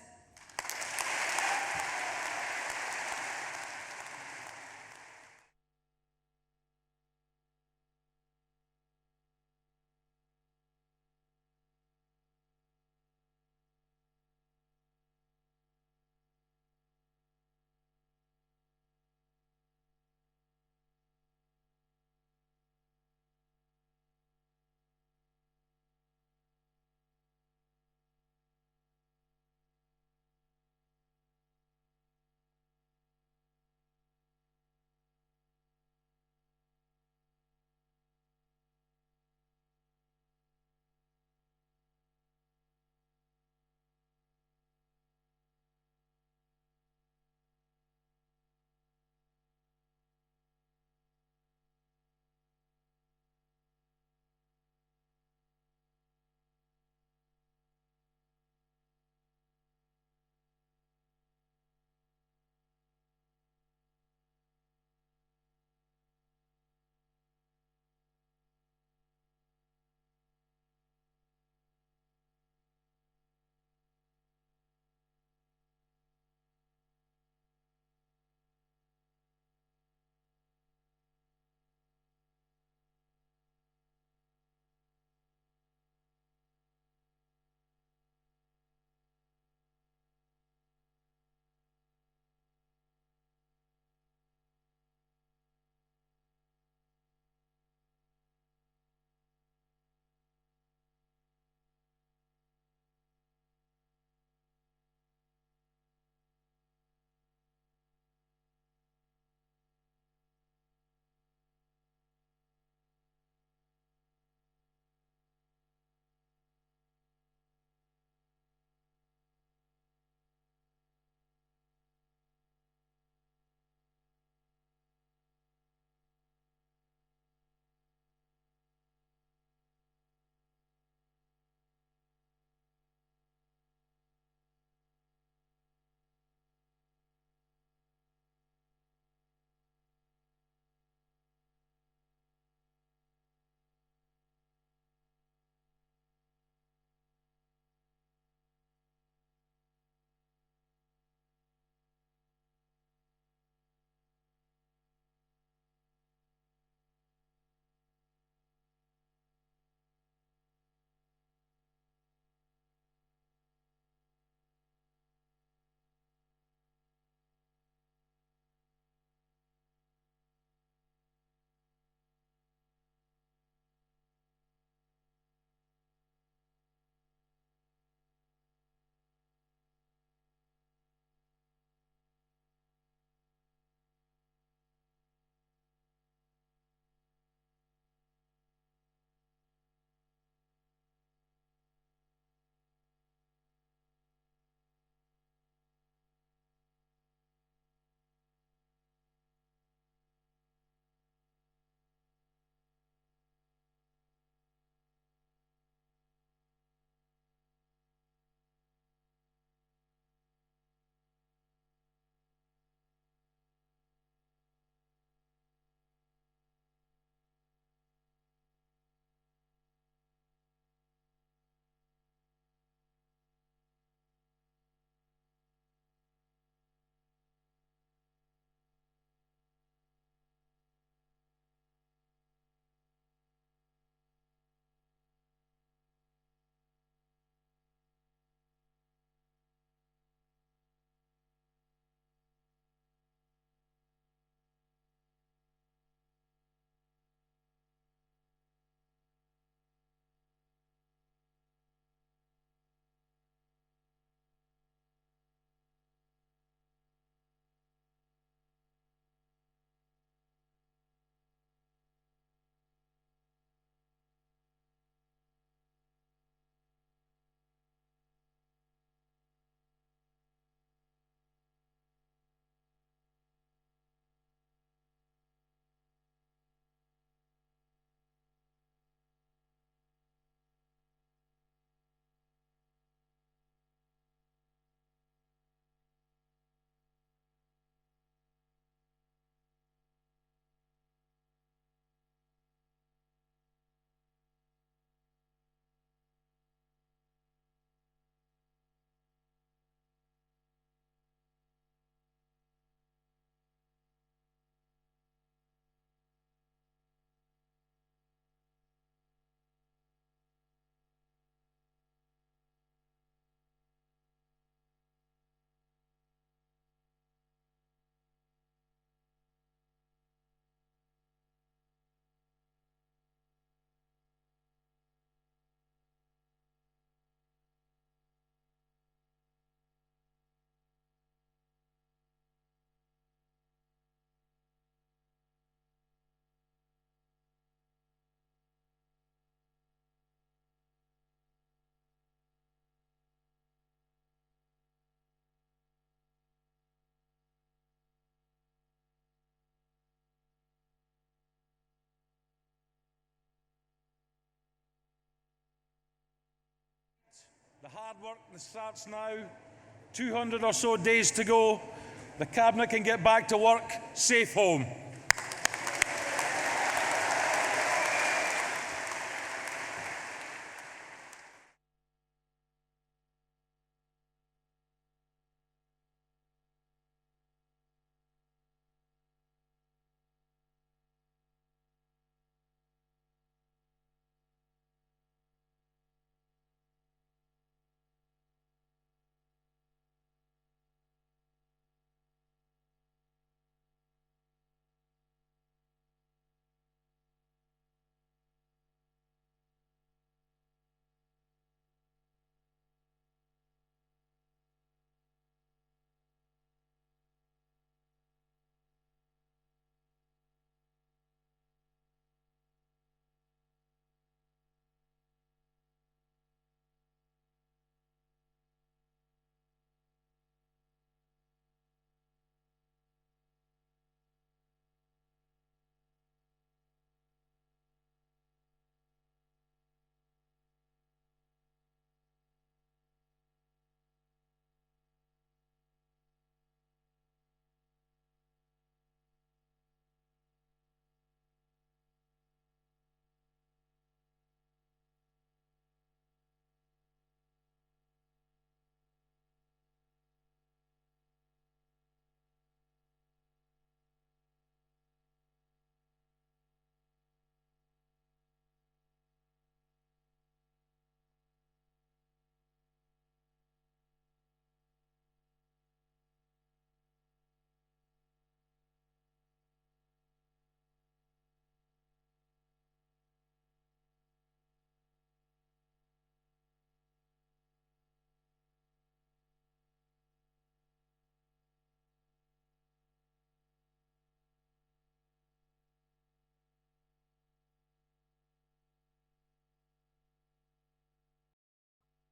The hard work starts now. 200 or so days to go. The Cabinet can get back to work. Safe home.